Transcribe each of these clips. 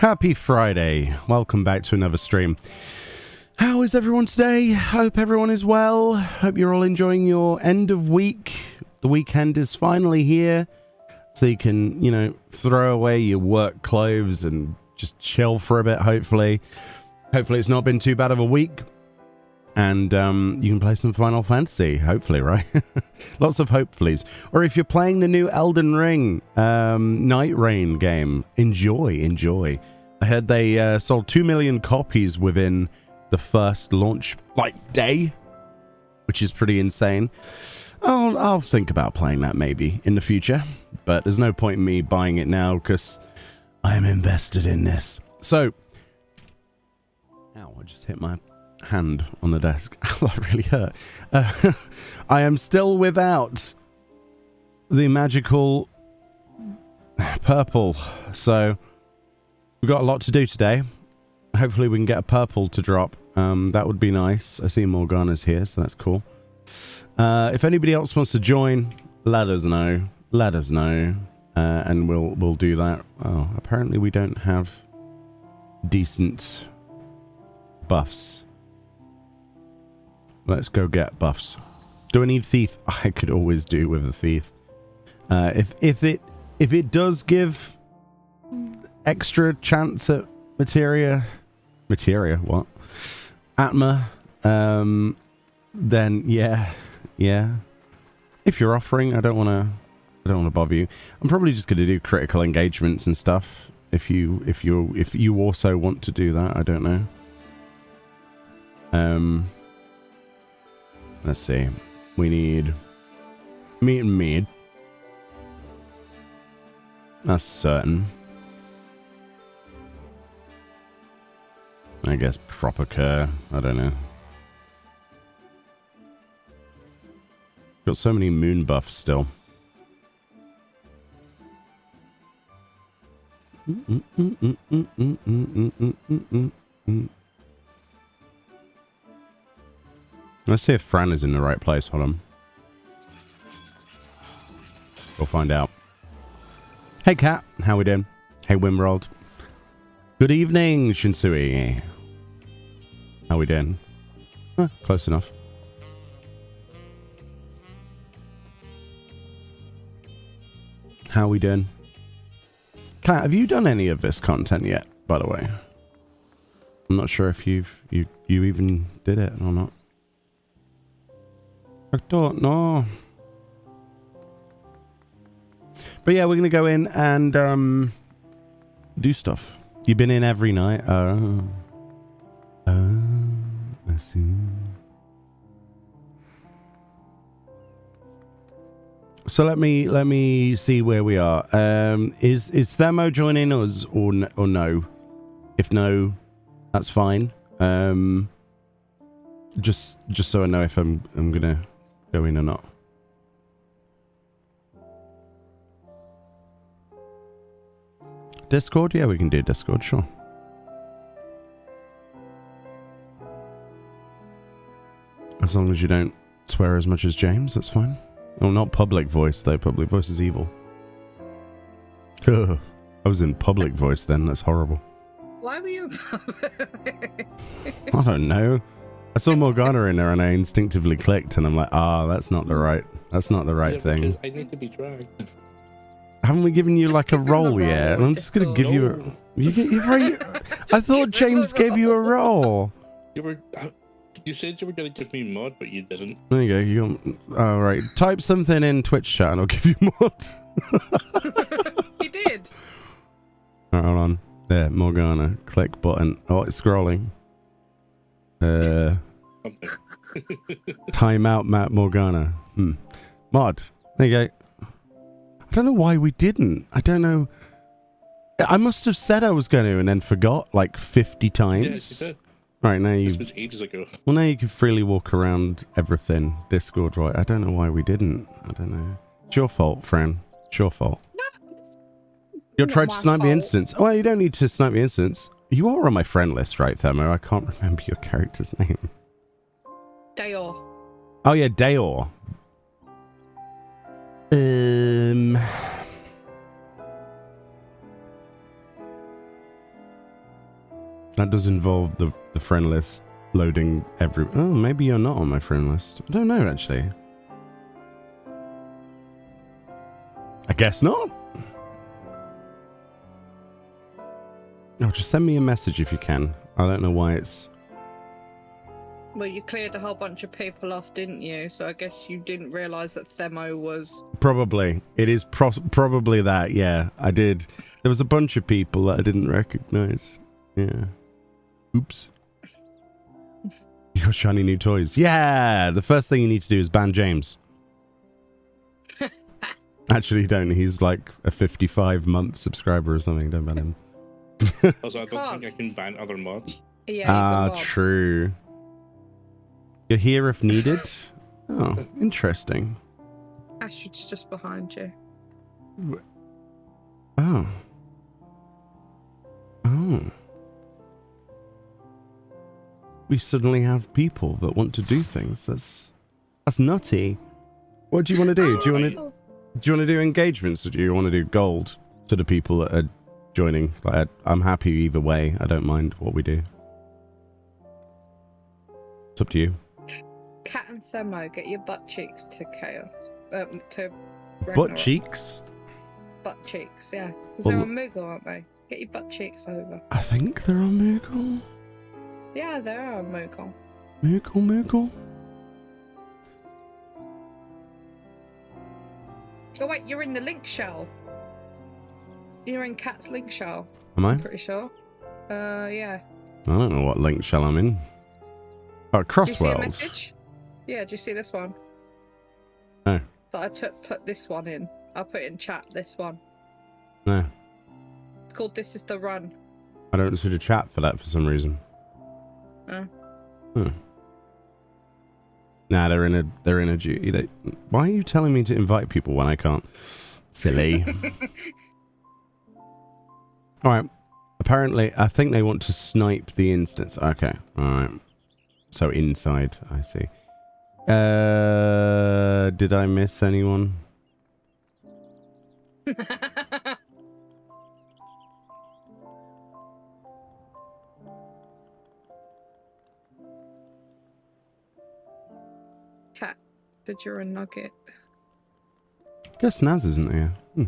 Happy Friday. Welcome back to another stream. How is everyone today? Hope everyone is well. Hope you're all enjoying your end of week. The weekend is finally here, so you can, you know, throw away your work clothes and just chill for a bit, hopefully. Hopefully it's not been too bad of a week. And you can play some Final Fantasy, hopefully, right? Lots of hopefullys. Or if you're playing the new Elden Ring Night Rain game, enjoy. I heard they sold 2 million copies within the first launch day, which is pretty insane. I'll think about playing that maybe in the future, but there's no point in me buying it now because I am invested in this. So, ow, I just hit my hand on the desk. That really hurt. I am still without the magical purple, so we've got a lot to do today. Hopefully we can get a purple to drop. That would be nice. I see Morgana's here, so that's cool. If anybody else wants to join, let us know, and we'll do that. Oh, apparently we don't have decent buffs. Let's go get buffs. Do I need thief? I could always do with a thief. If it does give extra chance at materia, what? Atma, then yeah. If you're offering, I don't want to bother you. I'm probably just going to do critical engagements and stuff. If you also want to do that, I don't know. Let's see. We need meat and mead. That's certain. I guess proper care. I don't know. Got so many moon buffs still. Let's see if Fran is in the right place. Hold on. We'll find out. Hey, Kat. How we doing? Hey, Wimrold. Good evening, Shinsui. How we doing? Close enough. How we doing? Kat, have you done any of this content yet, by the way? I'm not sure if you even did it or not. I don't know. But yeah, we're going to go in and do stuff. You've been in every night. I see. So let me see where we are. Is Thermo joining us or no? If no, that's fine. Just so I know if I'm gonna go in or not. Discord? Yeah, we can do Discord, sure. As long as you don't swear as much as James, that's fine. Oh, not public voice, though. Public voice is evil. I was in public voice then. That's horrible. Why were you in public? I don't know. I saw Morgana in there and I instinctively clicked and I'm like, that's not the right thing. I need to be dragged. Haven't we given you like a role yet? And I'm just gonna give you a... I thought James gave you a role. You said you were gonna give me mod, but you didn't. There you go. All right. Type something in Twitch chat and I'll give you mod. He did. Right, hold on. There, Morgana. Click button. Oh, it's scrolling. Time out, Matt Morgana. Mod. There you go. I don't know why we didn't. I don't know. I must have said I was going to and then forgot like 50 times. Yes, you did. Right, now you... This was ages ago. Well, now you can freely walk around everything. Discord, right? I don't know why we didn't. I don't know. It's your fault, Fran. It's your fault. You're trying to snipe the instance. Oh, well, you don't need to snipe the instance. You are on my friend list, right, Thermo? I can't remember your character's name. Dayor. Oh, yeah, Dayor. That does involve the friend list loading every... Oh, maybe you're not on my friend list. I don't know, actually. I guess not. Oh, just send me a message if you can. I don't know why it's... Well, you cleared a whole bunch of people off, didn't you? So I guess you didn't realise that Themo was... Probably. It is probably that, yeah. I did. There was a bunch of people that I didn't recognise. Yeah. Oops. You got shiny new toys. Yeah! The first thing you need to do is ban James. Actually, don't. He's like a 55-month subscriber or something. Don't ban him. Also, I don't think I can ban other mods. Yeah, he's a mob. True. You're here if needed? Oh, interesting. Ashford's just behind you. Oh. Oh. We suddenly have people that want to do things. That's nutty. What do you want to do? Do you want to do engagements, or do you want to do gold to the people that are joining? Like, I'm happy either way. I don't mind what we do. It's up to you. Cat and Themo, get your butt cheeks to chaos. To Butt Ragnarok. cheeks? Butt cheeks, yeah. Because Well, they're on Moogle, aren't they? Get your butt cheeks over. I think they're on Moogle. Yeah, they are on Moogle. Moogle. Oh wait, you're in the link shell. You're in Cat's link shell. Am I? I'm pretty sure. Yeah. I don't know what link shell I'm in. Oh, Do you see a Crossworld. message? Yeah, do you see this one? No. That I put this one in. I'll put it in chat, this one. No. It's called This Is the Run. I don't see the chat for that for some reason. Oh. Nah, they're in a duty. Why are you telling me to invite people when I can't? Silly. Alright. Apparently, I think they want to snipe the instance. Okay. Alright. So inside, I see. Did I miss anyone? Cat, did you a nugget? Guess Naz isn't here. I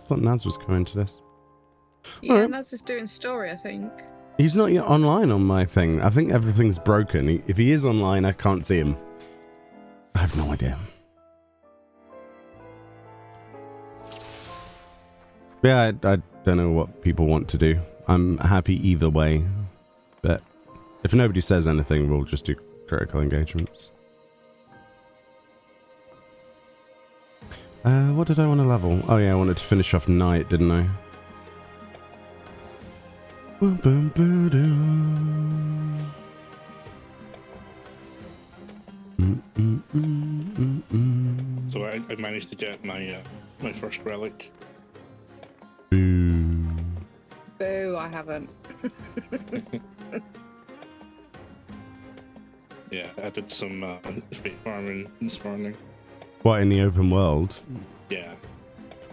thought Naz was coming to this. Yeah, Alright. Naz is doing story, I think. He's not yet online on my thing. I think everything's broken. If he is online, I can't see him. I have no idea. Yeah, I don't know what people want to do. I'm happy either way. But if nobody says anything, we'll just do critical engagements. What did I want to level? Oh yeah, I wanted to finish off night, didn't I? So I managed to get my my first relic. Boo. Boo, I haven't. Yeah, I did some space farming this morning. What, in the open world? Yeah.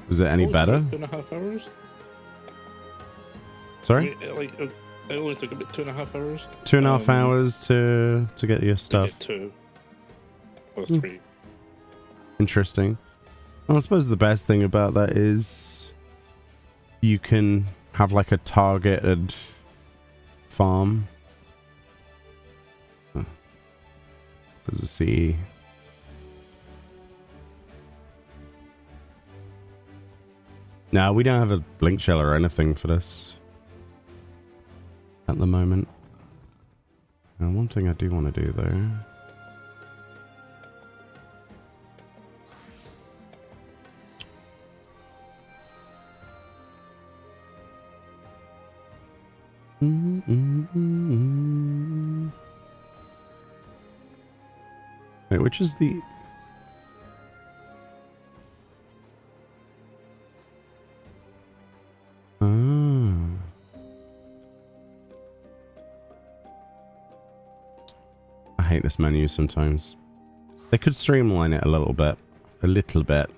Was it any Only better? took 2.5 hours. Sorry? It only took about 2.5 hours. 2.5 hours to get your To stuff. get 2 or 3. Interesting. Well, I suppose the best thing about that is you can have like a targeted farm. There's a CE. No, we don't have a link shell or anything for this at the moment. Now, one thing I do want to do though. Wait, which is the... I hate this menu sometimes. They could streamline it a little bit. A little bit.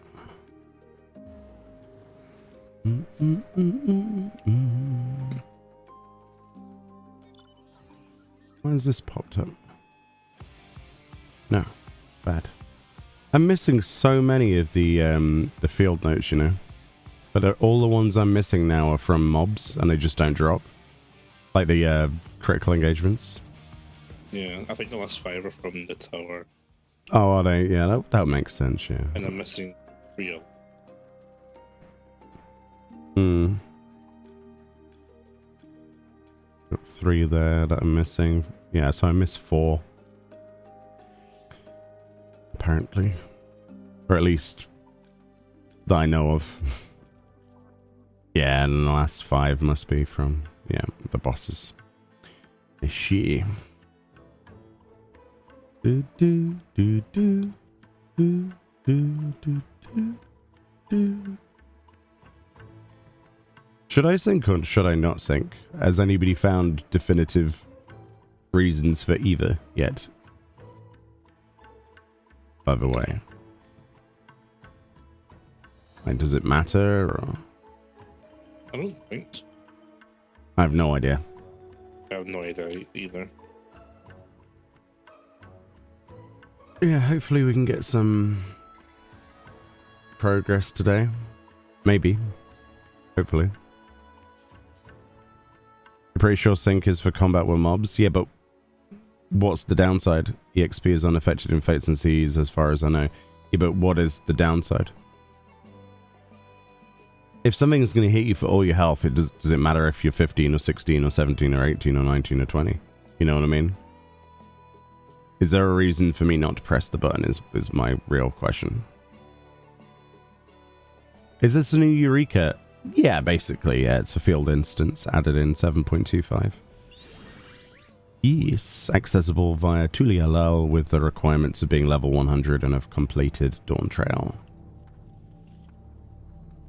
Why has this popped up? No. Bad. I'm missing so many of the field notes, you know. But all the ones I'm missing now are from mobs, and they just don't drop. Like the critical engagements. Yeah, I think the last 5 are from the tower. Oh, are they? Yeah, that makes sense, yeah. And I'm missing 3 of Hmm. Got 3 there that I'm missing. Yeah, so I missed 4. Apparently. Or at least that I know of. Yeah, and the last 5 must be from, yeah, the bosses. She. Do do do do do do do do do. Should I sync or should I not sync? Has anybody found definitive reasons for either yet? By the way. Like, does it matter or? I don't think so. I have no idea. I have no idea either. Yeah, hopefully we can get some progress today. Maybe. Hopefully. I'm pretty sure sync is for combat with mobs. Yeah, but what's the downside? EXP is unaffected in Fates and Seas as far as I know. Yeah, but what is the downside? If something is going to hit you for all your health, does it matter if you're 15 or 16 or 17 or 18 or 19 or 20? You know what I mean? Is there a reason for me not to press the button is my real question. Is this a new Eureka? Yeah, basically, yeah. It's a field instance added in 7.25. Yes, accessible via Tulialal with the requirements of being level 100 and have completed Dawn Trail.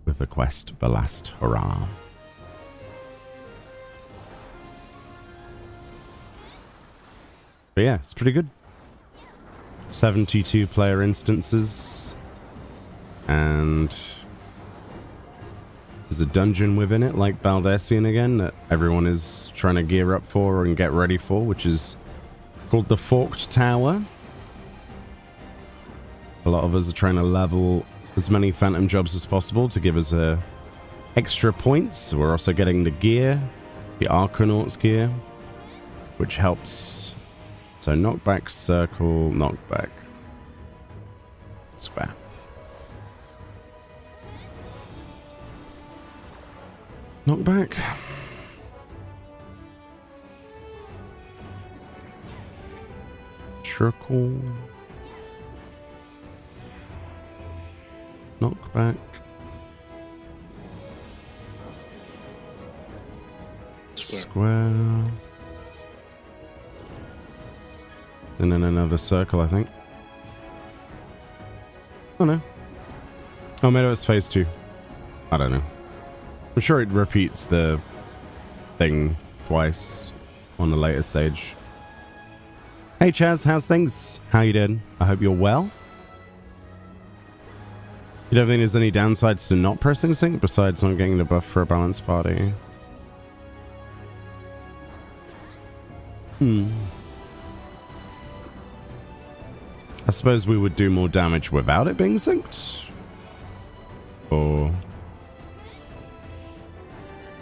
With the quest Ballast Hurrah. But yeah, it's pretty good. 72 player instances. And there's a dungeon within it, like Baldessian again, that everyone is trying to gear up for and get ready for, which is called the Forked Tower. A lot of us are trying to level as many Phantom jobs as possible to give us extra points. We're also getting the gear, the Arcanauts gear, which helps. So knockback, circle, knockback, square. Knockback. Circle. Knockback. Square. And then another circle, I think. Oh no. Oh, maybe it's phase 2. I don't know. I'm sure it repeats the thing twice on the later stage. Hey Chaz, how's things? How you doing? I hope you're well. You don't think there's any downsides to not pressing sync besides not getting the buff for a balanced party? I suppose we would do more damage without it being synced. Or...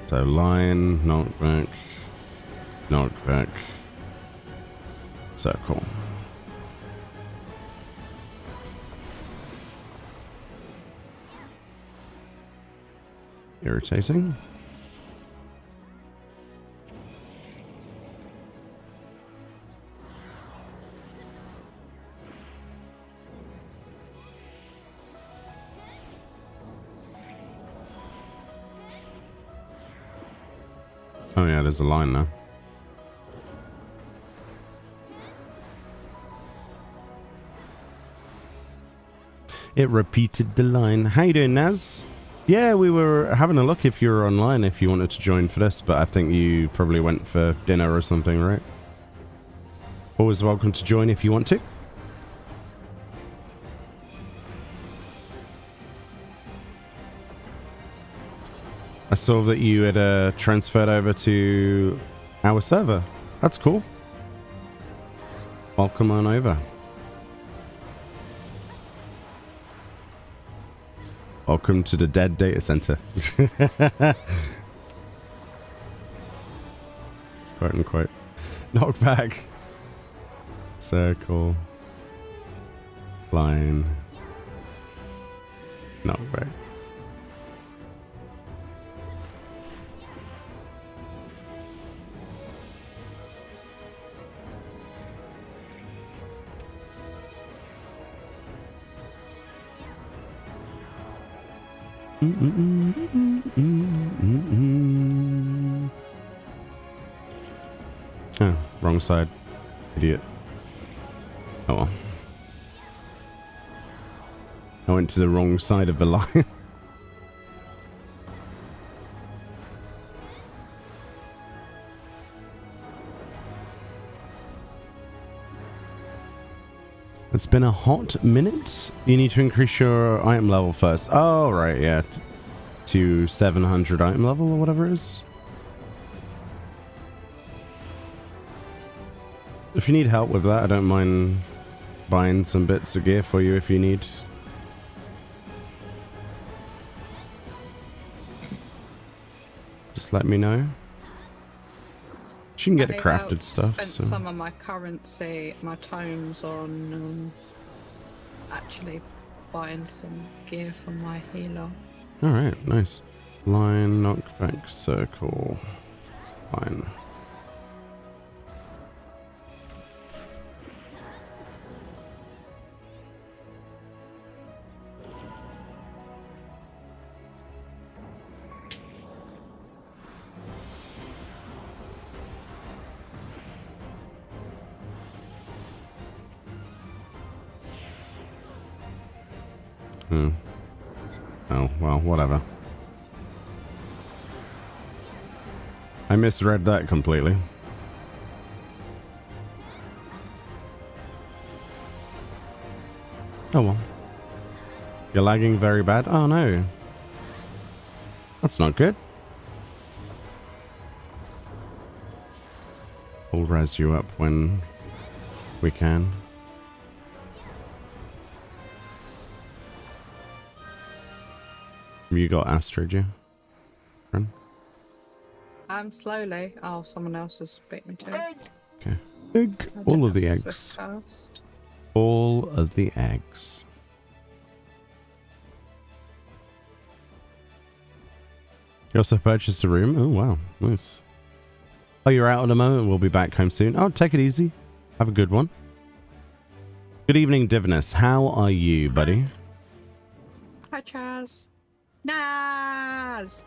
So line, knockback, knockback, circle. Irritating. Oh yeah, there's a line now. It repeated the line. How you doing, Naz? Yeah, we were having a look if you were online, if you wanted to join for this, but I think you probably went for dinner or something, right? Always welcome to join if you want to. I saw that you had transferred over to our server. That's cool. welcome on over. Welcome to the dead data center. Quote unquote. Knockback. Circle. Line. Knockback. Oh, wrong side. Idiot. Oh well. I went to the wrong side of the line. It's been a hot minute. You need to increase your item level first. Oh, right, yeah. To 700 item level or whatever it is. If you need help with that, I don't mind buying some bits of gear for you if you need. Just let me know. You can get the crafted stuff. Spent So. some of my currency, my tomes, on actually buying some gear for my healer. All right, nice. Line, knockback, circle, line. Oh, well, whatever. I misread that completely. Oh well. You're lagging very bad? Oh no. That's not good. We'll res you up when we can. Have you got Astrid, yeah? Run. Slowly. Oh, someone else has beat me to it. Okay. Egg. All of the eggs. All of the eggs. You also purchased a room? Oh, wow. Nice. Oh, you're out at the moment. We'll be back home soon. Oh, take it easy. Have a good one. Good evening, Divinus. How are you, buddy? Hi, Chaz. Naz!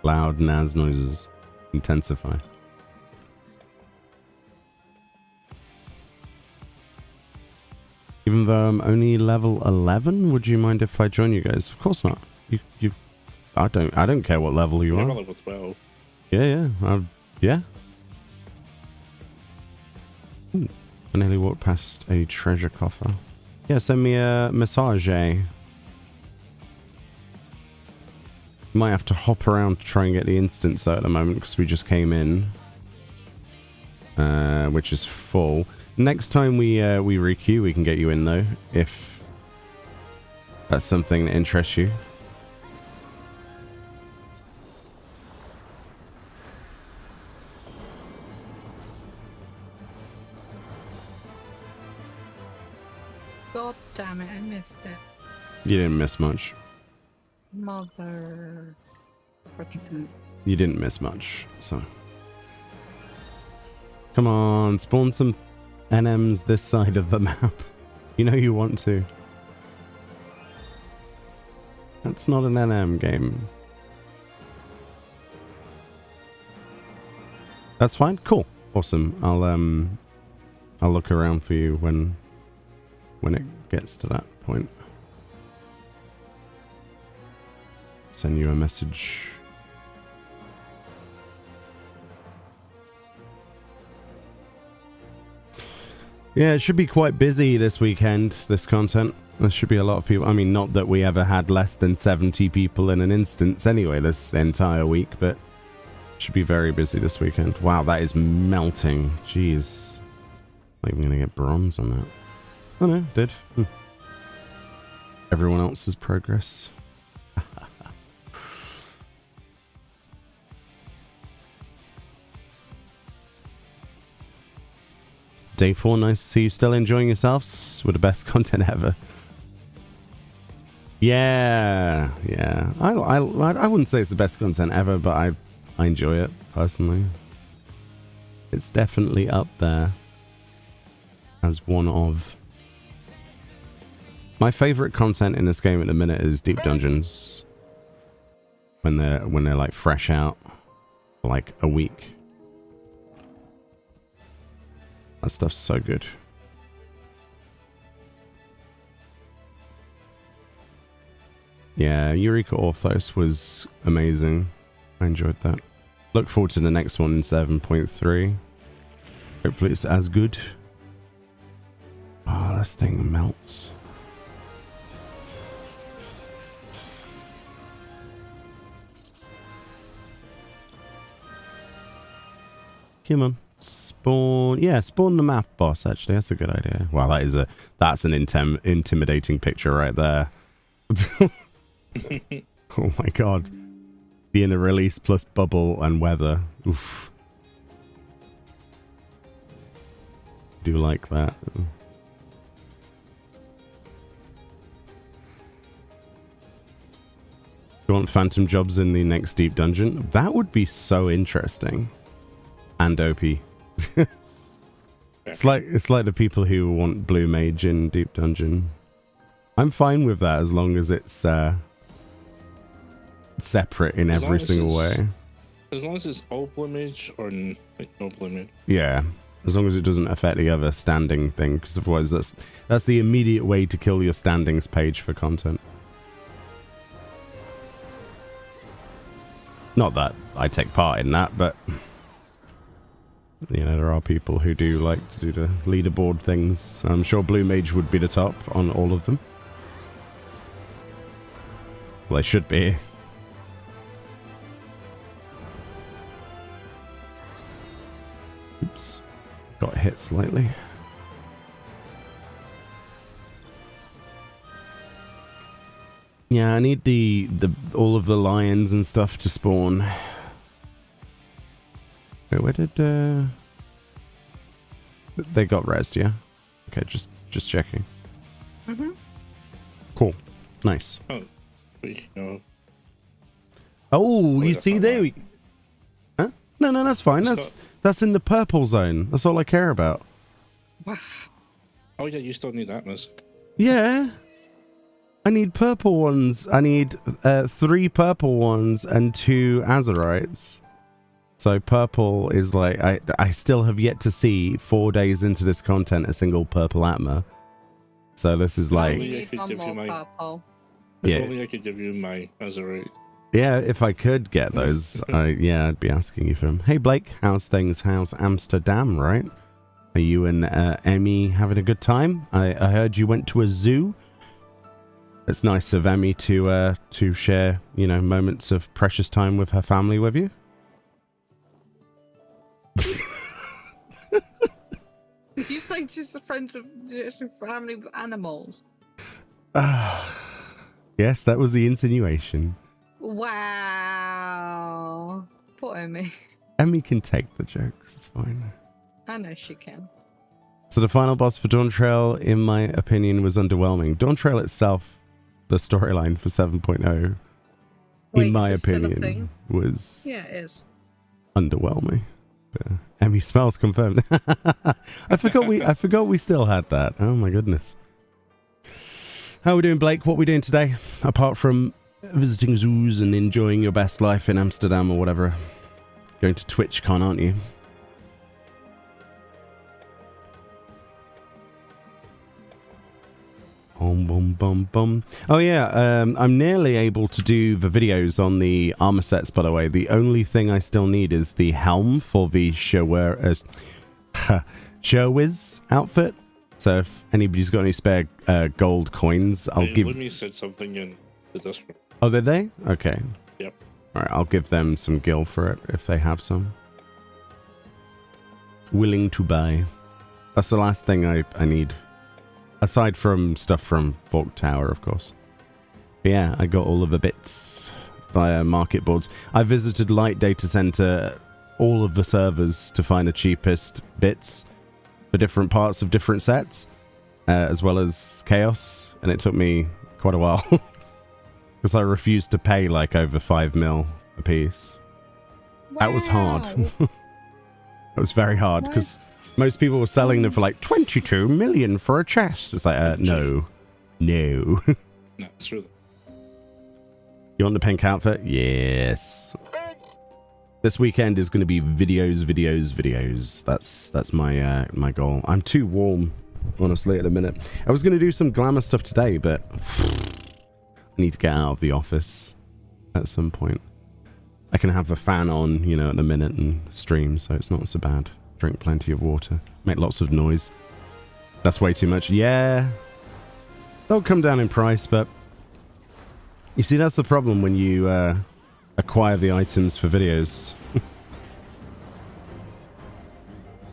Loud Naz noises. Intensify. Even though I'm only level 11, would you mind if I join you guys? Of course not. I don't care what level you are. Level 12. Yeah. Yeah. Ooh, I nearly walked past a treasure coffer. Yeah, send me a massage. Might have to hop around to try and get the instance out at the moment because we just came in, which is full. Next time we requeue, we can get you in though, if that's something that interests you. God damn it, I missed it. You didn't miss much. Mother. You didn't miss much, so. Come on, spawn some NMs this side of the map. You know you want to. That's not an NM game. That's fine? Cool. Awesome. I'll look around for you when it gets to that point. Send you a message. Yeah, it should be quite busy this weekend, this content. There should be a lot of people. I mean, not that we ever had less than 70 people in an instance anyway this entire week, but Should be very busy this weekend. Wow, that is melting. Jeez. Not even going to get bronze on that. Oh no, did. Everyone else's progress. Day 4, nice to see you still enjoying yourselves with the best content ever. Yeah. I wouldn't say it's the best content ever, but I enjoy it personally. It's definitely up there as one of my favorite content in this game at the minute is deep dungeons. When they're like fresh out for like a week. That stuff's so good. Yeah, Eureka Orthos was amazing. I enjoyed that. Look forward to the next one in 7.3. Hopefully it's as good. Oh, this thing melts. Come on. Spawn. Yeah, spawn the math boss, actually. That's a good idea. Wow, that's an intimidating picture right there. Oh my god. The inner release plus bubble and weather. Oof. Do like that. Do you want phantom jobs in the next deep dungeon? That would be so interesting. And OP. It's like the people who want blue mage in deep dungeon. I'm fine with that as long as it's separate in every single way. As long as it's all blue mage or no blue mage. Yeah, as long as it doesn't affect the other standing thing, because otherwise that's the immediate way to kill your standings page for content. Not that I take part in that, but you know, there are people who do like to do the leaderboard things. I'm sure blue mage would be the top on all of them. Well, they should be. Oops. Got hit slightly. Yeah, I need the all of the lions and stuff to spawn. Wait, where did they got rezzed, yeah? Okay, just checking. Cool. Nice. Oh, you see there? Huh? No, that's fine. That's in the purple zone. That's all I care about. Oh yeah, you still need that, miss. Yeah. I need purple ones. I need 3 purple ones and 2 azurites. So purple is like I still have yet to see 4 days into this content a single purple Atma. So this is like purple. If only I could give you my azurite. Yeah, if I could get those, I'd be asking you for them. Hey Blake, how's things? How's Amsterdam, right? Are you and Emmy having a good time? I heard you went to a zoo. It's nice of Emmy to share, you know, moments of precious time with her family with you. You say just friends of family with animals? Yes, that was the insinuation. Wow. Poor Emmy. Emmy can take the jokes, it's fine. I know she can. So the final boss for Dawn Trail, in my opinion, was underwhelming. Dawn Trail itself, the storyline for 7.0, in my opinion, was it is underwhelming. Emmy smells confirmed. I forgot we still had that. Oh my goodness. How are we doing, Blake? What are we doing today? Apart from visiting zoos and enjoying your best life in Amsterdam or whatever. Going to TwitchCon, aren't you? Oh yeah, I'm nearly able to do the videos on the armor sets, by the way. The only thing I still need is the helm for the Sherwiz outfit. So if anybody's got any spare gold coins, I'll give... Let me set something in the Discord. Oh, did they? Okay. Yep. Alright, I'll give them some gil for it if they have some. Willing to buy. That's the last thing I need. Aside from stuff from Fork Tower, of course. But yeah, I got all of the bits via market boards. I visited Light Data Center, all of the servers, to find the cheapest bits for different parts of different sets, as well as Chaos, and it took me quite a while. Because I refused to pay like over 5 mil a piece. Wow. That was hard. It was very hard because most people were selling them for like 22 million for a chest. It's like, no. No. No, it's true. You want the pink outfit? Yes. This weekend is going to be videos. That's my my goal. I'm too warm, honestly, at the minute. I was going to do some glamour stuff today, but I need to get out of the office at some point. I can have a fan on, you know, at the minute and stream, so it's not so bad. Drink plenty of water. Make lots of noise. That's way too much. Yeah. They'll come down in price, but you see, that's the problem when you acquire the items for videos.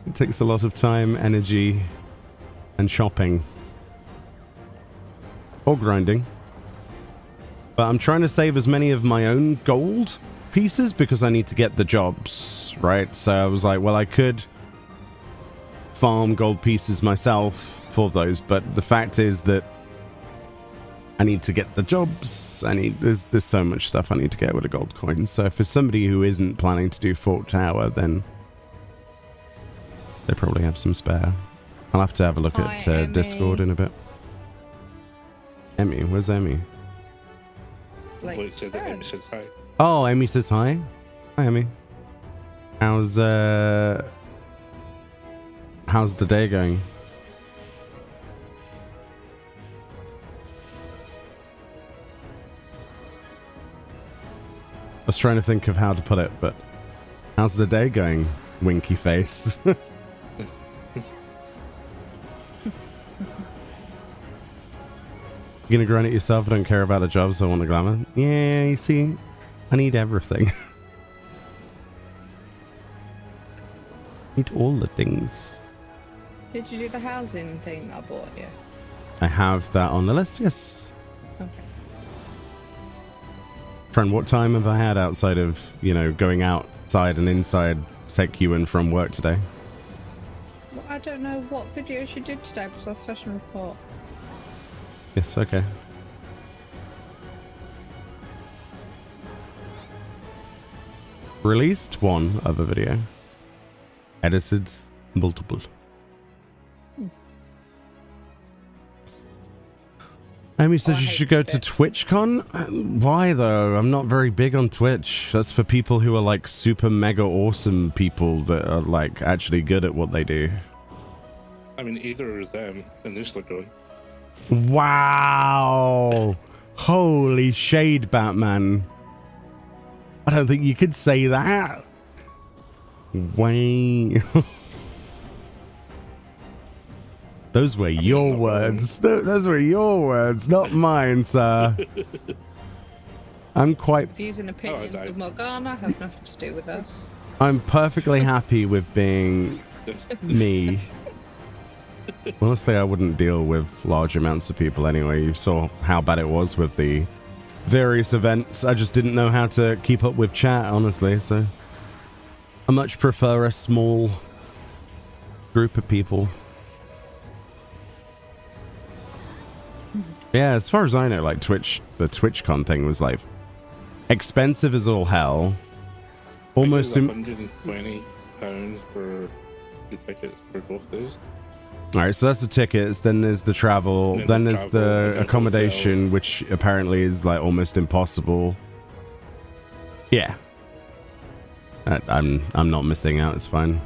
It takes a lot of time, energy, and shopping. Or grinding. But I'm trying to save as many of my own gold pieces because I need to get the jobs, right? So I was like, well, I could farm gold pieces myself for those, but the fact is that I need to get the jobs. There's so much stuff I need to get with a gold coin. So for somebody who isn't planning to do Fork Tower, then they probably have some spare. I'll have to have a look at Discord in a bit. Emmy, where's Emmy? Wait, so that Emmy says hi. Oh, Emmy says hi. Hi, Emmy. How's the day going? I was trying to think of how to put it, but how's the day going, winky face? You gonna grind it yourself? I don't care about the jobs. I want the glamour. Yeah, you see, I need everything. Need all the things. Did you do the housing thing I bought you? I have that on the list, yes. Okay. Friend, what time have I had outside of, you know, going outside and inside to take you in from work today? Well, I don't know what videos you did today besides session report. Yes, okay. Released one other video. Edited multiple. Amy says you should go to TwitchCon. Why though? I'm not very big on Twitch. That's for people who are like super mega awesome people that are like actually good at what they do. I mean, either of them, and they're still going. Wow. Holy shade, Batman. I don't think you could say that. Wait. Those were your words. Those were your words, not mine, sir. I'm quite... Views and opinions of Morgana have nothing to do with us. I'm perfectly happy with being me. Honestly, I wouldn't deal with large amounts of people anyway. You saw how bad it was with the various events. I just didn't know how to keep up with chat, honestly, so... I much prefer a small group of people. Yeah, as far as I know, like Twitch, the TwitchCon thing was like expensive as all hell. Almost £120 for the tickets for both days. Alright, so that's the tickets, then there's the travel, then there's the accommodation, which apparently is like almost impossible. Yeah. I'm not missing out, it's fine.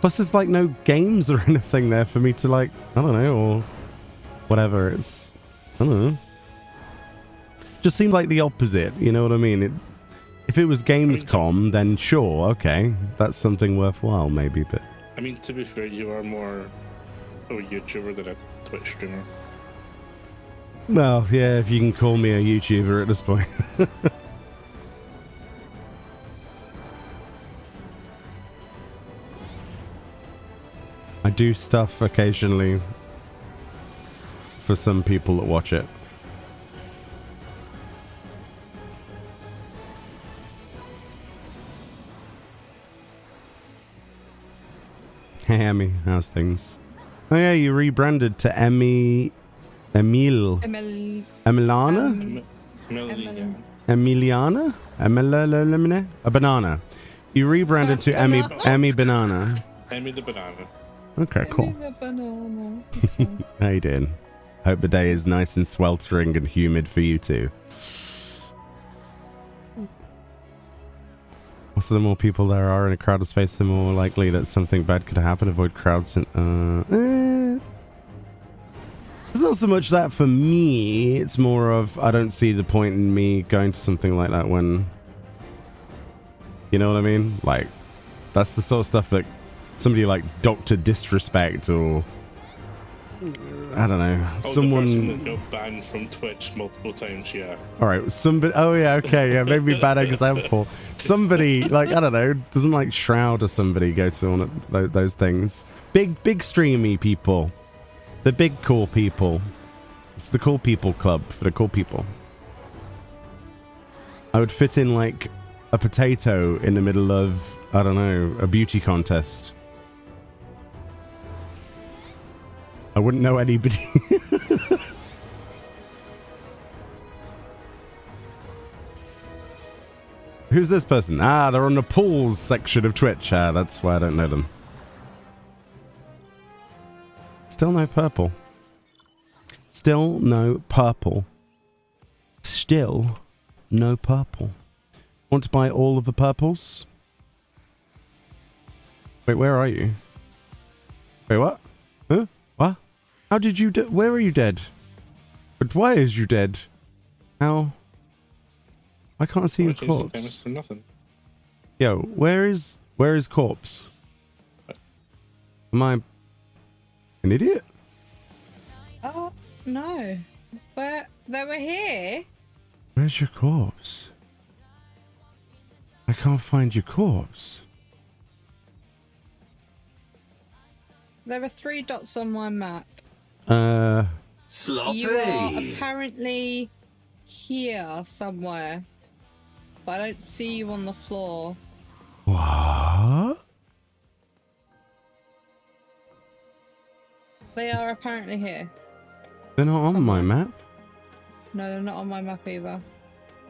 Plus there's like no games or anything there for me to like, I don't know, or whatever, it's, I don't know. Just seemed like the opposite, you know what I mean? If it was Gamescom, then sure, okay, that's something worthwhile maybe, but... I mean, to be fair, you are more a YouTuber than a Twitch streamer. Well, yeah, if you can call me a YouTuber at this point. I do stuff occasionally for some people that watch it. Hey, Emmy, how's things? Oh yeah, you rebranded to Emmy... Emilana? Emiliana? A banana. You rebranded to Emmy Banana. Emmy the banana. Okay, cool. The banana. How you doing? Hope the day is nice and sweltering and humid for you too. Also, the more people there are in a crowded space, the more likely that something bad could happen. Avoid crowds. It's not so much that for me. It's more of I don't see the point in me going to something like that when... You know what I mean? Like, that's the sort of stuff that somebody like Dr. Disrespect or... I don't know. Someone... The person that got banned from Twitch multiple times, yeah. Alright, somebody... Oh yeah, okay, yeah, maybe bad example. Somebody, like, I don't know, doesn't like Shroud or somebody go to one of those things. Big streamy people. The big cool people. It's the cool people club for the cool people. I would fit in like a potato in the middle of, I don't know, a beauty contest. I wouldn't know anybody. Who's this person? Ah, they're on the pools section of Twitch. Ah, that's why I don't know them. Still no purple. Still no purple. Still no purple. Want to buy all of the purples? Wait, where are you? Wait, what? Huh? What? How did you where are you dead? But why is you dead? How? I can't see your corpse. For nothing. Yo, where is corpse? Am I an idiot? Oh, no. But they were here. Where's your corpse? I can't find your corpse. There are 3 dots on my map. Sloppy. You are apparently here somewhere. But I don't see you on the floor. What? They are apparently here. They're not on my map? No, they're not on my map either.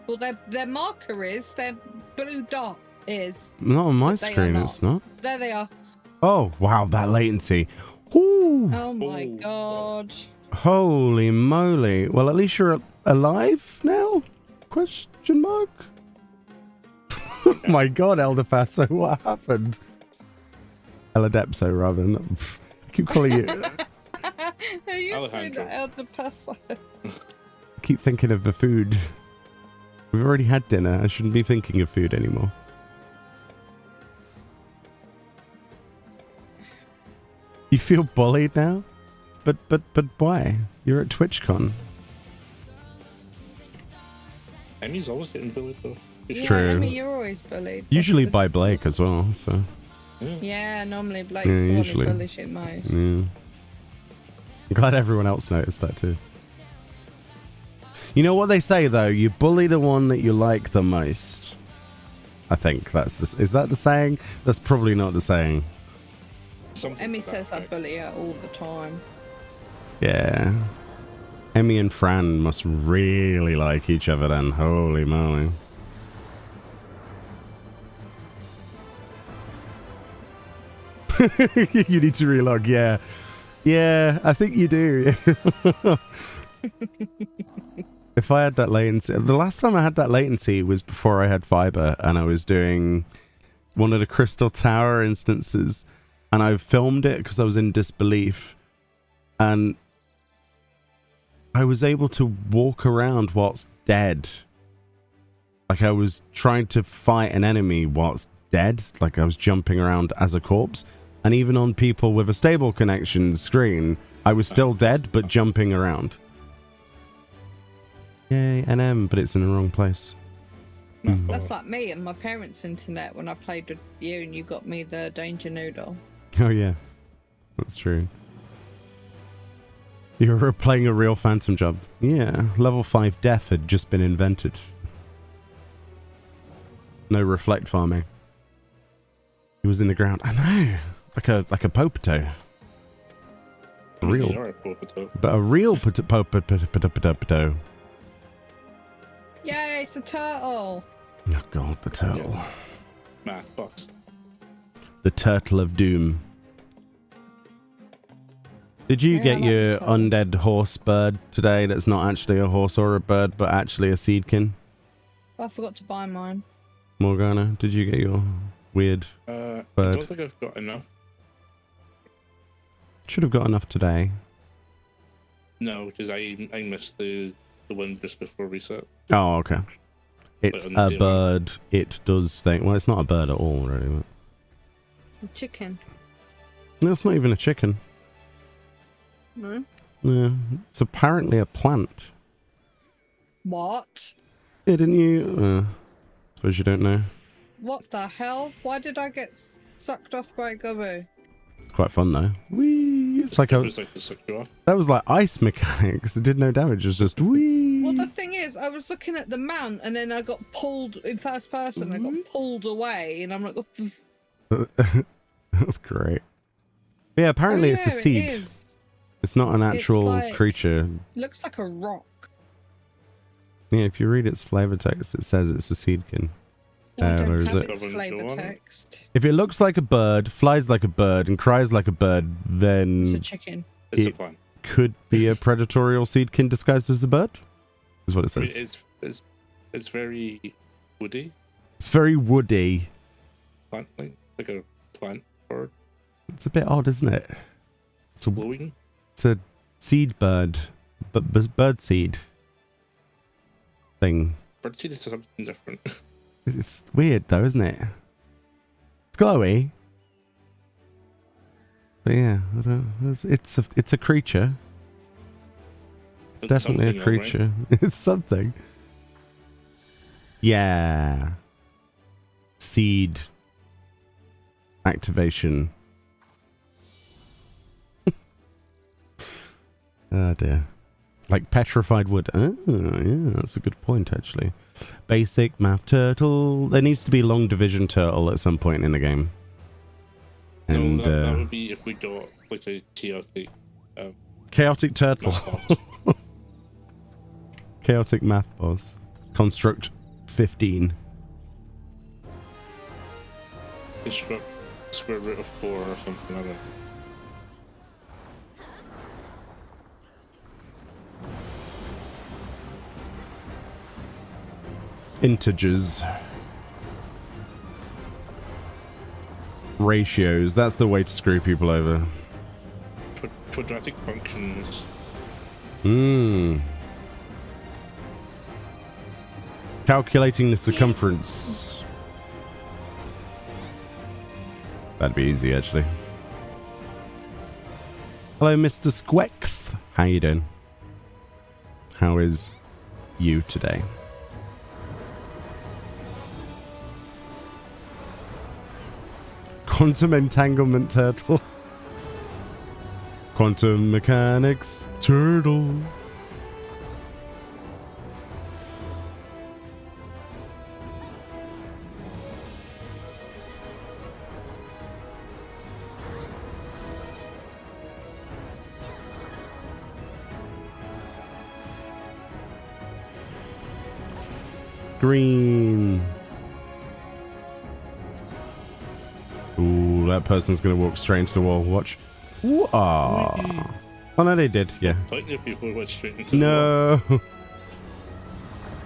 Well, their marker is, their blue dot is. Not on my But they are screen, not. it's not. There they are. Oh, wow, that latency. Ooh. Oh my god. Holy moly. Well, at least you're alive now? Question mark? Oh my god, Elder Paso, what happened? Eladepso, rather than... I keep calling it... Are you Alejandro. saying Elder Paso? I keep thinking of the food. We've already had dinner. I shouldn't be thinking of food anymore. You feel bullied now? But why? You're at TwitchCon. Emmy's always getting bullied though. Yeah, True. I mean, you're always bullied. Usually That's by Blake as well, so... Yeah, normally Blake's Yeah, the one usually. who bullies you most. Yeah. I'm glad everyone else noticed that too. You know what they say though? You bully the one that you like the most. I think that's the... Is that the saying? That's probably not the saying. Something Emmy to that says I effect. bully her all the time. Yeah. Emmy and Fran must really like each other then. Holy moly. You need to relog, yeah. Yeah, I think you do. If I had that latency... The last time I had that latency was before I had fiber and I was doing one of the Crystal Tower instances and I filmed it because I was in disbelief and I was able to walk around whilst dead. Like I was trying to fight an enemy whilst dead. Like I was jumping around as a corpse. And even on people with a stable connection screen, I was still dead, but jumping around. Yay, NM, but it's in the wrong place. Math That's ball. like me and my parents' internet when I played with you and you got me the Danger Noodle. Oh yeah, that's true. You were playing a real Phantom job. Yeah, level 5 death had just been invented. No reflect farming. He was in the ground. I know, like a potato. I mean, Real, they are a potato. but a real potato. Yay, it's a turtle. Oh god, the turtle. Math box. The turtle of doom. Did you Yeah, get I like your the turtle. undead horse bird today that's not actually a horse or a bird, but actually a seedkin? I forgot to buy mine. Morgana, did you get your weird... I Bird. don't think I've got enough. Should have got enough today. No, because I missed the one just before reset. Oh, okay. It's on the a day one. bird. It does think... Well, it's not a bird at all, really. A chicken. No, it's not even a chicken. No? No, it's apparently a plant. What? Yeah, didn't you... suppose you don't know. What the hell? Why did I get sucked off by a gobbo? Quite fun, though. Whee! It's like It a... was like the suck you off. That was like ice mechanics. It did no damage. It was just whee! Well, the thing is, I was looking at the mount and then I got pulled in first person. I got pulled away and I'm like, what the That's great. Yeah, apparently it's a seed. It is. It's not an actual like- creature. Looks like a rock. Yeah, if you read its flavor text, it says it's a seedkin. I Where don't is have it? its flavour text. If it looks like a bird, flies like a bird, and cries like a bird, It's a then chicken. It's It- a plant. could be a predatorial seedkin disguised as a bird. Is what it I mean, says. it's very woody, It's very woody. plant like a plant bird, It's a bit odd, isn't it? It's glowing. a seed bird, but bird seed thing. Bird seed is something different. It's weird though, isn't it? It's glowy. But yeah, I don't, it's a creature. It's It's definitely a something, alright. creature. It's something. Yeah. Seed activation. Oh dear. Like petrified wood. Oh, yeah, that's a good point actually. Basic math turtle. There needs to be long division turtle at some point in the game. And No, that would be if we got like a chaotic chaotic turtle. math box. Chaotic math boss. Construct 15. Construct square root of 4 or something. I don't know. Integers. Ratios. That's the way to screw people over. Quadratic functions. Calculating the circumference. That'd be easy, actually. Hello, Mr. Squex. How you doing? How is you today? Quantum entanglement turtle. Quantum mechanics turtle. Green. Ooh, that person's gonna walk straight into the wall. Watch. Ooh, ah. Oh no, they did. Yeah. Like the people went straight into the wall. No.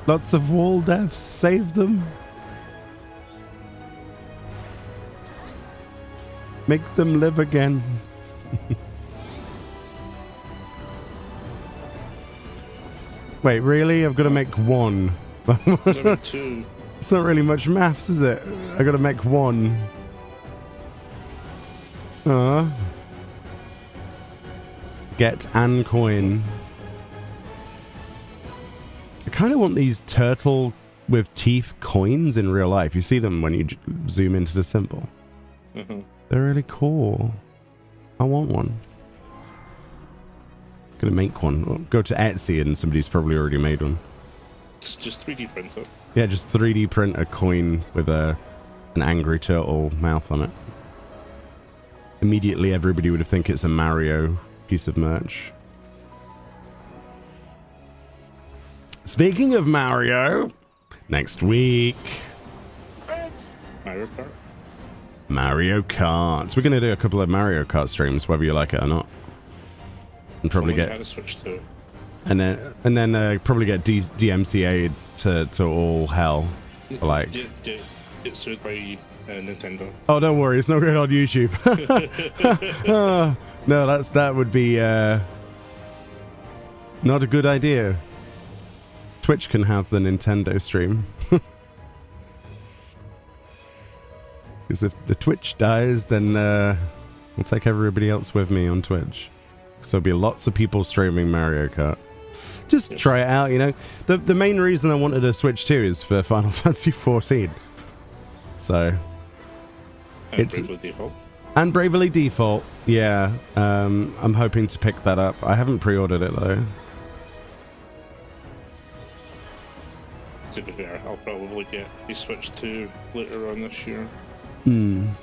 Lots of wall deaths. Save them. Make them live again. Wait, really? I've got to make one. Number 2. It's not really much maths, is it? I got to make one. Get an coin. I kind of want these turtle with teeth coins in real life. You see them when you zoom into the symbol. Mm-hmm. They're really cool. I want one. Gonna make one. Well, go to Etsy and somebody's probably already made one. Just 3D print it. Yeah, just 3D print a coin with an angry turtle mouth on it. Immediately everybody would think it's a Mario piece of merch. Speaking of Mario, next week, Mario Kart. Mario Kart. We're going to do a couple of Mario Kart streams, whether you like it or not. And probably Someone get... had a Switch to it. And then probably get DMCA'd to all hell. Like... Get sued by Nintendo. Oh, don't worry, it's not going on YouTube. No, that would be not a good idea. Twitch can have the Nintendo stream. Because if the Twitch dies, then I'll take everybody else with me on Twitch. So there'll be lots of people streaming Mario Kart. Just try it out, you know. The main reason I wanted to Switch too is for Final Fantasy XIV. So... And Bravely Default. And Bravely Default, yeah. I'm hoping to pick that up. I haven't pre-ordered it though. To be fair, I'll probably get a Switch 2 later on this year. I'm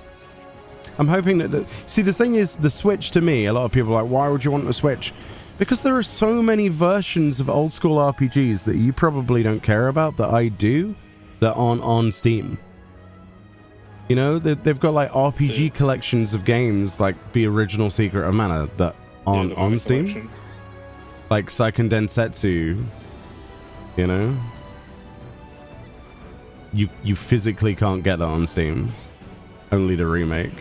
hoping that... See, the thing is, the Switch to me, a lot of people are like, why would you want a Switch? Because there are so many versions of old school RPGs that you probably don't care about, that I do, that aren't on Steam. You know, they've got like RPG collections of games like the original Secret of Mana that aren't on Steam. Collection. Like Seiken Densetsu, you know? You physically can't get that on Steam. Only the remake.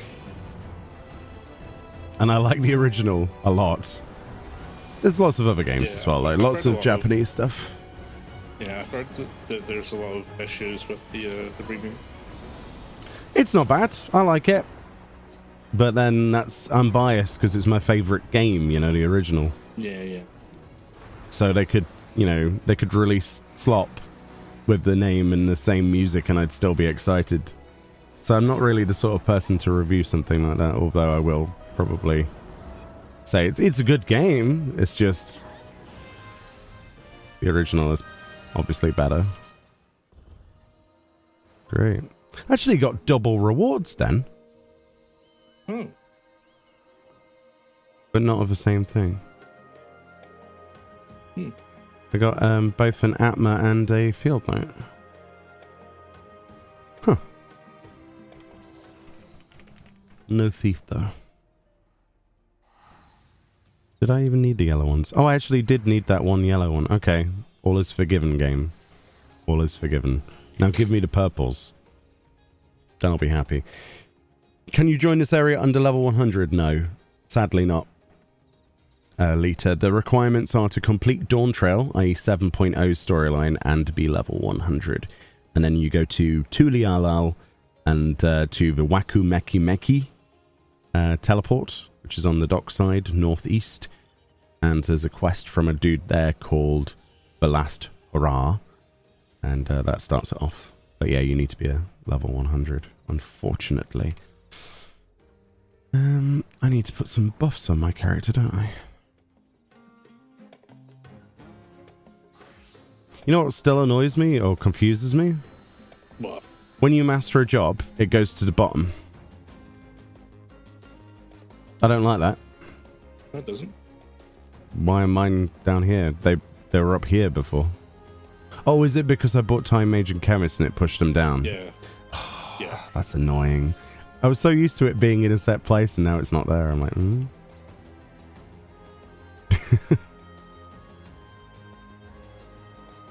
And I like the original a lot. There's lots of other games as well, like lots of Japanese stuff. Yeah, I've heard that there's a lot of issues with the remake. It's not bad. I like it. But then I'm biased because it's my favorite game, you know, the original. Yeah. So they could, you know, they could release slop with the name and the same music and I'd still be excited. So I'm not really the sort of person to review something like that, although I will probably say it's a good game. It's just the original is obviously better. Great. Actually got double rewards then. But not of the same thing. I got both an Atma and a field note. Huh. No thief though. Did I even need the yellow ones? Oh, I actually did need that one yellow one. Okay. All is forgiven, game. All is forgiven. Now give me the purples. Then I'll be happy. Can you join this area under level 100? No. Sadly not. Lita, the requirements are to complete Dawn Trail, i.e. 7.0 storyline, and be level 100. And then you go to Tulialal and to the Waku Meki Meki teleport, which is on the dockside, northeast. And there's a quest from a dude there called The Last Hurrah. And that starts it off. But yeah, you need to be a level 100, unfortunately. I need to put some buffs on my character, don't I? You know what still annoys me or confuses me? What? When you master a job, it goes to the bottom. I don't like that. No, it doesn't. Why are mine down here? They were up here before. Oh, is it because I bought Time Mage and Chemist and it pushed them down? Yeah. Yeah. That's annoying. I was so used to it being in a set place and now it's not there. I'm like,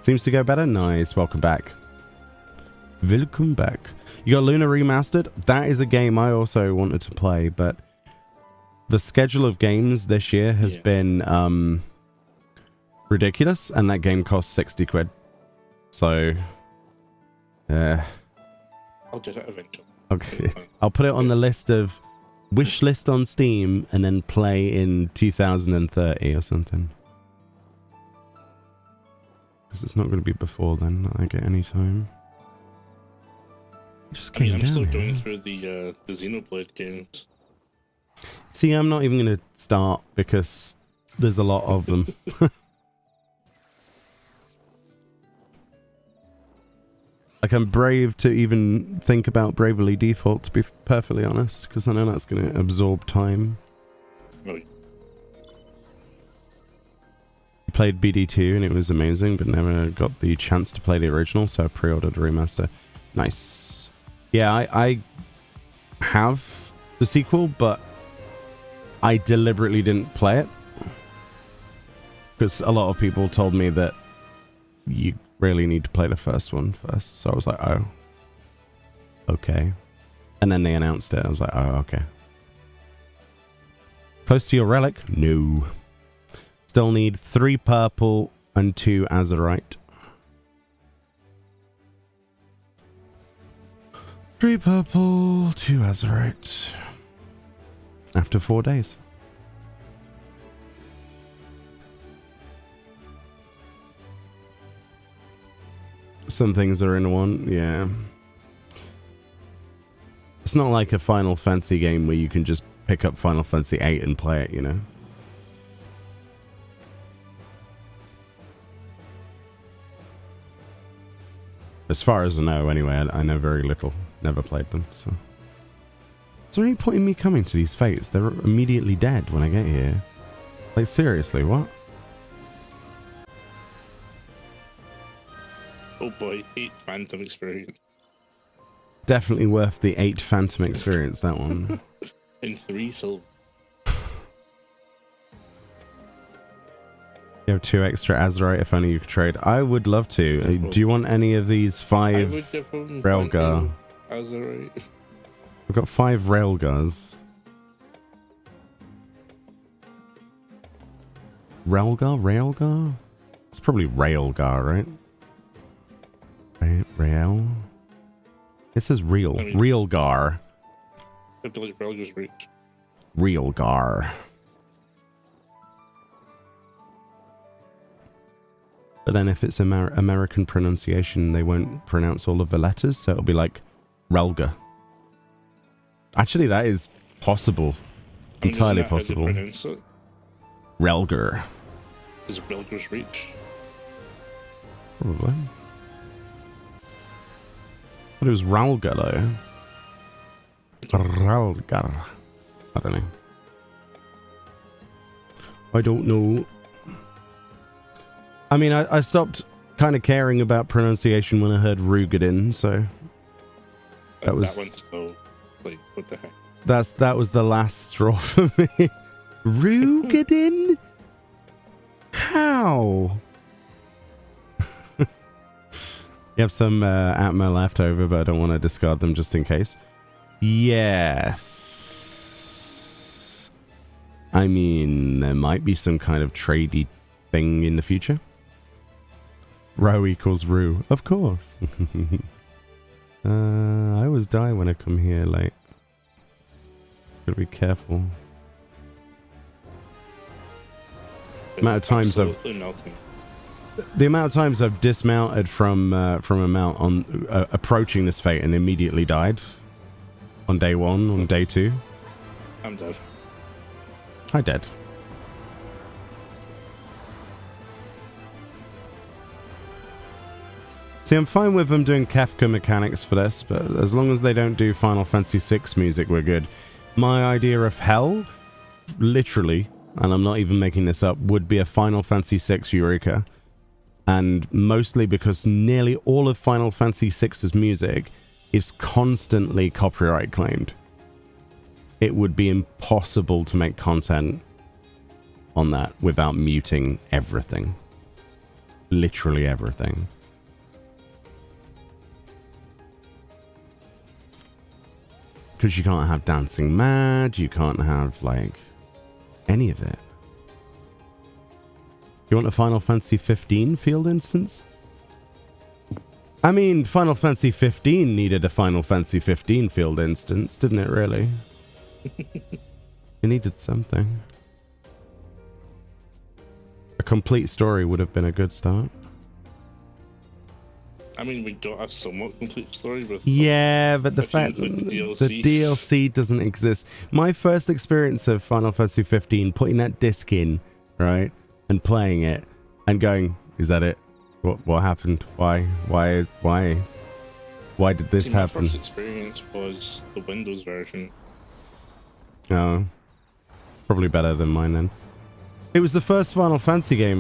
Seems to go better? Nice. Welcome back. Welcome back. You got Luna Remastered? That is a game I also wanted to play, but the schedule of games this year has been ridiculous, and that game costs 60 quid. So, I'll do that eventually. Okay. I'll put it on the list of wish list on Steam and then play in 2030 or something. Because it's not going to be before then that I get any time. Just I mean, came I'm still down going here. through the Xenoblade games. See, I'm not even going to start because there's a lot of them. Like, I'm brave to even think about Bravely Default, to be perfectly honest, because I know that's going to absorb time. Oh, I played BD2 and it was amazing, but never got the chance to play the original, so I pre-ordered a remaster. Nice. Yeah, I have the sequel, but I deliberately didn't play it. Because a lot of people told me that you really need to play the first one first. So I was like, oh, okay. And then they announced it. I was like, oh, okay. Close to your relic? No. Still need 3 purple and 2 azurite. 3 purple, 2 azurite. After 4 days. Some things are in one, yeah. It's not like a Final Fantasy game where you can just pick up Final Fantasy VIII and play it, you know? As far as I know, anyway, I know very little. Never played them, so... Is there any point in me coming to these fates? They're immediately dead when I get here. Like, seriously, what? oh boy, 8 Phantom experience. Definitely worth the 8 Phantom experience, that one. And 3 silver. You have 2 extra azurite if only you could trade. I would love to. Do you want any of these 5 railgar? Azurite. We've got 5 railgars. Railgar? Railgar? It's probably railgar, right? Rail? It says real. I mean, Realgar. I believe Railgar's reach. Realgar. But then if it's American pronunciation, they won't pronounce all of the letters, so it'll be like Relga. Actually, that is possible. I mean, Entirely isn't that how they possible. pronounce it? Relgar. Is it Railgar's reach? Probably. But it was Ralga, though. Ralgar. I don't know. I don't know. I mean, I stopped kind of caring about pronunciation when I heard Rugadin, so... That was... That one's so... Like, what the heck? That was the last straw for me. Rugadin? How? You have some Atma left over, but I don't want to discard them just in case. Yes. I mean, there might be some kind of tradey thing in the future. Row equals Rue. Of course. I always die when I come here late. Gotta be careful. The amount of times I've dismounted from a mount on approaching this fate and immediately died on day 1, on day 2. I'm dead. I dead. See, I'm fine with them doing Kafka mechanics for this, but as long as they don't do Final Fantasy VI music, we're good. My idea of hell, literally, and I'm not even making this up, would be a Final Fantasy VI Eureka. And mostly because nearly all of Final Fantasy VI's music is constantly copyright claimed. It would be impossible to make content on that without muting everything. Literally everything. Because you can't have Dancing Mad, you can't have, like, any of it. You want a Final Fantasy 15 field instance? I mean, Final Fantasy 15 needed a Final Fantasy 15 field instance, didn't it, really? It needed something. A complete story would have been a good start. I mean, we got a somewhat complete story with. Yeah, but the if you fact include the DLC doesn't exist. My first experience of Final Fantasy 15, putting that disc in, right, and playing it, and going, "Is that it? What happened? Why did this happen?" My first experience was the Windows version. Oh, probably better than mine then. It was the first Final Fantasy game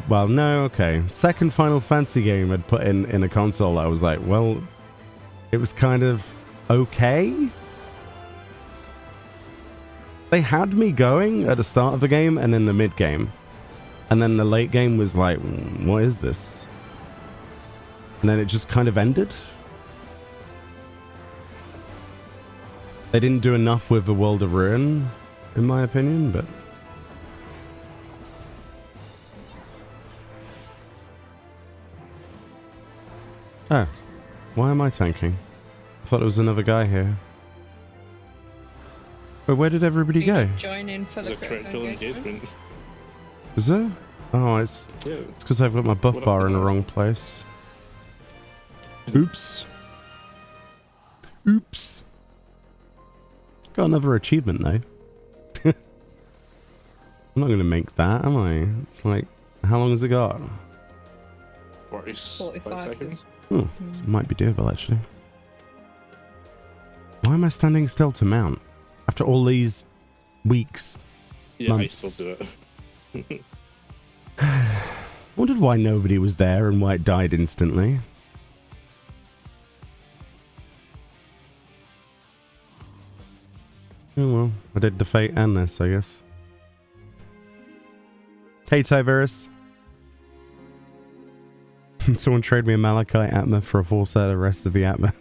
well, no, okay. Second Final Fantasy game I'd put in a console. I was like, well, it was kind of okay. They had me going at the start of the game and in the mid game. And then the late game was like, what is this? And then it just kind of ended. They didn't do enough with the World of Ruin, in my opinion, but... Oh, why am I tanking? I thought there was another guy here. But where did everybody go? Join in for the critical engagement. Is there? Oh, it's because I've got my buff bar in the wrong place. Oops. Oops. Got another achievement though. I'm not going to make that, am I? It's like, how long has it got? 45 seconds. Oh, this might be doable actually. Why am I standing still to mount? After all these weeks, months. I still do it. Wondered why nobody was there and why it died instantly. Oh well, I did the fate and this, I guess. Hey Tyverus. Someone trade me a Malachite Atma for a full set of the rest of the Atma.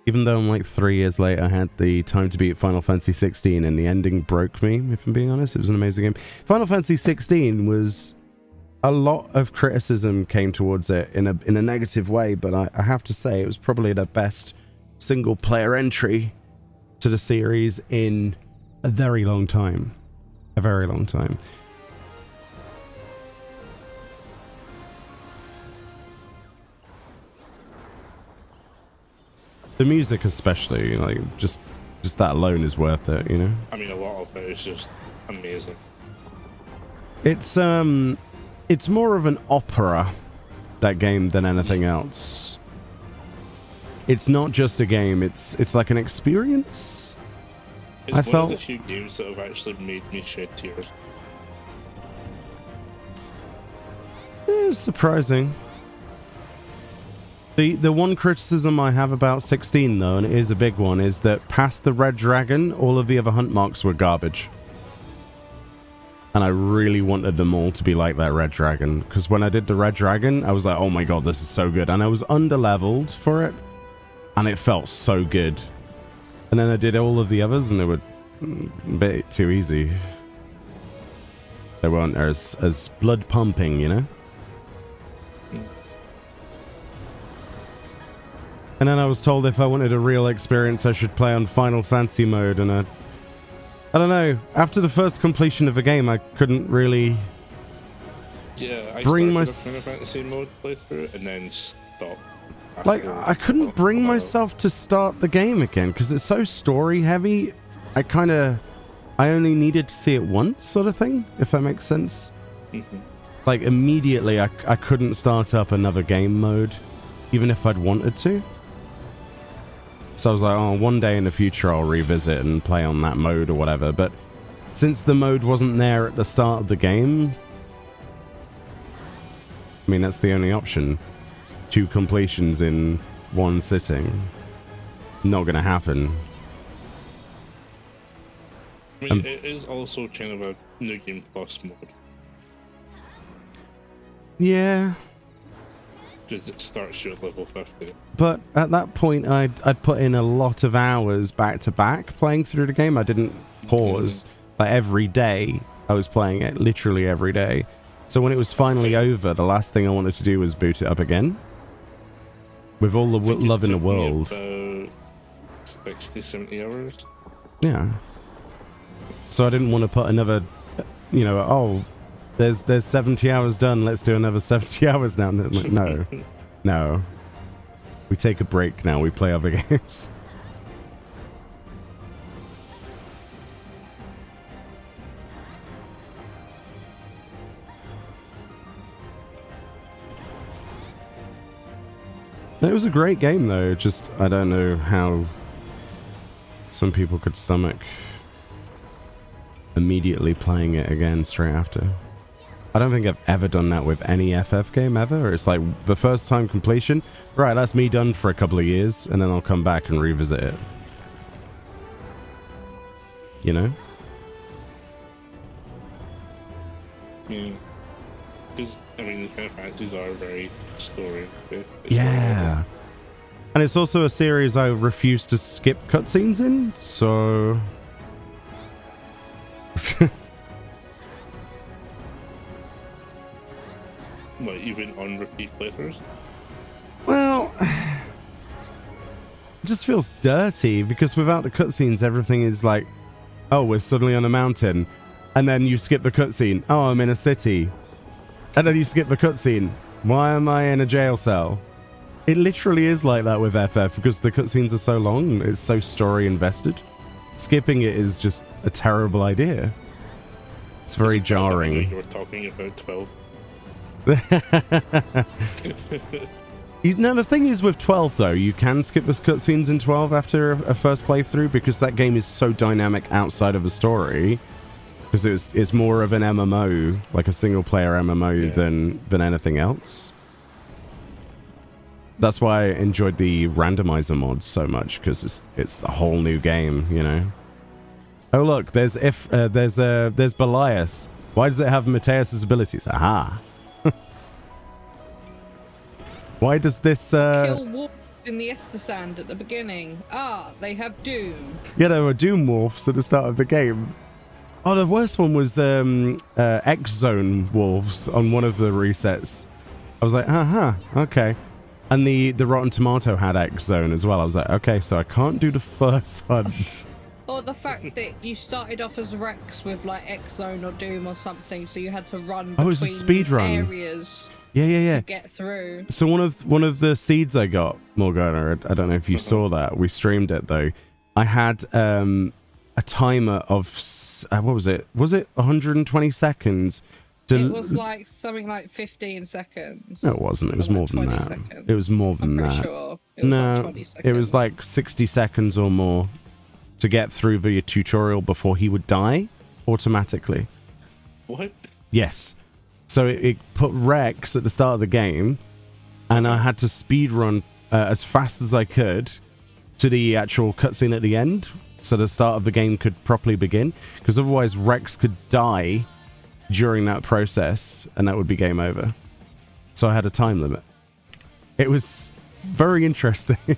Even though I'm like 3 years late, I had the time to beat Final Fantasy 16 and the ending broke me, if I'm being honest. It was an amazing game. Final Fantasy 16 was... a lot of criticism came towards it in a negative way, but I have to say it was probably the best single player entry to the series in a very long time. A very long time. The music especially, like, just that alone is worth it, you know? I mean, a lot of it is just amazing. It's more of an opera, that game, than anything else. It's not just a game, it's like an experience. It's one of the few games that have actually made me shed tears. It was surprising. The one criticism I have about 16, though, and it is a big one, is that past the Red Dragon, all of the other hunt marks were garbage. And I really wanted them all to be like that Red Dragon, because when I did the Red Dragon, I was like, oh my god, this is so good. And I was under-leveled for it, and it felt so good. And then I did all of the others, and they were a bit too easy. They weren't as blood-pumping, you know? And then I was told if I wanted a real experience, I should play on Final Fantasy mode, and I don't know. After the first completion of the game, I couldn't really bring my Final Fantasy mode playthrough and then stop. Like, I couldn't bring myself to start the game again because it's so story heavy. I only needed to see it once, sort of thing, if that makes sense. Like, immediately, I couldn't start up another game mode, even if I'd wanted to. So I was like, oh, one day in the future I'll revisit and play on that mode or whatever. But since the mode wasn't there at the start of the game, I mean, that's the only option. 2 completions in one sitting. Not gonna happen. I mean, it is also kind of a New Game Plus mode. Yeah. Because it starts you at level 50. But at that point, I'd put in a lot of hours back to back playing through the game. I didn't pause. Like, every day I was playing it, literally every day. So when it was finally over, the last thing I wanted to do was boot it up again. With all the love in the world. About 60, 70 hours. Yeah. So I didn't want to put another, you know, oh, there's 70 hours done, let's do another 70 hours now. Like, no. No. We take a break now. We play other games. It was a great game, though. Just, I don't know how some people could stomach immediately playing it again straight after. I don't think I've ever done that with any FF game ever. It's like the first time completion. Right, that's me done for a couple of years, and then I'll come back and revisit it. You know? Yeah. Because, I mean, the Final Fantasies are very story. Yeah. And it's also a series I refuse to skip cutscenes in, so... Like, even on repeat playthroughs? Well... It just feels dirty, because without the cutscenes, everything is like, oh, we're suddenly on a mountain. And then you skip the cutscene. Oh, I'm in a city. And then you skip the cutscene. Why am I in a jail cell? It literally is like that with FF because the cutscenes are so long. It's so story invested. Skipping it is just a terrible idea. It's very jarring. You were talking about 12. No, the thing is with 12 though, you can skip the cutscenes in 12 after a first playthrough because that game is so dynamic outside of the story. Because it's more of an MMO, like a single player MMO than anything else. That's why I enjoyed the randomizer mods so much, because it's a whole new game, you know. Oh look, there's Belias. Why does it have Mateus's abilities? Aha. Why does this Kill wolves in the Esther Sand at the beginning. Ah, they have Doom. Yeah, there were Doom wolves at the start of the game. Oh, the worst one was X-Zone wolves on one of the resets. I was like, okay. And the Rotten Tomato had X-Zone as well. I was like, okay, so I can't do the first one. Or the fact that you started off as Rex with like X-Zone or Doom or something, so you had to run between it's a speed run. areas. Yeah. To get through. So one of the seeds I got, Morgana, I don't know if you saw that. We streamed it though. I had a timer of what was it? Was it 120 seconds? It was like something like 15 seconds. No, it wasn't. It was like more than that. Seconds. It was more than I'm that. Sure. It was like 20 seconds. It was like 60 seconds or more to get through the tutorial before he would die automatically. What? Yes. So it put Rex at the start of the game, and I had to speed run as fast as I could to the actual cutscene at the end, so the start of the game could properly begin, because otherwise Rex could die during that process, and that would be game over. So I had a time limit. It was very interesting.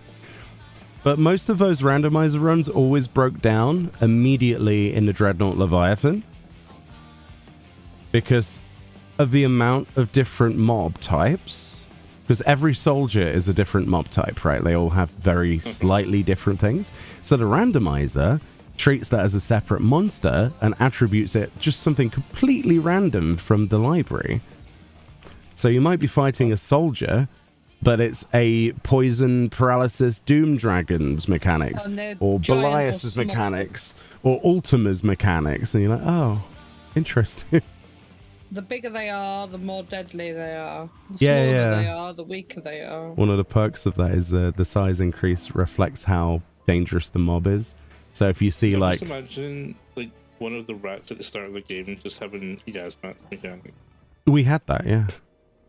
But most of those randomizer runs always broke down immediately in the Dreadnought Leviathan, because of the amount of different mob types. Because every soldier is a different mob type, right? They all have very slightly different things. So the randomizer treats that as a separate monster and attributes it just something completely random from the library. So you might be fighting a soldier, but it's a poison, paralysis, doom dragons mechanics, or Belias's mechanics, or Ultima's mechanics. And you're like, oh, interesting. The bigger they are, the more deadly they are. The smaller they are, the weaker they are. One of the perks of that is the size increase reflects how dangerous the mob is. So if you see like... Just imagine like one of the rats at the start of the game just having Yasmat mechanic. We had that, yeah.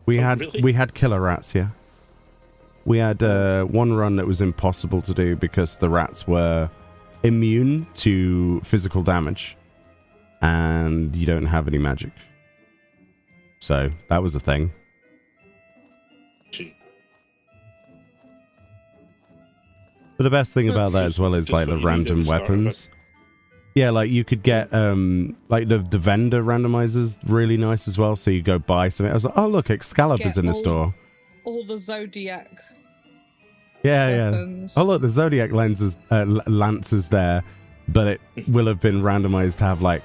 We really? had killer rats, yeah. We had one run that was impossible to do because the rats were immune to physical damage. And you don't have any magic. So that was a thing. Gee. But the best thing about that as well is like the random weapons. Yeah, like you could get like the vendor randomizers really nice as well. So you go buy something. I was like, oh look, Excalibur's in the store. All the Zodiac. Yeah, weapons. Oh look, the Zodiac lenses lance is there, but it will have been randomized to have like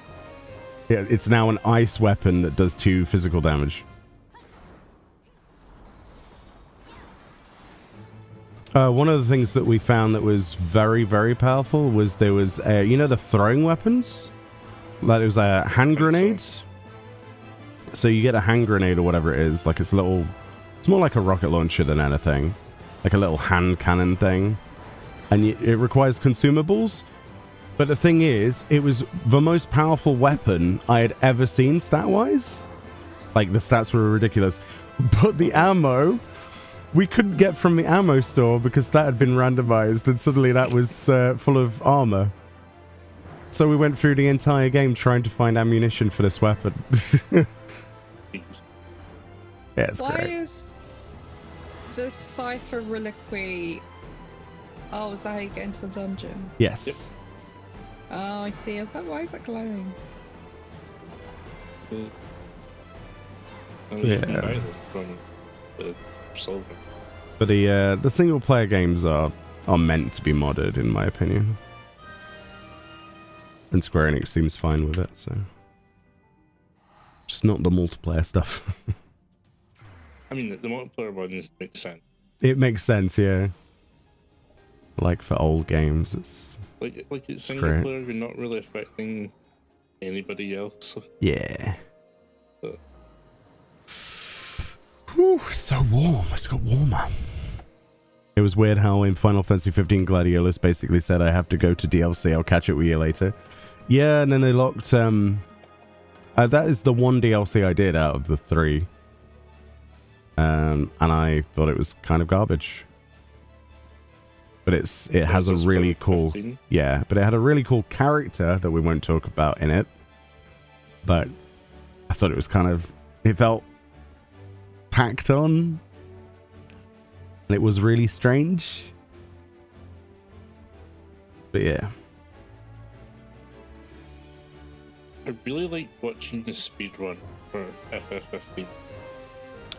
it's now an ice weapon that does 2 physical damage. One of the things that we found that was very, very powerful was there was, you know, the throwing weapons? Like it was hand grenades. So you get a hand grenade or whatever it is, like it's more like a rocket launcher than anything. Like a little hand cannon thing. And it requires consumables. But the thing is, it was the most powerful weapon I had ever seen stat-wise. Like the stats were ridiculous. But the ammo, we couldn't get from the ammo store because that had been randomized and suddenly that was full of armor. So we went through the entire game trying to find ammunition for this weapon. Yeah, it's Why great. is the cipher reliquary... Oh, is that how you get into the dungeon? Yes. Yep. Oh, I see. I was like, why is that glowing? And Yeah. you can buy them from the silver. But the single player games are meant to be modded, in my opinion. And Square Enix seems fine with it, so. Just not the multiplayer stuff. I mean, the multiplayer ones make sense. It makes sense, yeah. Like for old games, it's Like it's single great. player, you're not really affecting anybody else. Yeah. Uh. Whew, it's so warm. It's got warmer. It was weird how in Final Fantasy 15 Gladiolus basically said I have to go to DLC, I'll catch it with you later. Yeah, and then they locked that is the one DLC I did out of the 3. And I thought it was kind of garbage. But it has a really cool 15. yeah, but it had a really cool character that we won't talk about in it. But I thought it was it felt tacked on. And it was really strange. But yeah. I really like watching the speedrun for FFXIV.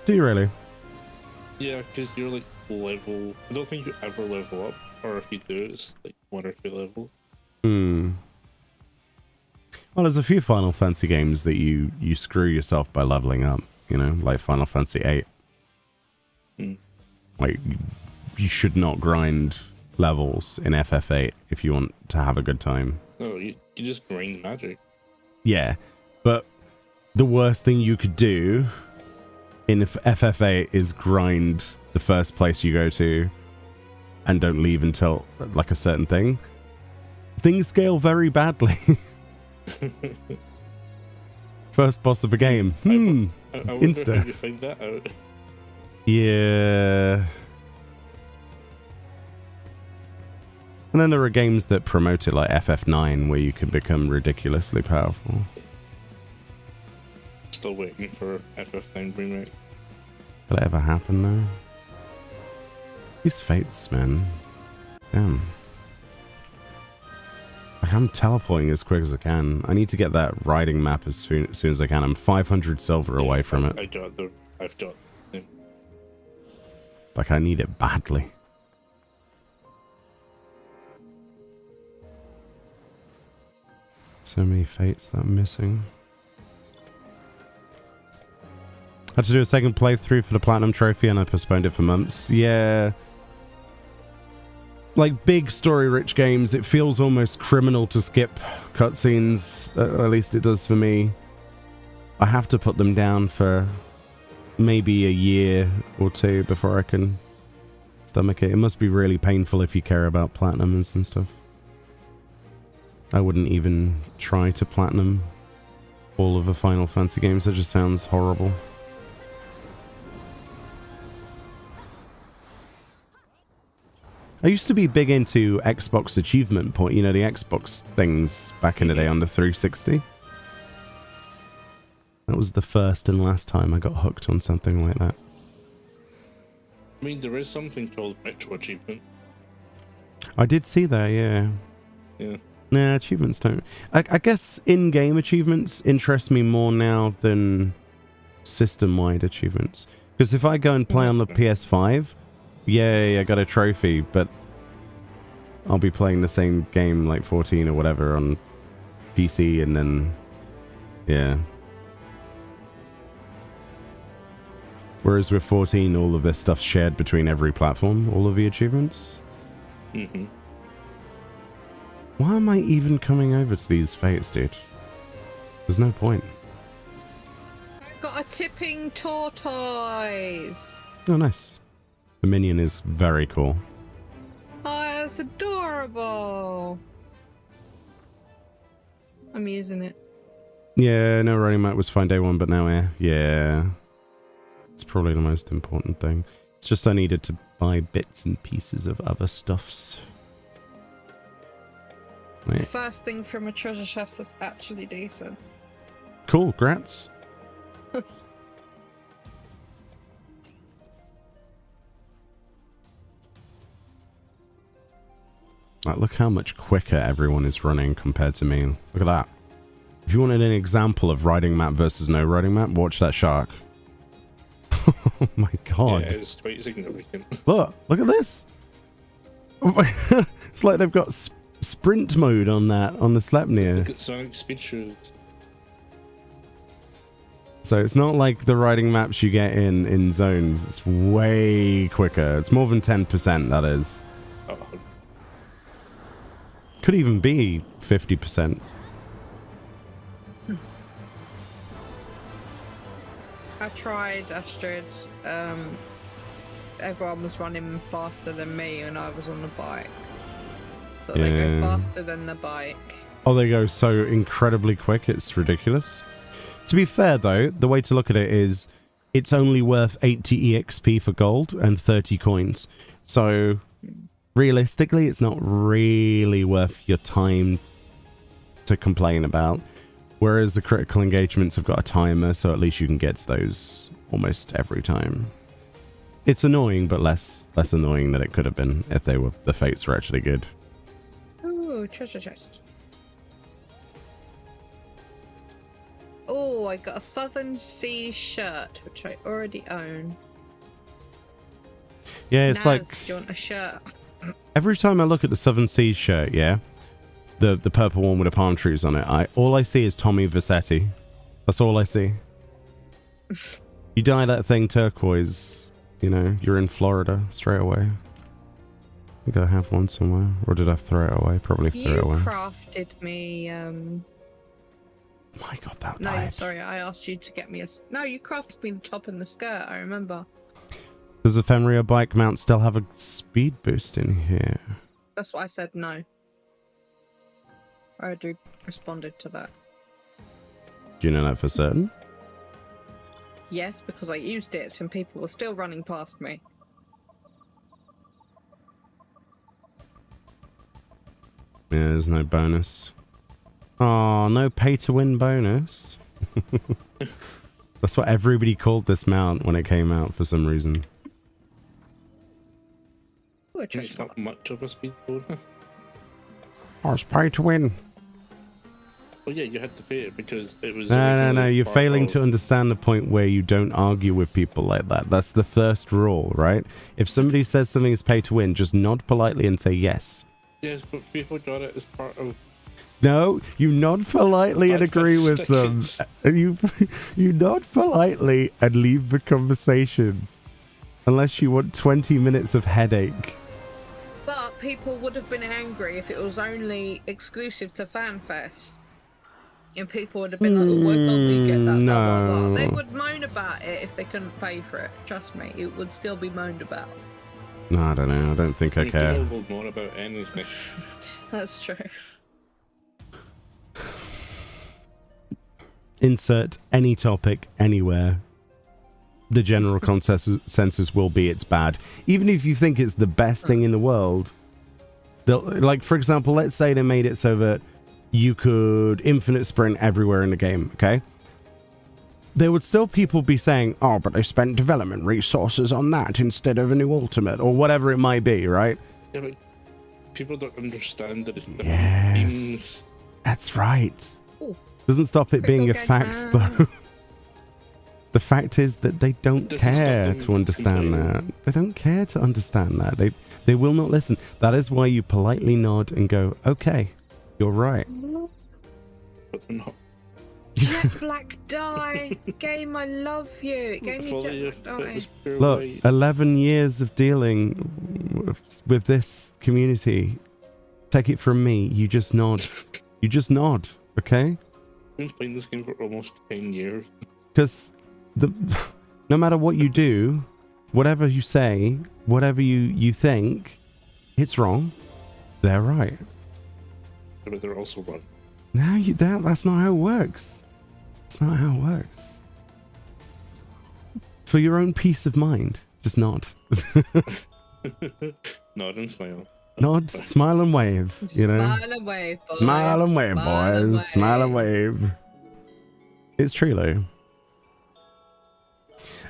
Do you really? Yeah, because you're like level. I don't think you ever level up, or if you do, it's like 1 or 2 levels. Well, there's a few Final Fantasy games that you screw yourself by leveling up, you know, like Final Fantasy VIII. Like, you should not grind levels in FF8 if you want to have a good time. No, you just grind magic. Yeah, but the worst thing you could do in FF8 is grind the first place you go to and don't leave until like a certain thing. Things scale very badly. First boss of a game. I wonder Insta. how you find that out. Yeah. And then there are games that promote it like FF9 where you can become ridiculously powerful. Still waiting for FF9 remake. Will it ever happen though? These fates, man. Damn. Like, I'm teleporting as quick as I can. I need to get that riding map as soon as I can. I'm 500 silver away from it. I've got them. Like, I need it badly. So many fates that I'm missing. Had to do a second playthrough for the Platinum Trophy and I postponed it for months. Yeah. Like big story-rich games, it feels almost criminal to skip cutscenes. At least it does for me. I have to put them down for maybe a year or 2 before I can stomach it. It must be really painful if you care about Platinum and some stuff. I wouldn't even try to Platinum all of the Final Fantasy games. That just sounds horrible. I used to be big into Xbox achievement point, you know, the Xbox things back in the day on the 360. That was the first and last time I got hooked on something like that. I mean, there is something called retro achievement. I did see that, yeah. Yeah. Nah, achievements don't... I guess in-game achievements interest me more now than system-wide achievements. Because if I go and play on the PS5... Yay, I got a trophy, but I'll be playing the same game like 14 or whatever on PC and then, yeah. Whereas with 14, all of this stuff's shared between every platform, all of the achievements. Mm-hmm. Why am I even coming over to these fates, dude? There's no point. Got a tipping tortoise. Oh, nice. The minion is very cool. Oh, it's adorable. I'm using it. Yeah, no riding map was fine day one, but now air. Yeah. It's probably the most important thing. It's just I needed to buy bits and pieces of other stuffs. Wait. First thing from a treasure chest that's actually decent. Cool, grats. Like, look how much quicker everyone is running compared to me. Look at that. If you wanted an example of riding map versus no riding map, watch that shark. Oh my god. Yeah, it's quite significant. Look at this. It's like they've got sprint mode on that, on the Sleipnir. Look at Sonic Speed Shoes. So it's not like the riding maps you get in zones. It's way quicker. It's more than 10%, that is. Oh, Could even be 50%. I tried Astrid. Everyone was running faster than me and I was on the bike. So they go faster than the bike. Oh, they go so incredibly quick, it's ridiculous. To be fair, though, the way to look at it is it's only worth 80 EXP for gold and 30 coins. So, realistically, it's not really worth your time to complain about. Whereas the critical engagements have got a timer, so at least you can get to those almost every time. It's annoying, but less annoying than it could have been if the fates were actually good. Ooh, treasure chest. Oh, I got a Southern Seas shirt, which I already own. Yeah, it's Naz, like do you want a shirt? every time I look at the Southern Seas shirt, yeah, the purple one with the palm trees on it, all I see is Tommy Vercetti. That's all I see. You dye that thing turquoise, you know, you're in Florida straight away. I think I have one somewhere, or did I throw it away? Probably threw it away. You crafted me. My God, that No, died. sorry, I asked you to get me a. No, you crafted me the top and the skirt. I remember. Does the Fenrir bike mount still have a speed boost in here? That's what I said. No. I already responded to that. Do you know that for certain? Yes, because I used it and people were still running past me. Yeah, there's no bonus. Oh, no pay to win bonus. That's what everybody called this mount when it came out for some reason. Ooh, a it's treasure not much of a speed bonus. Oh, it's pay to win. Oh yeah, you had to pay it because it was. No, you're part failing of- to understand the point where you don't argue with people like that. That's the first rule, right? If somebody says something is pay to win, just nod politely and say yes. Yes, but people got it as part of. No, you nod politely and agree with them. You nod politely and leave the conversation. Unless you want 20 minutes of headache. But people would have been angry if it was only exclusive to FanFest. And people would have been like, oh, why can't we get that? Blah, blah, blah. No. They would moan about it if they couldn't pay for it. Trust me, it would still be moaned about. No, I don't know. I don't think I care. People will moan about anything. That's true. Insert any topic anywhere. The general consensus will be it's bad. Even if you think it's the best thing in the world. Like, for example, let's say they made it so that you could infinite sprint everywhere in the game, okay? There would still people be saying, oh, but they spent development resources on that instead of a new ultimate, or whatever it might be, right? Yeah, but people don't understand that it's different Yes. things. That's right. Ooh. Doesn't stop it being a Critical fact, game. though. The fact is that they don't Doesn't stop care them to understand that. complaining. They don't care to understand that. They will not listen. That is why you politely nod and go, okay, you're right. But they're not. Jet black dye. Game, I love you. It gave me Fully jet black dye. Look, 11 years of dealing with this community. Take it from me, you just nod. You just nod, okay? I've been playing this game for almost 10 years. Because no matter what you do, whatever you say, whatever you think, it's wrong. They're right. But they're also wrong. No, that's not how it works. It's not how it works. For your own peace of mind, just nod. Nod and smile. Nod, smile and wave, you know? Smile and wave, boys. Smile and wave, Smile and boys. wave. Smile and wave. It's true, though.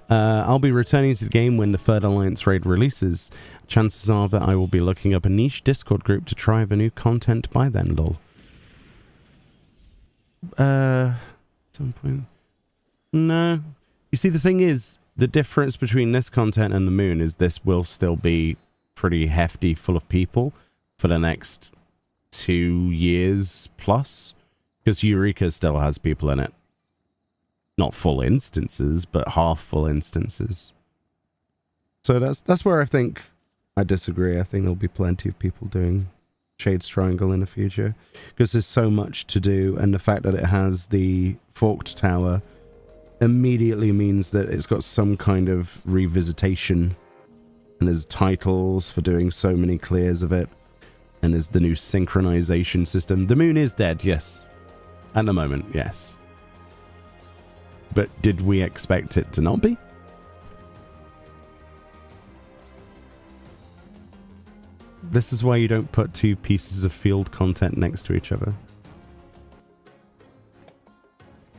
I'll be returning to the game when the Third Alliance raid releases. Chances are that I will be looking up a niche Discord group to try the new content by then, lol. Some point. No. You see, the thing is, the difference between this content and the moon is this will still be pretty hefty, full of people for the next 2 years plus, because Eureka still has people in it. Not full instances, but half full instances. So that's where I think I disagree. I think there'll be plenty of people doing Shades Triangle in the future, because there's so much to do, and the fact that it has the Forked Tower immediately means that it's got some kind of revisitation, and there's titles for doing so many clears of it, and there's the new synchronization system. The moon is dead, yes. At the moment, yes. But did we expect it to not be? This is why you don't put two pieces of field content next to each other.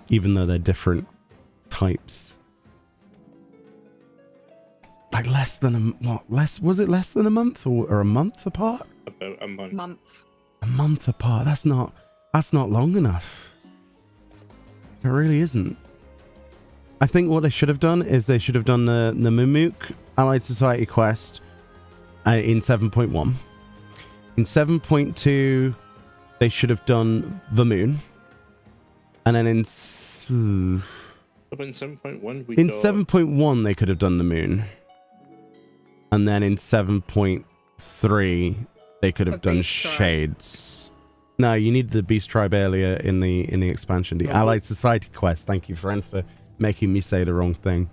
Even though they're different types. Like less than was it less than a month or a month apart? About a month. A month apart. That's not long enough. It really isn't. I think what they should have done is they should have done the Mimook Allied Society quest in 7.1. In 7.2, they should have done the moon. And then in 7.1, in 7.1, they could have done the moon. And then in 7.3, they could have done Shades. No, you need the Beast Tribe earlier in the expansion. The Allied Society quest. Thank you, friend, for making me say the wrong thing.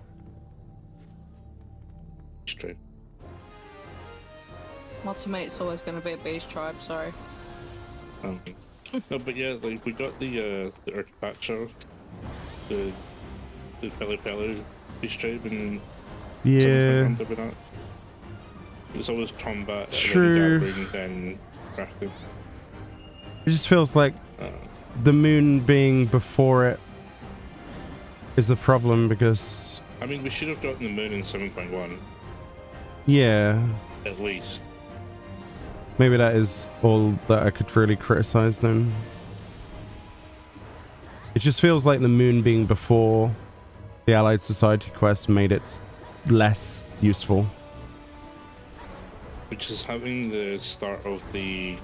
Straight. Ultimate's always going to be a Beast Tribe, sorry. No, but yeah, like we got the Earth Patcher, the Pele Beast Tribe, and yeah, it's always combat, true. And then gathering, then crafting. It just feels like the moon being before it is a problem, because I mean, we should have gotten the moon in 7.1. Yeah. At least. Maybe that is all that I could really criticize then. It just feels like the moon being before the Allied Society quest made it less useful. Which is having the start of the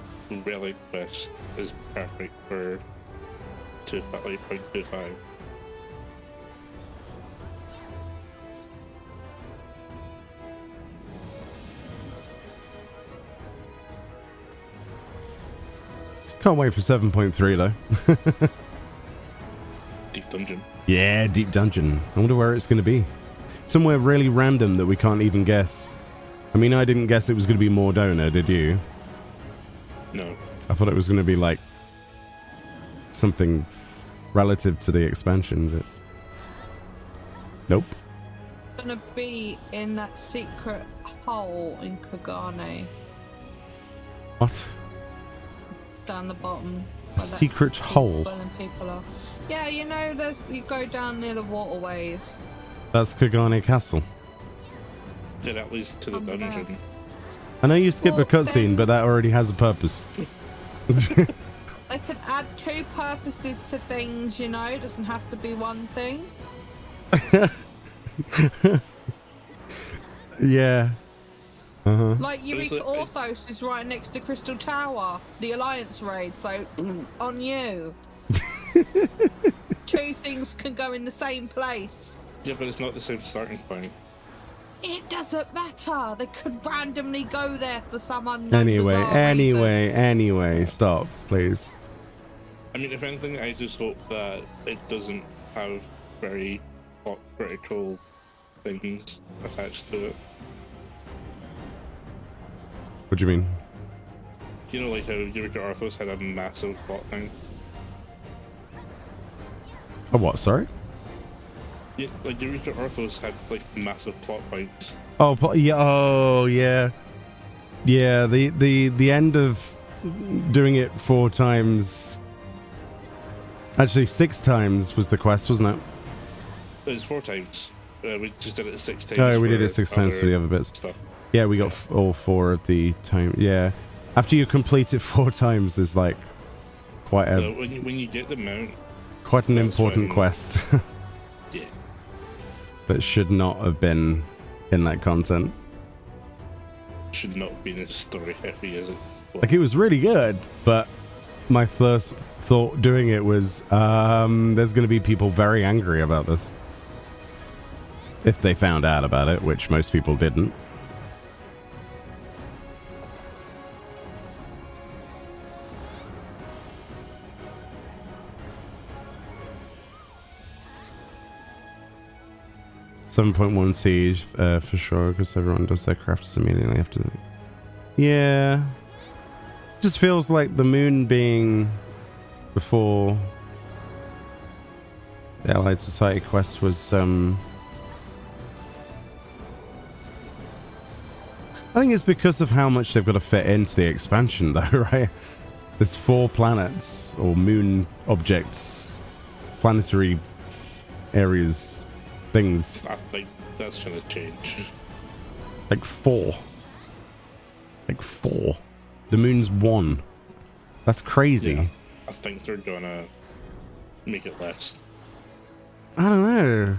relic quest is perfect for 2.25. Can't wait for 7.3 though. Deep dungeon. Yeah, deep dungeon. I wonder where it's going to be. Somewhere really random that we can't even guess. I mean, I didn't guess it was going to be Mordona, did you? No. I thought it was going to be like something relative to the expansion, but nope. It's going to be in that secret hole in Kagane. What? Down the bottom. A secret hole? People are. Yeah, you know, you go down near the waterways. That's Kagane Castle. Yeah, that leads to the dungeon. There. I know you skipped a cutscene, but that already has a purpose. They can add two purposes to things, you know, it doesn't have to be one thing. Yeah. Like Eureka Orthos is right next to Crystal Tower, the Alliance raid, so on you. two things can go in the same place. Yeah, but it's not the same starting point. It doesn't matter. They could randomly go there for some unknown Anyway, bizarre reason. anyway, stop, please. I mean, if anything, I just hope that it doesn't have very plot critical things attached to it. What do you mean? You know, like how Eureka Arthos had a massive plot thing. Oh, what? Sorry. Yeah, like Eureka Arthos had like massive plot points. Oh, yeah. Oh, yeah. Yeah. The end of doing it 4 times. Actually, 6 times was the quest, wasn't it? It was 4 times. We just did it 6 times. Oh, we did it 6 times for the other bits. Stuff. Yeah, we got all 4 of the time. Yeah. After you complete it 4 times, there's like quite a So when you get the mount, quite an that's important when- quest yeah, that should not have been in that content. should not be as story heavy as it was. Like, it was really good, but my first thought doing it was, there's going to be people very angry about this. If they found out about it, which most people didn't. .1 siege for sure, because everyone does their crafts immediately after. Yeah, just feels like the moon being before the Allied Society quest was. I think it's because of how much they've got to fit into the expansion, though, right? There's 4 planets or moon objects, planetary areas. Things I think that's gonna change. like 4. Like 4. The moon's 1. That's crazy. Yeah, I think they're gonna make it less. I don't know.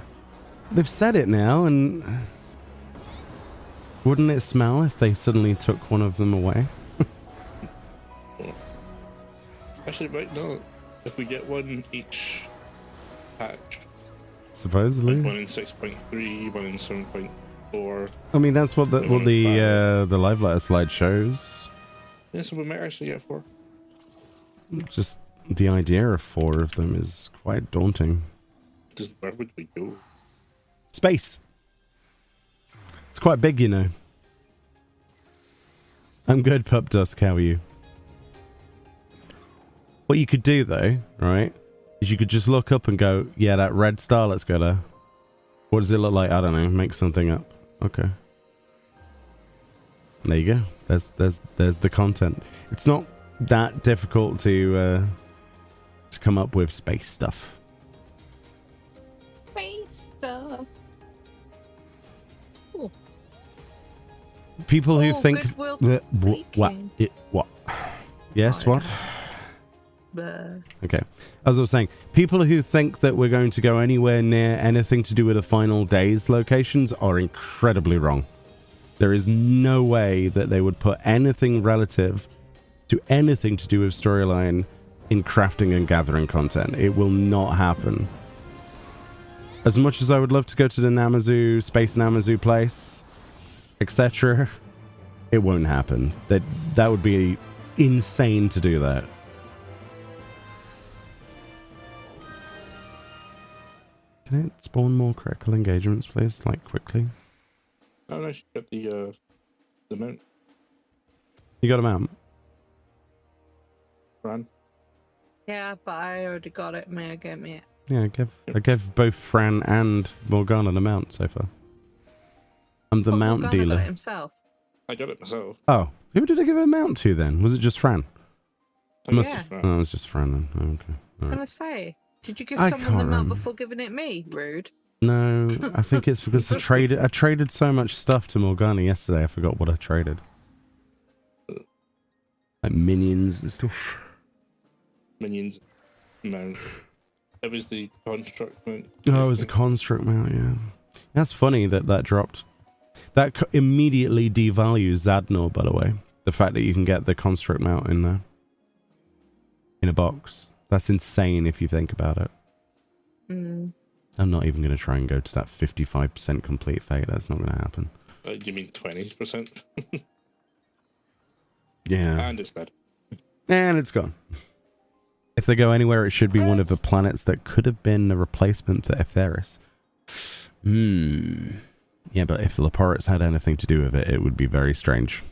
They've said it now, and wouldn't it smell if they suddenly took one of them away? Actually, right now, if we get one each patch, Supposedly. like one in 6.3, one in 7.4. I mean, that's what the One in the live letter slide shows. Yeah, so we might actually get 4. Just the idea of 4 of them is quite daunting. Just where would we go? Space. It's quite big, you know. I'm good, Pup Dusk. How are you? What you could do, though, right, is you could just look up and go, yeah, that red star, let's go there. What does it look like? I don't know. Make something up. Okay. There you go. There's the content. It's not that difficult to come up with space stuff. Space stuff. Ooh. People who Oh, think goodwill that what seeking. what? Yes, Fine. what? Blah. Okay. As I was saying, people who think that we're going to go anywhere near anything to do with the final days locations are incredibly wrong. There is no way that they would put anything relative to anything to do with storyline in crafting and gathering content. It will not happen. As much as I would love to go to the Namazu, Space Namazu place, etc., it won't happen. That would be insane to do that. Can it spawn more critical engagements, please? Like, quickly? Oh, no, she got the mount. You got a mount? Fran. Yeah, but I already got it. May I get me it? Yeah, I gave both Fran and Morgana the mount so far. I'm the But mount Morgana got dealer. it himself. I got it myself. Oh, who did I give a mount to then? Was it just Fran? I Must Yeah. Fran. Oh, it was just Fran then. Oh, okay. All Can right. I say? Did you give I someone can't the mount remember. before giving it me? Rude. No, I think it's because I traded so much stuff to Morgana yesterday. I forgot what I traded. Like minions and stuff. Minions mount. It was the construct mount. Oh, it was a construct mount, yeah. That's funny that dropped. That immediately devalues Zadnor, by the way. The fact that you can get the construct mount in there. In a box. That's insane if you think about it. Mm. I'm not even going to try and go to that 55% complete fate. That's not going to happen. You mean 20%? Yeah. And it's dead. And it's gone. If they go anywhere, it should be one of the planets that could have been a replacement for Etheris. Yeah, but if the Leporits had anything to do with it, it would be very strange.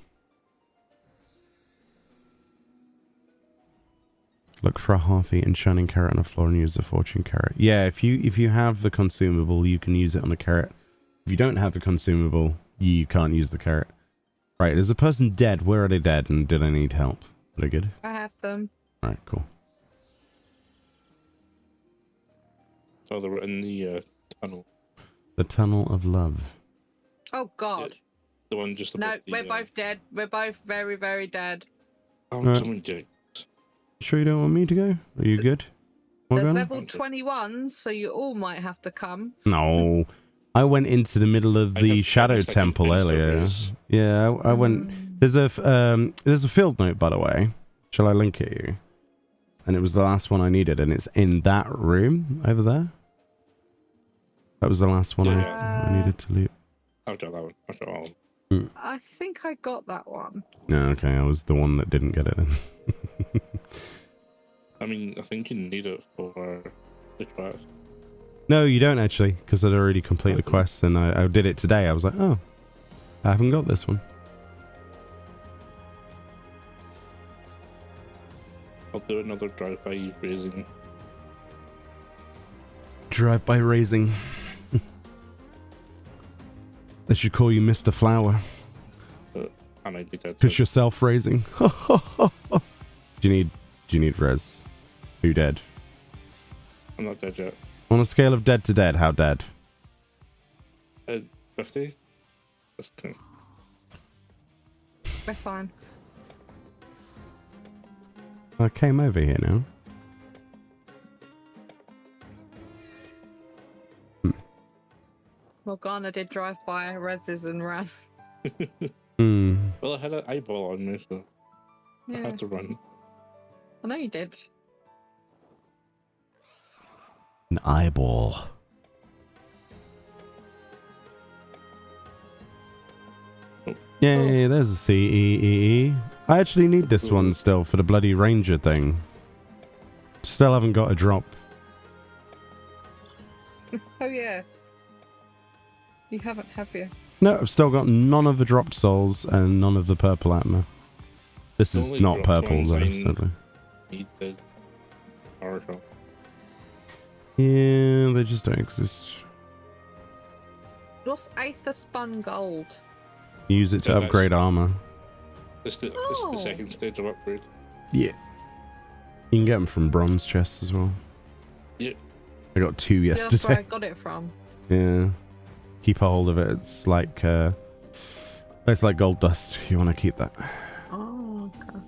Look for a half-eaten shining carrot on a floor and use the fortune carrot. Yeah, if you have the consumable, you can use it on the carrot. If you don't have the consumable, you can't use the carrot. Right, there's a person dead. Where are they dead, and do they need help? Are they good? I have them. Alright, cool. Oh, they were in the tunnel. The Tunnel of Love. Oh, God. Yeah, the one just above No, we're both dead. We're both very, very dead. Oh, Right. someone did. Sure you don't want me to go? Are you good? There's Morgana? level 21, so you all might have to come. No. I went into the middle of the have Shadow like an Temple Insta earlier. race. Yeah, I went... There's a field note, by the way. Shall I link it you? And it was the last one I needed, and it's in that room over there. That was the last one Yeah. I needed to loot. I've got that one. I've got all of them. I think I got that one. No, okay, I was the one that didn't get it then. I mean, I think you need it for the class. No, you don't actually, because I'd already completed the quest, and I did it today. I was like, oh, I haven't got this one. I'll do another drive-by raising. Drive-by raising. They should call you Mr. Flower. And I'd be dead. Because you're self-raising. Do you need res? Who dead? I'm not dead yet. On a scale of dead to dead, how dead? 50? That's okay. We're fine. I came over here now. Morgana did drive by, reses and ran. Well, I had an eyeball on me, so I Yeah, had to run. I know you did. An eyeball. Yay, there's a CEEE. I actually need this one still for the bloody ranger thing. Still haven't got a drop. Oh, yeah. You haven't, have you? No, I've still got none of the dropped souls and none of the purple atma. This is Only not dropped purple ones though, I sadly. Need the power shell. Yeah, they just don't exist. What's Aether Spun Gold? Use it to Yeah, upgrade armor. This is Oh. the second stage of upgrade. Yeah. You can get them from bronze chests as well. Yeah. I got 2 Yeah, that's where I yesterday. got it from. Yeah. Keep a hold of it. It's like gold dust. You want to keep that. Oh, okay.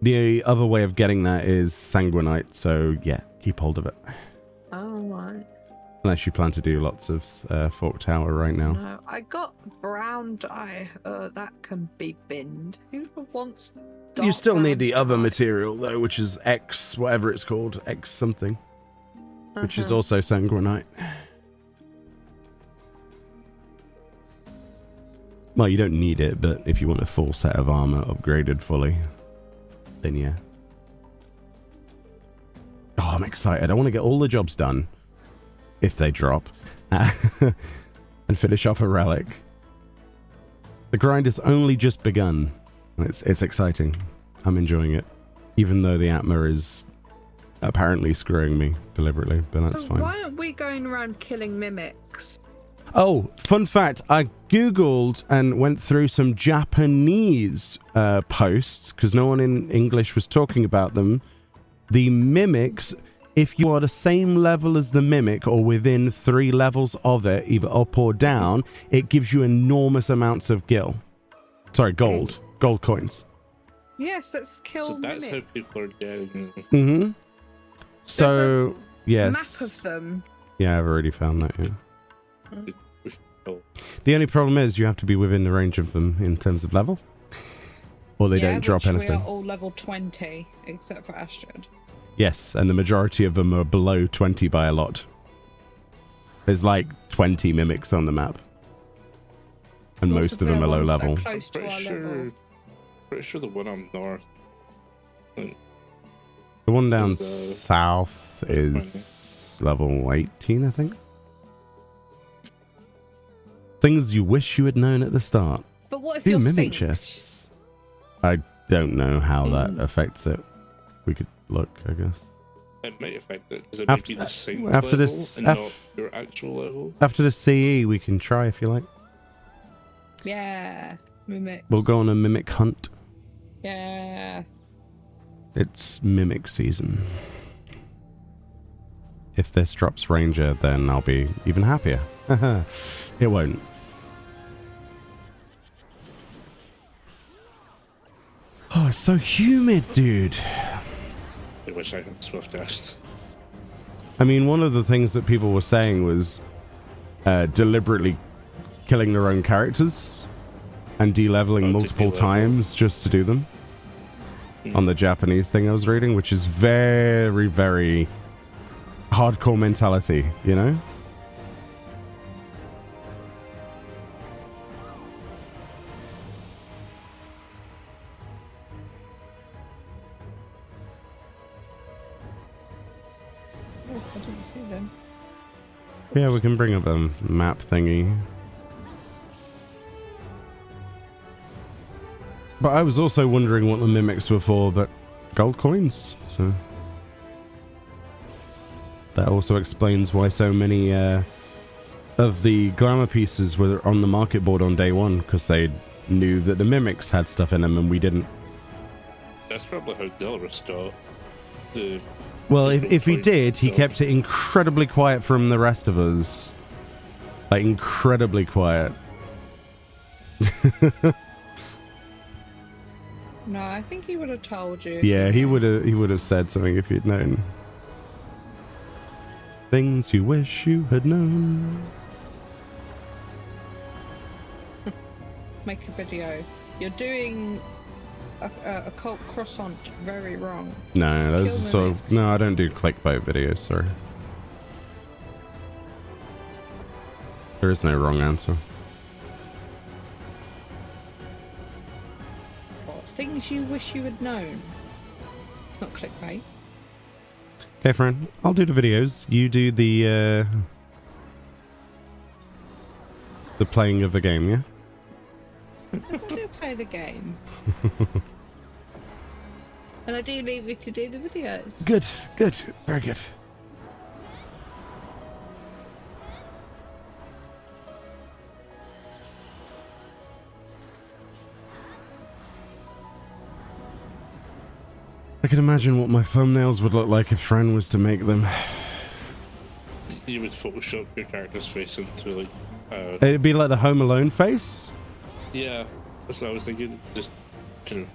The other way of getting that is sanguinite, so yeah, keep hold of it. Oh, right. Unless you plan to do lots of Fork Tower right now. No, I got brown dye. That can be binned. Who wants You dark still need brown the other dye? material though, which is X, whatever it's called, X something, which is Uh-huh. also sanguinite. Well, you don't need it, but if you want a full set of armor upgraded fully, then yeah. Oh, I'm excited. I want to get all the jobs done, if they drop, and finish off a relic. The grind has only just begun, and it's exciting. I'm enjoying it, even though the Atma is apparently screwing me deliberately, but that's So fine. why aren't we going around killing mimics? Oh, fun fact, I googled and went through some Japanese posts, because no one in English was talking about them. The mimics, if you are the same level as the mimic or within 3 levels of it, either up or down, it gives you enormous amounts of gold coins. Yes, let's kill So that's mimics. how people are getting. Mm-hmm. So, Map yes. of them. Yeah, I've already found that, yeah. We should kill. The only problem is you have to be within the range of them in terms of level, or they don't drop We anything. are all level 20, except for Astrid. Yes, and the majority of them are below 20 by a lot. There's like 20 mimics on the map. And most of them are low level. Pretty sure the one up north. The one down south is level 18, I think. Things you wish you had known at the start. But what if Two you're mimic synced? chests. I don't know how that affects it. We could look, I guess. It might affect it because it might be the same after level this, and not your actual level. After the CE, we can try if you like. Yeah, mimics. We'll go on a mimic hunt. Yeah. It's mimic season. If this drops Ranger, then I'll be even happier. It won't. Oh, it's so humid, dude. I wish I had Swiftcast. I mean, one of the things that people were saying was deliberately killing their own characters and de-leveling multiple times just to do them. On the Japanese thing I was reading, which is very, very hardcore mentality, you know? Oh, I didn't see them. Yeah, we can bring up a map thingy. But I was also wondering what the mimics were for, but gold coins, so... That also explains why so many of the glamour pieces were on the market board on day one, because they knew that the mimics had stuff in them and we didn't. That's probably how Delris got the... Well, if he did, he kept it incredibly quiet from the rest of us. Like, incredibly quiet. No, I think he would have told you. Yeah, he would have said something if he'd known. Things you wish you had known. Make a video. You're doing Occult Crescent very wrong. No, those are sort of... No, I don't do clickbait videos, sorry. There is no wrong answer. What, things you wish you had known? It's not clickbait. Okay, friend. I'll do the videos. You do the playing of the game, yeah? I do play the game. And I do leave you to do the videos. Good, good, very good. I can imagine what my thumbnails would look like if Fran was to make them. You would Photoshop your character's face into like... It'd be like the Home Alone face? Yeah, that's what I was thinking. Just kind of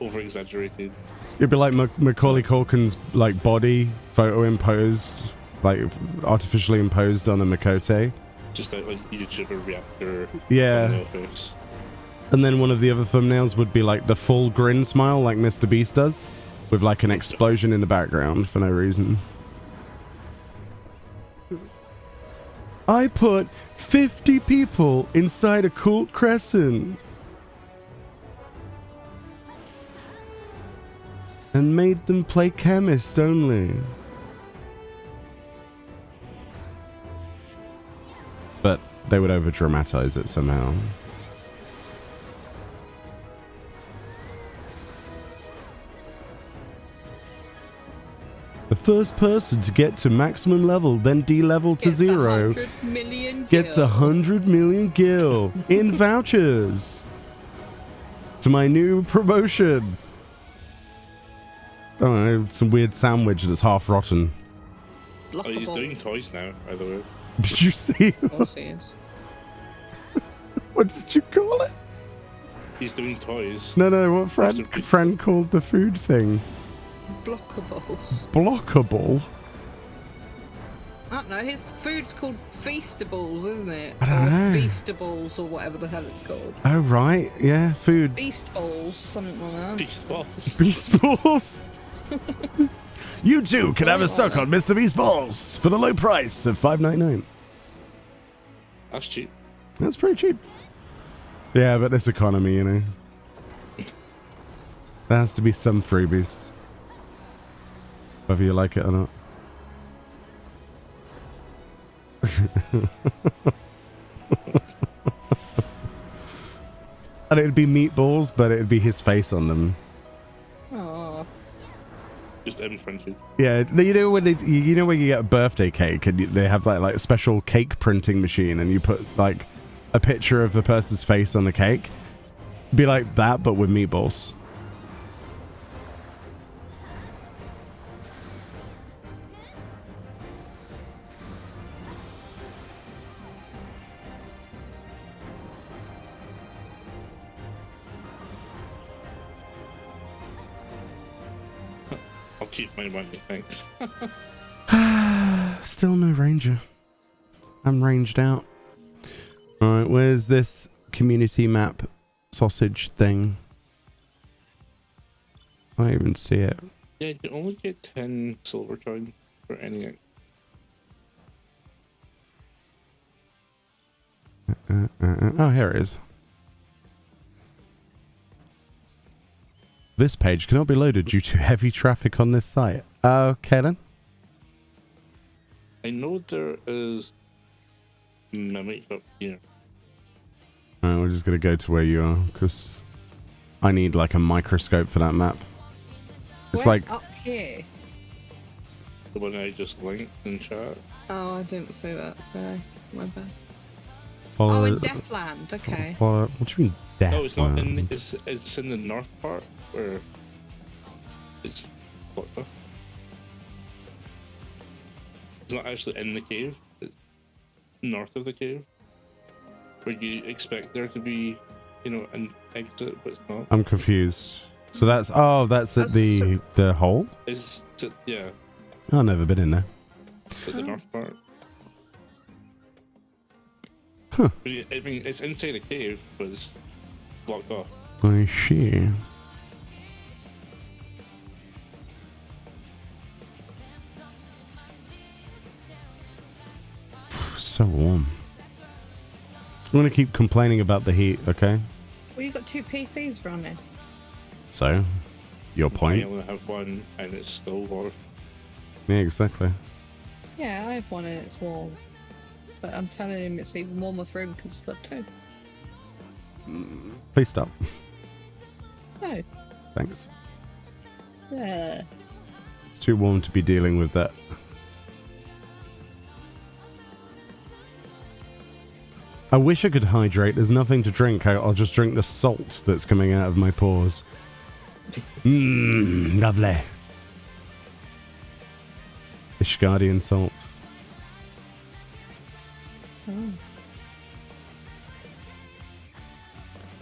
over-exaggerated. It'd be like Macaulay Culkin's like body photo imposed, like artificially imposed on a Makote. Just like YouTuber reactor. Yeah. Face. And then one of the other thumbnails would be like the full grin smile like Mr. Beast does, with like an explosion in the background for no reason. I put 50 people inside Occult Crescent and made them play chemist only. But they would over dramatize it somehow. The first person to get to maximum level, then de-level to 0, 100 million gets 100 million gil in vouchers to my new promotion. Oh, no, some weird sandwich that's half rotten. Oh, he's doing toys now, by the way. Did you see? Of course he is. What did you call it? He's doing toys. No, what Fran called the food thing? Blockables. Blockable? I don't know, his food's called Feastables, isn't it? I don't know. Feastables or whatever the hell it's called. Oh, right. Yeah, food. Beast balls, something like that. Beast balls. Beast balls? You too can have a suck on Mr. Beast balls for the low price of $5.99. That's cheap. That's pretty cheap. Yeah, but this economy, you know. There has to be some freebies. Whether you like it or not. And it'd be meatballs, but it'd be his face on them. Oh. Just imprinted. Yeah, you know when you get a birthday cake and they have like a special cake printing machine, and you put like a picture of the person's face on the cake. Be like that, but with meatballs. I'll keep my money, thanks. Still no ranger. I'm ranged out. Alright, where's this community map sausage thing? I don't even see it. Yeah, you only get 10 silver coin for any. Oh, here it is. This page cannot be loaded due to heavy traffic on this site. Okay then. I know there is mimic up here. Alright, we're just gonna go to where you are, because I need like a microscope for that map. It's Where's like up here? The one I just linked in chat. Oh, I didn't see that. Sorry, my bad. follow, Oh, in Deathland. Okay. follow, what do you mean death? No, it's not in. land? It's in the north part where it's blocked off. It's not actually in the cave. It's north of the cave, where you expect there to be, you know, an exit, but it's not. I'm confused. So that's at the hole? It's yeah, Oh, I've never been in there. it's at the north part. Huh. But I mean, it's inside a cave, but it's blocked off. I see. So warm. I'm gonna keep complaining about the heat, okay? Well, you've got two PCs running. So, your I point? only have one, and it's still warm. Yeah, exactly. Yeah, I have one and it's warm. But I'm telling him it's even warmer for him because he's got two. Please stop. Oh. Thanks. Yeah. It's too warm to be dealing with that. I wish I could hydrate. There's nothing to drink. I'll just drink the salt that's coming out of my pores. Mmm, lovely. Ishgardian salt. Oh.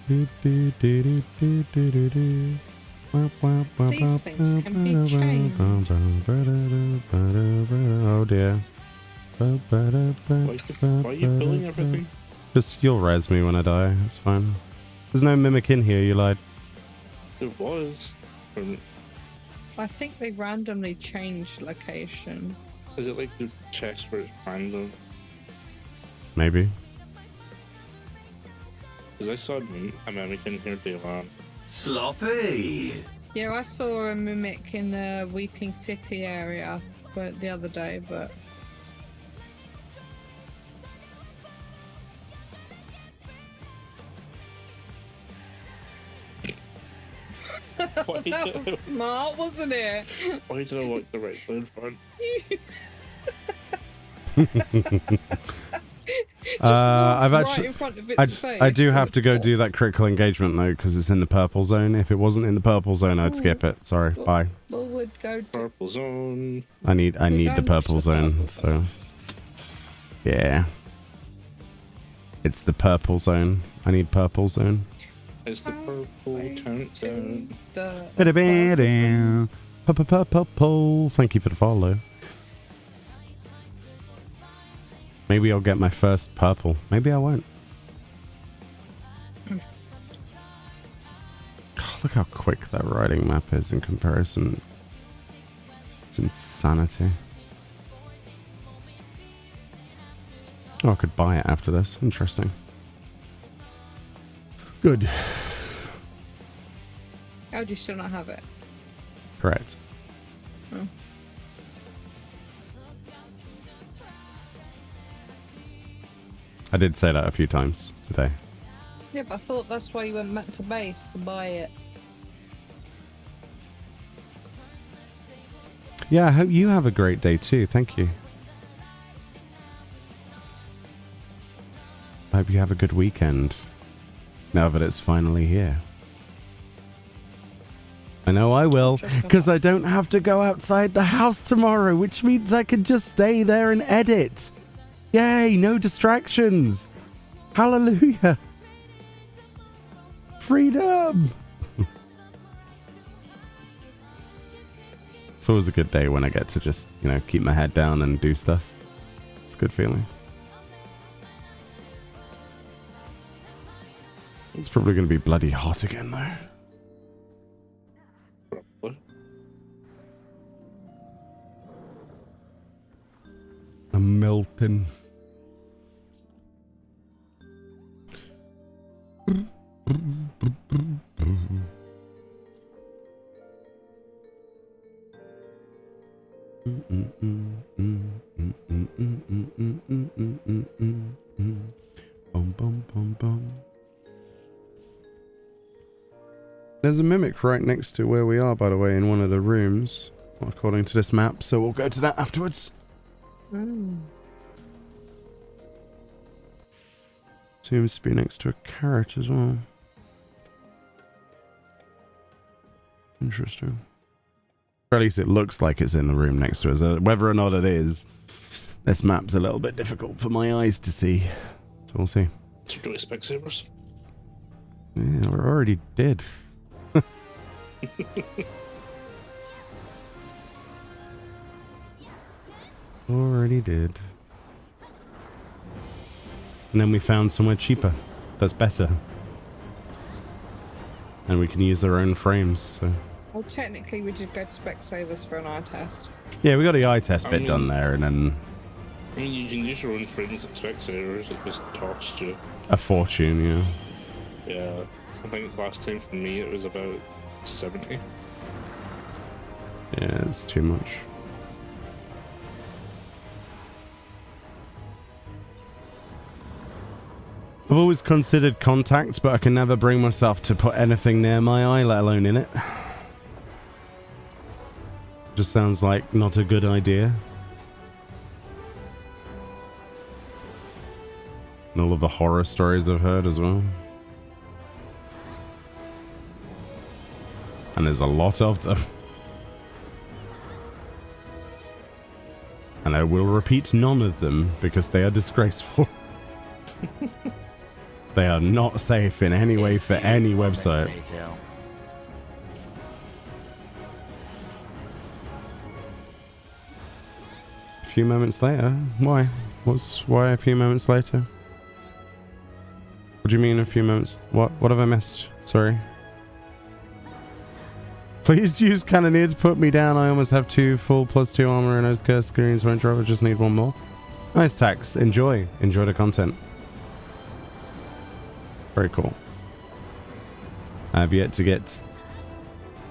These things can be changed. Oh dear. Why are you pulling everything? Just you'll res me when I die. It's fine. There's no mimic in here. You lied. There was. I think they randomly changed location. Is it like the chest where it's random? Maybe. Because I saw a mimic in here day one. Sloppy! Yeah, I saw a mimic in the Weeping City area but the other day, but Why did that was smart, wasn't it? Why did I walk the right way in front? I've right actually, in front of its face. I do have to go do that critical engagement though, because it's in the purple zone. If it wasn't in the purple zone, I'd skip it. Sorry, bye. Well, would go to Purple zone. I need the going purple to the zone. purple So, yeah, it's the purple zone. I need purple zone. It's the purple countdown. the Purple. Thank you for the follow. Maybe I'll get my first purple. Maybe I won't. Oh, look how quick that riding map is in comparison. It's insanity. Oh, I could buy it after this. Interesting. Good. How do you still not have it? Correct. Oh. I did say that a few times today. Yeah, but I thought that's why you went back to base to buy it. Yeah, I hope you have a great day too. Thank you. I hope you have a good weekend. Now that it's finally here. I know I will, because I don't have to go outside the house tomorrow, which means I can just stay there and edit. Yay, no distractions. Hallelujah. Freedom. It's always a good day when I get to just, you know, keep my head down and do stuff. It's a good feeling. It's probably going to be bloody hot again, though. Probably. I'm melting. There's a mimic right next to where we are, by the way, in one of the rooms, according to this map, so we'll go to that afterwards. Seems to be next to a carrot as well. Interesting. Or at least it looks like it's in the room next to us. Whether or not it is, this map's a little bit difficult for my eyes to see. So we'll see. Did you do Specsavers? Yeah, we already did. Already did. And then we found somewhere cheaper. That's better. And we can use our own frames, so... Well, technically, we did go to Specsavers for an eye test. Yeah, we got the eye test bit done there, and then... I mean, you can use your own frames at Specsavers. It just costs you a fortune, yeah. Yeah, I think last time for me it was about 70. Yeah, it's too much. I've always considered contacts, but I can never bring myself to put anything near my eye, let alone in it. Just sounds like not a good idea. And all of the horror stories I've heard as well. And there's a lot of them. And I will repeat none of them because they are disgraceful. They are not safe in any way for any website. A few moments later? Why? Why a few moments later? What do you mean a few moments? What have I missed? Sorry. Please use Cannoneer to put me down. I almost have 2 full +2 armor and those curse screens won't drop. I just need 1 more. Nice, Tax. Enjoy the content. Very cool. I have yet to get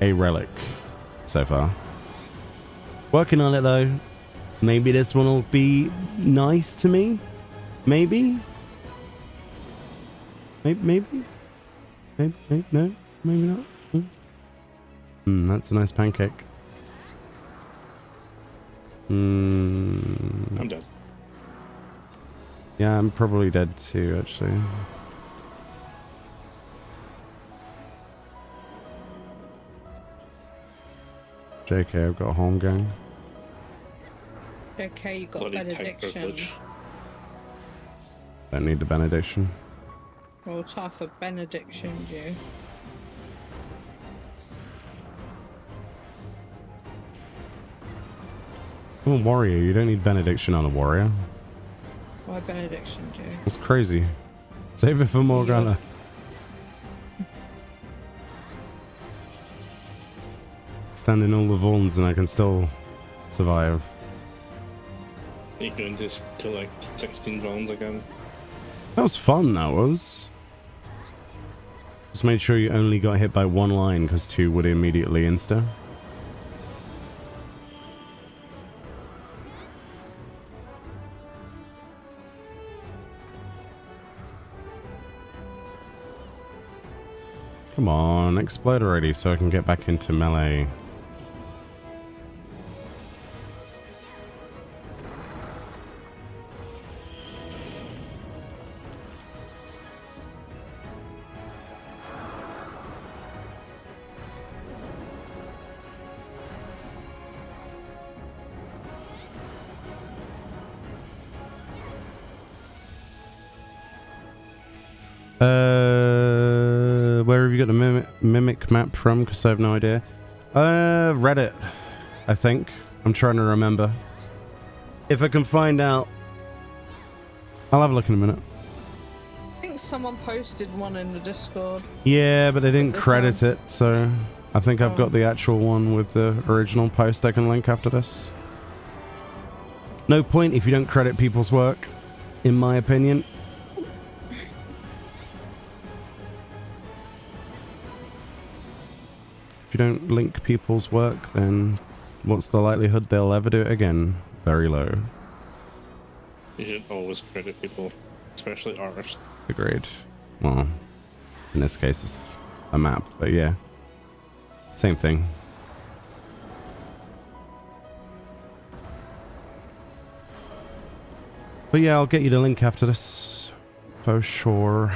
a relic so far. Working on it though. Maybe this one will be nice to me. Maybe. Maybe. No. Maybe not. That's a nice pancake. I'm dead. Yeah, I'm probably dead too, actually. JK, I've got a home gang. Okay, you got Bloody tank benediction. privilege. Don't need the benediction. Well, type of benediction, you. I'm a warrior. You don't need benediction on a warrior. Why benediction, you? That's crazy. Save it for Morgana. Stand in all the vulns and I can still survive. You're going to collect 16 villains again. That was fun, that was. Just made sure you only got hit by one line, because 2 would immediately insta. Come on, explode already so I can get back into melee. Where have you got the mimic map from? Because I have no idea. Reddit, I think. I'm trying to remember. If I can find out, I'll have a look in a minute. I think someone posted one in the Discord. Yeah, but they didn't credit it, so I think I've got the actual one with the original post I can link after this. No point if you don't credit people's work, in my opinion. If you don't link people's work, then what's the likelihood they'll ever do it again? Very low. You should always credit people, especially artists. Agreed. Well, in this case it's a map, but yeah. Same thing. But yeah, I'll get you the link after this. For sure.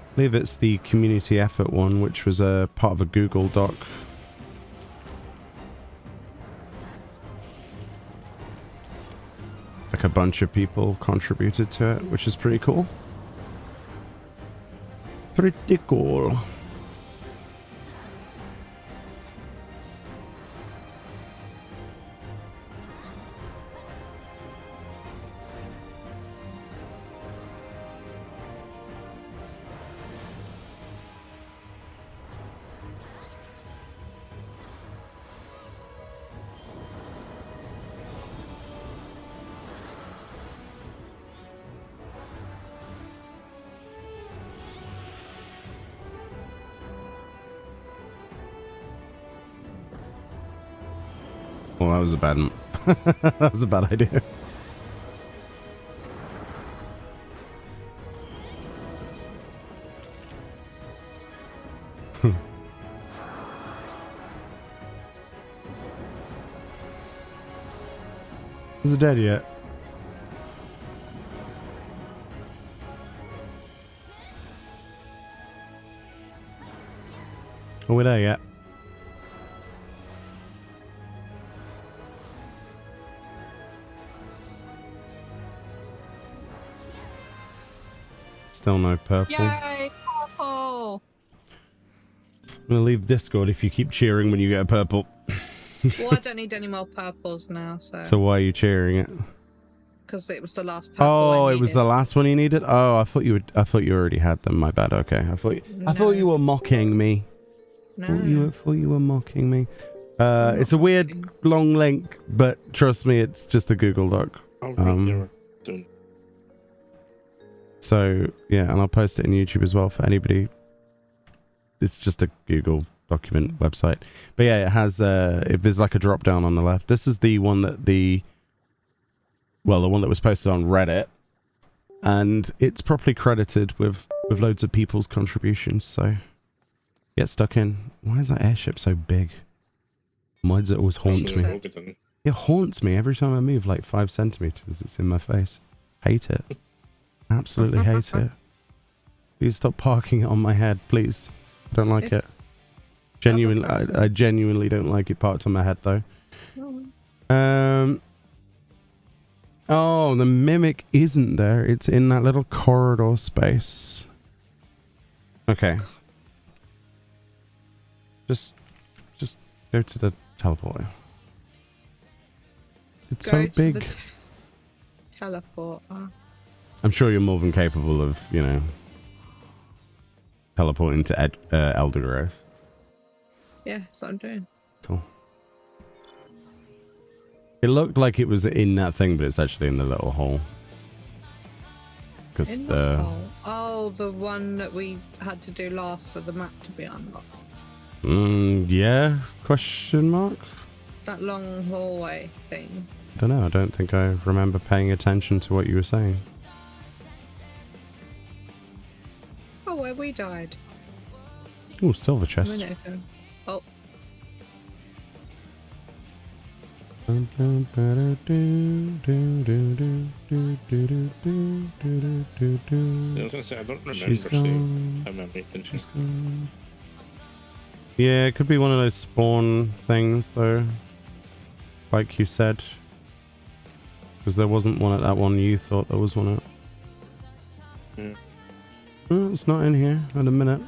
I believe it's the community effort one, which was a part of a Google Doc. Like a bunch of people contributed to it, which is pretty cool. Pretty cool. Well, that was a bad that was a bad idea. Is it dead yet? Are we there yet? Still no purple. Yay! Purple! I'm gonna leave Discord if you keep cheering when you get a purple. Well, I don't need any more purples now, so. So why are you cheering it? Because it was the last purple. Oh, I it was the last one you needed. Oh, I thought you already had them. My bad. Okay, I thought you were mocking me. No. I thought you were mocking me. It's a weird long link, but trust me, it's just a Google Doc. So yeah, and I'll post it in YouTube as well for anybody. It's just a Google document website, but yeah, it has if there's like a drop down on the left. This is the one that the one that was posted on Reddit, and it's properly credited with loads of people's contributions. So get stuck in. Why is that airship so big? Why does it always haunt me? It haunts me every time I move like 5 centimeters. It's in my face. Hate it. Absolutely hate it. Please stop parking it on my head, please. I don't like it. Genuinely, I genuinely don't like it parked on my head though. Oh, the mimic isn't there. It's in that little corridor space. Okay. Just go to the teleporter. It's so big. Teleporter. I'm sure you're more than capable of, you know, teleporting to Elder Grove. Yeah, that's what I'm doing. Cool. It looked like it was in that thing, but it's actually in the little hole. Because the hole. Oh, the one that we had to do last for the map to be unlocked. Yeah? Question mark? That long hallway thing. I don't know. I don't think I remember paying attention to what you were saying. Oh, where we died. Oh, silver A chest. minute ago. Oh, Yeah, I was gonna say I don't remember seeing him anything. She's gone. Yeah, it could be one of those spawn things, though. Like you said. Because there wasn't one at that one you thought there was one at. Yeah. Oh, it's not in here in a minute.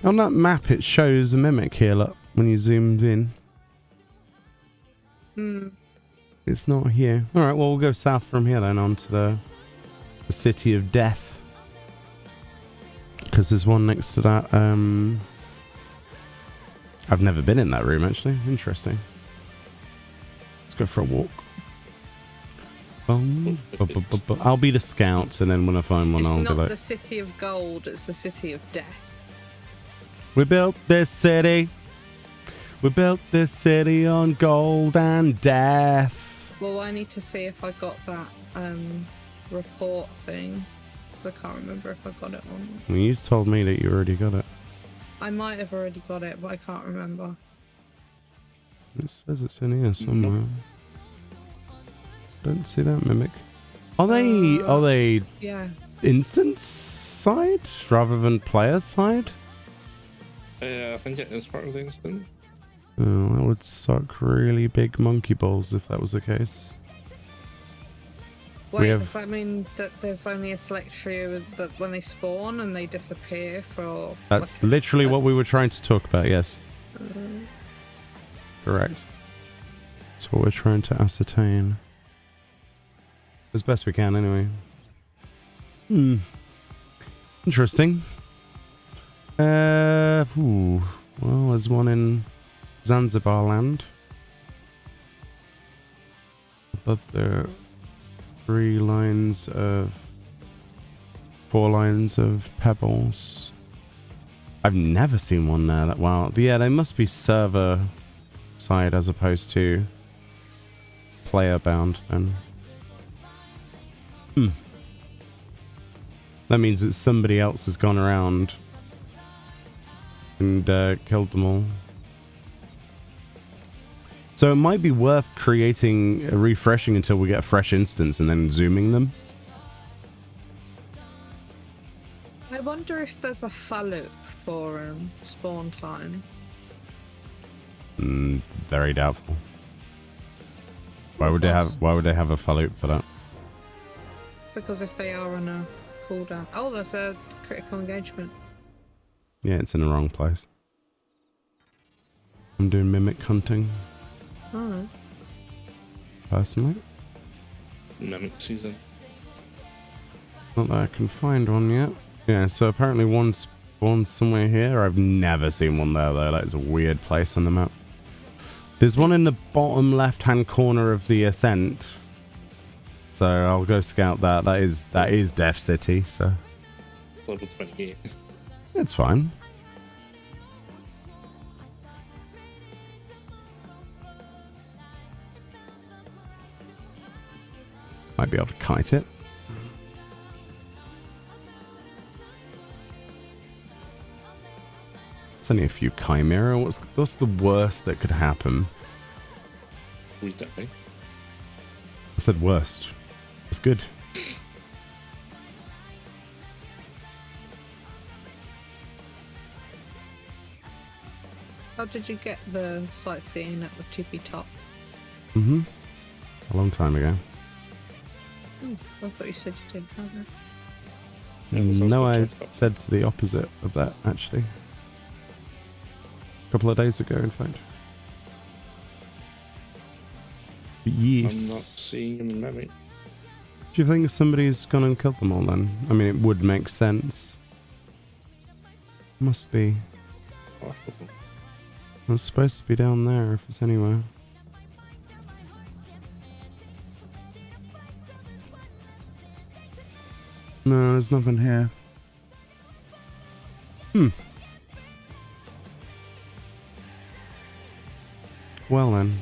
On that map, it shows a mimic here, look, when you zoomed in. It's not here. Alright, well, we'll go south from here then on to the City of Death. Because there's one next to that. I've never been in that room, actually. Interesting. Let's go for a walk. I'll be the scout, and then when I find one, I'll be like... It's not the City of Gold, it's the City of Death. We built this city. We built this city on gold and death. Well, I need to see if I got that report thing. 'Cause I can't remember if I got it or not. Well, you told me that you already got it. I might have already got it, but I can't remember. It says it's in here somewhere. Don't see that mimic. Are they Yeah. instance side rather than player side? I think it is part of the incident. Oh, that would suck really big monkey balls if that was the case. Wait, have- does that mean that there's only a select few that when they spawn and they disappear for... That's like, literally what we were trying to talk about, yes. Correct. That's what we're trying to ascertain. As best we can, anyway. Interesting. Well, there's one in Zanzibar land. Above the 4 lines of pebbles. I've never seen one there that well. Yeah, they must be server side as opposed to player bound then. That means that somebody else has gone around and killed them all. So it might be worth creating a refreshing until we get a fresh instance and then zooming them. I wonder if there's a fallout for spawn time. Very doubtful. Why would they have a fallout for that? Because if they are on a cooldown... Oh, there's a critical engagement. Yeah, it's in the wrong place. I'm doing mimic hunting. Oh. Personally. Mimic season. Not that I can find one yet. Yeah, so apparently one spawns somewhere here. I've never seen one there though. That is a weird place on the map. There's one in the bottom left-hand corner of the ascent. So I'll go scout that. That is Death City, so Level 28. it's fine. Might be able to kite it. It's only a few chimera. What's the worst that could happen? We die. I said worst. It's good. How did you get the sightseeing at the tippy top? A long time ago. I thought you said you didn't have it. Yeah, there's also No, a I chest. said the opposite of that, actually. A couple of days ago, in fact. But yes. I'm not seeing any mimic. Do you think somebody's gone and killed them all then? I mean, it would make sense. Must be. It's supposed to be down there if it's anywhere. there's nothing here. Well then.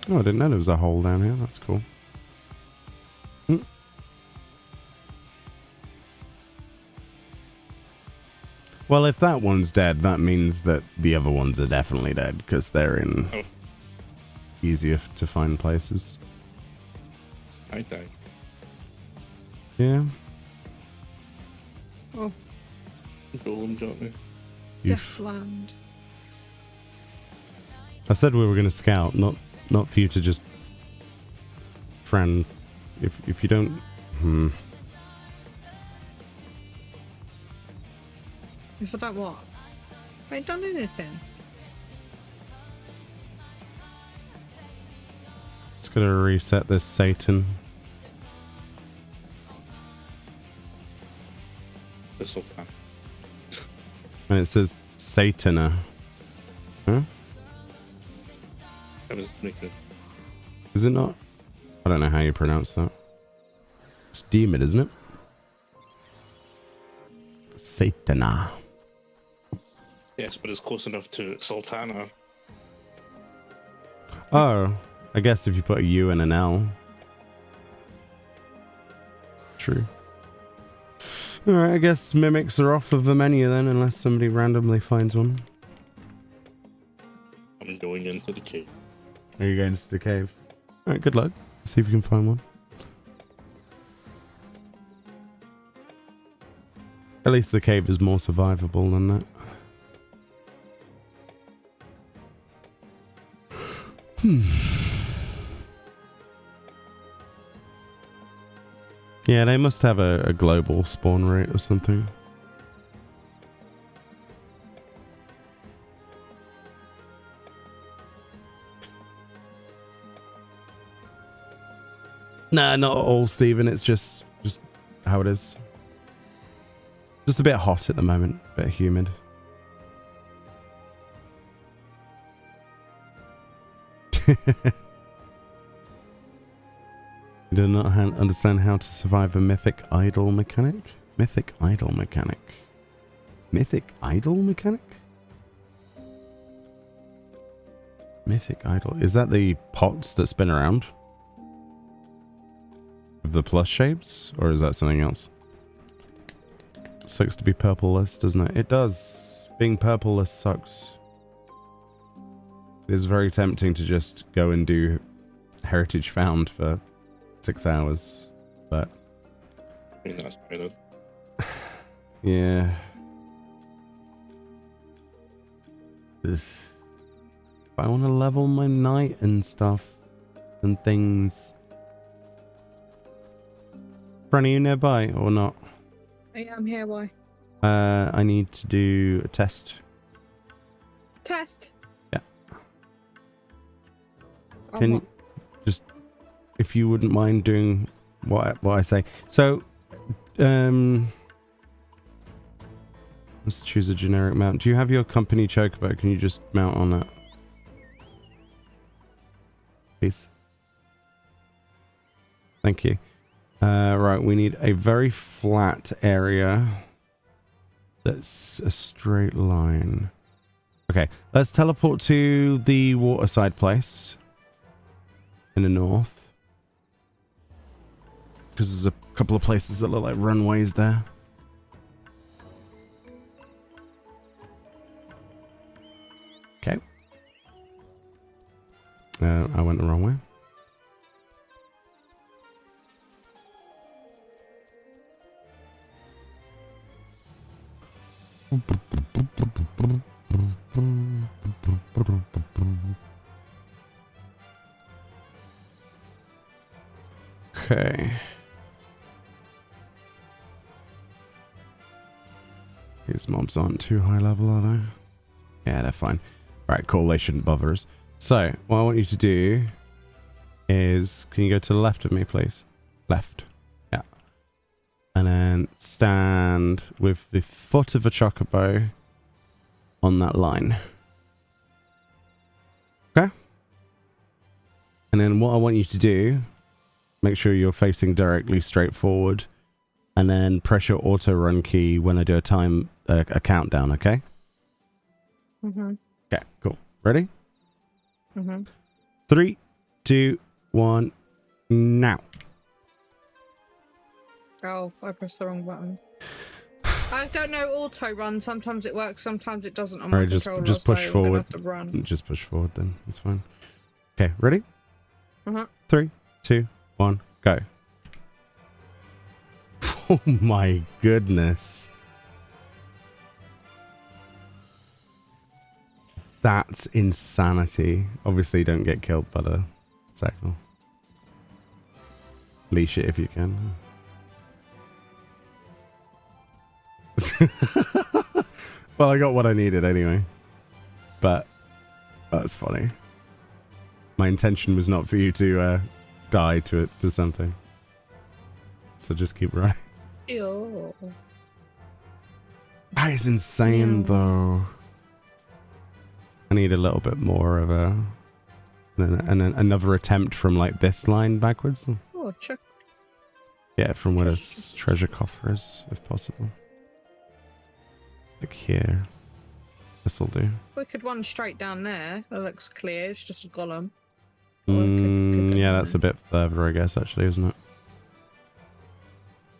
Oh, I didn't know there was a hole down here. That's cool. Well, if that one's dead, that means that the other ones are definitely dead, because they're in easier to find places. I died. Yeah. Oh, Golem got me. Deathland. I said we were going to scout, not for you to just friend. If you don't, If I don't what? I ain't done anything. It's going to reset this Satan. This will time. And it says Satana. Huh? I was making Is it not? I don't know how you pronounce that. It's demon, isn't it? Satana. Yes, but it's close enough to Sultana. Oh, I guess if you put a U and an L. True. Alright, I guess mimics are off of the menu then, unless somebody randomly finds one. I'm going into the cave. Are you going to the cave? Alright, good luck. See if you can find one. At least the cave is more survivable than that. Yeah, they must have a global spawn rate or something. Nah, not at all, Stephen. It's just how it is. Just a bit hot at the moment, a bit humid. You do not understand how to survive a mythic idol mechanic? Mythic idol mechanic? Mythic idol mechanic? Mythic idol. Is that the pots that spin around? With the plus shapes? Or is that something else? Sucks to be purpleless, doesn't it? It does. Being purpleless sucks. It is very tempting to just go and do heritage found for 6 hours, but I mean, that's better. yeah. If I want to level my knight and stuff and things. Fran, are you nearby or not? I am here, why? I need to do a test. Test? Yeah. On Can what? you just, if you wouldn't mind doing what I say. So, let's choose a generic mount. Do you have your company chocobo? Can you just mount on that? Please. Thank you. Right, we need a very flat area that's a straight line. Okay, let's teleport to the waterside place in the north. Because there's a couple of places that look like runways there. Okay. I went the wrong way. Okay. These mobs aren't too high level, are they? Yeah, they're fine. Right, cool. They shouldn't bother us. So, what I want you to do is, can you go to the left of me, please? Left. Yeah. And then stand with the foot of a chocobo on that line. Okay? And then what I want you to do, make sure you're facing directly straight forward, and then press your auto run key when I do a countdown, okay? Mm-hmm. Okay, cool. Ready? Mm-hmm. 3, 2, 1, now. Oh, I pressed the wrong button. I don't know auto run. Sometimes it works, sometimes it doesn't on my Alright, controller. just push so forward. I'm gonna have to run. Just push forward then. That's fine. Okay, ready? Uh-huh. 3, 2, 1, go. Oh my goodness. That's insanity. Obviously, don't get killed by the signal. Leash it if you can. Well, I got what I needed anyway. But that's funny. My intention was not for you to die to something. So just keep running. Ew. That is insane, though. I need a little bit more of a... And then another attempt from, like, this line backwards. Oh, check. Yeah, from where this treasure coffer is, if possible. Like here. This'll do. We could run straight down there. That looks clear. It's just a golem. Yeah, that's a bit further, I guess, actually, isn't it?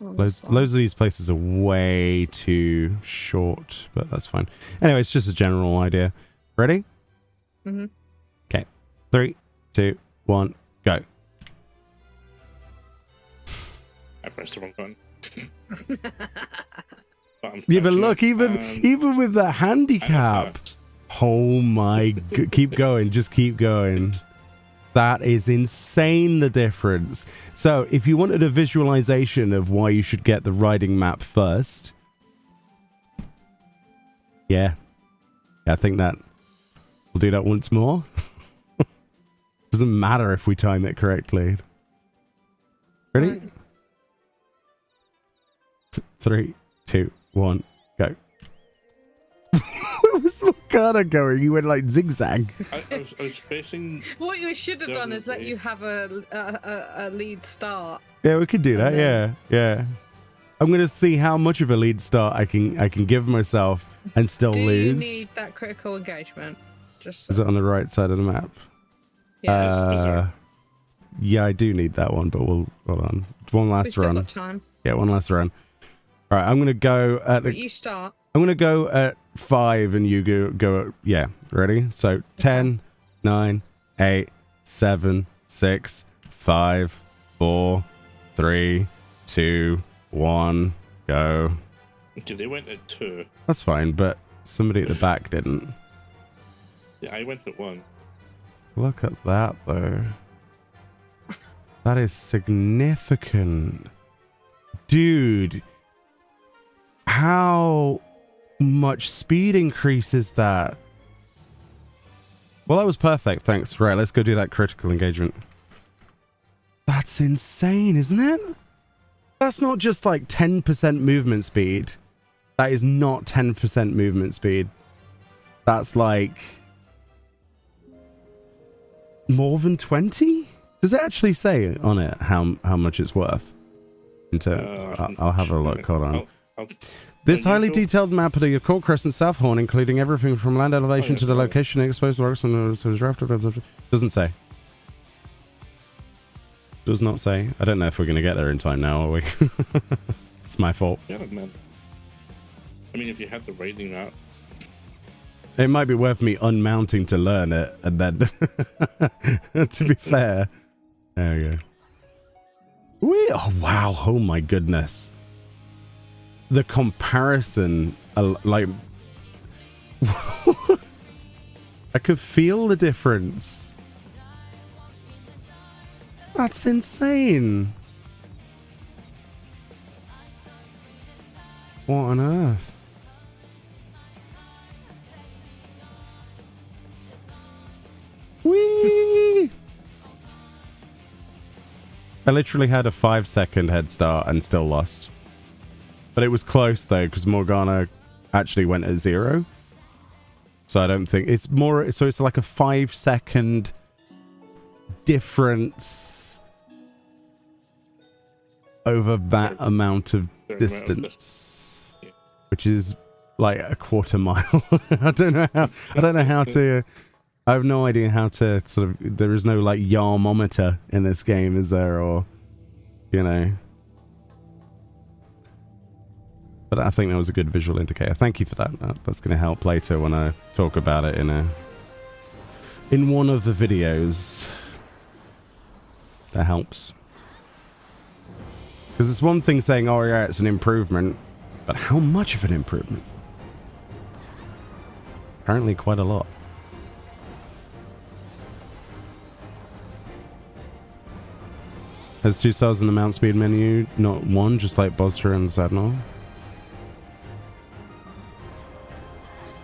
Loads of these places are way too short, but that's fine. Anyway, it's just a general idea. Ready? Mm-hmm. Okay. 3, 2, 1, go. I pressed the wrong button. Yeah, but look, even with the handicap. Oh my... keep going. Just keep going. That is insane, the difference. So, if you wanted a visualization of why you should get the riding map first... Yeah. I think that... We'll do that once more. Doesn't matter if we time it correctly. Ready? Right. 3, 2, 1, go. Where was Morgana going? You went like zigzag. I was facing... What you should have done is let you have a lead start. Yeah, we could do that. Yeah. I'm gonna see how much of a lead start I can give myself and still lose. Do you need that critical engagement? Just so. Is it on the right side of the map? Yeah. Yeah, I do need that one, but we'll hold on. One last We've still run. got time. Yeah, one last run. All right, I'm gonna go at But you start. I'm gonna go at 5 and you go at, yeah, ready? So 10, 9, 8, 7, 6, 5, 4, 3, 2, 1, go. Okay, they went at 2. That's fine, but somebody at the back didn't. Yeah, I went at 1. Look at that, though. That is significant. Dude, how much speed increase is that? Well, that was perfect, thanks. Right, let's go do that critical engagement. That's insane, isn't it? That's not just like 10% movement speed. That is not 10% movement speed. That's like... more than 20? Does it actually say on it how much it's worth? I'll have a look. Hold on. This highly detailed map of the Occult Crescent South Horn, including everything from land elevation to the location of exposed rocks and doesn't say. Does not say. I don't know if we're going to get there in time now, are we? It's my fault. Yeah, man. I mean, if you had the rating map. It might be worth me unmounting to learn it, and then, to be fair. There we go. Oh, wow. Oh, my goodness. The comparison, like... I could feel the difference. That's insane. What on earth? Whee! I literally had a 5-second head start and still lost. But it was close though, because Morgana actually went at 0. So I don't think it's more, so it's like a 5-second difference over that amount of Certain amount of distance, yeah. which is like a quarter mile. I don't know how to. I have no idea how to sort of. There is no like yarmometer in this game, is there? Or, you know. But I think that was a good visual indicator. Thank you for that. That's going to help later when I talk about it in one of the videos. That helps. Because it's one thing saying, oh yeah, it's an improvement, but how much of an improvement? Apparently quite a lot. Has 2 stars in the mount speed menu, not 1, just like Bostra and Zadnor.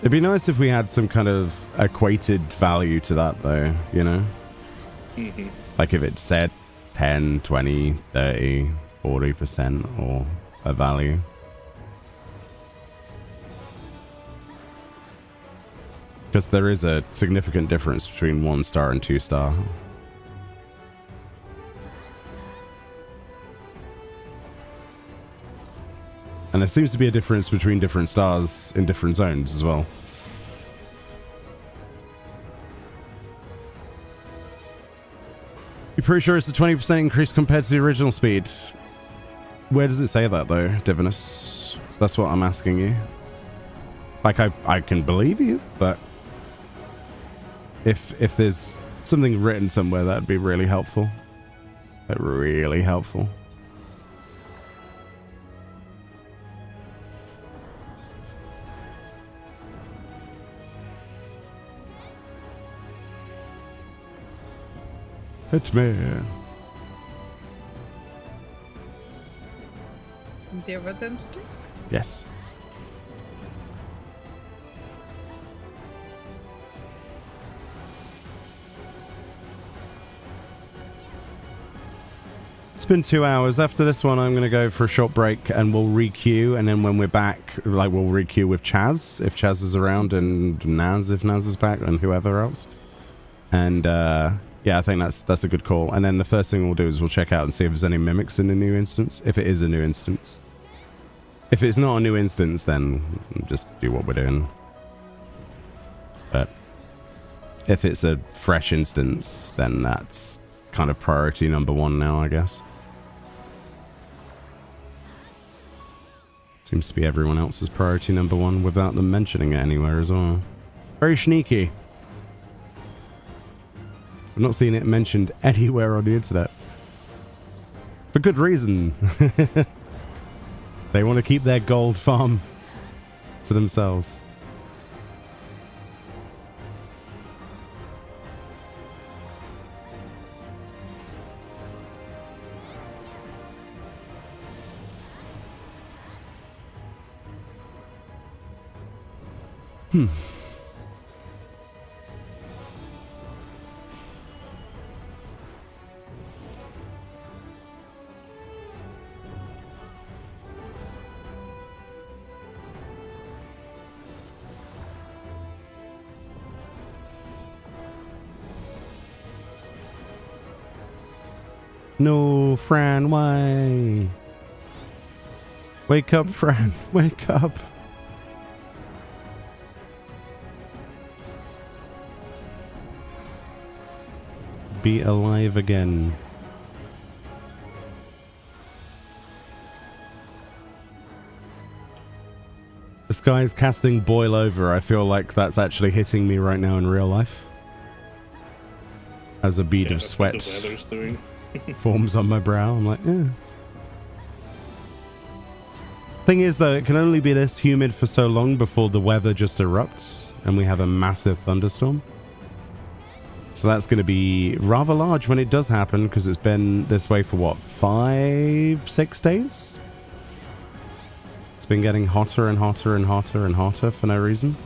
It'd be nice if we had some kind of equated value to that though, you know? Mm-hmm. Like if it said 10, 20, 30, 40% or a value. Because there is a significant difference between 1 star and 2 star. And there seems to be a difference between different stars in different zones as well. You're pretty sure it's a 20% increase compared to the original speed? Where does it say that though, Divinus? That's what I'm asking you. Like I can believe you, but if there's something written somewhere, that'd be really helpful. Like really helpful. Hit me. The rhythm stick? Yes. It's been 2 hours. After this one, I'm going to go for a short break and we'll re-queue. And then when we're back, like we'll re-queue with Chaz, if Chaz is around, and Naz, if Naz is back, and whoever else. And, yeah, I think that's a good call. And then the first thing we'll do is we'll check out and see if there's any mimics in the new instance. If it is a new instance. If it's not a new instance, then just do what we're doing. But if it's a fresh instance, then that's kind of priority number 1 now, I guess. Seems to be everyone else's priority number 1 without them mentioning it anywhere as well. Very sneaky. I've not seen it mentioned anywhere on the internet. For good reason. They want to keep their gold farm to themselves. No, Fran, why? Wake up, Fran, wake up. Be alive again. The sky is casting boil over. I feel like that's actually hitting me right now in real life. As a bead of sweat The weather's doing. forms on my brow. I'm like, eh. Thing is, though, it can only be this humid for so long before the weather just erupts and we have a massive thunderstorm. So that's going to be rather large when it does happen, because it's been this way for what, 5, 6 days? It's been getting hotter and hotter and hotter and hotter for no reason.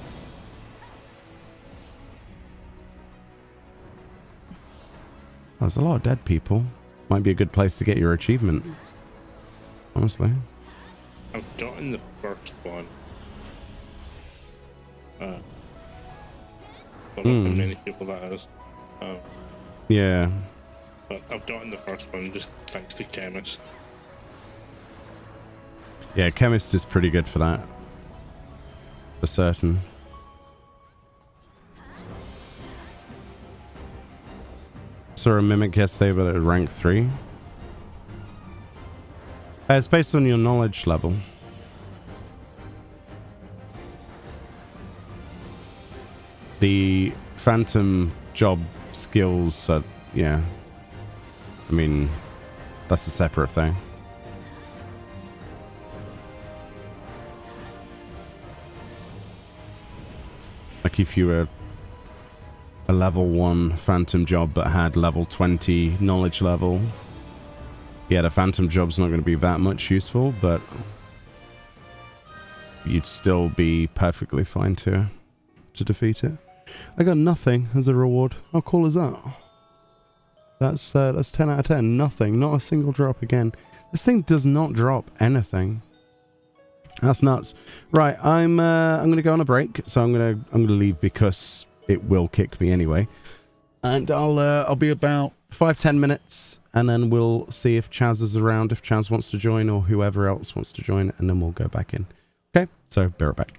There's a lot of dead people. Might be a good place to get your achievement. Honestly. I've gotten the first one. But not many people that is. Yeah. But I've gotten the first one just thanks to Chemist. Yeah, Chemist is pretty good for that. For certain. Saw a Mimic yesterday, but at rank 3. It's based on your knowledge level. The Phantom job skills are, yeah. I mean, that's a separate thing. Like if you were a level 1 Phantom job but had level 20 knowledge level, yeah, the Phantom job's not going to be that much useful, but you'd still be perfectly fine to defeat it. I got nothing as a reward. How cool is that? That's 10 out of 10. Nothing. Not a single drop again. This thing does not drop anything. That's nuts. Right, I'm gonna go on a break, so I'm gonna leave because it will kick me anyway. And I'll be about 5-10 minutes, and then we'll see if Chaz is around, if Chaz wants to join, or whoever else wants to join, and then we'll go back in. Okay, so be right back.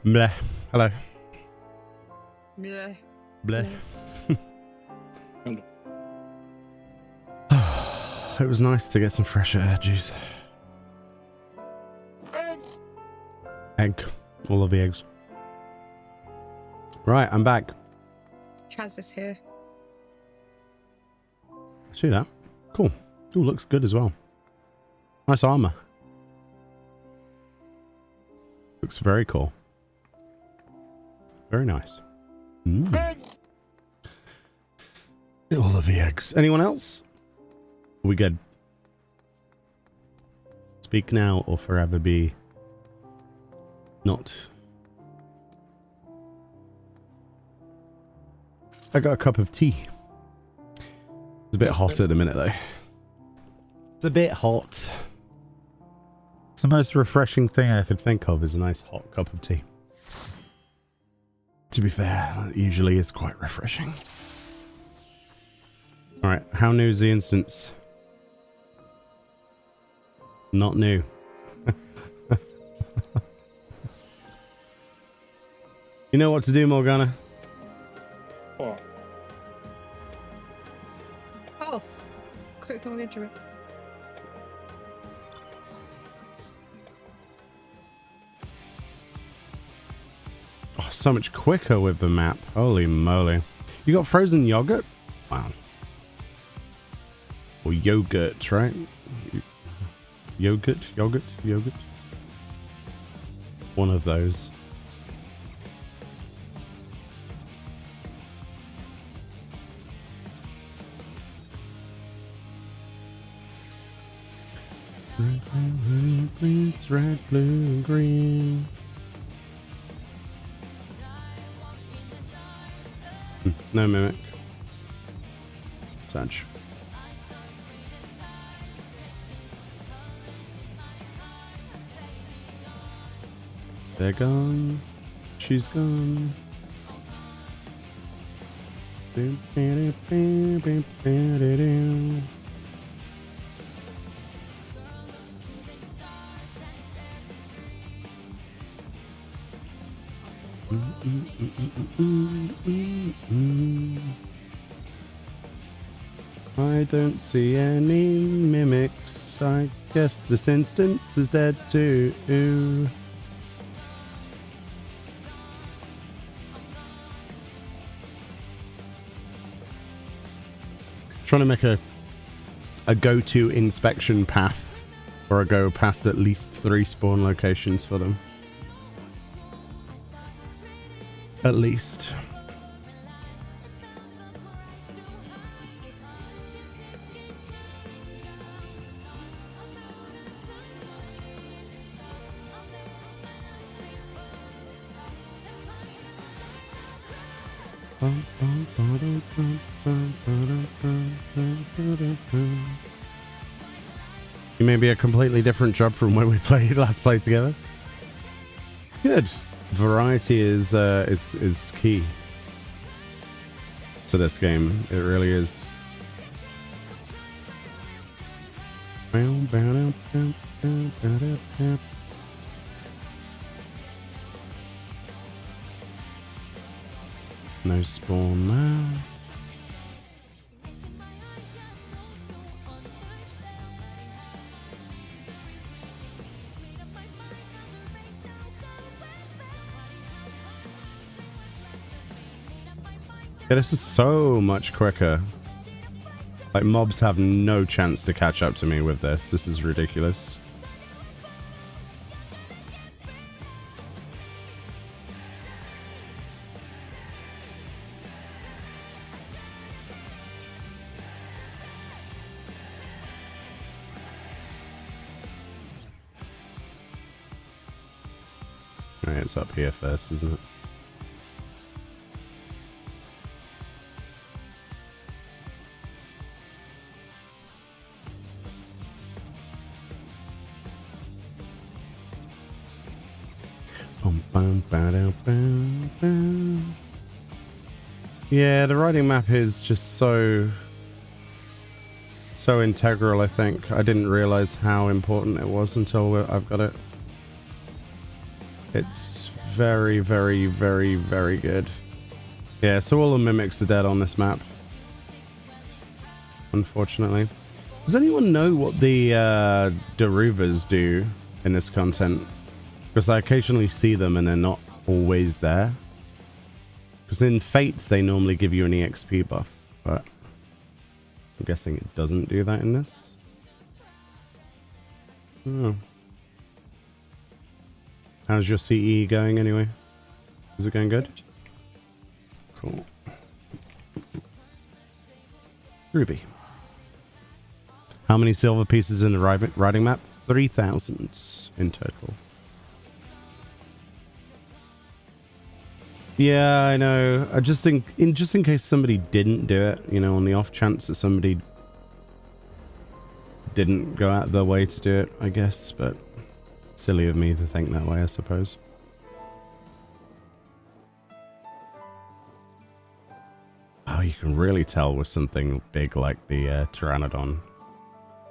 Bleh. Hello. Yeah. Bleh. And It was nice to get some fresh air, jeez. Egg. All of the eggs. Right, I'm back. Chaz is here. See that? Cool. Ooh, looks good as well. Nice armor. Looks very cool. Very nice. All of the eggs. Anyone else? Are we good? Speak now or forever be not. I got a cup of tea. It's a bit hot at the minute though. It's a bit hot. It's the most refreshing thing I could think of is a nice hot cup of tea. To be fair, that usually is quite refreshing. Alright, how new is the instance? Not new. You know what to do, Morgana? what? Oh, quick, I'll get to it. Oh, so much quicker with the map. Holy moly. You got frozen yogurt? Wow. Or yogurt, right? Yogurt? One of those. It's red, blue, green. No mimic. Such. They're gone. She's gone. I don't see any mimics. I guess this instance is dead too. Trying to make a go-to inspection path where I go past at least 3 spawn locations for them. At least. You may be a completely different job from when we last played together. Good. Variety is key to this game. It really is. No spawn now. Yeah, this is so much quicker. Like, mobs have no chance to catch up to me with this. This is ridiculous. Right, it's up here first, isn't it? Yeah, the riding map is just so integral, I think. I didn't realize how important it was until I've got it. It's very, very, very, very good. Yeah, so all the mimics are dead on this map. Unfortunately. Does anyone know what the Daruvas do in this content? Because I occasionally see them and they're not always there. Because in Fates they normally give you an EXP buff, but I'm guessing it doesn't do that in this. Oh. How's your CE going anyway? Is it going good? Cool. Ruby. How many silver pieces in the riding map? 3,000 in total. Yeah, I know. I just think, just in case somebody didn't do it, you know, on the off chance that somebody didn't go out of their way to do it, I guess, but silly of me to think that way, I suppose. Oh, you can really tell with something big like the Pteranodon.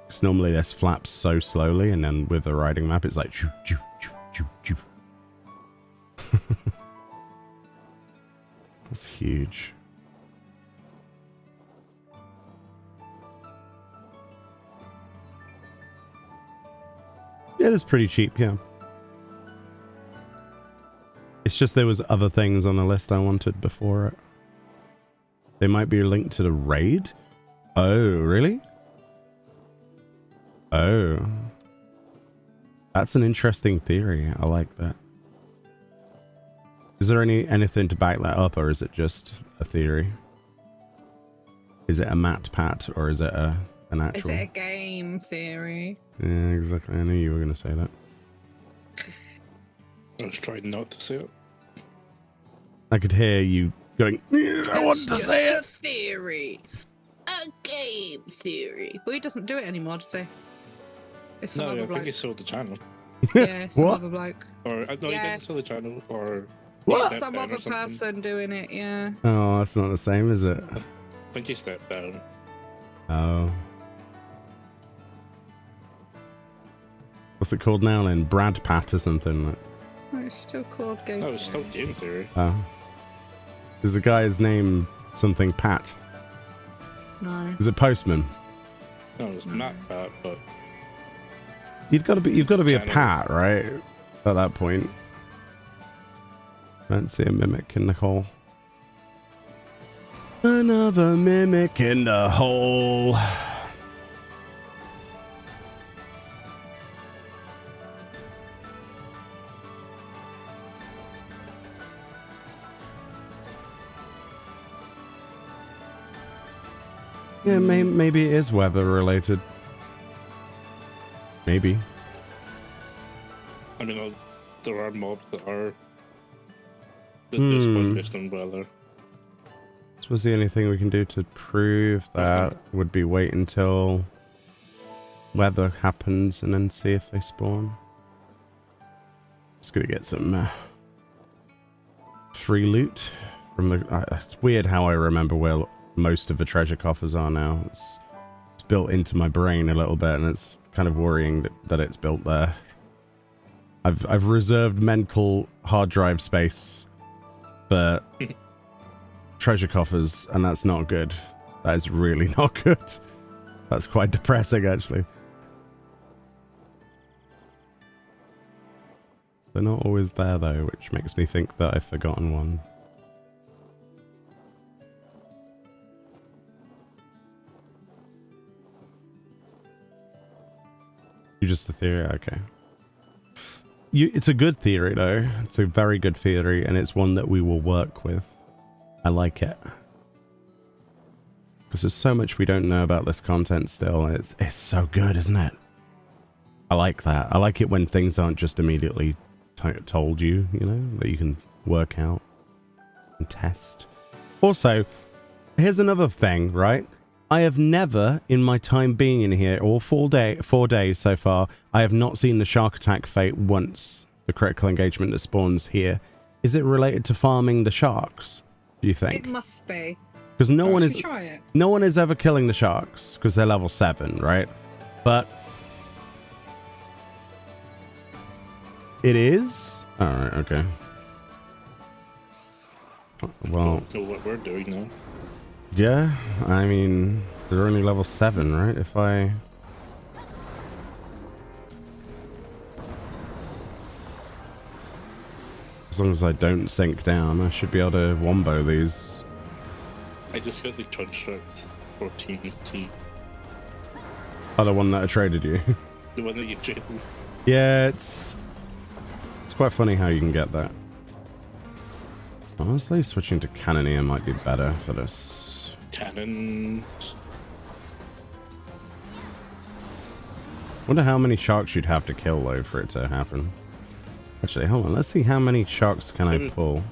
Because normally this flaps so slowly, and then with the riding map, it's like choo choo choo choo choo. That's huge. It is pretty cheap, yeah. It's just there was other things on the list I wanted before it. They might be linked to the raid? Oh, really? Oh. That's an interesting theory. I like that. Is there anything to back that up, or is it just a theory? Is it a mat pat, or is it an actual... Is it a game theory? Yeah, exactly. I knew you were going to say that. I was trying not to say it. I could hear you going, I want to say it. It's a theory. A game theory. But he doesn't do it anymore, does he? It's some No, other I think he bloke. sold the channel. Yeah, some What? other bloke. Or, no, he Yeah. didn't sell the channel, or... What? he stepped Some down other or something. person doing it, yeah. Oh, that's not the same, is it? I think he stepped down. Oh. What's it called now then? Brad Pat or something? Oh, it's still called game No, it's theory. still game theory. Oh. Is the guy's name something Pat? No. Is it Postman? No, it's not that, but... You've got to be a Channel. Pat, right? At that point. I don't see a mimic in the hole. Another mimic in the hole. Yeah, maybe it is weather related. Maybe. I mean, there are mobs that are... There's one based on weather. I suppose the only thing we can do to prove that would be wait until weather happens and then see if they spawn. Just gonna get some free loot from the... it's weird how I remember where most of the treasure coffers are now. It's built into my brain a little bit, and it's kind of worrying that it's built there. I've reserved mental hard drive space for treasure coffers, and that's not good. That is really not good. That's quite depressing, actually. They're not always there, though, which makes me think that I've forgotten one. You're just a theory? Okay. It's a good theory, though. It's a very good theory, and it's one that we will work with. I like it. Because there's so much we don't know about this content still. It's so good, isn't it? I like that. I like it when things aren't just immediately told you, you know, that you can work out and test. Also, here's another thing, right? I have never, in my time being in here, or 4 days so far, I have not seen the shark attack fate once. The critical engagement that spawns here. Is it related to farming the sharks, do you think? It must be. Because no one is Try it. no one is ever killing the sharks because they're level 7, right? But it is. All right, okay. Well, Know what we're doing now. yeah, I mean, they're only level 7, right? If I... As long as I don't sink down, I should be able to wombo these. I just got the construct 14T. Oh, the one that I traded you. The one that you traded. Yeah, it's quite funny how you can get that. Honestly, switching to Cannoneer might be better for this. Cannons. Wonder how many sharks you'd have to kill though for it to happen. Actually, hold on. Let's see how many sharks can I pull.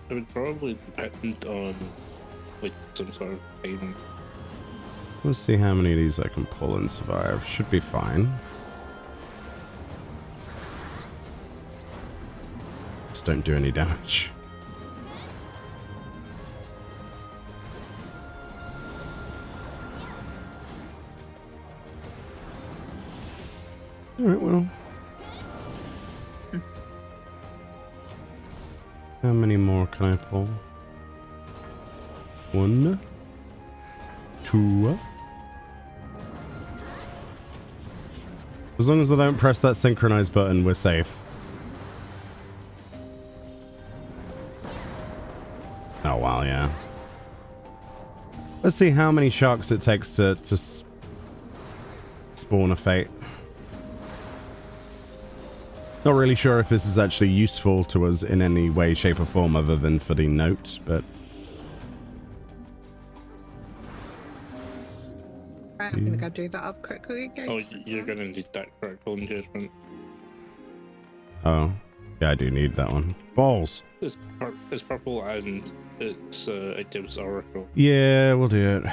It would probably depend on like some sort of time. Let's see how many of these I can pull and survive. Should be fine. Just don't do any damage. Alright, well. How many more can I pull? 1, 2. As long as I don't press that synchronize button, we're safe. Oh wow, yeah. Let's see how many sharks it takes to spawn a fate. Not really sure if this is actually useful to us in any way, shape or form other than for the note, but... I'm gonna go do that of critical engagement. Oh, you're gonna need that critical engagement. Oh, yeah, I do need that one. Balls! It's purple and it gives Oracle. Yeah, we'll do it.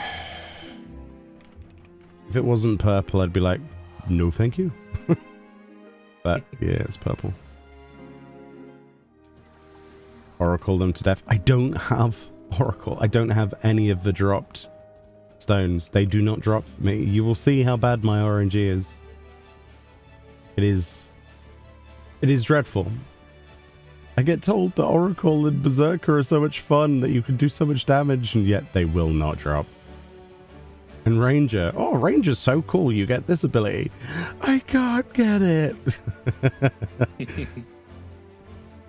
If it wasn't purple, I'd be like, no thank you. But yeah, it's purple. Oracle them to death. I don't have Oracle. I don't have any of the dropped stones. They do not drop me. You will see how bad my RNG is. It is dreadful. I get told that Oracle and Berserker are so much fun, that you can do so much damage, and yet they will not drop. And Ranger. Oh, Ranger's so cool. You get this ability. I can't get it.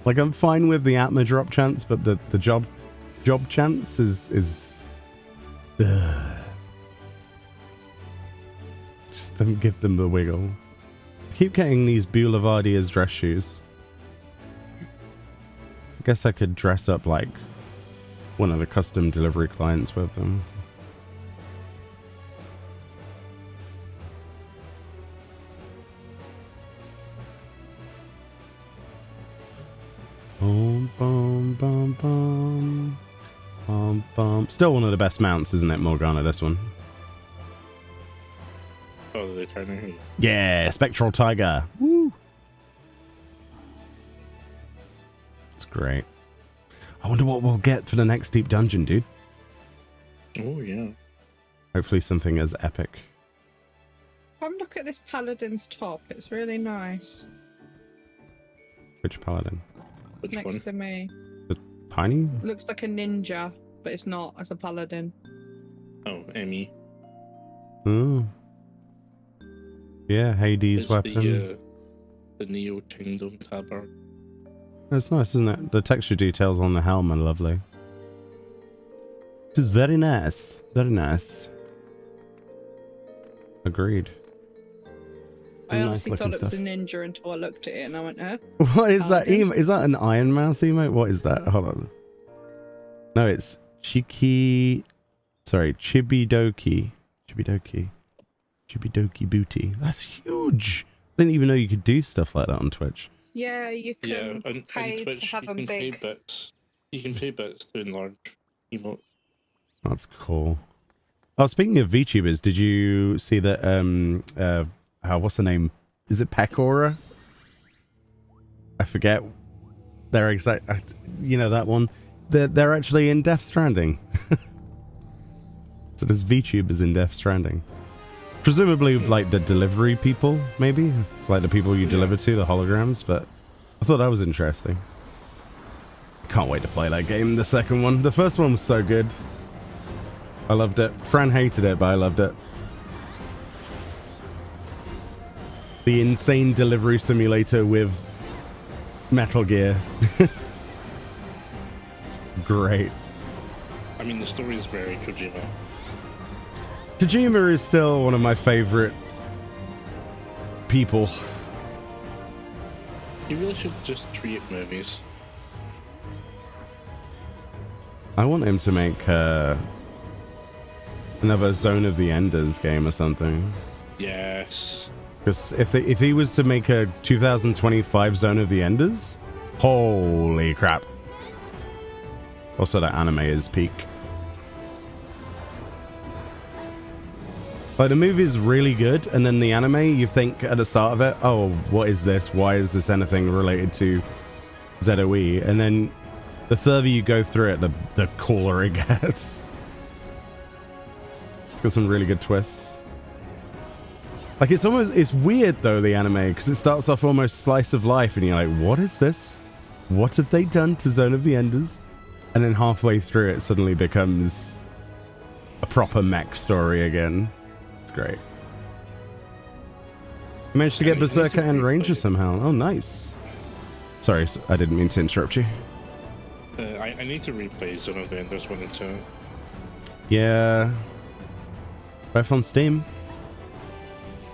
Like, I'm fine with the Atma drop chance, but the job chance is just don't give them the wiggle. I keep getting these Boulevardiers dress shoes. I guess I could dress up like one of the custom delivery clients with them. Boom, boom, boom, boom. Bum, bum. Still one of the best mounts, isn't it, Morgana, this one? Oh, the Eternity. Yeah, Spectral Tiger. Woo! It's great. I wonder what we'll get for the next deep dungeon, dude. Oh, yeah. Hopefully something as epic. Come look at this paladin's top. It's really nice. Which paladin? Which Next one? to me. Tiny? Looks like a ninja, but it's not. It's a paladin. Oh, Emmy. Oh. Yeah, Hades It's weapon. the Neo Kingdom tabard. That's nice, isn't it? The texture details on the helm are lovely. It's very nice. Very nice. Agreed. I honestly nice-looking thought it was stuff. a ninja until I looked at it and I went, eh? What is that Okay. emote? Is that an Iron Mouse emote? What is that? Hold on. No, it's Chiki. Sorry, Chibidoki. Chibidoki. Chibidoki booty. That's huge. I didn't even know you could do stuff like that on Twitch. Yeah, you Yeah, can and pay Twitch, to have you them can pay big. bits. You can pay bits to enlarge emote. That's cool. Oh, speaking of VTubers, did you see that? What's the name? Is it Pecora? I forget. They're exact. You know that one. They're actually in Death Stranding. So there's VTubers in Death Stranding. Presumably, like the delivery people, maybe, like the people you deliver to, the holograms. But I thought that was interesting. Can't wait to play that game, the second one. The first one was so good. I loved it. Fran hated it, but I loved it. The insane delivery simulator with Metal Gear. Great. I mean, the story is very Kojima. Kojima is still one of my favorite people. You really should just create movies. I want him to make another Zone of the Enders game or something. Yes. Because if he was to make a 2025 Zone of the Enders, holy crap. Also, that anime is peak. Like, the movie is really good, and then the anime, you think at the start of it, oh, what is this? Why is this anything related to ZOE? And then the further you go through it, the cooler it gets. It's got some really good twists. Like, it's weird, though, the anime, because it starts off almost slice of life, and you're like, what is this? What have they done to Zone of the Enders? And then halfway through, it suddenly becomes a proper mech story again. It's great. I managed to get Berserker and Ranger somehow. Oh, nice. Sorry, I didn't mean to interrupt you. I need to replay Zone of the Enders 1 and 2. Yeah. Both on Steam.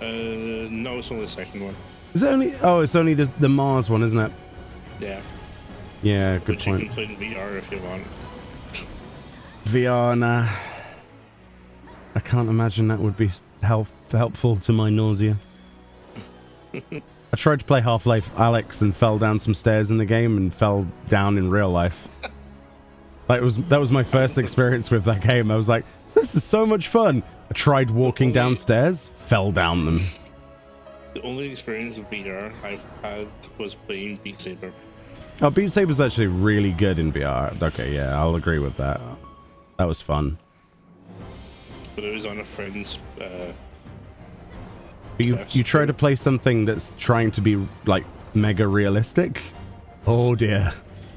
No, it's only the second one. Is it only... Oh, it's only the Mars one, isn't it? Yeah. Yeah, good Which point. you can play in VR if you want. VR, nah. I can't imagine that would be helpful to my nausea. I tried to play Half-Life Alyx and fell down some stairs in the game and fell down in real life. Like, that was my first experience with that game. I was like, this is so much fun. I tried walking downstairs, fell down them. The only experience of VR I've had was playing Beat Saber. Oh, Beat Saber's actually really good in VR. Okay, yeah, I'll agree with that. That was fun. But it was on a friend's... But you try to play something that's trying to be, like, mega realistic? Oh dear.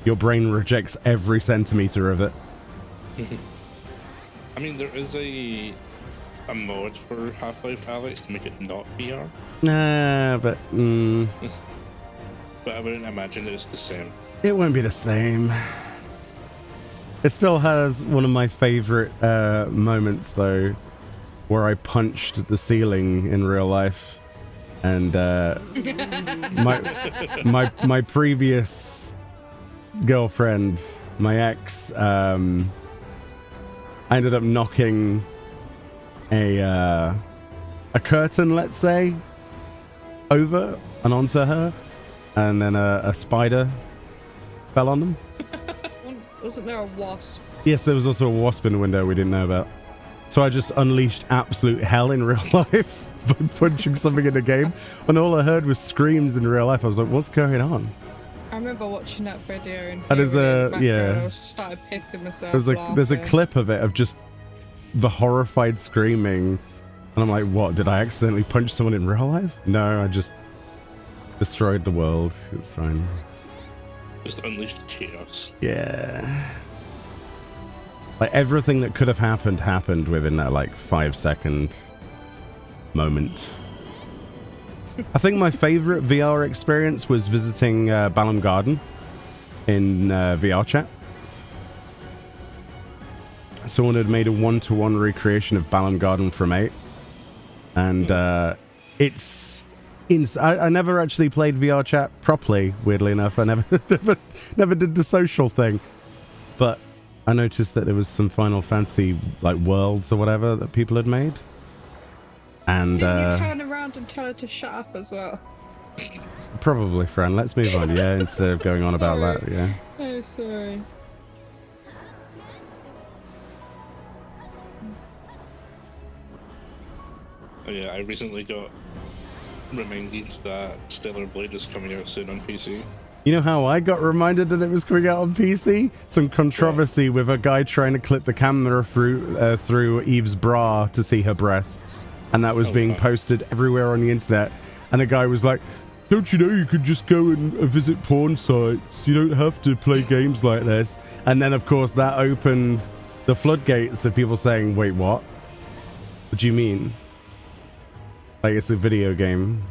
Your brain rejects every centimeter of it. I mean, there is a mod for Half-Life Alyx to make it not VR. Nah, but... But I wouldn't imagine it's the same. It won't be the same. It still has one of my favorite moments, though, where I punched the ceiling in real life, and my previous girlfriend, my ex, I ended up knocking a curtain, let's say, over and onto her. And then a spider fell on them. Wasn't there a wasp? Yes, there was also a wasp in the window we didn't know about. So I just unleashed absolute hell in real life by punching something in the game. And all I heard was screams in real life. I was like, what's going on? I remember watching that video and there's I started pissing myself. There's a clip of it of just the horrified screaming. And I'm like, what? Did I accidentally punch someone in real life? No, I just... destroyed the world. It's fine. Just unleashed chaos. Yeah. Like, everything that could have happened within that, like, 5-second moment. I think my favorite VR experience was visiting Balam Garden in VR chat. Someone had made a one-to-one recreation of Balam Garden from 8. And it's... I never actually played VR chat properly, weirdly enough. I never did the social thing. But I noticed that there was some Final Fantasy, like, worlds or whatever that people had made. And didn't you turn around and tell her to shut up as well? Probably, Fran. Let's move on, yeah, instead of going on about that, yeah. Oh, sorry. Oh yeah, I recently got reminded that Stellar Blade is coming out soon on PC. You know how I got reminded that it was coming out on PC? Some controversy with a guy trying to clip the camera through Eve's bra to see her breasts. And that was being posted everywhere on the internet. And the guy was like, don't you know you could just go and visit porn sites? You don't have to play games like this. And then, of course, that opened the floodgates of people saying, wait, what? What do you mean? Like, it's a video game.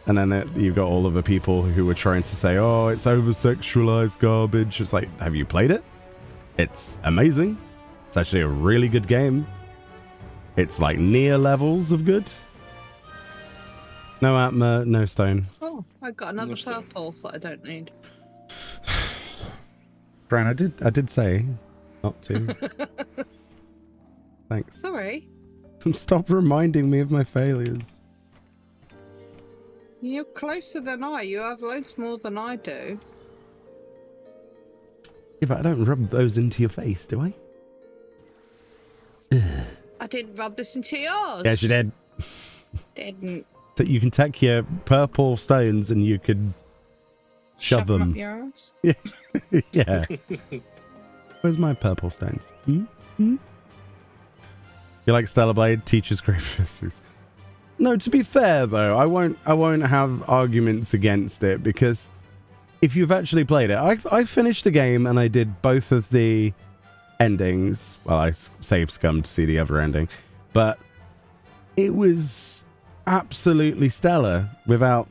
And then you've got all of the people who were trying to say, oh, it's over-sexualized garbage. It's like, have you played it? It's amazing. It's actually a really good game. It's like near levels of good. No Atma, no stone. Oh, I got another purple that I don't need. Bran, I did say not to. Thanks. Sorry. Stop reminding me of my failures. You're closer than I. You have loads more than I do. Yeah, but I don't rub those into your face, do I? I didn't rub this into yours. Yes, you did. Didn't. So you can take your purple stones and you could shove them. Up your ass? Yeah. Yeah. Where's my purple stones? Hmm? Hmm? You like Stellar Blade? Teaches great physics. No, to be fair though, I won't have arguments against it, because if you've actually played it, I finished the game and I did both of the endings. Well, I save scummed to see the other ending, but it was absolutely stellar without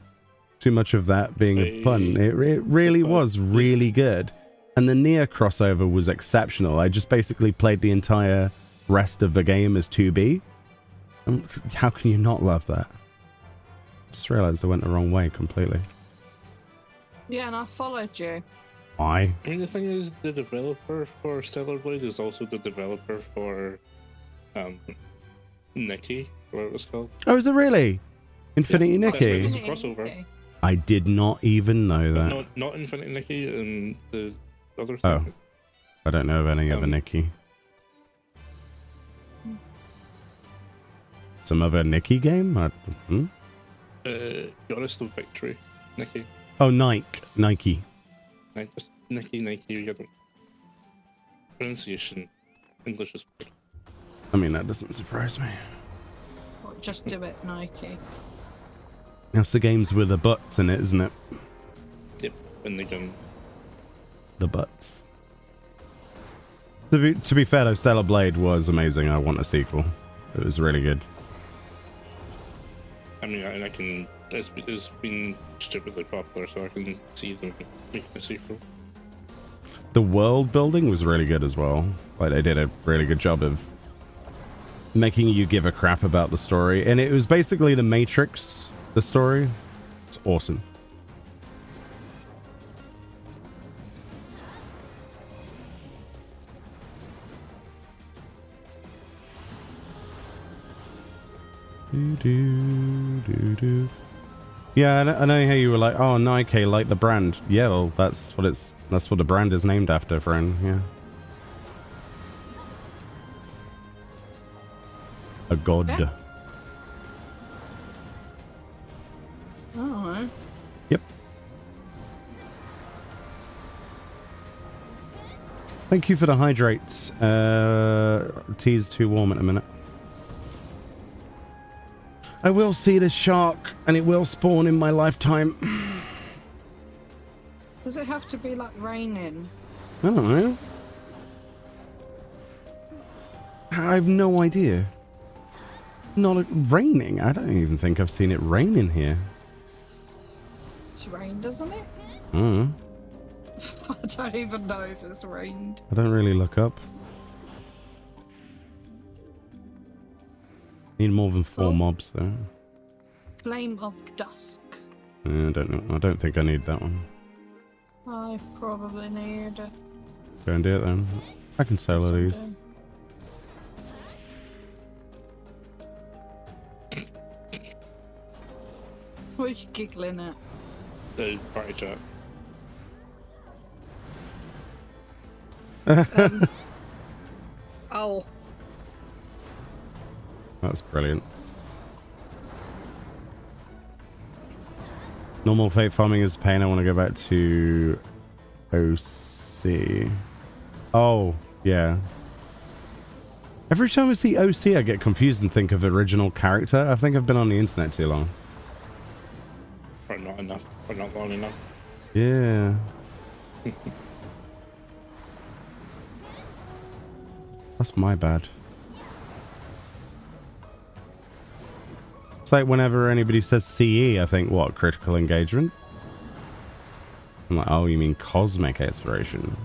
too much of that being a pun. It really was really good, and the Nier crossover was exceptional. I just basically played the entire rest of the game as 2B. How can you not love that? Just realized I went the wrong way completely. Yeah, and I followed you. Why? I mean, the thing is, the developer for Stellar Blade is also the developer for Nikki, what it was called. Oh, is it really? Infinity Yeah, Nikki? It's a crossover. I did not even know that. Not Infinity Nikki and the other thing. Oh. I don't know of any other Nikki. Some other Nikki game? Goddess of Victory, Nikki. Oh, Nike. Nikki, you got pronunciation. English is good. I mean, that doesn't surprise me. Well, just do it, Nike. That's the games with the butts in it, isn't it? Yep, and the gun. The butts. To be fair though, Stellar Blade was amazing. I want a sequel. It was really good. I mean, I can. It's been stupidly popular, so I can see them making a sequel. The world building was really good as well. Like, they did a really good job of making you give a crap about the story, and it was basically the Matrix, the story. It's awesome. Yeah, I know how you were like, oh, Nike, like the brand. Yeah, well, that's what the brand is named after, friend. Yeah. A god. Yeah. Oh. Yep. Thank you for the hydrates. Tea's too warm at the minute. I will see the shark, and it will spawn in my lifetime. Does it have to be like raining? I don't know. I have no idea. Not raining. I don't even think I've seen it rain in here. It's rained, doesn't it? Mm. I don't even know if it's rained. I don't really look up. Need more than 4 mobs though. Flame of Dusk. I don't know. I don't think I need that one. I probably need it. Go and do it then. I can solo these. What are you giggling at? The party chat. Oh. That's brilliant. Normal fate farming is pain. I want to go back to OC. Oh, yeah. Every time I see OC, I get confused and think of original character. I think I've been on the internet too long. not enough, or not long enough. Yeah. That's my bad. It's like whenever anybody says CE, I think, what, critical engagement? I'm like, oh, you mean cosmic exploration?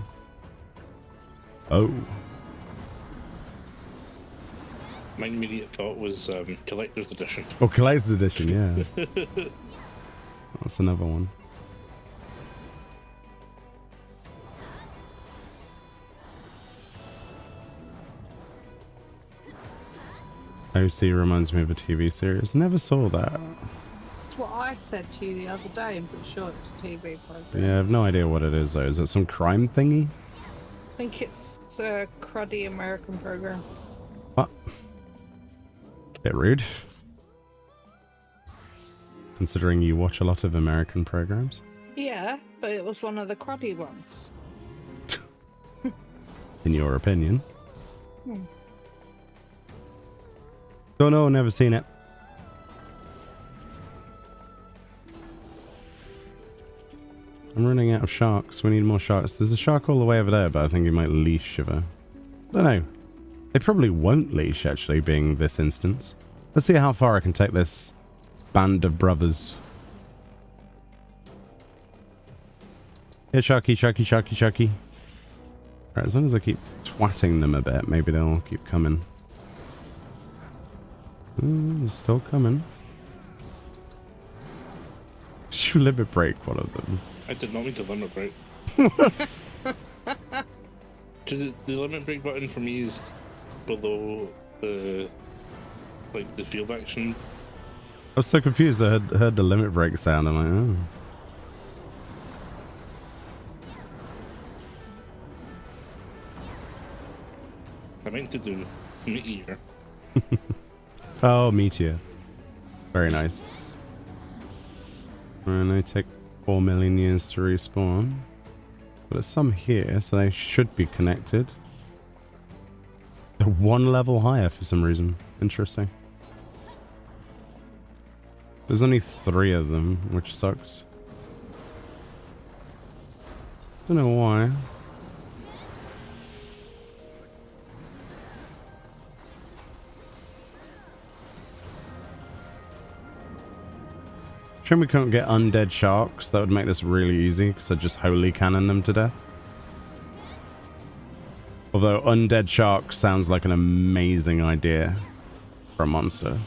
Oh. My immediate thought was collector's edition. Oh, collector's edition, yeah. That's another one. OC reminds me of a TV series. Never saw that. That's what I said to you the other day. I'm pretty sure it's a TV program. Yeah, I have no idea what it is though. Is it some crime thingy? I think it's a cruddy American program. What? Bit rude. Considering you watch a lot of American programs. Yeah, but it was one of the cruddy ones. In your opinion. Don't know, never seen it. I'm running out of sharks. We need more sharks. There's a shark all the way over there, but I think he might leash shiver. Don't know. They probably won't leash, actually, being this instance. Let's see how far I can take this band of brothers. Yeah, sharky, sharky, sharky, sharky. Right, as long as I keep twatting them a bit, maybe they'll keep coming. Ooh, they're still coming. Did you limit break one of them? I did not mean to limit break. What? The limit break button for me is below the the field action. I was so confused. I heard the limit break sound. I'm like, oh. I meant to do meteor. Oh, meteor. Very nice. And they take 4 million years to respawn. But there's some here, so they should be connected. They're one level higher for some reason. Interesting. There's only 3 of them, which sucks. Don't know why. Shame we can't get undead sharks. That would make this really easy, because I'd just holy cannon them to death. Although undead sharks sounds like an amazing idea for a monster.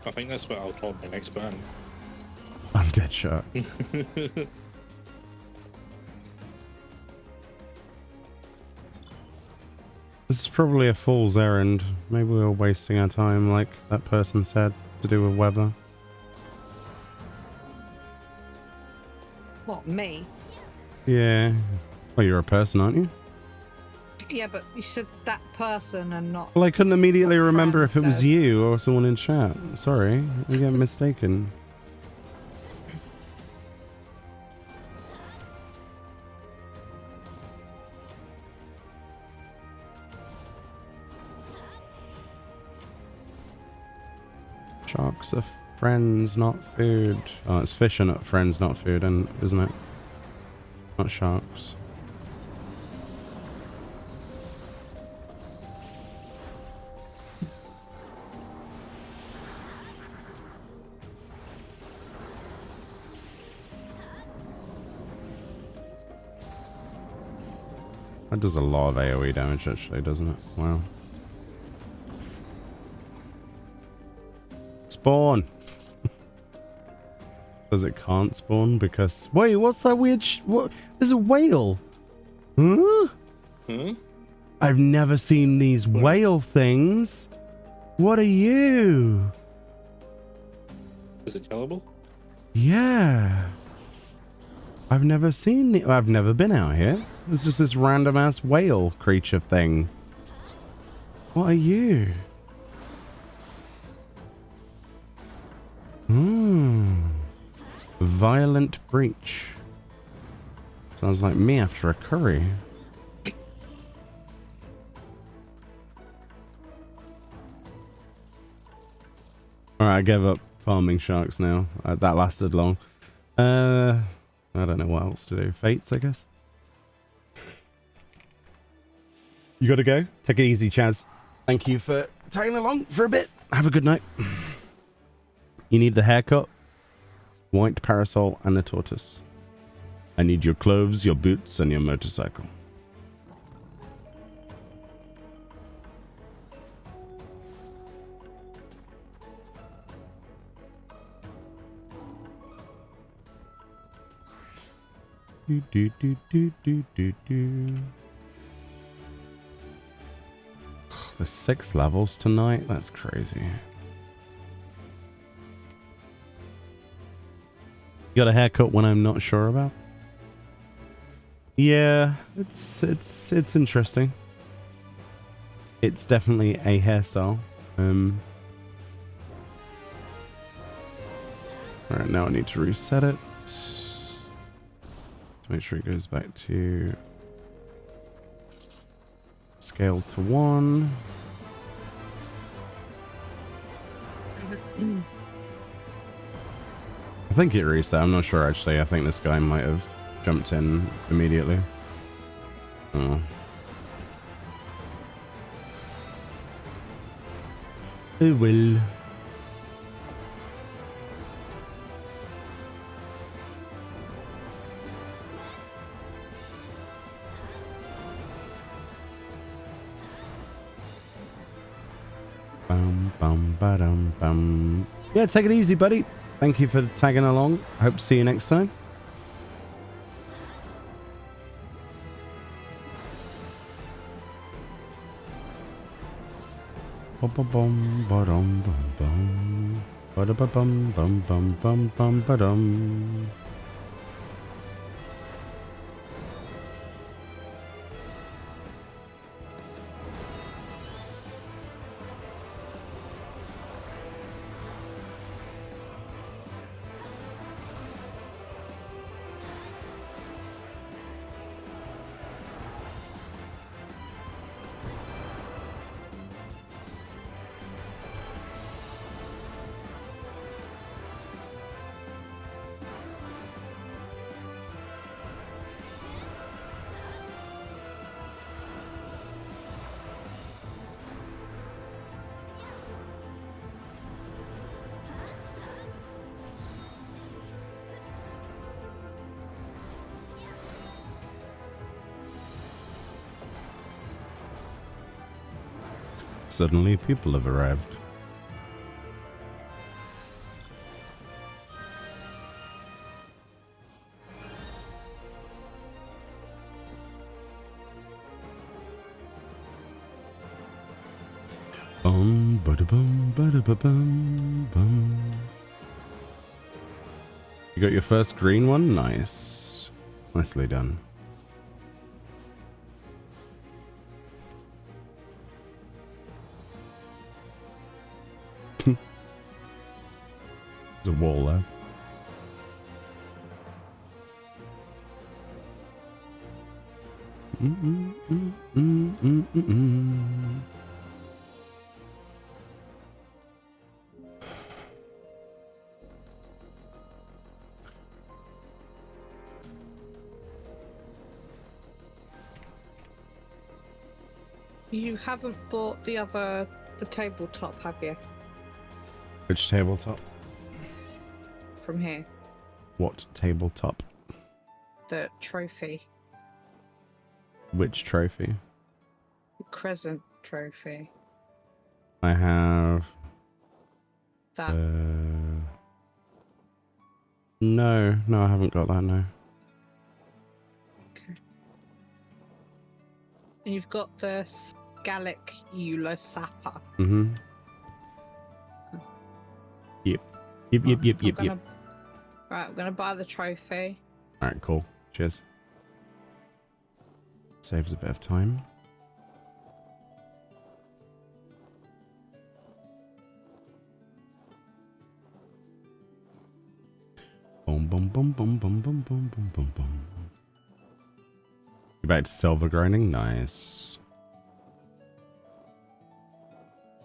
I think that's what I'll call my next band. Undead shark. This is probably a fool's errand. Maybe we're wasting our time, like that person said, to do with weather. What, me? Yeah. Well, you're a person, aren't you? Yeah, but you said that person and not... Well, I couldn't immediately What remember friend if it was said. you or someone in chat. Sorry, I get mistaken. Sharks are friends, not food. Oh, it's fish are not friends, not food, and isn't it? Not sharks. That does a lot of AoE damage, actually, doesn't it? Wow. Spawn! Does it can't spawn because... Wait, what's that weird what? There's a whale! Huh? Hmm? I've never seen these whale things. What are you? Is it killable? Yeah. I've never seen it. I've never been out here. It's just this random ass whale creature thing. What are you? Violent breach. Sounds like me after a curry. Alright, I gave up farming sharks now. That lasted long. I don't know what else to do. Fates, I guess. You gotta go? Take it easy, Chaz. Thank you for tagging along for a bit. Have a good night. You need the haircut, white parasol, and a tortoise. I need your clothes, your boots, and your motorcycle. Do, do, do, do, do, do, do. There's 6 levels tonight? That's crazy. You got a haircut when I'm not sure about? Yeah, it's interesting. It's definitely a hairstyle. Alright, now I need to reset it. To make sure it goes back to scale to 1. I think it reset. I'm not sure actually. I think this guy might have jumped in immediately. Oh. Oh well. Bum bum ba-dum bum. Yeah, take it easy, buddy. Thank you for tagging along. Hope to see you next time. Bum bum ba-dum bum bum. Ba-da-ba-bum bum bum bum bum ba-dum. Suddenly people have arrived. Bum ba-da-bum ba-da-ba-bum bum. You got your first green one? Nice. Nicely done. There's a wall there. You haven't bought the tabletop, have you? Which tabletop? From here. What tabletop? The trophy. Which trophy? The Crescent trophy. I have... That. No, I haven't got that, no. Okay. And you've got the Gallic Euler Sapper. Mm-hmm. Yep. Yep. Right, I'm gonna buy the trophy. Alright, cool. Cheers. Saves a bit of time. Boom, boom, boom, boom, boom, boom, boom, boom, boom, boom. You're back to silver grinding? Nice.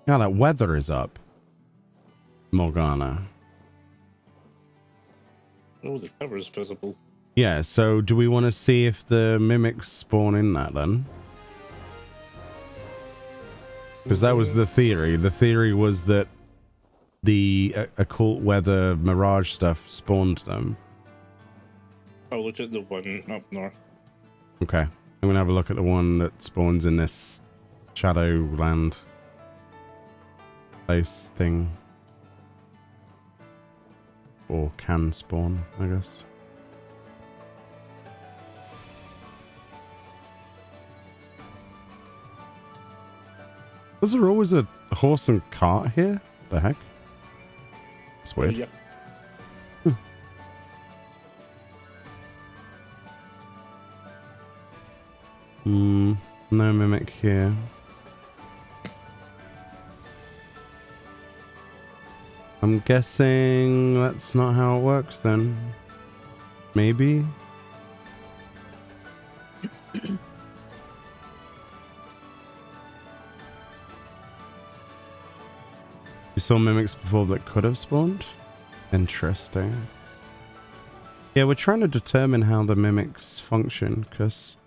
Now that weather is up. Morgana. Oh, the cover is visible. Yeah, so do we want to see if the mimics spawn in that then? Because that was the theory. The theory was that the occult weather mirage stuff spawned them. I'll look at the one up north. Okay. I'm going to have a look at the one that spawns in this Shadowland place thing. Or can spawn, I guess. Was there always a horse and cart here? The heck? It's weird. Yep. No mimic here. I'm guessing that's not how it works then. Maybe? You saw mimics before that could have spawned? Interesting. Yeah, we're trying to determine how the mimics function, because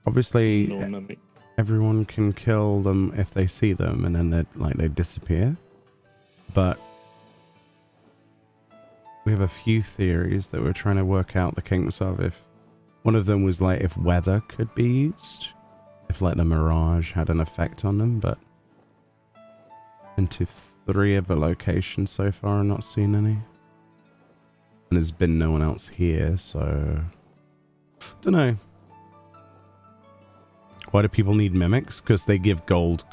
obviously No mimic. everyone can kill them if they see them and then they disappear. But we have a few theories that we're trying to work out the kinks of. If one of them was like if weather could be used, if like the mirage had an effect on them, but into 3 of the locations so far, I've not seen any. And there's been no one else here, so don't know. Why do people need mimics? Because they give gold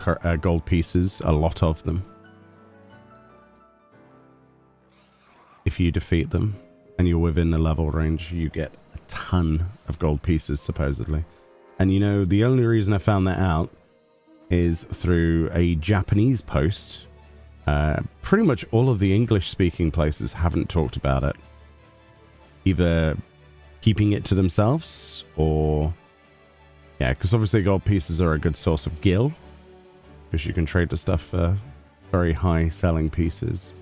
pieces, a lot of them. If you defeat them and you're within the level range, you get a ton of gold pieces, supposedly. And you know, the only reason I found that out is through a Japanese post. Pretty much all of the English-speaking places haven't talked about it. Either keeping it to themselves or... Yeah, because obviously gold pieces are a good source of gil. Because you can trade the stuff for very high selling pieces.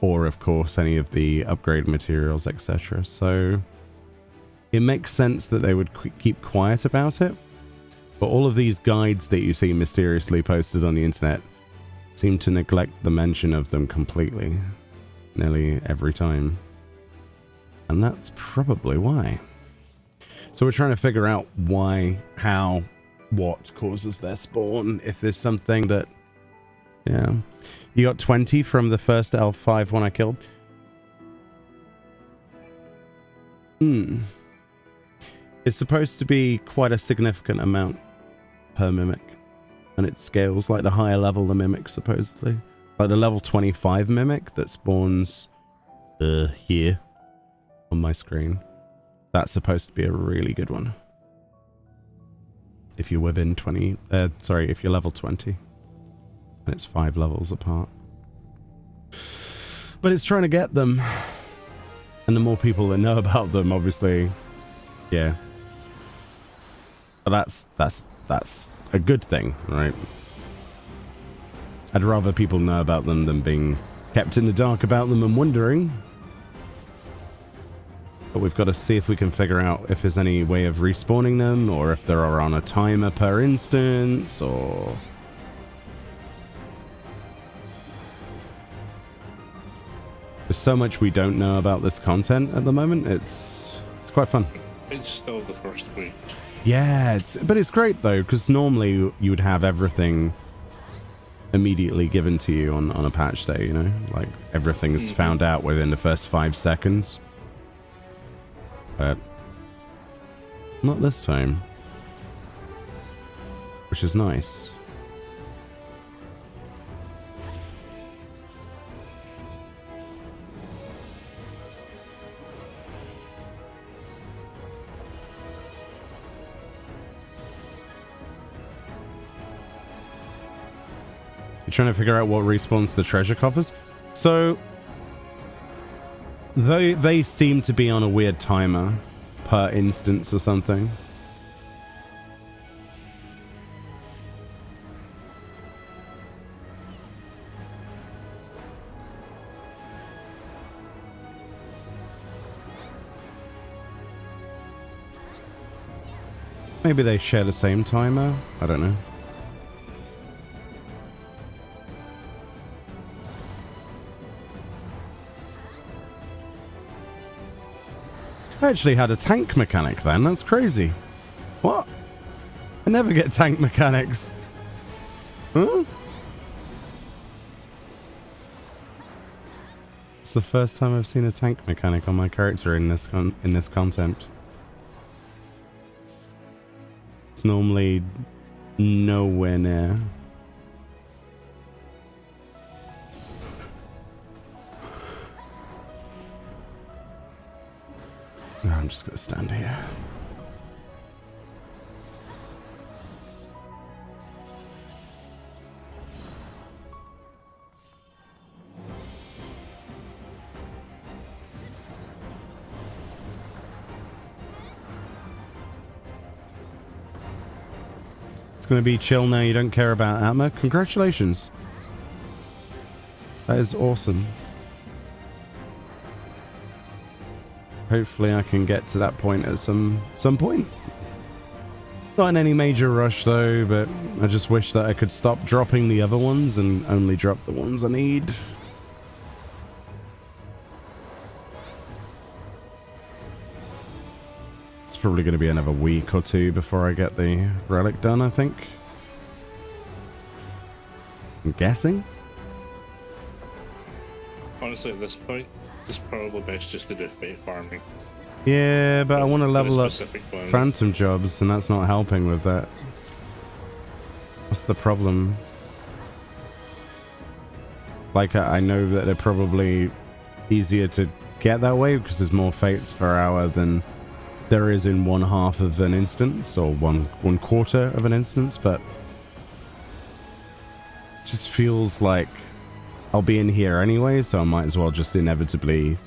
Or, of course, any of the upgrade materials, etc. So it makes sense that they would keep quiet about it. But all of these guides that you see mysteriously posted on the internet seem to neglect the mention of them completely. Nearly every time. And that's probably why. So we're trying to figure out why, how, what causes their spawn. If there's something that... Yeah. You got 20 from the first L5 one I killed? It's supposed to be quite a significant amount per mimic. And it scales like the higher level the mimic, supposedly. Like the level 25 mimic that spawns here on my screen. That's supposed to be a really good one. If you're within 20... if you're level 20. And it's 5 levels apart. But it's trying to get them. And the more people that know about them, obviously... Yeah. But that's a good thing, right? I'd rather people know about them than being kept in the dark about them and wondering. But we've got to see if we can figure out if there's any way of respawning them, or if they're on a timer per instance, or... There's so much we don't know about this content at the moment. It's quite fun. It's still the first week. Yeah, but it's great though, because normally you would have everything immediately given to you on a patch day, you know? Like, everything is found out within the first 5 seconds. But not this time. Which is nice. You're trying to figure out what respawns the treasure coffers? So they seem to be on a weird timer per instance or something. Maybe they share the same timer? I don't know. I actually had a tank mechanic then. That's crazy. What? I never get tank mechanics. Huh? It's the first time I've seen a tank mechanic on my character in this content. It's normally nowhere near. No, I'm just gonna stand here. It's gonna be chill now. You don't care about Atma. Congratulations. That is awesome. Hopefully I can get to that point at some point. Not in any major rush though, but I just wish that I could stop dropping the other ones and only drop the ones I need. It's probably going to be another week or two before I get the relic done, I think. I'm guessing. Honestly, at this point, it's probably best just to do fate farming. Yeah, but I want to level up one. phantom jobs, and that's not helping with that. What's the problem? Like, I know that they're probably easier to get that way because there's more fates per hour than there is in 1/2 of an instance, or one quarter of an instance, but it just feels like I'll be in here anyway, so I might as well just inevitably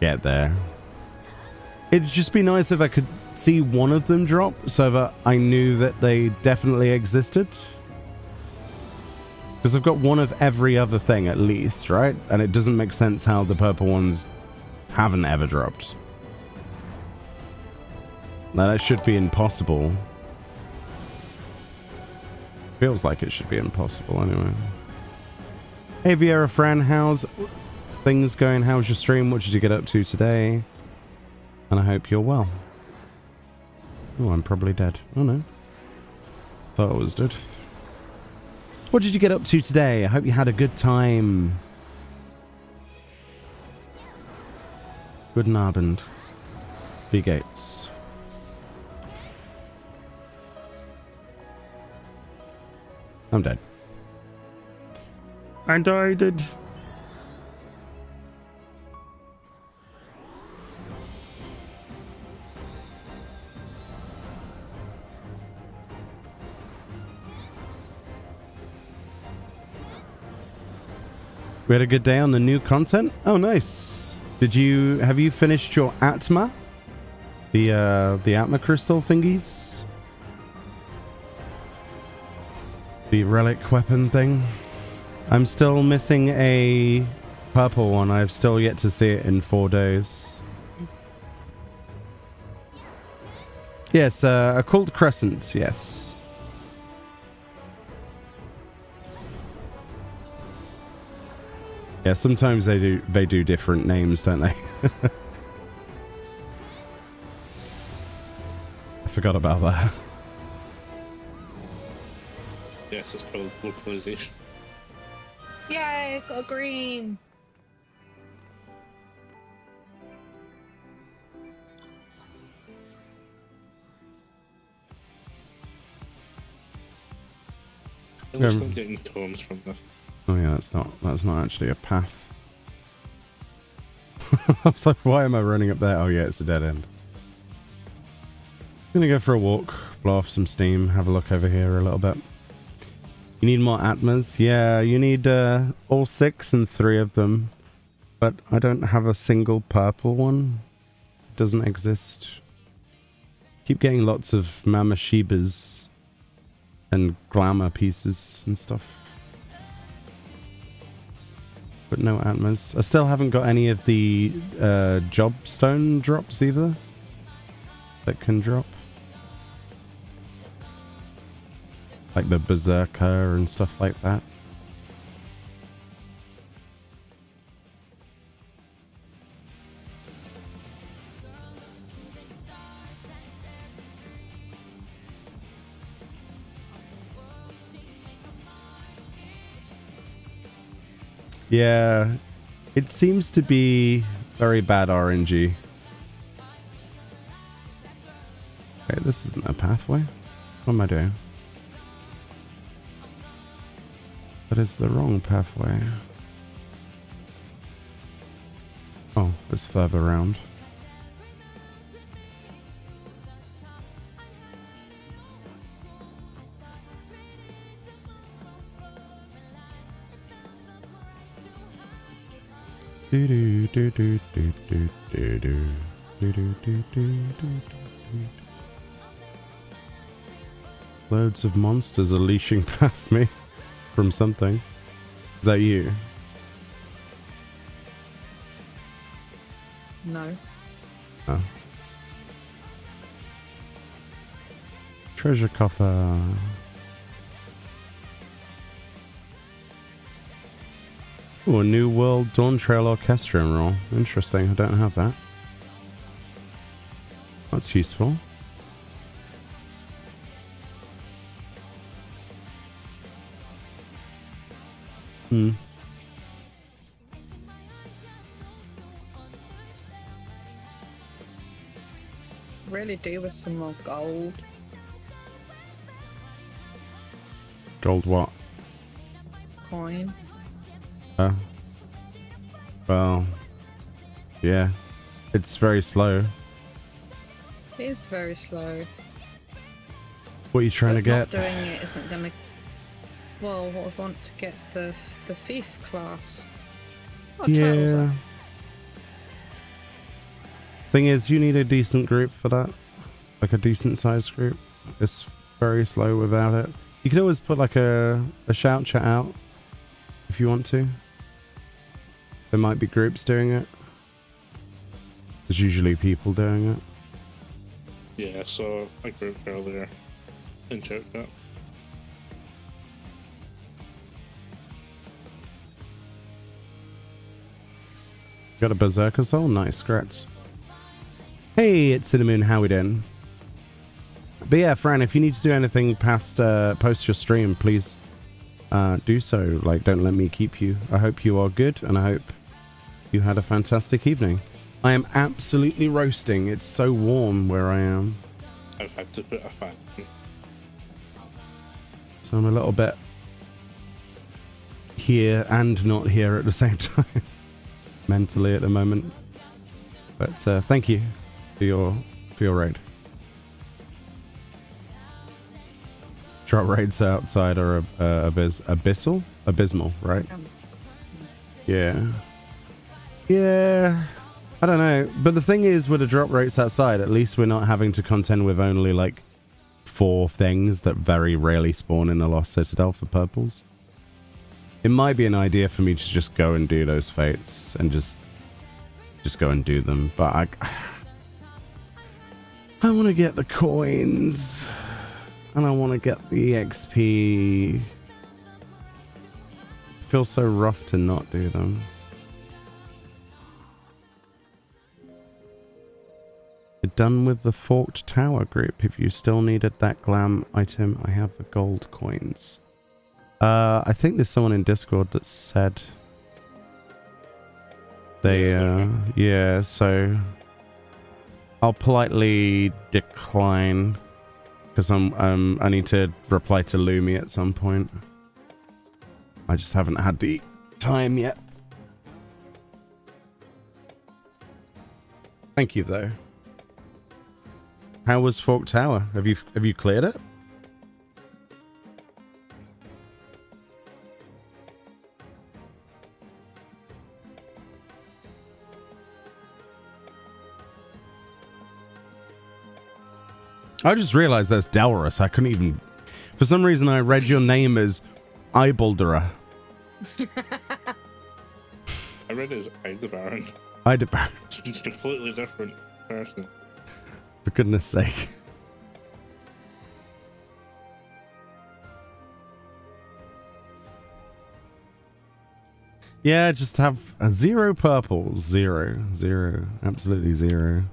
get there. It'd just be nice if I could see one of them drop so that I knew that they definitely existed. Because I've got one of every other thing at least, right? And it doesn't make sense how the purple ones haven't ever dropped. Now that should be impossible. Feels like it should be impossible anyway. Hey Vieira Fran, how's things going? How's your stream? What did you get up to today? And I hope you're well. Oh, I'm probably dead. Oh no. Thought I was dead. What did you get up to today? I hope you had a good time. Guten Abend. Wie geht's? I'm dead. And I did. We had a good day on the new content. Oh, nice. Have you finished your Atma? The Atma crystal thingies? The relic weapon thing? I'm still missing a purple one. I've still yet to see it in 4 days. Yes, Occult Crescent, yes. Yeah, sometimes they do different names, don't they? I forgot about that. Yes, it's called localization. Yay, got a green. At least I'm getting tomes from the... Oh yeah, that's not actually a path. I was like, why am I running up there? Oh yeah, it's a dead end. I'm gonna go for a walk, blow off some steam, have a look over here a little bit. You need more Atmas? Yeah, you need all 6 and 3 of them. But I don't have a single purple one. It doesn't exist. Keep getting lots of Mama Shibas and glamour pieces and stuff. But no Atmas. I still haven't got any of the job stone drops either that can drop. like the berserker and stuff like that. Yeah, it seems to be very bad RNG. Okay, this isn't a pathway. What am I doing? That is the wrong pathway. Oh, it's further around. Do do do do do do do do do do do do. Loads of monsters are leashing past me from something. Is that you? No. Oh. Treasure coffer. Ooh, a New World Dawn Trail Orchestra roll. Interesting, I don't have that. That's useful. Hmm. Really do with some more gold. Gold what? Coin. Well, yeah. It's very slow. It is very slow. What are you trying to get? Not doing it isn't gonna. Well, I want to get the 5th class. Oh, Yeah. Thing is, you need a decent group for that. Like a decent sized group. It's very slow without it. You could always put like a shout chat out if you want to. There might be groups doing it. There's usually people doing it. Yeah, I saw a group earlier in chat. Got a berserker soul? Nice, congrats. Hey, it's Cinnamon, how we doing? But yeah, Fran, if you need to do anything past post your stream, please do so. Like, don't let me keep you. I hope you are good, and I hope you had a fantastic evening. I am absolutely roasting. It's so warm where I am. I've had to put a fan. So I'm a little bit here and not here at the same time. Mentally at the moment. But thank you for your raid. Drop raids outside are abysmal, right? Yeah. Yeah. I don't know. But the thing is, with the drop rates outside, at least we're not having to contend with only like 4 things that very rarely spawn in the Lost Citadel for purples. It might be an idea for me to just go and do those fates and just go and do them. But I want to get the coins. And I want to get the XP. It feels so rough to not do them. You're done with the Forked Tower group. If you still needed that glam item, I have the gold coins. I think there's someone in Discord that said they, yeah, so I'll politely decline. Because I need to reply to Lumi at some point. I just haven't had the time yet. Thank you though. How was Fork Tower? Have you cleared it? I just realized that's Delrus. I couldn't even... For some reason, I read your name as Eyebalderer. I read it as Aldebaran. Aldebaran. It's a completely different person. For goodness sake. Yeah, just have a 0 purple. 0. 0. Absolutely 0.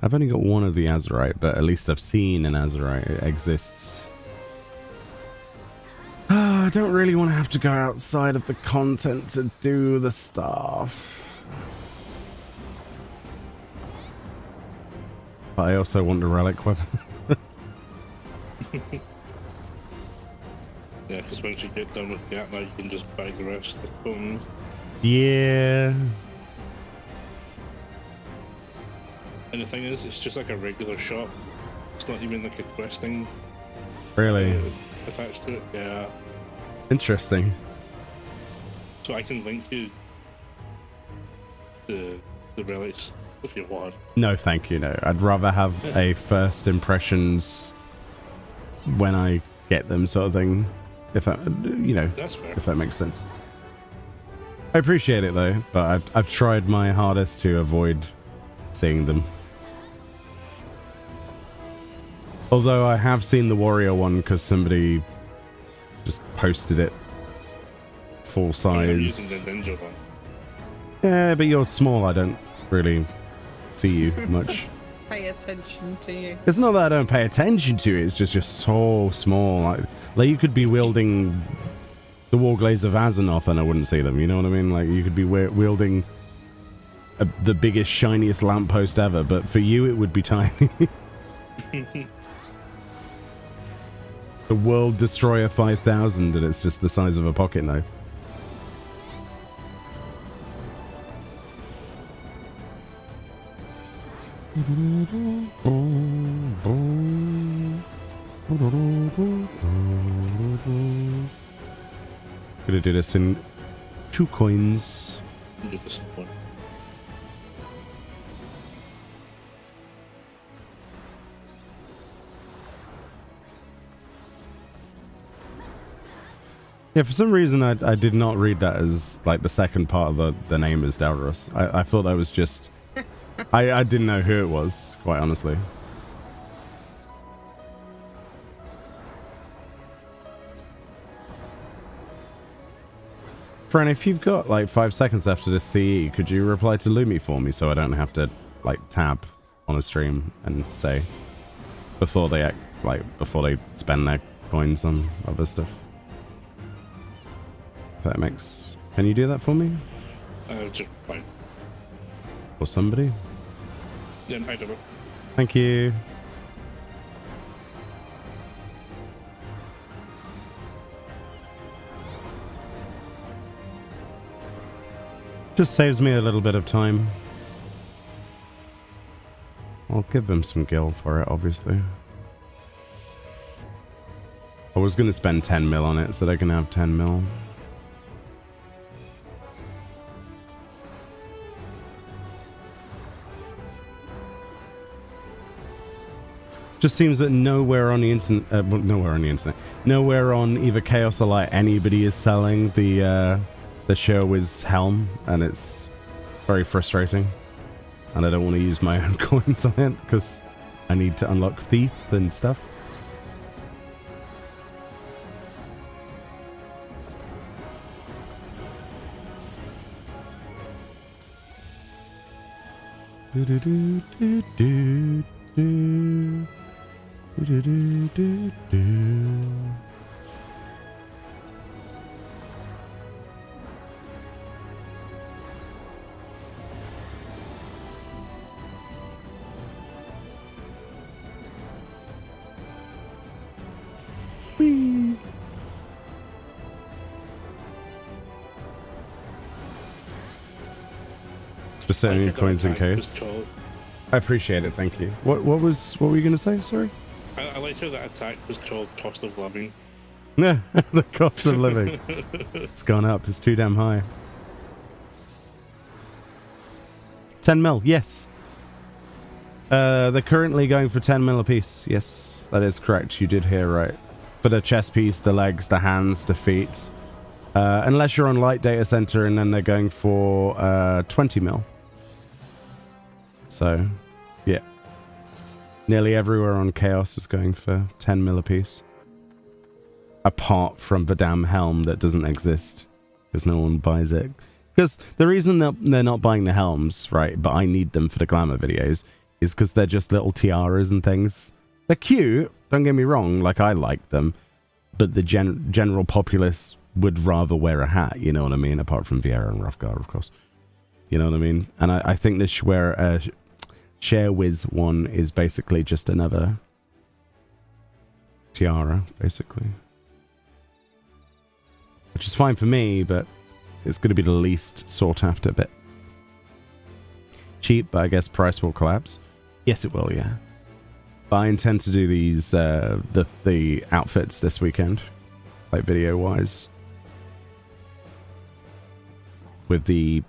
I've only got one of the azurite, but at least I've seen an azurite. It exists. I don't really want to have to go outside of the content to do the stuff. But I also want the relic weapon. Yeah, because once you get done with that, now you can just buy the rest of the bones. Yeah. And the thing is, it's just like a regular shop. It's not even like a questing Really? attached to it. Yeah. Interesting. So I can link you the relics if you want. No, thank you. No, I'd rather have a first impressions when I get them sort of thing. If that, you know, That's fair. if that makes sense. I appreciate it though, but I've tried my hardest to avoid seeing them. Although I have seen the warrior one because somebody just posted it full I'm size. using the ninja one. Yeah, but you're small. I don't really see you much. Pay attention to you. It's not that I don't pay attention to it. It's just you're so small. Like you could be wielding the Warglaze of Azeroth and I wouldn't see them. You know what I mean? Like you could be wielding the biggest, shiniest lamppost ever, but for you it would be tiny. The World Destroyer 5000 and it's just the size of a pocket knife. Gonna do this in 2 coins. Do this one. Yeah, for some reason I did not read that as like the second part of the name is Dalros. I thought that was just I didn't know who it was, quite honestly. Fran, if you've got like 5 seconds after this CE, could you reply to Lumi for me so I don't have to like tab on a stream and say before they act, before they spend their coins on other stuff? If that makes... Can you do that for me? Just fine. Or somebody? Yeah, I don't know. Thank you. Just saves me a little bit of time. I'll give them some gil for it, obviously. I was going to spend 10 mil on it, so they can have 10 mil. Just seems that nowhere on the internet, nowhere on either Chaos or Light, anybody is selling the Sherwiz helm, and it's very frustrating. And I don't want to use my own coins on it because I need to unlock teeth and stuff. Do do do do do do. Do, do, do, do. Whee. Just sending you coins in case. I appreciate it, thank you. What were you gonna say? Sorry. I like how that attack was called cost of living. Yeah, the cost of living. It's gone up. It's too damn high. 10 mil, yes. They're currently going for 10 mil a piece. Yes, that is correct. You did hear right. For the chest piece, the legs, the hands, the feet. Unless you're on light data center, and then they're going for 20 mil. So, yeah. Nearly everywhere on Chaos is going for 10 mil a piece. Apart from the damn helm that doesn't exist. because no one buys it. Because the reason that they're not buying the helms, right, but I need them for the glamour videos, is because they're just little tiaras and things. They're cute, don't get me wrong, like I like them, but the general populace would rather wear a hat, you know what I mean, apart from Vieira and Roughgar, of course. You know what I mean? And I think the Sharewiz one is basically just another tiara, basically. Which is fine for me, but it's going to be the least sought after bit. Cheap, but I guess price will collapse. Yes, it will, yeah. But I intend to do these, the outfits this weekend, like video-wise. With the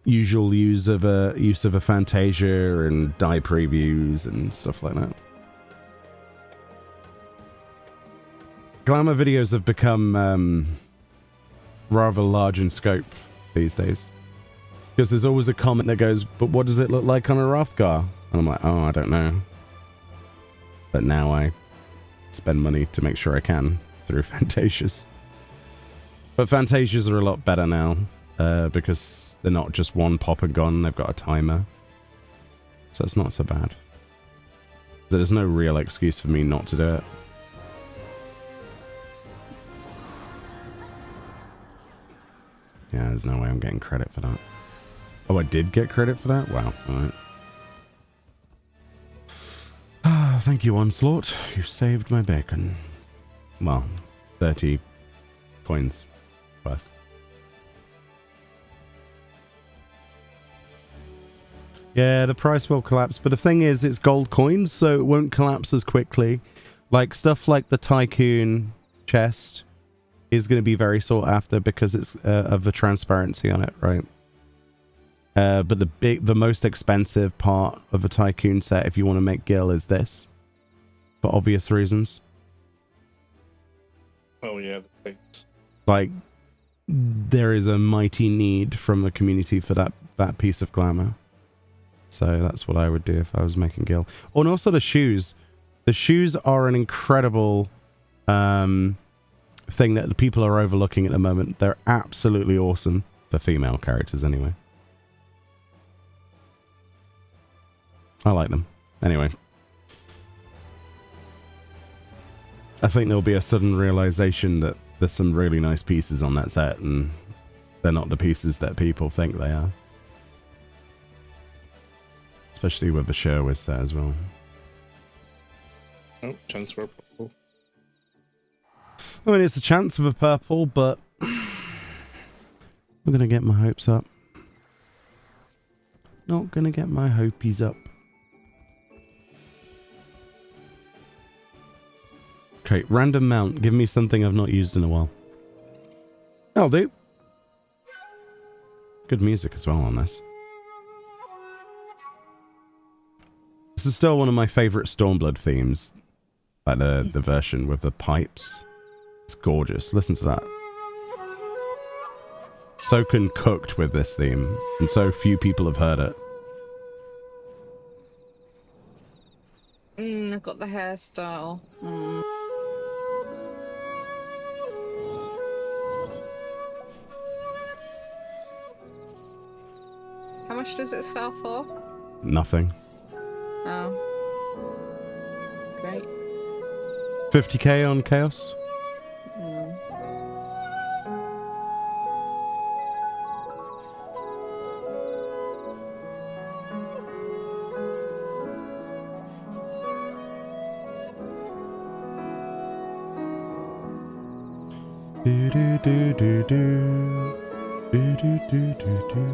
usual use of a Fantasia and dye previews and stuff like that. Glamour videos have become rather large in scope these days. Because there's always a comment that goes, but what does it look like on a Roughgar? And I'm like, oh, I don't know. But now I spend money to make sure I can through Fantasias. But Fantasias are a lot better now because they're not just one pop and gone, they've got a timer. So it's not so bad. So there's no real excuse for me not to do it. Yeah, there's no way I'm getting credit for that. Oh, I did get credit for that? Wow, alright. Ah, thank you, Onslaught. You saved my bacon. Well, 30 coins worth. Yeah, the price will collapse, but the thing is, it's gold coins, so it won't collapse as quickly. Like, stuff like the Tycoon chest is going to be very sought after because it's of the transparency on it, right? But the most expensive part of a Tycoon set, if you want to make Gil, is this, for obvious reasons. Oh yeah, the things. Like, there is a mighty need from the community for that piece of glamour. So that's what I would do if I was making Gil. Oh, and also the shoes. The shoes are an incredible thing that the people are overlooking at the moment. They're absolutely awesome for female characters anyway. I like them. Anyway. I think there'll be a sudden realization that there's some really nice pieces on that set and they're not the pieces that people think they are. Especially with the Sherwood set as well. Oh, chance for a purple. I mean, it's a chance of a purple, but I'm going to get my hopes up. Not going to get my hopies up. Okay, random mount. Give me something I've not used in a while. I'll do. Good music as well on this. This is still one of my favourite Stormblood themes. Like the version with the pipes. It's gorgeous. Listen to that. Soken cooked with this theme, and so few people have heard it. I've got the hairstyle. How much does it sell for? Nothing. Oh. Great. 50k on Chaos? Do do do do do do do do do do.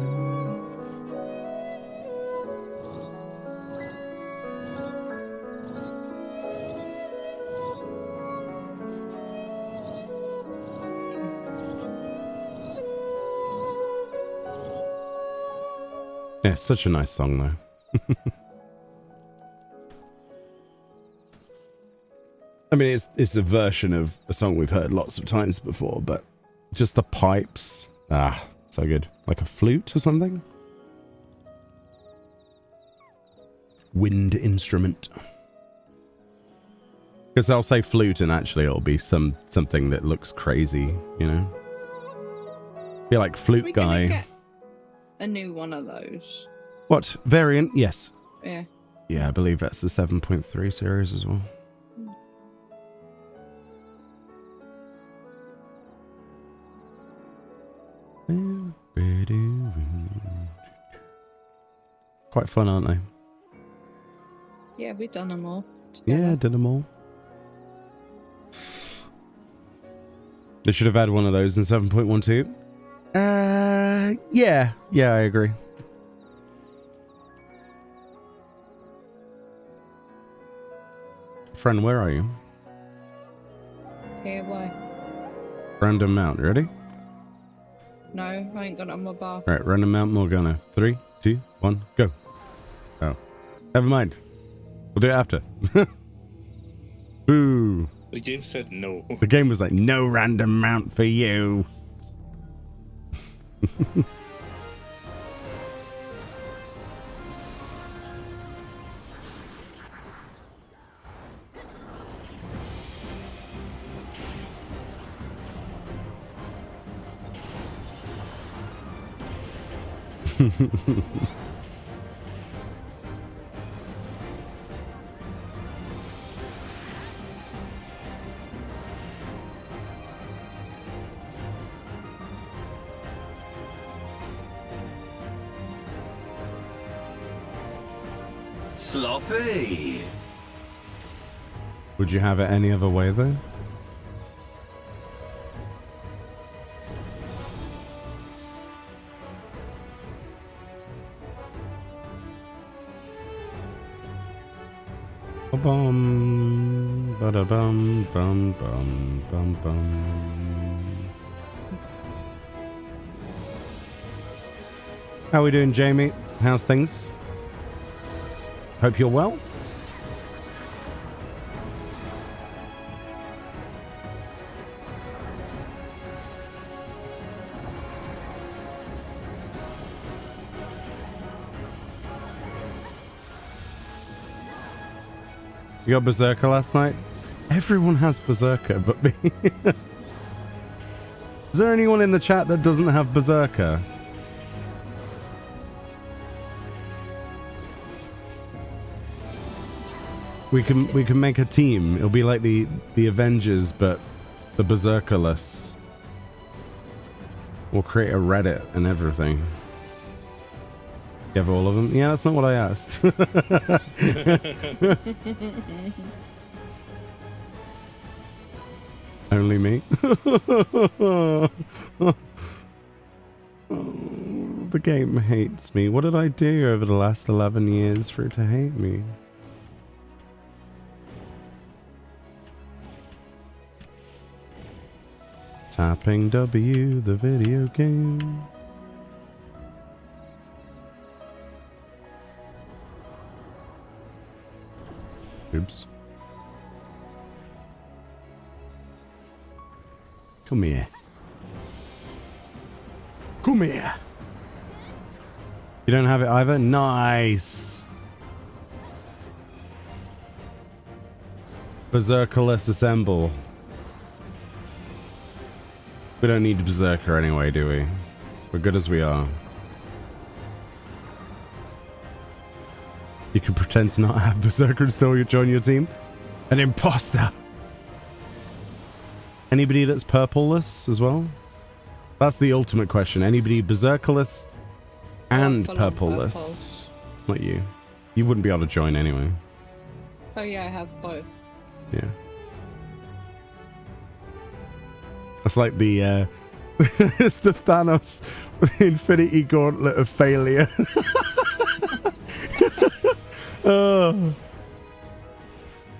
Yeah, it's such a nice song though. I mean, it's a version of a song we've heard lots of times before, but just the pipes, so good. Like a flute or something? Wind instrument. Because I'll say flute and actually it'll be something that looks crazy, you know? Be like flute We gonna guy. get a new one of those. What variant? Yes. Yeah. Yeah, I believe that's the 7.3 series as well. Quite fun, aren't they? Yeah, we've done them all. Yeah, did them all. They should have had one of those in 7.12. Yeah, I agree. Friend, where are you? Here, why? Random mount, ready? No, I ain't got it on my bar. Right, random mount Morgana. 3, 2, 1, go. Oh. Never mind. We'll do it after. Boo. The game said no. The game was like, no random mount for you. Sloppy. Would you have it any other way though? Bum, bada bum, bum, bum, bum, bum. How we doing, Jamie? How's things? Hope you're well. You got Berserker last night? Everyone has Berserker but me. Is there anyone in the chat that doesn't have Berserker? We can make a team. It'll be like the Avengers, but the Berserkerless. We'll create a Reddit and everything. You have all of them? Yeah, that's not what I asked. Only me? The game hates me. What did I do over the last 11 years for it to hate me? Tapping W, the video game. Oops. Come here. Come here. You don't have it either? Nice. Berserkerless assemble. We don't need Berserker anyway, do we? We're good as we are. You can pretend to not have Berserker and still join your team? An imposter! Anybody that's purpleless as well? That's the ultimate question. Anybody Berserkerless and purpleless? Not you. You wouldn't be able to join anyway. Oh yeah, I have both. Yeah. That's like the it's the Thanos Infinity Gauntlet of failure. Oh.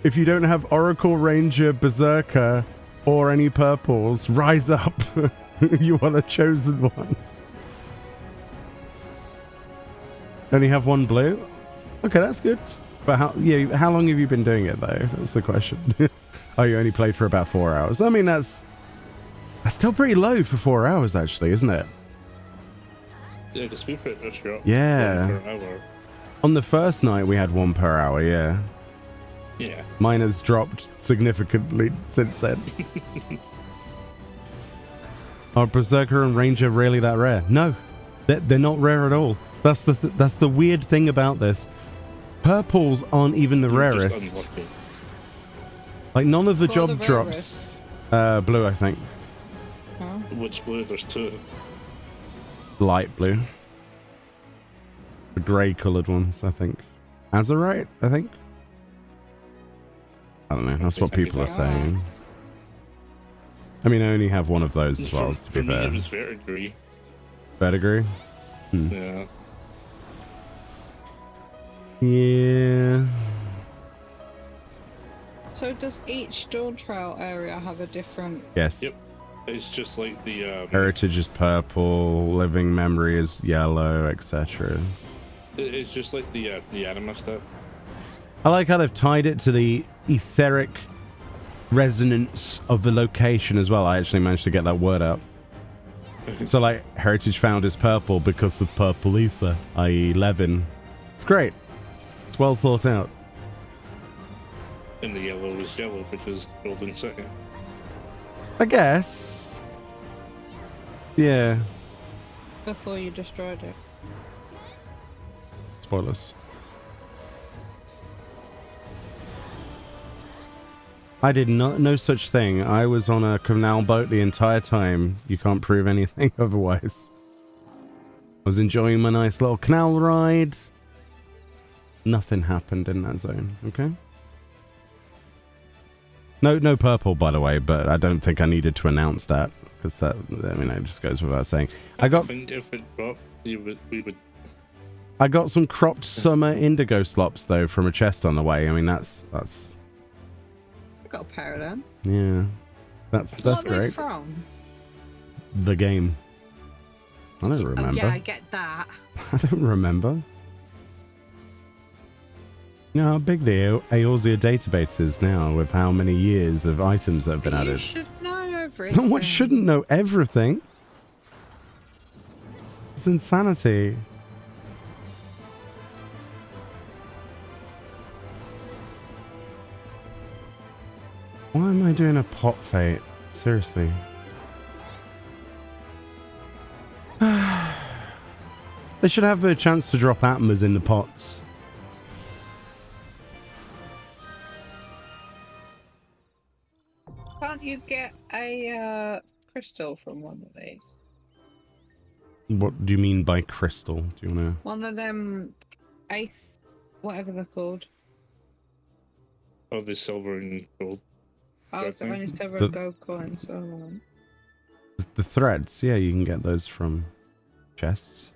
If you don't have Oracle, Ranger, Berserker, or any purples, rise up. You are the chosen one. Only have one blue? Okay, that's good. But how long have you been doing it though? That's the question. Oh, you only played for about 4 hours. I mean, that's still pretty low for 4 hours, actually, isn't it? Yeah, because we pretty much got Yeah. 1 per hour. On the first night, we had 1 per hour, yeah. Yeah. Mine has dropped significantly since then. Are Berserker and Ranger really that rare? No, they're not rare at all. That's the weird thing about this. Purples aren't even the You're rarest. just unlucky. Like none of the What are job the drops. Blue, I think. Huh? Which blue? There's two. Light blue. The grey coloured ones, I think. Azurite, I think. I don't know. That's what people are saying. I mean, I only have one of those as well, to be For me, fair. it was verdigris. Verdigris? Yeah. Yeah. So does each Dawn Trail area have a different... Yes. Yep. It's just like the Heritage is purple, Living Memory is yellow, etc. It's just like the anima stuff. I like how they've tied it to the etheric resonance of the location as well. I actually managed to get that word out. So like Heritage Found is purple because of purple ether, i.e. Levin. It's great. It's well thought out. And the yellow is yellow because Golden City. I guess. Yeah. Before you destroyed it. Spoilers. I did not no such thing. I was on a canal boat the entire time. You can't prove anything otherwise. I was enjoying my nice little canal ride. Nothing happened in that zone, okay? No purple, by the way, but I don't think I needed to announce that because that, I mean, it just goes without saying. I think if it dropped, we would. I got some cropped summer indigo slops though from a chest on the way. I mean, that's. I got a pair of them. Yeah, that's What are they great. from? The game. I don't remember. Oh, yeah, I get that. I don't remember. You know how big the Eorzea database is now with how many years of items that have been You added. should know everything. No, I shouldn't know everything. It's insanity. Why am I doing a pot fate? Seriously. They should have a chance to drop Atmas in the pots. Can't you get a crystal from one of these? What do you mean by crystal? Do you want to... One of them, eighth, whatever they're called. Oh, the silver and gold. Oh, it's Okay. only silver The- and gold coins. So, The threads, yeah, you can get those from chests.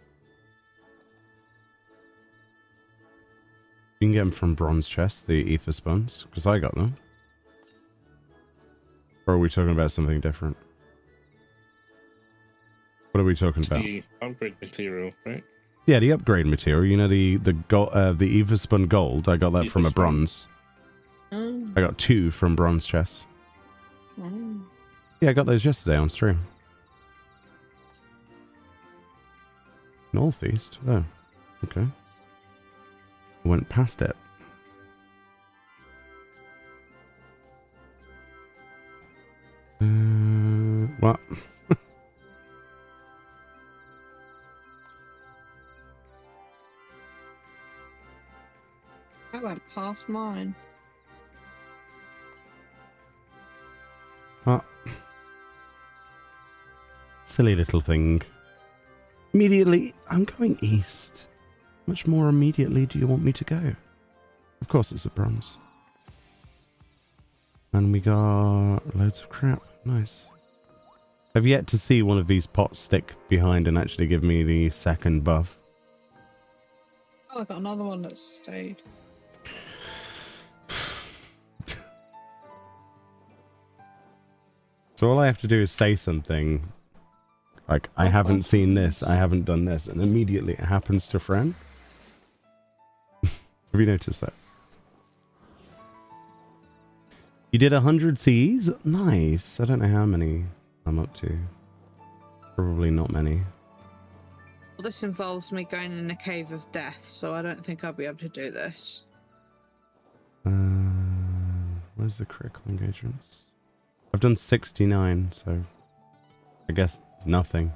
You can get them from bronze chests, the ether spawns, because I got them. Or are we talking about something different? What are we talking about? The upgrade material, right? Yeah, the upgrade material. You know the ether spun gold. I got that from a Ether spun. bronze. I got 2 from bronze chests. Yeah, I got those yesterday on stream. Northeast? Oh, okay. I went past it. What? I went past mine. What? Silly little thing. Immediately, I'm going east. Much more immediately do you want me to go? Of course it's a bronze. And we got loads of crap. Nice. I've yet to see one of these pots stick behind and actually give me the second buff. Oh, I got another one that's stayed. So all I have to do is say something like, I haven't seen this, I haven't done this, and immediately it happens to a friend. Have you noticed that? You did 100 Cs? Nice. I don't know how many I'm up to. Probably not many. Well, this involves me going in a cave of death, so I don't think I'll be able to do this. Where's the critical engagements? I've done 69, so I guess nothing.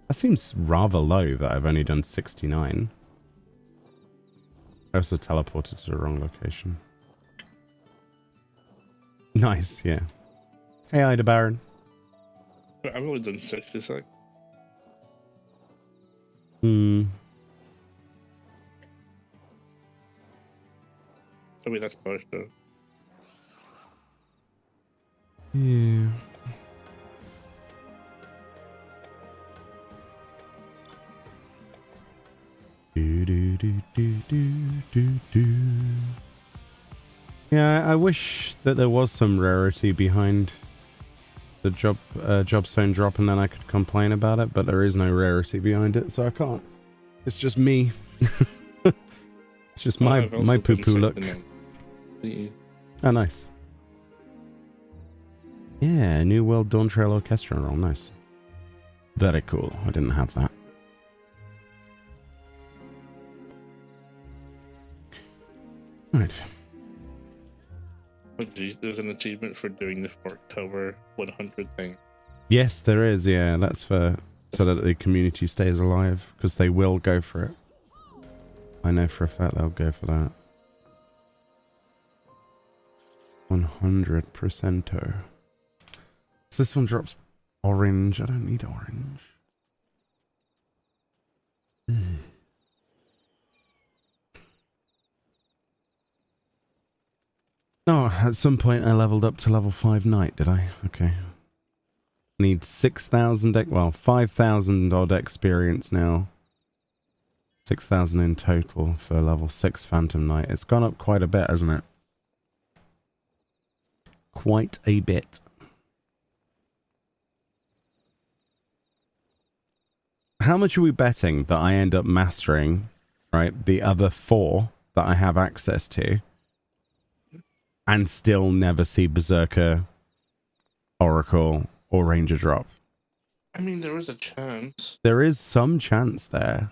That seems rather low that I've only done 69. I also teleported to the wrong location. Nice, yeah. Hey, Ida Baron. I've only done 66. Hmm. I mean, that's push though. Yeah. Do. Yeah, I wish that there was some rarity behind the job stone drop, and then I could complain about it, but there is no rarity behind it, so I can't. It's just me. It's just my poo-poo look. Oh, nice. Yeah, New World Dawn Trail Orchestra roll, nice. Very cool. I didn't have that. Right. Oh geez, there's an achievement for doing the Fork Tower 100 thing. Yes, there is, yeah. That's for so that the community stays alive, because they will go for it. I know for a fact they'll go for that. 100%. So this one drops orange. I don't need orange. Ugh. Oh, at some point I leveled up to level 5 knight, did I? Okay. Need 6,000, well, 5,000 odd experience now. 6,000 in total for level 6 Phantom Knight. It's gone up quite a bit, hasn't it? Quite a bit. How much are we betting that I end up mastering, right, the other 4 that I have access to, and still never see Berserker, Oracle, or Ranger drop? I mean, there is a chance. There is some chance there.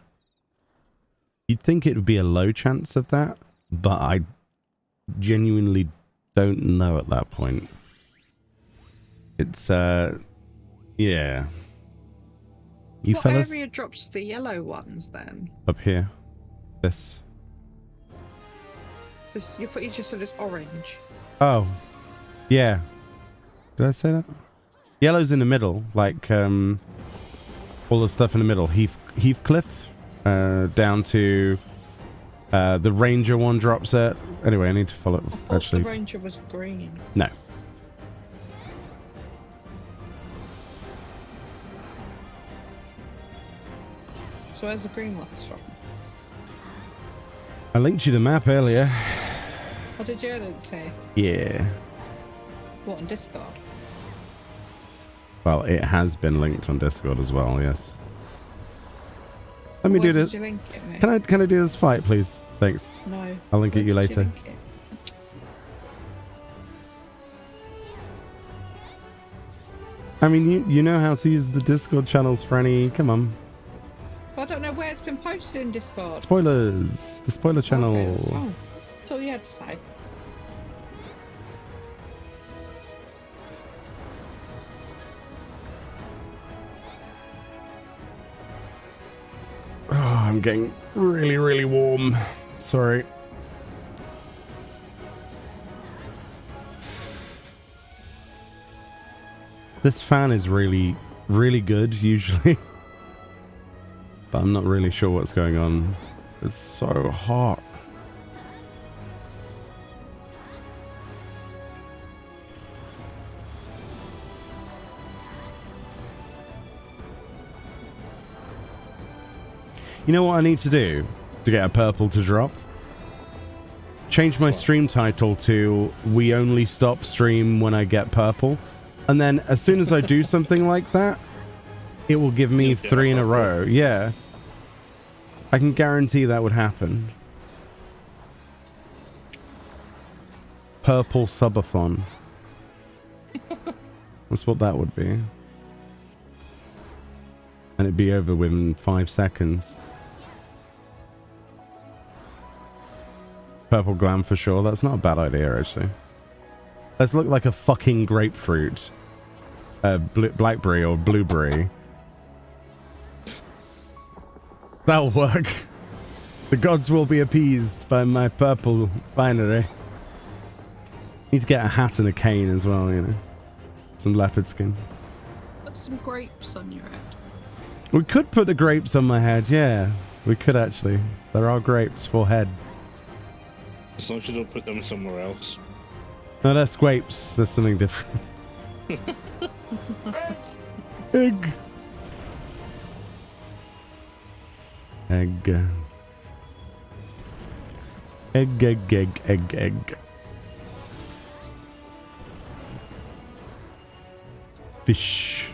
You'd think it would be a low chance of that, but I genuinely don't know at that point. It's, yeah. You what fellas? area drops the yellow ones then? Up here. This. You thought you just said it's orange. Oh. Yeah. Did I say that? Yellow's in the middle, like, all the stuff in the middle. Heathcliff, down to, the Ranger one drops it. Anyway, I need to follow it, I thought actually. the Ranger was green. No. So where's the green ones from? I linked you the map earlier. What did you didn't say? Yeah. What, on Discord? Well, it has been linked on Discord as well, yes. Let me Where do did this. you link it, mate? Can I do this fight, please? Thanks. No. I'll link Where it you did later. link it? I mean, you know how to use the Discord channels for any... Come on. I don't know where it's been posted in Discord. Spoilers. The spoiler channel. Okay, that's all. That's all you had to say. Oh, I'm getting really, really warm. Sorry. This fan is really, really good, usually. But I'm not really sure what's going on. It's so hot. You know what I need to do to get a purple to drop? Change my stream title to "We only stop stream when I get purple." And then as soon as I do something like that, it will give me 3 in a row. Yeah. I can guarantee that would happen. Purple subathon. That's what that would be. And it'd be over within 5 seconds. Purple glam for sure. That's not a bad idea, actually. Let's look like a fucking grapefruit. blackberry or blueberry. That'll work. The gods will be appeased by my purple finery. Need to get a hat and a cane as well, you know. Some leopard skin. Put some grapes on your head. We could put the grapes on my head, yeah. We could actually. There are grapes for head. As long as you don't put them somewhere else. No, that's grapes. That's something different. Egg. Egg. Egg, egg, egg, egg, egg. Fish.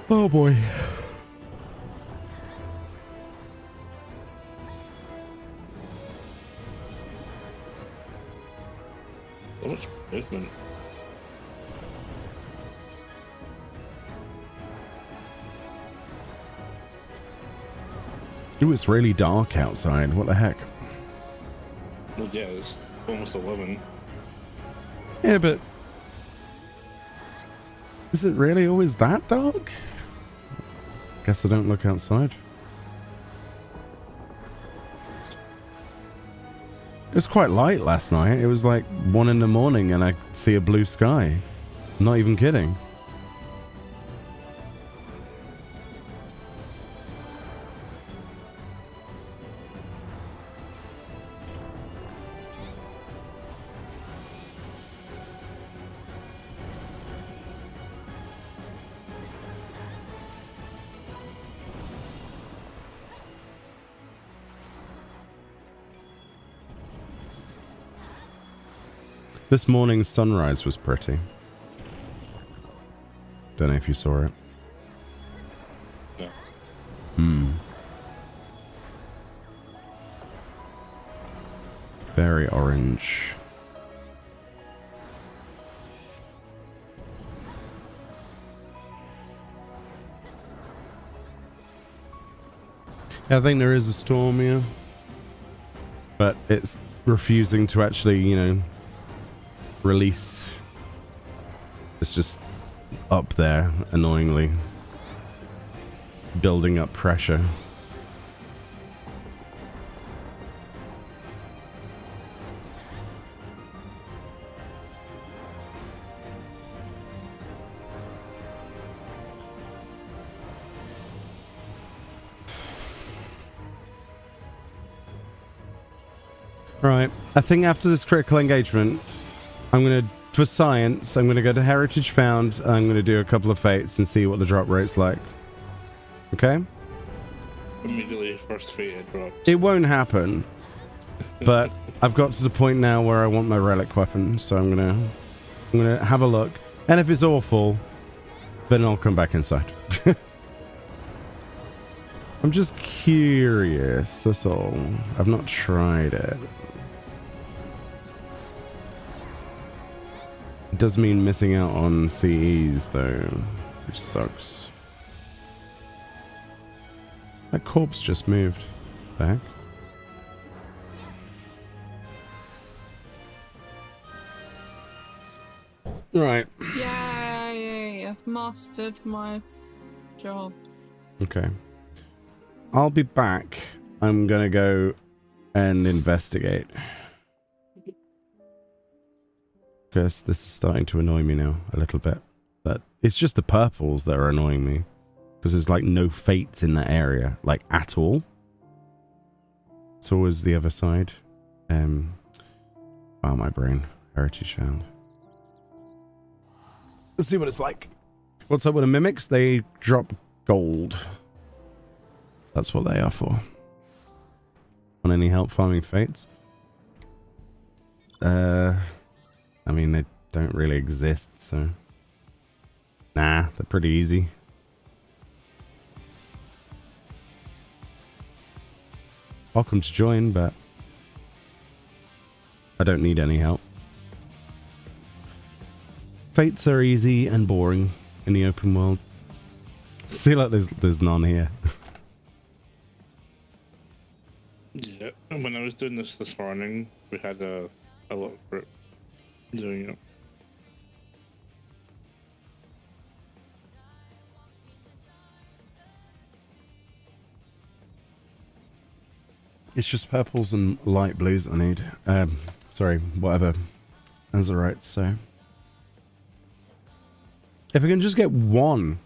Oh boy. So much movement. Ooh, it's really dark outside. What the heck? Well, yeah, it's almost 11. Yeah, but is it really always that dark? Guess I don't look outside. It was quite light last night. It was like 1 in the morning and I see a blue sky. I'm not even kidding. This morning's sunrise was pretty. Don't know if you saw it. No. Very orange. I think there is a storm here. But it's refusing to actually, you know, release. It's just up there, annoyingly. Building up pressure. Right, I think after this critical engagement, I'm going to, for science, I'm going to go to Heritage Found, and I'm going to do a couple of fates and see what the drop rate's like. Okay? Immediately, first fate it drops. It won't happen, but I've got to the point now where I want my relic weapon, so I'm gonna have a look, and if it's awful, then I'll come back inside. I'm just curious, that's all. I've not tried it. It does mean missing out on CEs though, which sucks. That corpse just moved back. Right. Yay! I've mastered my job. Okay. I'll be back. I'm gonna go and investigate. Because this is starting to annoy me now a little bit. But it's just the purples that are annoying me. Because there's like no fates in that area, like at all. It's always the other side. Oh, my brain. Heritage Found. Let's see what it's like. What's up with the mimics? They drop gold. That's what they are for. Want any help farming fates? I mean, they don't really exist, so... Nah, they're pretty easy. Welcome to join, but... I don't need any help. Fates are easy and boring in the open world. See, like there's none here. Yeah, when I was doing this morning, we had a lot of Doing it. It's just purples and light blues I need. Sorry, whatever Azurites say. If I can just get one,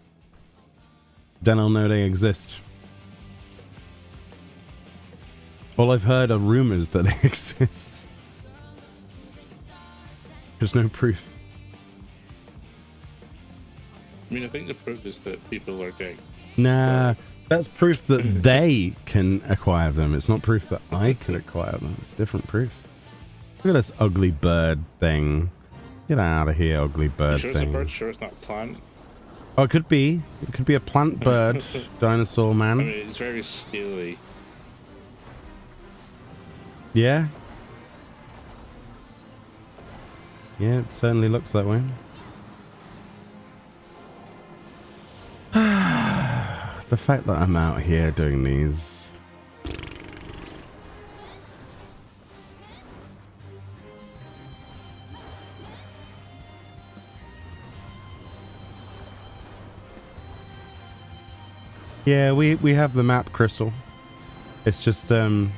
then I'll know they exist. All I've heard are rumors that they exist. There's no proof. I mean, I think the proof is that people are gay. Nah, that's proof that they can acquire them. It's not proof that I can acquire them. It's different proof. Look at this ugly bird thing. Get out of here, ugly bird Sure thing. it's a bird, sure it's not a plant. Oh, it could be. It could be a plant bird dinosaur man. I mean, it's very scaly. Yeah. Yeah, it certainly looks that way. The fact that I'm out here doing these. Yeah, we have the map crystal. It's just purple's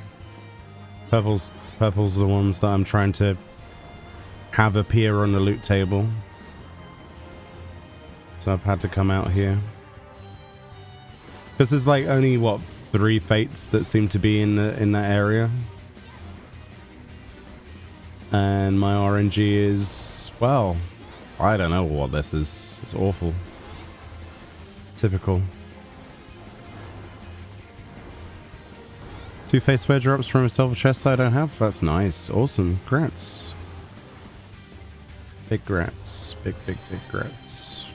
the ones that I'm trying to have appear on the loot table. So I've had to come out here. Because there's like only what 3 fates that seem to be in that area. And my RNG is, well, I don't know what this is. It's awful. Typical. 2 face square drops from a silver chest I don't have. That's nice. Awesome. Grats. Big grats. Big grats.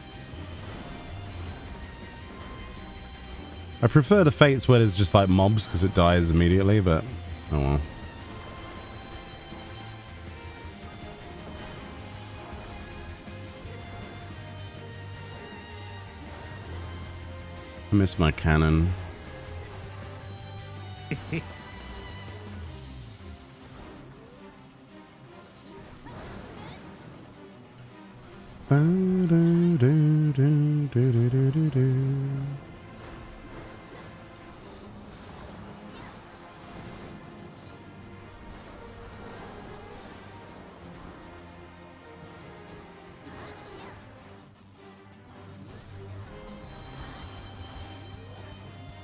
I prefer the fates where there's just like mobs because it dies immediately, but oh well. I miss my cannon.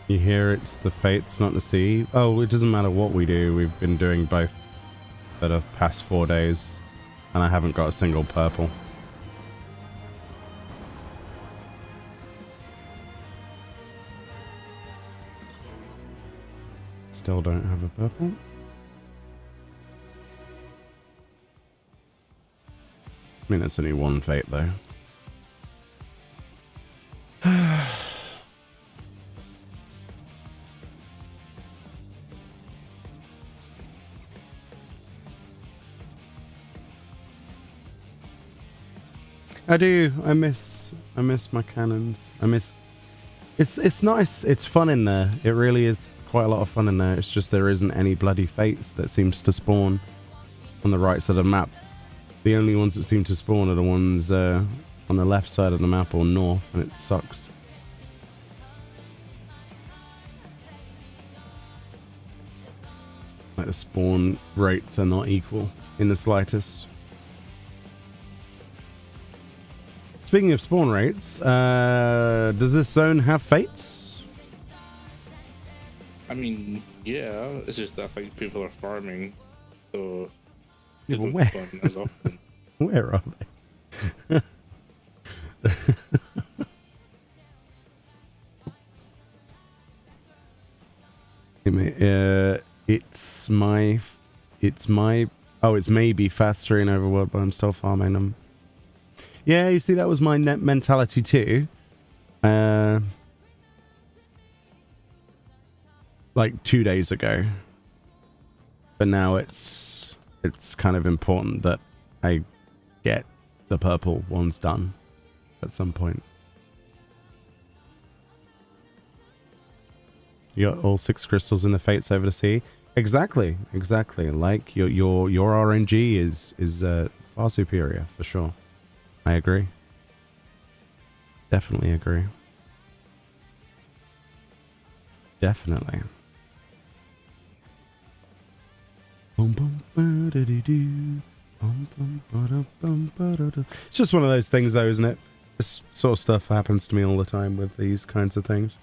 You hear it's the fates, not the sea. Oh, it doesn't matter what we do. We've been doing both for the past 4 days, and I haven't got a single purple. Still don't have a purple. I mean, it's only 1 fate though. I do. I miss my cannons. It's nice. It's fun in there. It really is quite a lot of fun in there. It's just there isn't any bloody fates that seems to spawn on the right side of the map. The only ones that seem to spawn are the ones on the left side of the map or north, and it sucks. Like the spawn rates are not equal in the slightest. Speaking of spawn rates, does this zone have fates? I mean, yeah, it's just that I think people are farming, so Yeah, they but don't where? spawn as often. Where are they? It's maybe faster in Overworld, but I'm still farming them. Yeah, you see, that was my net mentality too. Like 2 days ago. But now it's kind of important that I get the purple ones done at some point. You got all 6 crystals in the fates over the sea. Exactly. Like your RNG is Far superior, for sure. I agree. Definitely agree. Definitely. It's just one of those things though, isn't it? This sort of stuff happens to me all the time with these kinds of things.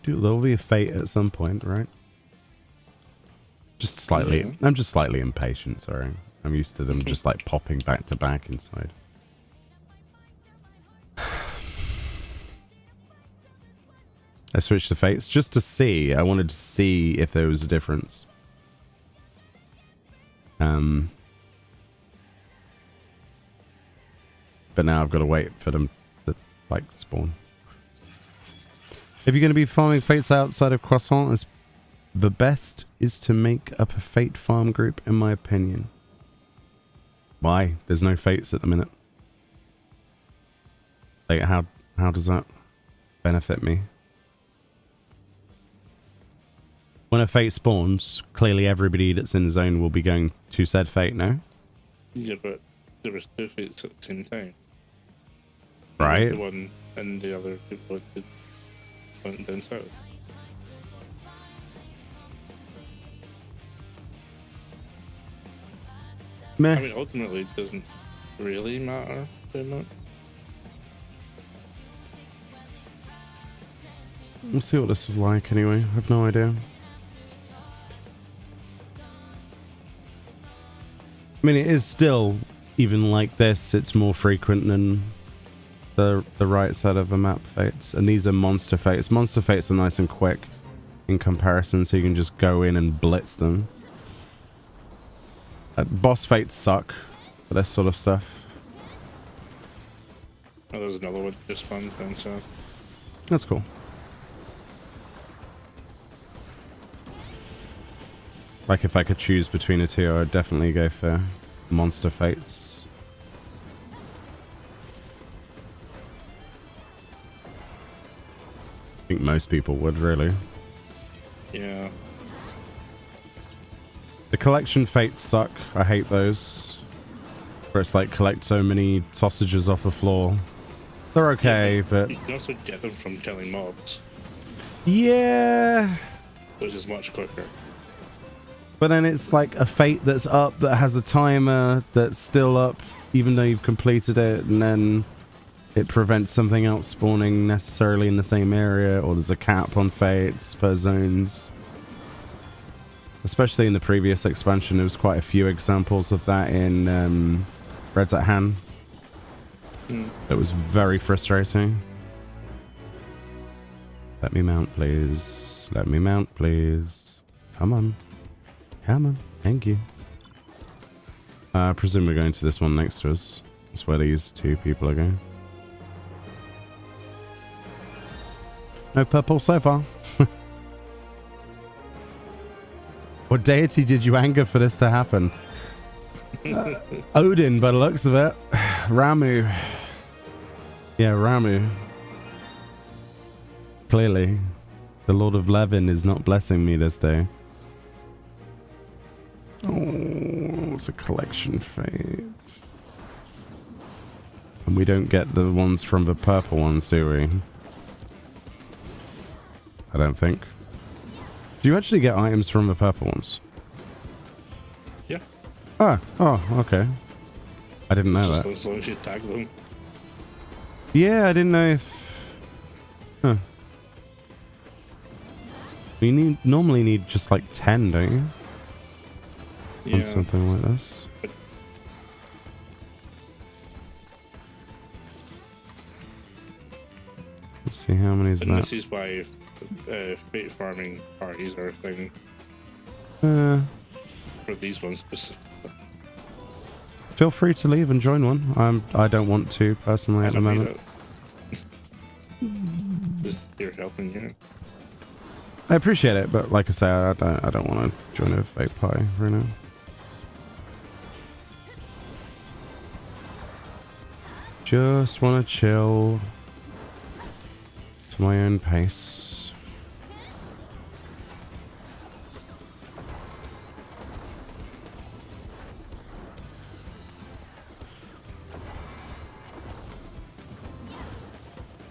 There'll be a fate at some point, right? Just slightly. Yeah. I'm just slightly impatient, sorry. I'm used to them just like popping back to back inside. I switched to fates just to see. I wanted to see if there was a difference. But now I've got to wait for them to like spawn. If you're going to be farming fates outside of Croissant, the best is to make up a fate farm group, in my opinion. Why? There's no fates at the minute. Like, how does that benefit me? When a fate spawns, clearly everybody that's in the zone will be going to said fate, no? Yeah, but there was two fates at the same time. Right. The one and the other people went down south. Meh. I mean, ultimately, it doesn't really matter too much. We'll see what this is like anyway. I have no idea. I mean, it is still, even like this, it's more frequent than the right side of the map fates. And these are monster fates. Monster fates are nice and quick in comparison, so you can just go in and blitz them. Boss fates suck for this sort of stuff. Oh, there's another one just spawned down south. That's cool. Like, if I could choose between the two, I'd definitely go for monster fates. I think most people would, really. Yeah. The collection fates suck. I hate those. Where it's like, collect so many sausages off the floor. They're okay, yeah, but... You can also get them from killing mobs. Yeah. Which is much quicker. But then it's like a fate that's up that has a timer that's still up even though you've completed it, and then it prevents something else spawning necessarily in the same area, or there's a cap on fates per zones. Especially in the previous expansion, there was quite a few examples of that in Reds at Hand. It was very frustrating. Let me mount, please. Let me mount, please. Come on. Come on. Thank you. I presume we're going to this one next to us. That's where these two people are going. No purple so far. What deity did you anger for this to happen? Odin, by the looks of it. Ramu. Yeah, Ramu. Clearly, the Lord of Levin is not blessing me this day. Oh, it's a collection fate. And we don't get the ones from the purple ones, do we? I don't think. Do you actually get items from the purple ones? Yeah. Oh, okay. I didn't know that. As long as you tag them. Yeah, I didn't know if... Huh. You normally need just like 10, don't you? Yeah. On something like this. Let's see, how many is that? This is why fate farming parties are a thing. For these ones specifically. Feel free to leave and join one. I don't want to personally at the moment. Just here helping you. I appreciate it, but like I say, I don't want to join a fake party right now. Just want to chill to my own pace.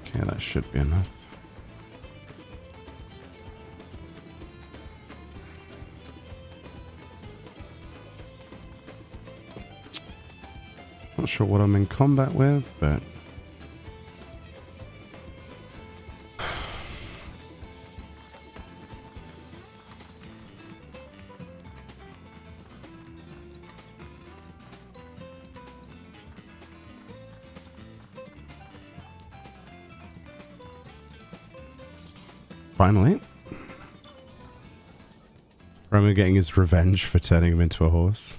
Okay, that should be enough. Not sure what I'm in combat with, but finally, Roman getting his revenge for turning him into a horse.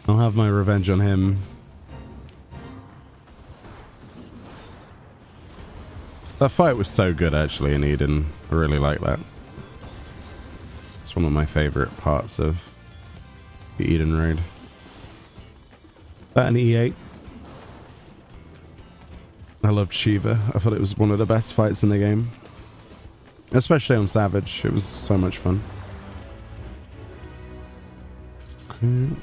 I'll have my revenge on him. That fight was so good, actually, in Eden. I really like that. It's one of my favorite parts of the Eden raid. That and E8. I loved Shiva. I thought it was one of the best fights in the game. Especially on Savage. It was so much fun. Okay.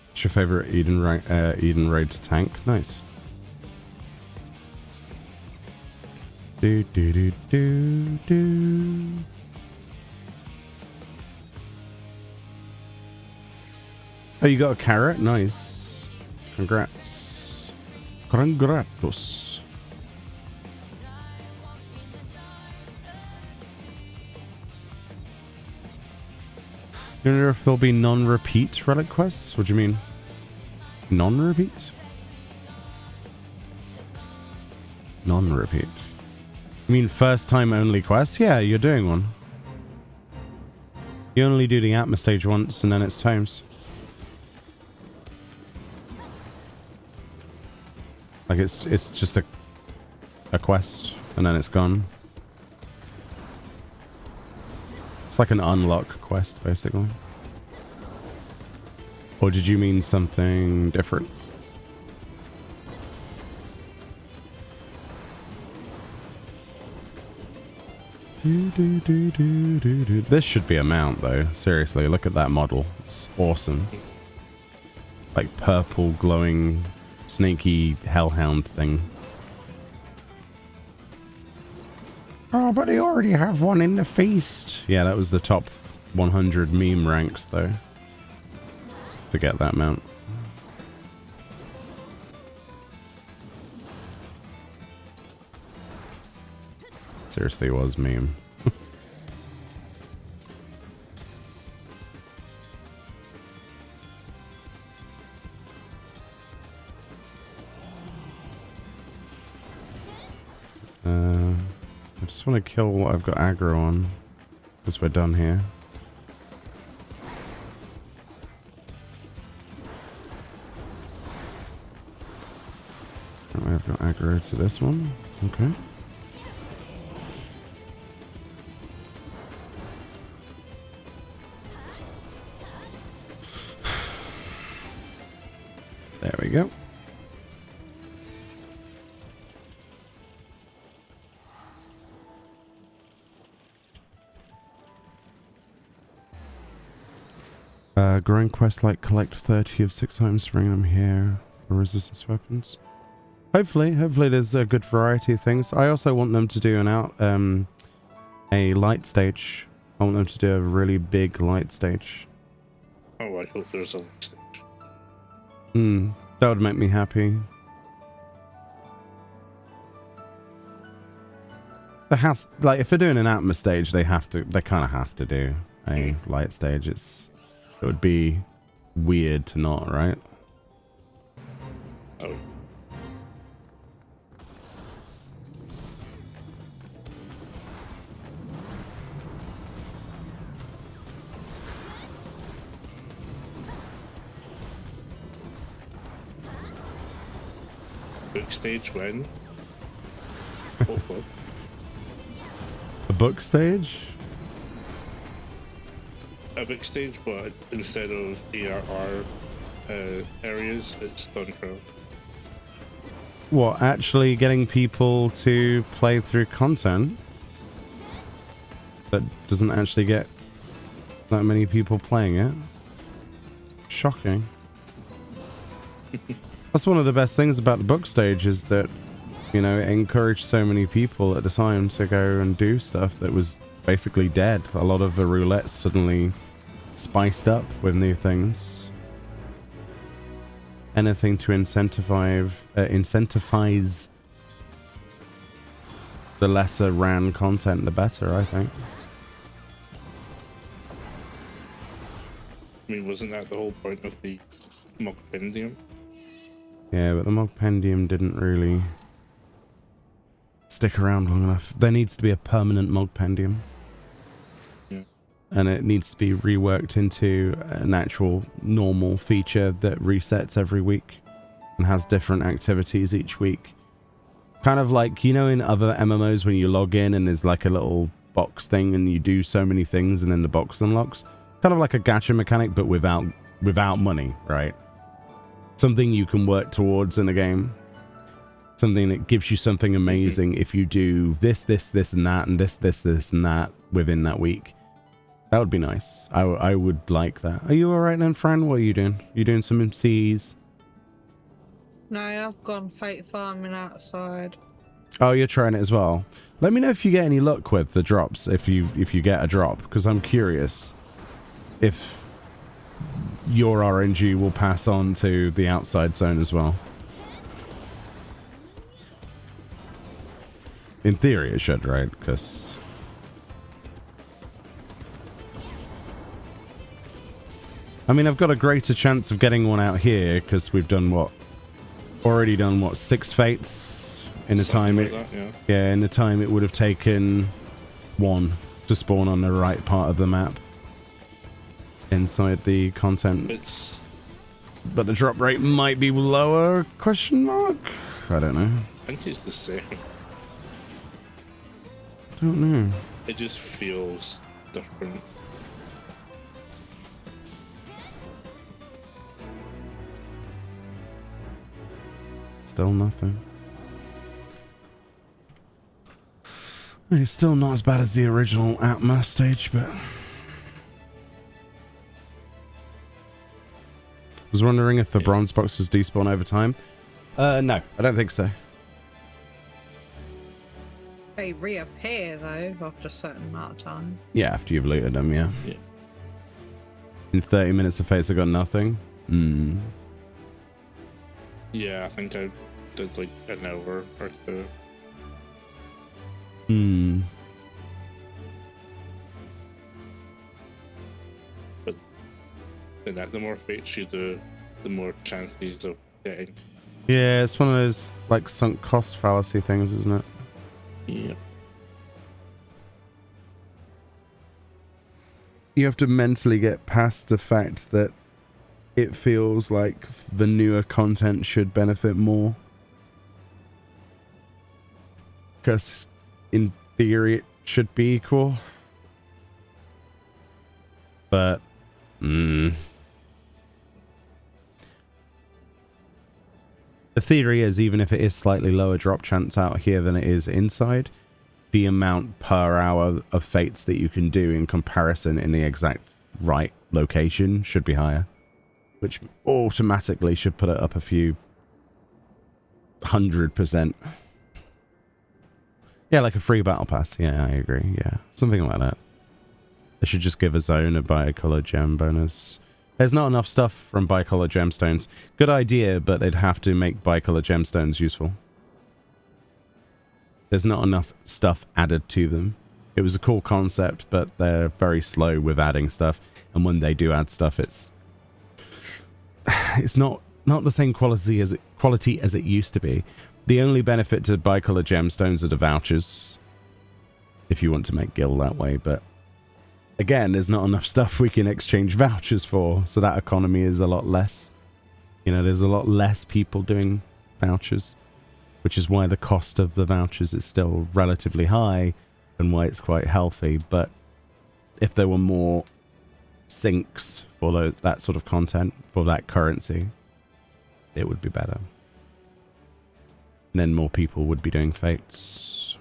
What's your favorite Eden raid to tank? Nice. Do do do do do. Oh, you got a carrot? Nice. Congrats. Congratus. You wonder if there'll be non-repeat relic quests? What do you mean? Non-repeat? Non-repeat. You mean first time only quest? Yeah, you're doing one. You only do the Atma stage once and then it's tomes. Like it's just a quest and then it's gone. It's like an unlock quest, basically. Or did you mean something different? This should be a mount, though. Seriously, look at that model. It's awesome. Like purple, glowing, snaky hellhound thing. Oh, but they already have one in the feast. Yeah, that was the top 100 meme ranks, though, to get that mount. Seriously, it was meme. I just want to kill what I've got aggro on, because we're done here. I've got aggro to this one. Okay. There we go. Growing quest like collect 30 of 6 items, bring them here for resistance weapons. Hopefully there's a good variety of things. I also want them to do a light stage. I want them to do a really big light stage. Oh, I hope there's a light stage. That would make me happy. The house, like, if they're doing an Atma stage, they kind of have to do a light stage. It would be weird to not, right? Oh. Big stage when? Hopefully. A book stage? A big stage, but instead of ARR areas, it's Duntrail. What, actually getting people to play through content that doesn't actually get that many people playing it? Shocking. That's one of the best things about the book stage is that, you know, it encouraged so many people at the time to go and do stuff that was basically dead. A lot of the roulettes suddenly spiced up with new things. Anything to incentivize the lesser ran content, the better, I think. I mean, wasn't that the whole point of the Mogpendium? Yeah, but the Mogpendium didn't really stick around long enough. There needs to be a permanent Mogpendium. Yeah. And it needs to be reworked into an actual normal feature that resets every week and has different activities each week. Kind of like, you know, in other MMOs when you log in and there's like a little box thing and you do so many things and then the box unlocks. Kind of like a gacha mechanic, but without money, right? Something you can work towards in a game. Something that gives you something amazing if you do this, and that, and this, and that within that week. That would be nice. I would like that. Are you alright then, Fran? What are you doing? You doing some MCs? No, I've gone fate farming outside. Oh, you're trying it as well. Let me know if you get any luck with the drops, if you get a drop, because I'm curious if your RNG will pass on to the outside zone as well. In theory it should, right? Because I mean, I've got a greater chance of getting one out here because we've done what? Already done what? 6 fates in the time it, yeah, in the time it would have taken 1 to spawn on the right part of the map inside the content. But the drop rate might be lower? Question mark? I don't know. I think it's the same. Don't know. It just feels different. Still nothing. It's still not as bad as the original Atma stage, but I was wondering if the bronze boxes despawn over time. No, I don't think so. They reappear though after a certain amount of time. Yeah, after you've looted them, yeah. Yeah. In 30 minutes of face, I got nothing. Yeah, I think I did like an hour or 2. But the more fates you do, the more chances of getting. Yeah, it's one of those like sunk cost fallacy things, isn't it? Yeah. You have to mentally get past the fact that it feels like the newer content should benefit more. Because in theory it should be equal. But the theory is, even if it is slightly lower drop chance out here than it is inside, the amount per hour of fates that you can do in comparison in the exact right location should be higher, which automatically should put it up a few 100%. Yeah, like a free battle pass. Yeah, I agree. Yeah, something like that. They should just give a zone a bicolor gem bonus. There's not enough stuff from bicolor gemstones. Good idea, but they'd have to make bicolor gemstones useful. There's not enough stuff added to them. It was a cool concept, but they're very slow with adding stuff. And when they do add stuff, it's not the same quality as it used to be. The only benefit to bicolor gemstones are the vouchers, if you want to make gil that way, but again, there's not enough stuff we can exchange vouchers for, so that economy is a lot less. You know, there's a lot less people doing vouchers, which is why the cost of the vouchers is still relatively high and why it's quite healthy. But if there were more sinks for that sort of content, for that currency, it would be better. And then more people would be doing fates.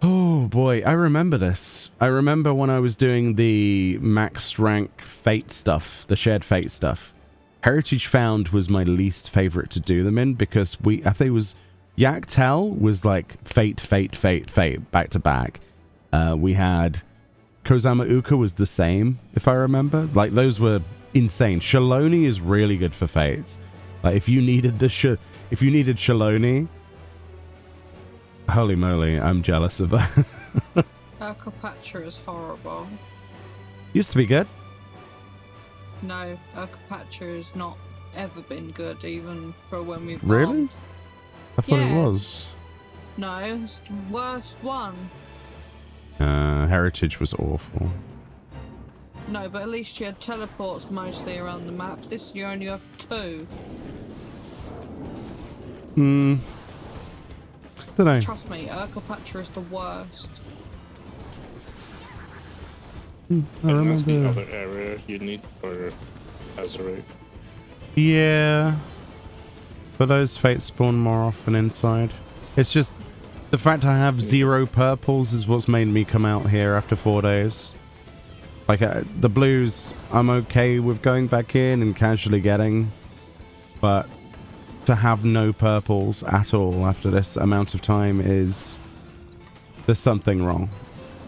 Oh boy, I remember this. I remember when I was doing the max rank fate stuff, the shared fate stuff. Heritage Found was my least favorite to do them in because I think it was Yaktel was like fate, back to back. We had Kozama Uka was the same, if I remember. Like, those were insane. Shaloni is really good for fates. Like, if you needed Shaloni, holy moly, I'm jealous of that. Urkapatra is horrible. Used to be good. No, Urkapatra has not ever been good, even for when we've Really? farmed. I thought it Yeah. was. No, it's the worst one. Heritage was awful. No, but at least you had teleports mostly around the map. This you only have 2. Don't know. Trust me, Urkapatra is the worst. I And that's the remember. other area you need for Azurite. Yeah. But those fates spawn more often inside. It's just the fact I have 0 purples is what's made me come out here after 4 days. Like, the blues, I'm okay with going back in and casually getting. But to have no purples at all after this amount of time is... There's something wrong.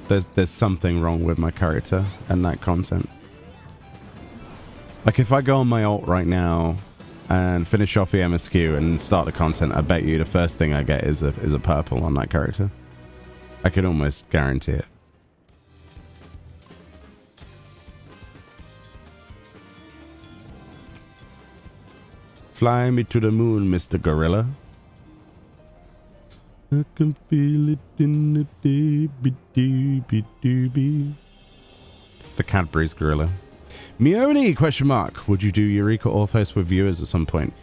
There's something wrong with my character and that content. Like, if I go on my alt right now and finish off the MSQ and start the content, I bet you the first thing I get is a purple on that character. I can almost guarantee it. Fly me to the moon, Mr. Gorilla. I can feel it in the dee-be-dee-be-dee-be. It's the Cadbury's Gorilla. Meoni, question mark. Would you do Eureka Orthos with viewers at some point?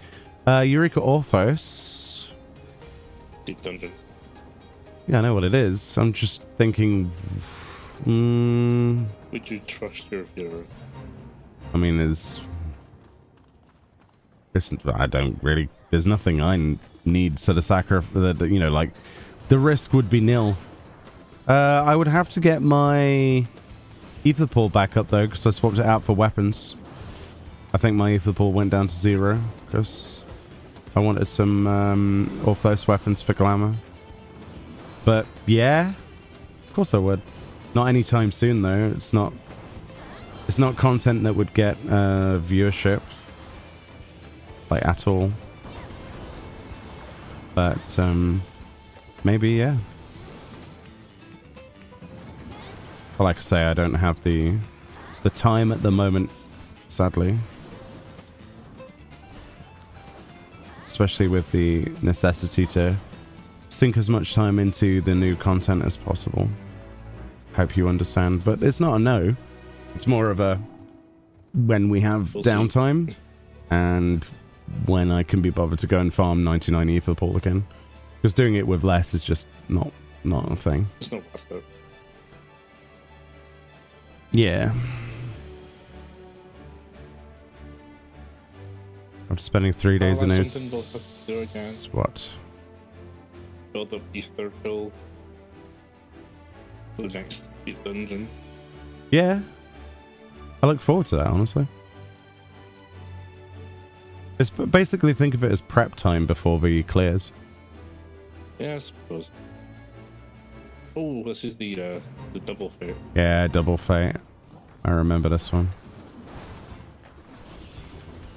Eureka Orthos? Deep dungeon. Yeah, I know what it is. I'm just thinking... Would you trust your viewer? I mean, I don't really... There's nothing I need, so the sacrifice... You know, like... The risk would be nil. I would have to get my... ether pool back up, though, because I swapped it out for weapons. I think my ether pool went down to 0, because I wanted some Orthos weapons for glamour. But, yeah. Of course I would. Not anytime soon, though. It's not content that would get viewership. Like, at all. But, maybe, yeah. But like I say, I don't have the time at the moment, sadly. Especially with the necessity to sink as much time into the new content as possible. Hope you understand. But it's not a no. It's more of a when we have downtime and when I can be bothered to go and farm 99 ether pool again. Because doing it with less is just not a thing. It's not worth it. Yeah. I'm spending 3 days in that's something we'll have to do again. What? Build up ether pool for the next deep dungeon. Yeah. I look forward to that, honestly. It's basically, think of it as prep time before the clears. Yeah, I suppose. Oh, this is the double fate. Yeah, double fate. I remember this one.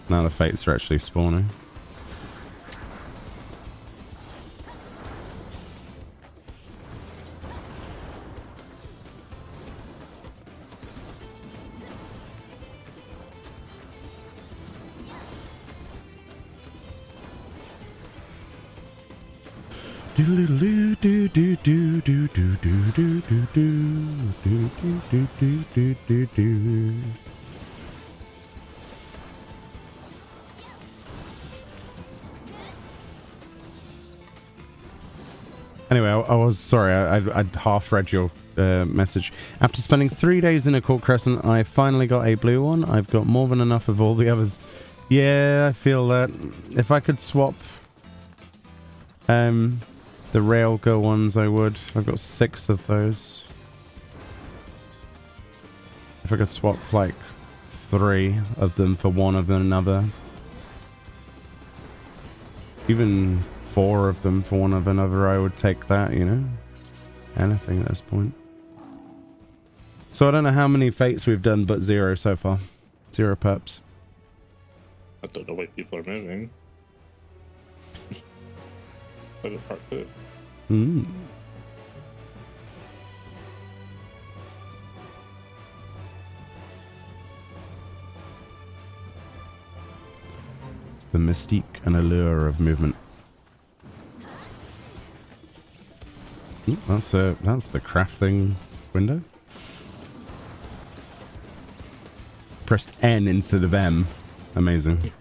Now the fates are actually spawning. Anyway, I was sorry. I'd half read your message. After spending 3 days in Occult Crescent, I finally got a blue one. I've got more than enough of all the others. Yeah, I feel that. If I could swap the Railgun ones, I would. I've got 6 of those. If I could swap like 3 of them for one of another. Even 4 of them for one of another, I would take that, you know? Anything at this point. So I don't know how many fates we've done, but 0 so far. 0 perps. I don't know why people are moving. But it parked it. It's the mystique and allure of movement. That's the crafting window. Pressed N instead of M. Amazing.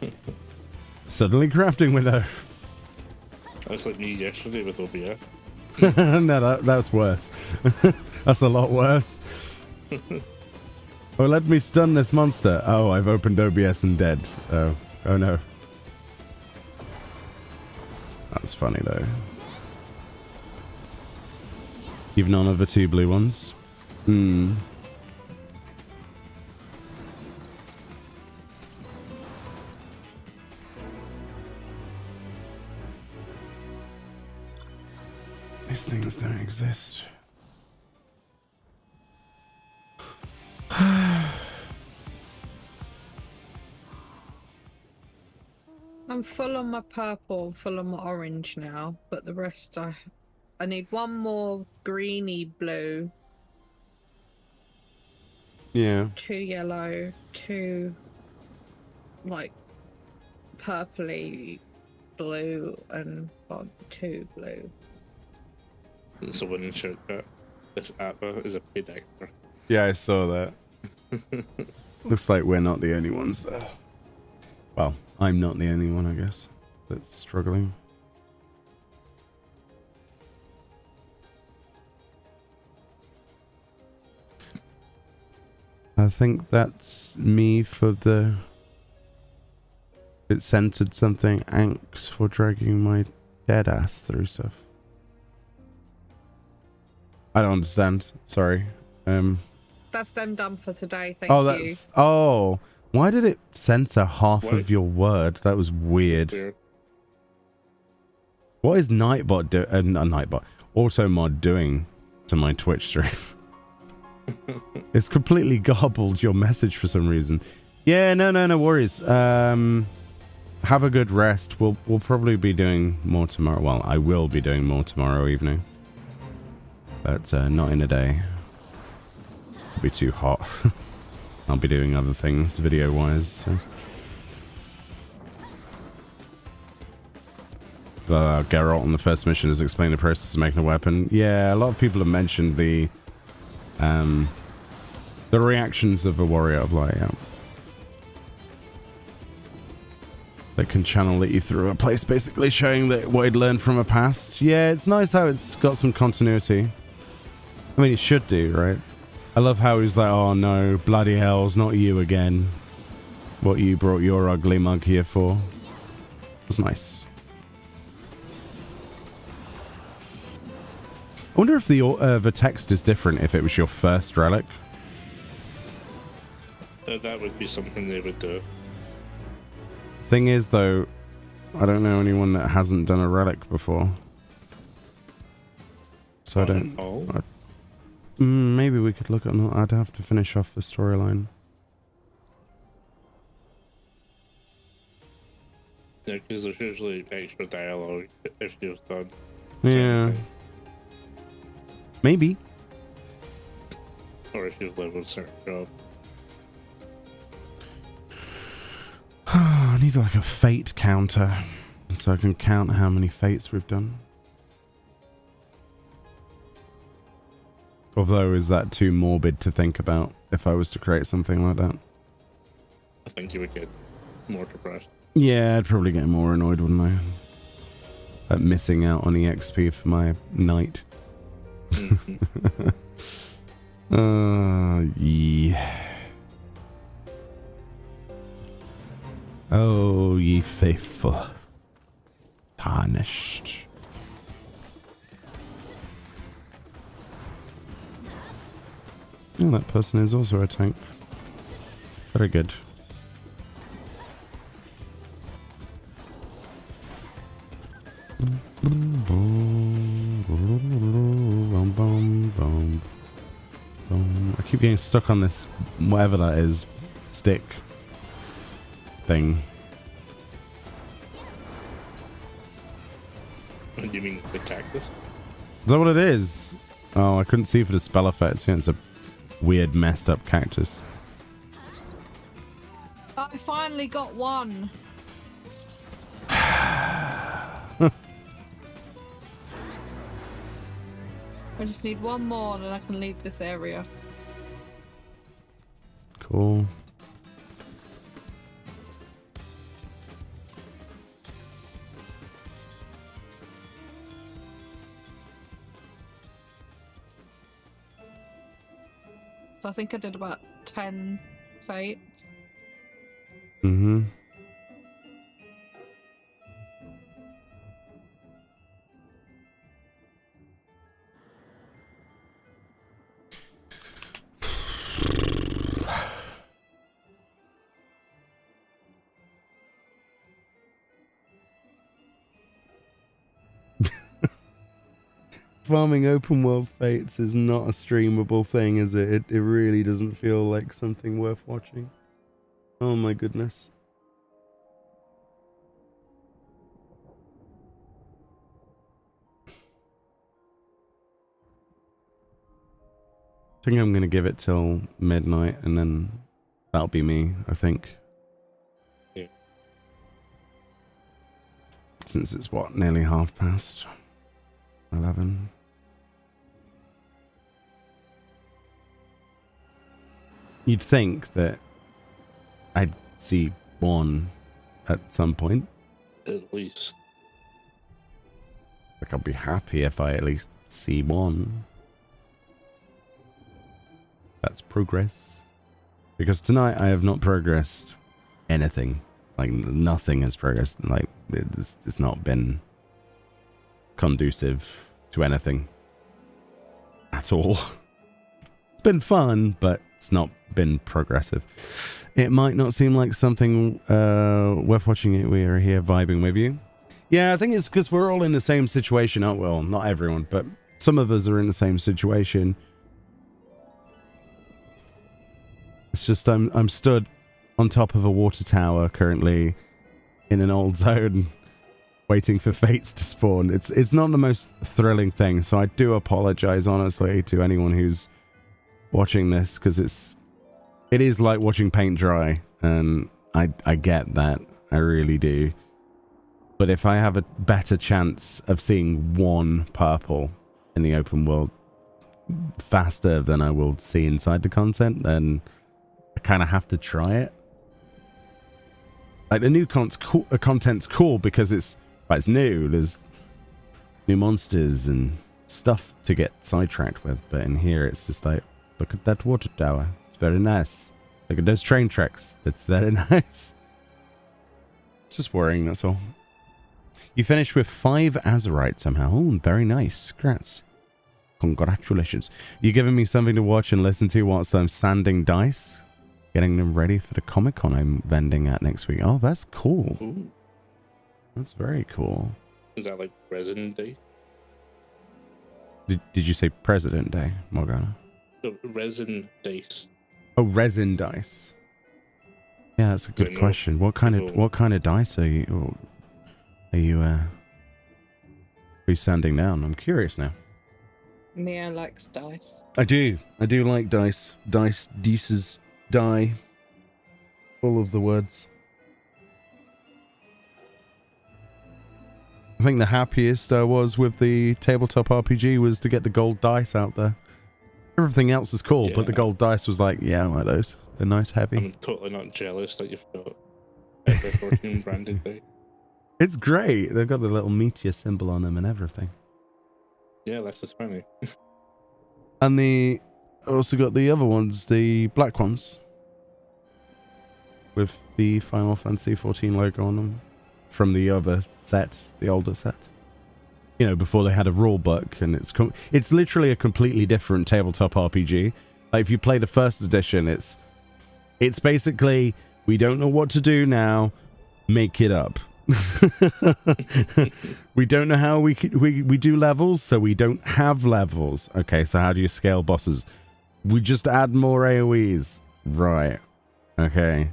Suddenly crafting window. That's like me yesterday with OBS. No, that's worse. That's a lot worse. Oh, let me stun this monster. Oh, I've opened OBS and dead. Oh no. That's funny though. You've none of the 2 blue ones. These things don't exist. I'm full on my purple, full on my orange now, but the rest I need one more greeny blue. Yeah. 2 yellow, 2 like purpley blue, and 2 blue. Someone in chat that this Atma is a paid actor. Yeah, I saw that. Looks like we're not the only ones there. Well, I'm not the only one, I guess, that's struggling. I think that's me for the... It censored something. Anks for dragging my dead ass through stuff. I don't understand. Sorry. That's them done for today. Thank you. Oh, why did it censor half of your word? That was weird. What is Nightbot Nightbot Automod doing to my Twitch stream? It's completely garbled your message for some reason. Yeah, no worries. Have a good rest. We'll probably be doing more tomorrow. Well, I will be doing more tomorrow evening. But not in a day. It'll be too hot. I'll be doing other things video-wise. So. Geralt on the first mission has explained the process of making a weapon. Yeah, a lot of people have mentioned the reactions of a warrior of light. Yeah. That can channel you through a place, basically showing that what he'd learned from a past. Yeah, it's nice how it's got some continuity. I mean, it should do, right? I love how he's like, oh no, bloody hell, it's not you again. What you brought your ugly mug here for. It was nice. I wonder if the text is different if it was your first relic. That would be something they would do. Thing is, though, I don't know anyone that hasn't done a relic before. So I don't... maybe we could look at... I'd have to finish off the storyline. Yeah, because there's usually extra dialogue if you've done. Yeah. Maybe. Or if you've leveled a certain job. I need like a fate counter so I can count how many fates we've done. Although, is that too morbid to think about if I was to create something like that? I think you would get more depressed. Yeah, I'd probably get more annoyed, wouldn't I? missing out on EXP for my knight. Yeah. Oh, ye faithful. Tarnished. Oh, that person is also a tank. Very good. I keep getting stuck on this, whatever that is, stick thing. What do you mean, the cactus? Is that what it is? Oh, I couldn't see for the spell effects. Yeah, it's a weird, messed up cactus. I finally got one. I just need one more and then I can leave this area. Cool. I think I did about 10 fates. Mm-hmm. Farming open world fates is not a streamable thing, is it? It really doesn't feel like something worth watching. Oh my goodness. I think I'm going to give it till midnight and then that'll be me, I think. Yeah. Since it's what, nearly 11:30. You'd think that I'd see one at some point. At least. Like, I'll be happy if I at least see one. That's progress. Because tonight I have not progressed anything. Like, nothing has progressed. Like, it's not been conducive to anything at all. It's been fun, but it's not been progressive. It might not seem like something worth watching. We are here vibing with you. Yeah, I think it's because we're all in the same situation. Oh, well, not everyone, but some of us are in the same situation. It's just I'm stood on top of a water tower currently in an old zone waiting for fates to spawn. It's not the most thrilling thing, so I do apologize honestly to anyone who's watching this, because it is like watching paint dry, and I get that, I really do. But if I have a better chance of seeing one purple in the open world faster than I will see inside the content, then I kind of have to try it. Like, the new content's cool because it's new. There's new monsters and stuff to get sidetracked with. But in here, it's just like, look at that water tower. It's very nice. Look at those train tracks. That's very nice. It's just worrying, that's all. You finished with 5 Azurite somehow. Oh, very nice. Congrats. Congratulations. You giving me something to watch and listen to whilst I'm sanding dice? Getting them ready for the Comic-Con I'm vending at next week. Oh, that's cool. Ooh. That's very cool. Is that like Resident Day? Did you say President Day, Morgana? No, resin dice. Oh, resin dice. Yeah, that's a good question. What kind of dice are you sanding down? I'm curious now. Mia likes dice. I do like dice. Dice, deuces, die. All of the words. I think the happiest I was with the tabletop RPG was to get the gold dice out there. Everything else is cool, but the gold dice was like, yeah, I like those. They're nice, heavy. I'm totally not jealous that you've got FF14 branded dice. It's great. They've got the little meteor symbol on them and everything. Yeah, that's just funny. And the also got the other ones, the black ones, with the Final Fantasy 14 logo on them from the other set, the older set. You know, before they had a rule book, and it's literally a completely different tabletop RPG. Like if you play the first edition, it's basically, we don't know what to do now, make it up. We don't know how we do levels, so we don't have levels. Okay, so how do you scale bosses? We just add more AoEs. Right. Okay.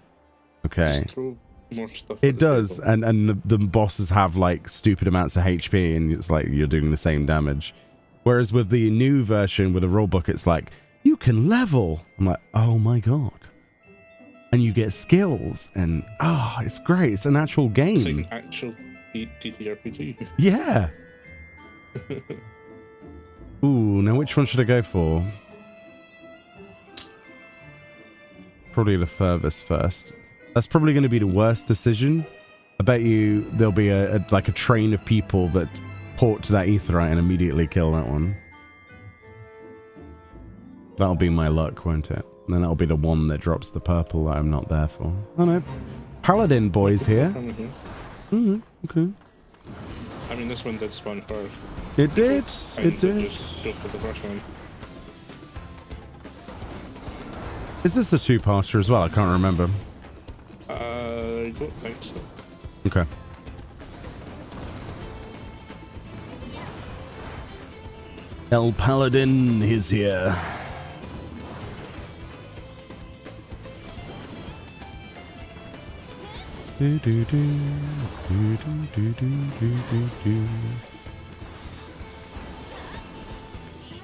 Just throw more stuff. It does, and the bosses have like stupid amounts of HP, and it's like you're doing the same damage. Whereas with the new version with the rulebook, it's like you can level. I'm like, oh my god. And you get skills, and it's great. It's an actual game. It's like an actual TTRPG. Yeah. Ooh, now which one should I go for? Probably the furthest first. That's probably going to be the worst decision. I bet you there'll be a train of people that port to that aetheryte and immediately kill that one. That'll be my luck, won't it? And then that'll be the one that drops the purple that I'm not there for. Oh no. Paladin boys here. Okay. I mean, this one did spawn first. It did. It did. Just go for the first one. Is this a two-parter as well? I can't remember. I don't think so. Okay. El Paladin is here.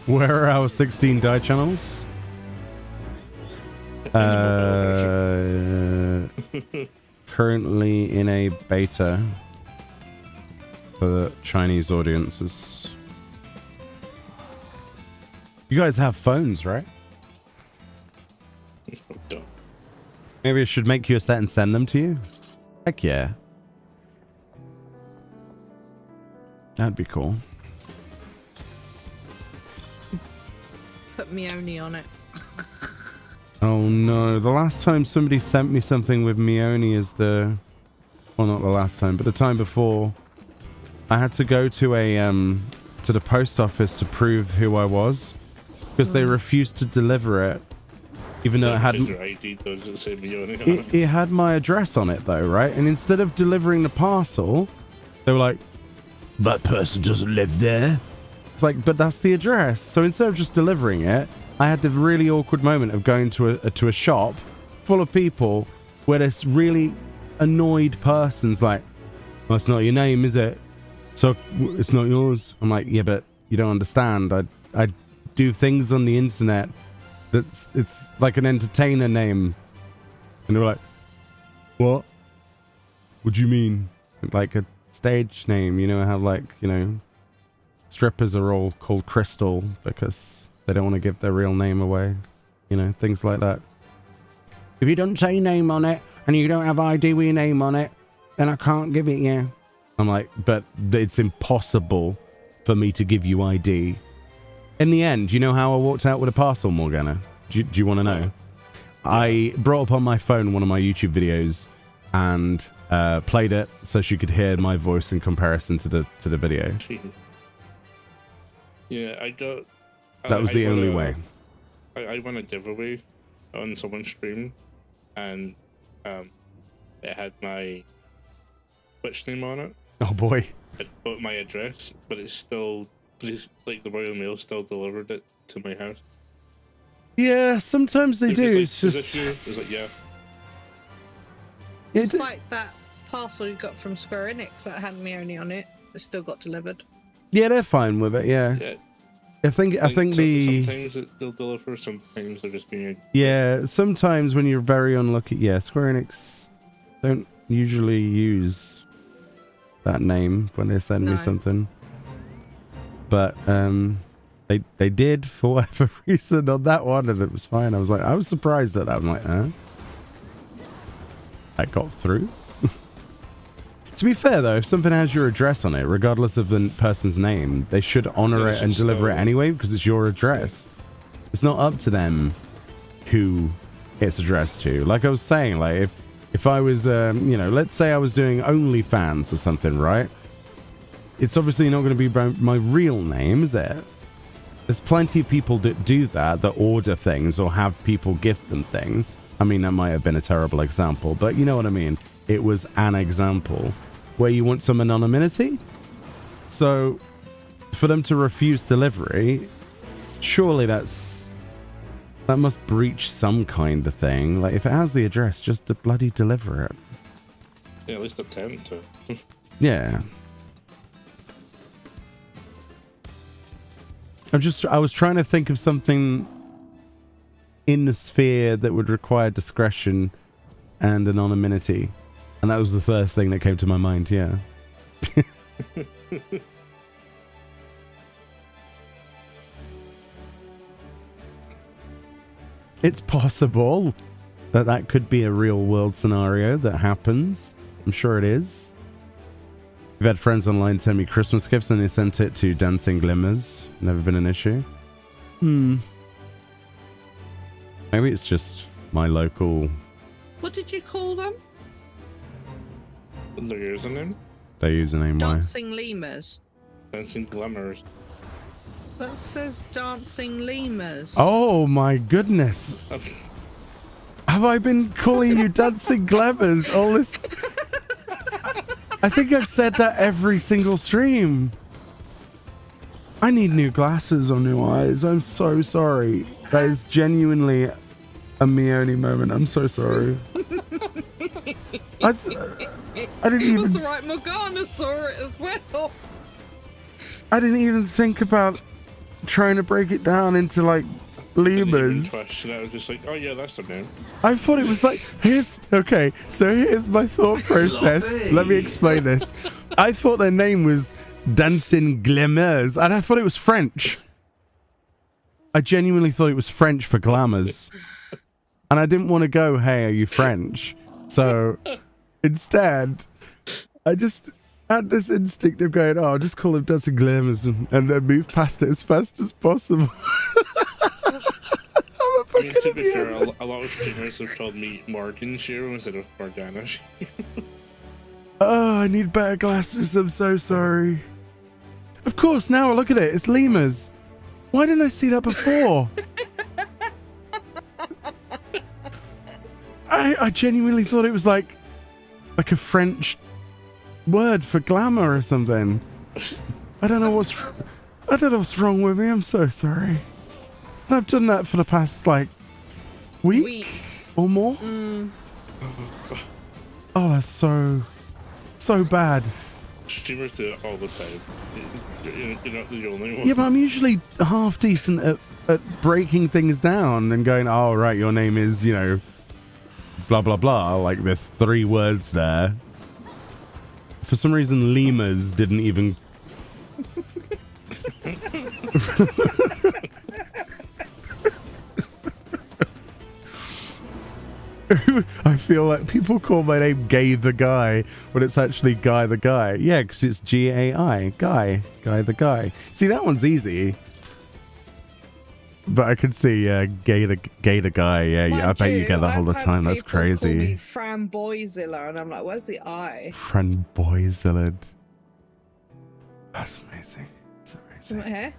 Where are our 16 die channels? Currently in a beta for the Chinese audiences. You guys have phones, right? Don't. Maybe I should make you a set and send them to you? Heck yeah. That'd be cool. Put Meoni on it. Oh no, the last time somebody sent me something with Meoni is the... Well, not the last time, but the time before. I had to go to to the post office to prove who I was. Because they refused to deliver it. Even though it had... It had my address on it though, right? And instead of delivering the parcel, they were like, that person doesn't live there. It's like, but that's the address. So instead of just delivering it, I had the really awkward moment of going to a shop full of people where this really annoyed person's like, well, it's not your name, is it? So it's not yours. I'm like, yeah, but you don't understand. I do things on the internet it's like an entertainer name. And they were like, what? What do you mean? Like a stage name, you know how like, you know, strippers are all called Crystal because they don't want to give their real name away. You know, things like that. If you don't say name on it and you don't have ID with your name on it, then I can't give it you. I'm like, but it's impossible for me to give you ID. In the end, you know how I walked out with a parcel, Morgana? Do you want to know? I brought up on my phone one of my YouTube videos and played it so she could hear my voice in comparison to the video. Yeah, I got... That was the only way. I won a giveaway on someone's stream, and it had my Twitch name on it. Oh boy. It put my address, but it's still... like the Royal Mail still delivered it to my house. Yeah, sometimes they do. Like, it's just... It's like, yeah. It's like that parcel you got from Square Enix that had Meoni on it. It still got delivered. Yeah, they're fine with it, yeah. I think the... Sometimes they'll deliver, sometimes they're just being... Yeah, sometimes when you're very unlucky... Yeah, Square Enix don't usually use that name when they send me something. But they did for whatever reason on that one, and it was fine. I was surprised at that. I'm like, huh? That got through. To be fair, though, if something has your address on it, regardless of the person's name, they should honor it and deliver it anyway because it's your address. It's not up to them who it's addressed to. Like I was saying, like if I was, you know, let's say I was doing OnlyFans or something, right? It's obviously not going to be my real name, is it? There's plenty of people that do that order things or have people gift them things. I mean, that might have been a terrible example, but you know what I mean? It was an example where you want some anonymity. So for them to refuse delivery, surely that must breach some kind of thing. Like if it has the address, just to bloody deliver it. Yeah, at least attempt to. Yeah. I was trying to think of something in the sphere that would require discretion and anonymity. And that was the first thing that came to my mind, yeah. It's possible that could be a real world scenario that happens. I'm sure it is. We've had friends online send me Christmas gifts and they sent it to Dancing Glimmers. Never been an issue. Maybe it's just my local... What did you call them? Their username? Their username, why? Dancing lemurs. Dancing Glimmers. That says dancing lemurs. Oh my goodness. Have I been calling you Dancing Glimmers all this... I think I've said that every single stream. I need new glasses or new eyes. I'm so sorry. That is genuinely a Meoni moment. I'm so sorry. I didn't even... That's right, Morgana saw it as well. I didn't even think about trying to break it down into like lemurs. I was just like, oh yeah, that's the name. I thought it was like, here's my thought process. Let me explain this. I thought their name was Dancing Glimmers, and I thought it was French. I genuinely thought it was French for glamours. And I didn't want to go, hey, are you French? So instead, I just had this instinct of going, oh, I'll just call him Dancing Glimmers and then move past it as fast as possible. I mean, to be fair, a lot of streamers have told me Morgan Shearer instead of Morgana Shearer. Oh, I need better glasses. I'm so sorry. Of course, now look at it. It's lemurs. Why didn't I see that before? I genuinely thought it was like a French word for glamour or something. I don't know what's wrong with me. I'm so sorry. And I've done that for the past like week or more. Oh, that's so bad. Streamers do it all the time. You're not the only one. Yeah, but I'm usually half decent at breaking things down and going, oh, right, your name is, you know, blah, blah, blah. Like there's 3 words there. For some reason, lemurs didn't even... I feel like people call my name Gay the Guy when it's actually Guy the Guy. Yeah, because it's G-A-I. Guy the Guy. See, that one's easy. But I can see Gay the Guy. Yeah, I bet you get that all the time. That's crazy. Framboyzilla, and I'm like, where's the I? Framboyzilla. That's amazing. That's amazing. Here?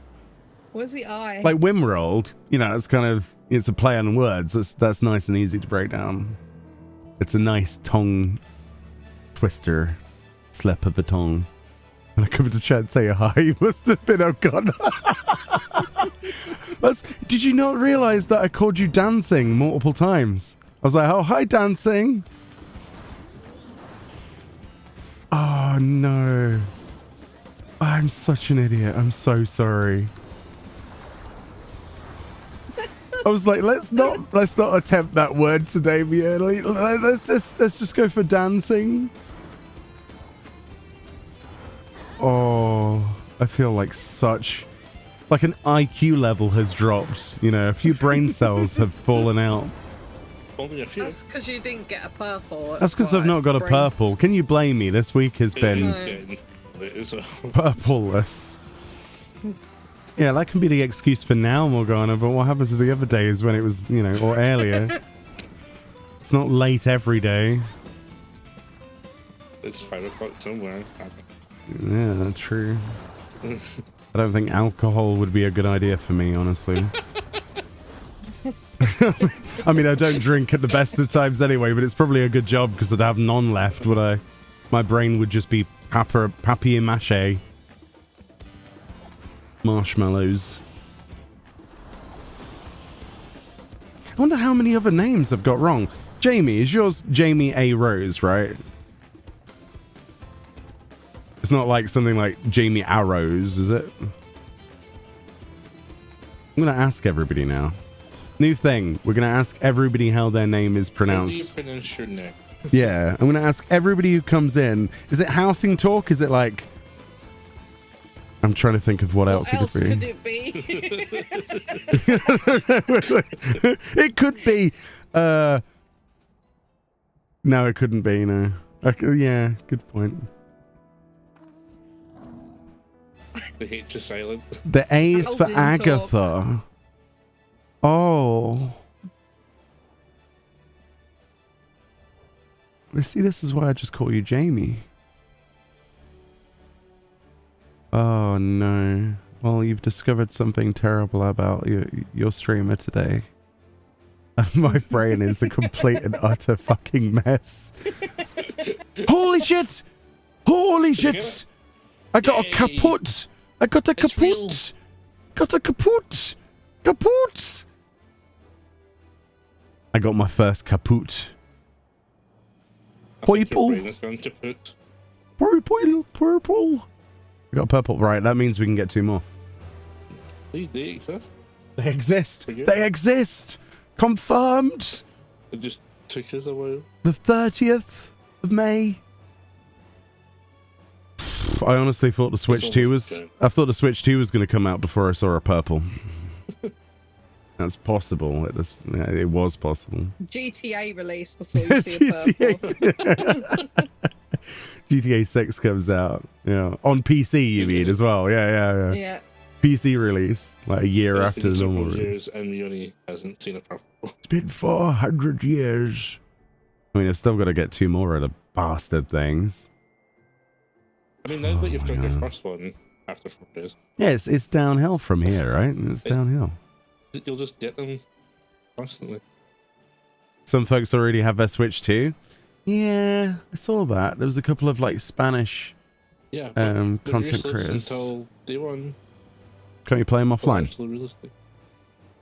Where's the I? Like Wimrolled, you know, it's kind of, it's a play on words. That's nice and easy to break down. It's a nice tongue twister, slip of the tongue. When I come into chat and say hi, you must have been, oh god. Did you not realize that I called you Dancing multiple times? I was like, oh, hi, Dancing. Oh no. I'm such an idiot. I'm so sorry. I was like, let's not attempt that word today, Meoni. Let's just go for dancing. Oh, I feel like an IQ level has dropped. You know, a few brain cells have fallen out. Only a few. That's because you didn't get a purple. That's because I've not got a purple. Can you blame me? This week has been purpleless. Yeah, that can be the excuse for now, Morgana, but what happens to the other days when it was, you know, or earlier? It's not late every day. It's 5 o'clock somewhere. Yeah, that's true. I don't think alcohol would be a good idea for me, honestly. I mean, I don't drink at the best of times anyway, but it's probably a good job because I'd have none left, would I? My brain would just be papier-mâché. Marshmallows. I wonder how many other names I've got wrong. Jamie, is yours Jamie A. Rose, right? It's not like something like Jamie Arrows, is it? I'm going to ask everybody now. New thing. We're going to ask everybody how their name is pronounced. How do you pronounce your name? Yeah, I'm going to ask everybody who comes in. Is it housing talk? Is it like... I'm trying to think of what else it could be. It could be. No, it couldn't be. No. Okay, yeah, good point. The H is silent. The A is for Housing Agatha. talk. Oh. See, this is why I just call you Jamie. Oh no. Well, you've discovered something terrible about your streamer today. My brain is a complete and utter fucking mess. Holy shit! Holy shit! I got a kaput! I got a kaput! Got a kaput! Kaput! I got my first kaput. Purple! Purple! Purple! I got purple. Right, that means we can get 2 more. They exist? They exist! They exist! Confirmed! It just took us a while. The 30th of May. I honestly thought the Switch 2 was... I thought the Switch 2 was going to come out before I saw a purple. That's possible. It was possible. GTA release before you see a purple. GTA 6 comes out. Yeah. On PC, you mean, as well. Yeah. Yeah. PC release. Like a year after the normal release. And Meoni hasn't seen a purple. It's been 400 years. I mean, I've still got to get 2 more of the bastard things. I mean, now that you've done your first one after 4 days. Yeah, it's downhill from here, right? It's downhill. You'll just get them constantly. Some folks already have their Switch too. Yeah, I saw that. There was a couple of like Spanish content creators. Until day 1. Can't you play them offline? Realistic.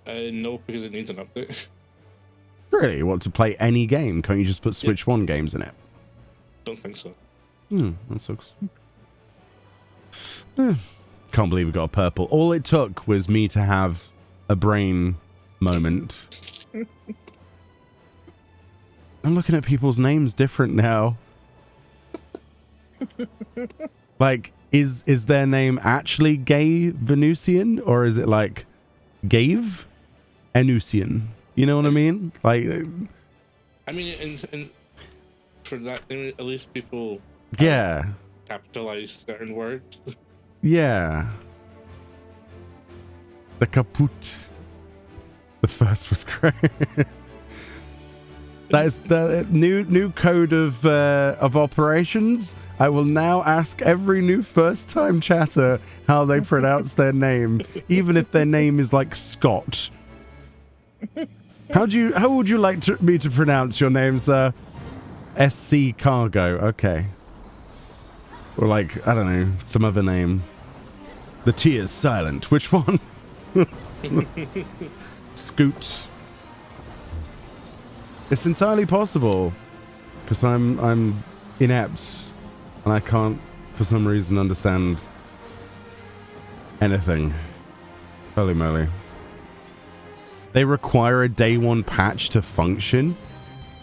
No, because it needs an update. Really? You want to play any game? Can't you just put Switch 1 games in it? Don't think so. That sucks. Can't believe we got a purple. All it took was me to have a brain moment. I'm looking at people's names different now. Like, is their name actually Gay Venusian, or is it like Gave Enusian? You know what I mean? Like, I mean, and for that, at least people capitalize certain words. Yeah. The kaput. The first was great. That is the new code of operations. I will now ask every new first-time chatter how they pronounce their name, even if their name is like Scott. How would you like me to pronounce your name, sir? SC Cargo. Okay. Or like, I don't know, some other name. The T is silent. Which one? Scoot. It's entirely possible, because I'm inept and I can't for some reason understand anything. Holy moly. They require a day 1 patch to function?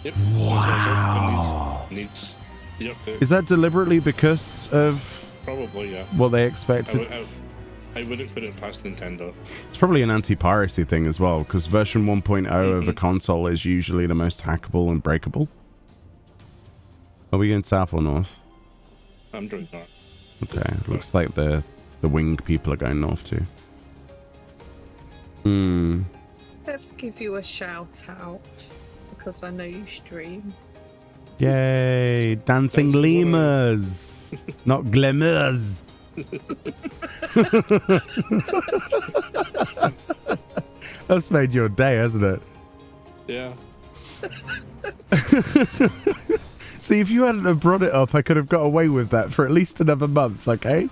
Yep. Wow. Needs the update. Is that deliberately because of Probably, yeah. what they expected? I wouldn't put it past Nintendo. It's probably an anti-piracy thing as well, because version 1.0 of a console is usually the most hackable and breakable. Are we going south or north? I'm doing that. Okay, looks like the wing people are going north too. Let's give you a shout out because I know you stream. Yay! Dancing lemurs! Not glimmers! That's made your day, hasn't it? Yeah. See, if you hadn't have brought it up, I could have got away with that for at least another month, okay?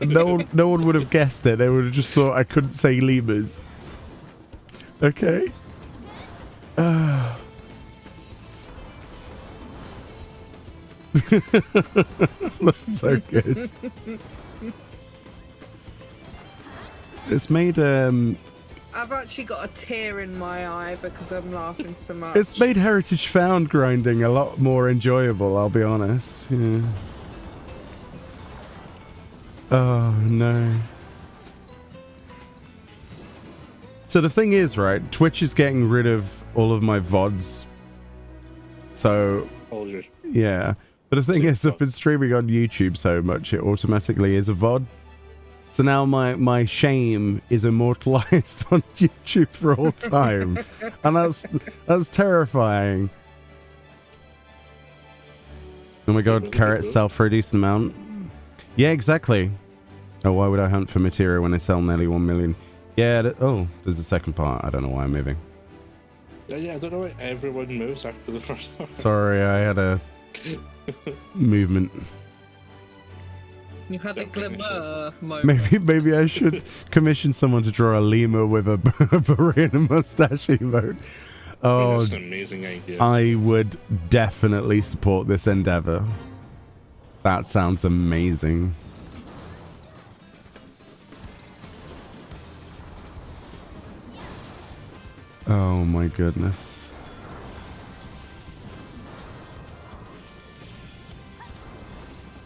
No one would have guessed it. They would have just thought I couldn't say lemurs. Okay? That's so good. It's made I've actually got a tear in my eye because I'm laughing so much. it's made heritage found grinding a lot more enjoyable, I'll be honest. Yeah. Oh no. So the thing is, right, Twitch is getting rid of all of my VODs. So yeah. But the thing is, I've been streaming on YouTube so much, it automatically is a VOD. So now my shame is immortalized on YouTube for all time. And that's terrifying. Oh my god, carrots sell for a decent amount. Yeah, exactly. Oh, why would I hunt for material when they sell nearly 1 million? Yeah, oh, there's a second part. I don't know why I'm moving. Yeah, I don't know why everyone moves after the first part. Sorry, I had a movement. You had a glimmer moment. Maybe I should commission someone to draw a lemur with a Berean and mustache emote. Oh, that's an amazing idea. I would definitely support this endeavor. That sounds amazing. Oh my goodness.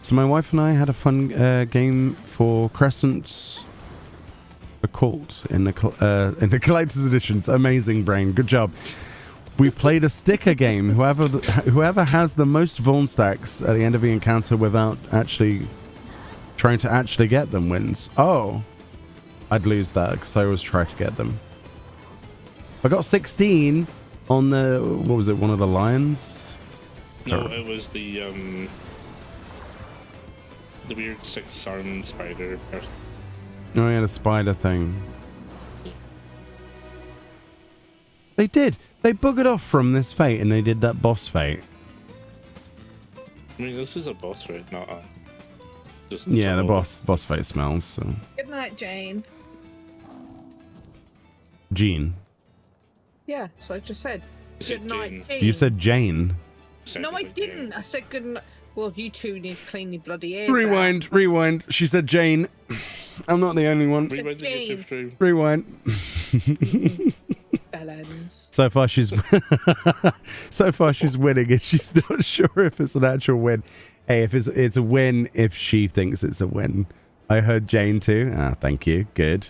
So my wife and I had a fun game for Crescent Occult in the collector's editions. Amazing, brain. Good job. We played a sticker game. Whoever has the most Vuln stacks at the end of the encounter without actually trying to actually get them wins. Oh, I'd lose that because I always try to get them. I got 16 on the, what was it, one of the lions? No, it was the weird 6-armed spider person. Oh yeah, the spider thing. They did. They buggered off from this fate and they did that boss fate. I mean, this is a boss fight, not a... Yeah, the boss fate smells, so... Good night, Jane. Jean. Yeah, so I just said. Good night, Jane. You said Jane. No, I didn't. I said good night. Well, you two need to clean your bloody ears Rewind, rewind. She said Jane. I'm not the only one. Rewind the YouTube stream. Rewind. Bellends. So far she's winning and she's not sure if it's an actual win. Hey, if it's a win if she thinks it's a win. I heard Jane too. Ah, thank you. Good.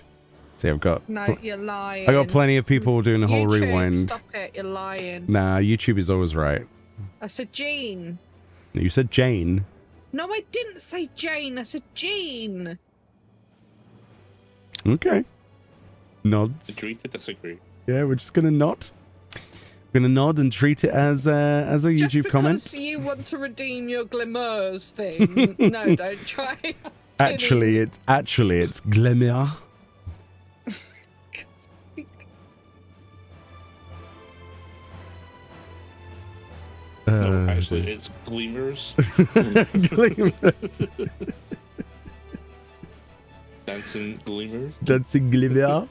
See, I've got... No, you're lying. I got plenty of people doing the whole YouTube, rewind. Stop it, you're lying. Nah, YouTube is always right. I said Jean. You said Jane. No, I didn't say Jane. I said Jean. Okay. Nods. Agree to disagree. Yeah, we're just gonna nod. We're gonna nod and treat it as a YouTube comment. Just because you want to redeem your glimmers thing. No, don't try. Actually, it's glimmer. No, actually, it's gleamers. Gleamers. Dancing gleamers. Dancing glimmer.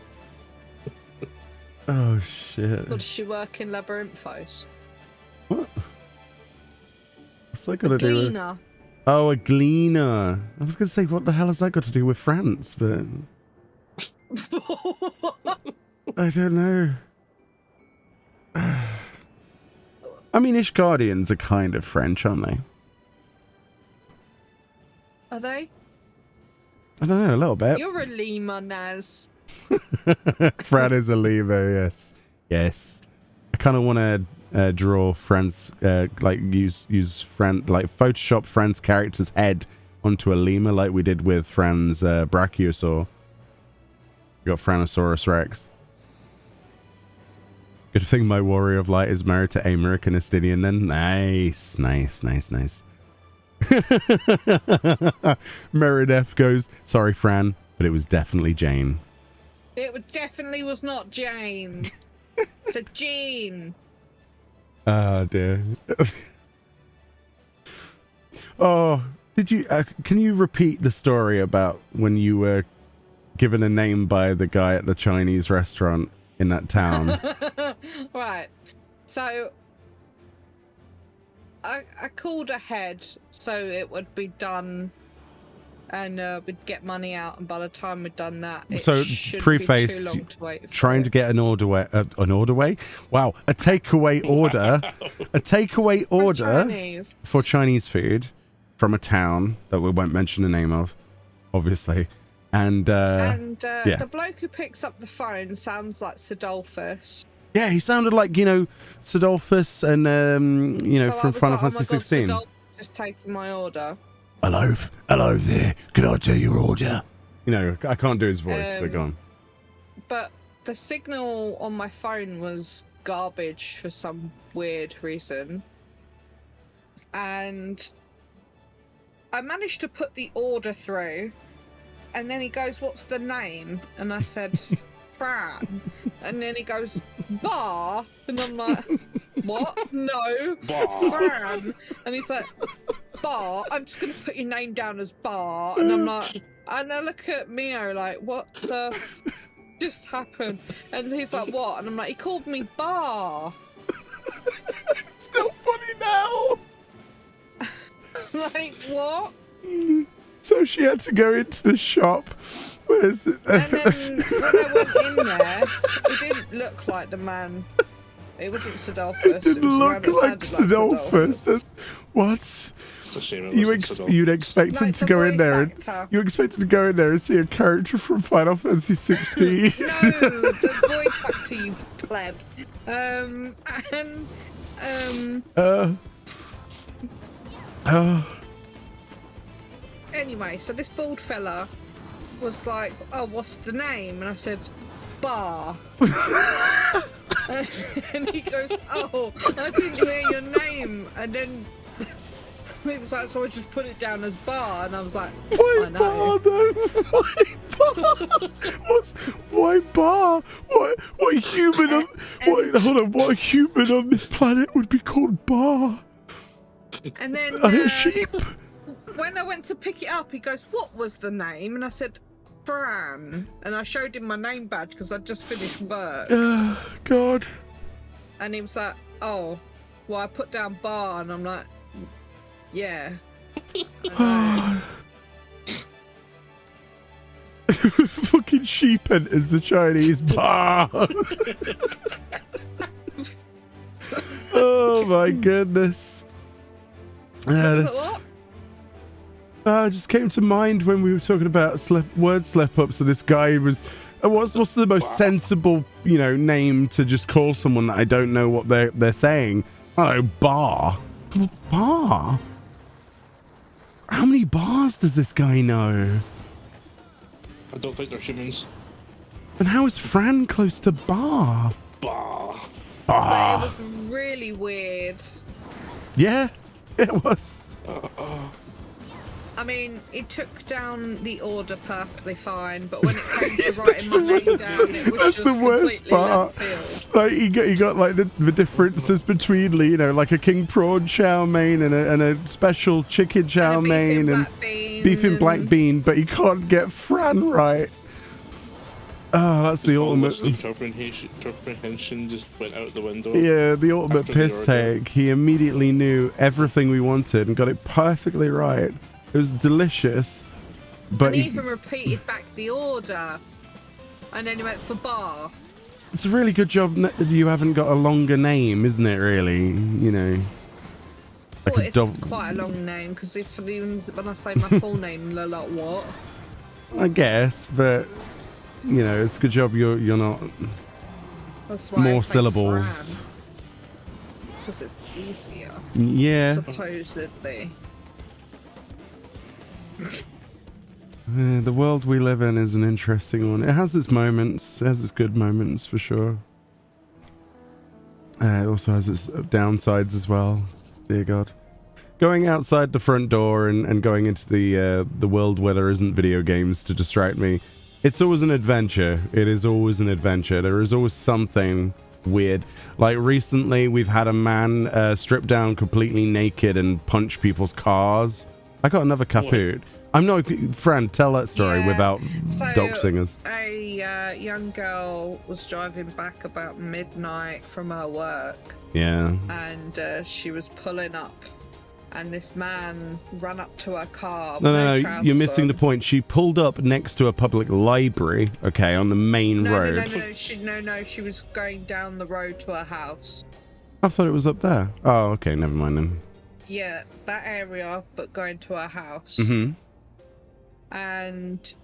Oh shit. Does she work in Labyrinthos? What? What's that got to do with? Gleaner. Oh, a gleaner. I was going to say, what the hell has that got to do with France? But I don't know. I mean, Ishgardians are kind of French, aren't they? Are they? I don't know, a little bit. You're a lemur, Naz. Fran is a lemur, yes. Yes. I kind of want to draw Fran's, like use Fran, like Photoshop Fran's character's head onto a lemur like we did with Fran's Brachiosaur. We got Franosaurus Rex. Good thing my Warrior of Light is married to American Estinian then. Nice, nice, nice, nice. Meredith goes, sorry, Fran, but it was definitely Jane. It definitely was not Jane. It's a Jean. Oh, dear. Oh, did you, can you repeat the story about when you were given a name by the guy at the Chinese restaurant in that town? Right. So I called ahead so it would be done and we'd get money out, and by the time we'd done that, it so should preface, be too long to wait trying to get an order way, a takeaway order, a takeaway order for Chinese food from a town that we won't mention the name of, obviously. And yeah. The bloke who picks up the phone sounds like Sidolphus. Yeah, he sounded like, you know, Sidolphus and, you know, So from Final like, Fantasy 16. Sidolphus is taking my order. Hello there. Can I do your order? You know, I can't do his voice, but go on. But the signal on my phone was garbage for some weird reason. And I managed to put the order through. And then he goes, what's the name? And I said, Fran. And then he goes, Bar. And I'm like, what? No. Bar. Fran. And he's like, Bar. I'm just going to put your name down as Bar. And I'm like, and I look at Mio like, what the just happened? And he's like, what? And I'm like, he called me Bar. It's still funny now. Like, what? So she had to go into the shop. Where is it? And then when I went in there, it didn't look like the man. It wasn't Sidolphus. It didn't look like Sidolphus. That's what? You'd expected Like to the go in voice there. actor. You expected to go in there and see a character from Final Fantasy 16. No, the voice actor, you pleb. Anyway, so this bald fella was like, oh, what's the name? And I said, Bar. And he goes, oh, I didn't hear your name. And then it was like, so I just put it down as Bar. And I was like, Why I know. Bar though? Why Bar? Why Bar? What human on hold on, what human on this planet would be called Bar? And then Are they a sheep? when I went to pick it up, he goes, what was the name? And I said, Fran. And I showed him my name badge because I'd just finished work. God. And he was like, oh, well, I put down Bar. And I'm like, yeah. I know. Fucking sheep enters the Chinese bar. Oh my goodness. What? Just came to mind when we were talking about word slip-ups. So this guy was, what's the most sensible, you know, name to just call someone that I don't know what they're saying? Oh, Bar. Bar? How many bars does this guy know? I don't think they're humans. And how is Fran close to Bar? Bah. But it was really weird. Yeah, it was. I mean, he took down the order perfectly fine, but when it came to writing my name down, it was That's just the worst completely part. left field. Like you got like the differences between, you know, like a king prawn chow mein and a special chicken chow mein and beef and black bean, but you can't get Fran right. Oh, that's the ultimate. Comprehension just went out the window. Yeah, the ultimate piss take. He immediately knew everything we wanted and got it perfectly right. It was delicious, but And he even repeated back the order, and then he went for Bar. it's a really good job that you haven't got a longer name, isn't it? Really, you know. Well, it's quite a long name because when I say my full name, they're like, what? I guess, but you know, it's a good job you're not That's why more syllables. Because it's easier. Yeah. Supposedly. The world we live in is an interesting one. It has its moments. It has its good moments for sure. It also has its downsides as well. Dear God. Going outside the front door and going into the world where there isn't video games to distract me, it's always an adventure. It is always an adventure. There is always something weird. Like recently, we've had a man strip down completely naked and punch people's cars. I got another kaput. I'm not... Fran, tell that story without doxing us. A young girl was driving back about midnight from her work. Yeah. And she was pulling up. And this man ran up to her car. No, you're missing the point. She pulled up next to a public library, okay, on the main road. No, she was going down the road to her house. I thought it was up there. Oh, okay, never mind then. Yeah, that area, but going to her house. Mm-hmm. And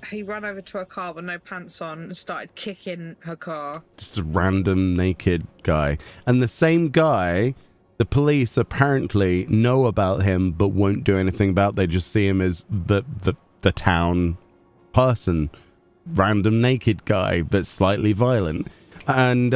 he ran over to her car with no pants on and started kicking her car. Just a random naked guy. And the same guy... The police apparently know about him, but won't do anything about it. They just see him as the town person. Random naked guy, but slightly violent. And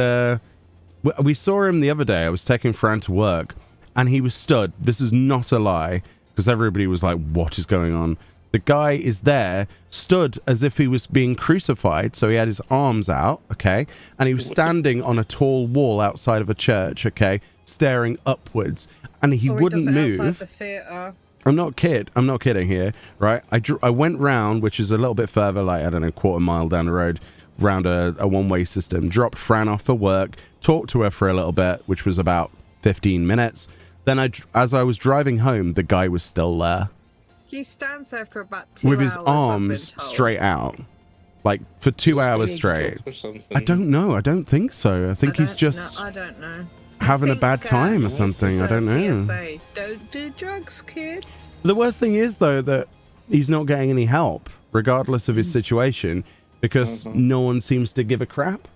we saw him the other day. I was taking Fran to work, and he was stood. This is not a lie, because everybody was like, what is going on? The guy is there, stood as if he was being crucified, so he had his arms out, okay? And he was standing on a tall wall outside of a church, okay? Staring upwards, and he wouldn't move. Outside the theater. I'm not kidding here, right? I went round, which is a little bit further, like, I don't know, quarter mile down the road, round a one-way system, dropped Fran off for work, talked to her for a little bit, which was about 15 minutes. Then as I was driving home, the guy was still there. He stands there for about 2 hours. With his arms straight out. Like, for 2 hours straight. I don't know. I don't think so. I think he's just... I don't know. Having a bad time or something. I don't know. PSA. Don't do drugs, kids. The worst thing is, though, that he's not getting any help, regardless of his situation, because no one seems to give a crap.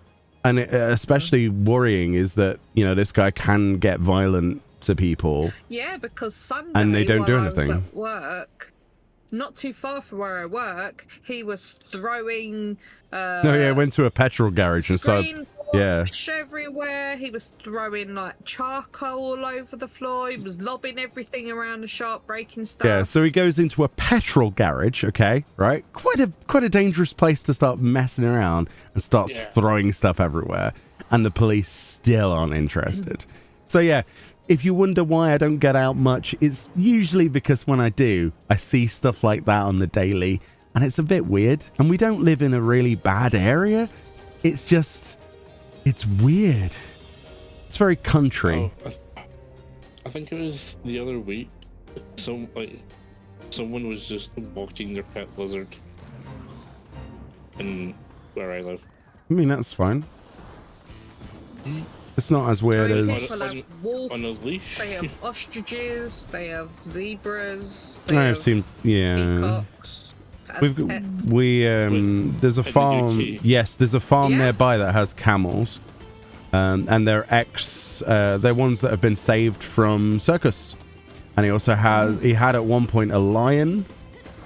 And especially worrying is that, you know, this guy can get violent to people. Yeah, because Sunday, and they don't do anything. I was at work, not too far from where I work, he was throwing... went to a petrol garage and started... Yeah. Everywhere. He was throwing like charcoal all over the floor. He was lobbing everything around the shop, breaking stuff. Yeah, so he goes into a petrol garage, okay, right? Quite a dangerous place to start messing around and starts throwing stuff everywhere. And the police still aren't interested. So yeah, if you wonder why I don't get out much, it's usually because when I do, I see stuff like that on the daily, and it's a bit weird. And we don't live in a really bad area. It's just... It's weird. It's very country. Oh, I think it was the other week. Someone was just walking their pet lizard in where I live. I mean, that's fine. It's not as weird as... People have wolves, on a leash. they have ostriches, they have zebras, I have seen... Yeah. peacocks. There's a farm. Yes, there's a farm nearby that has camels, and they're ones that have been saved from circus. And he also had at one point a lion,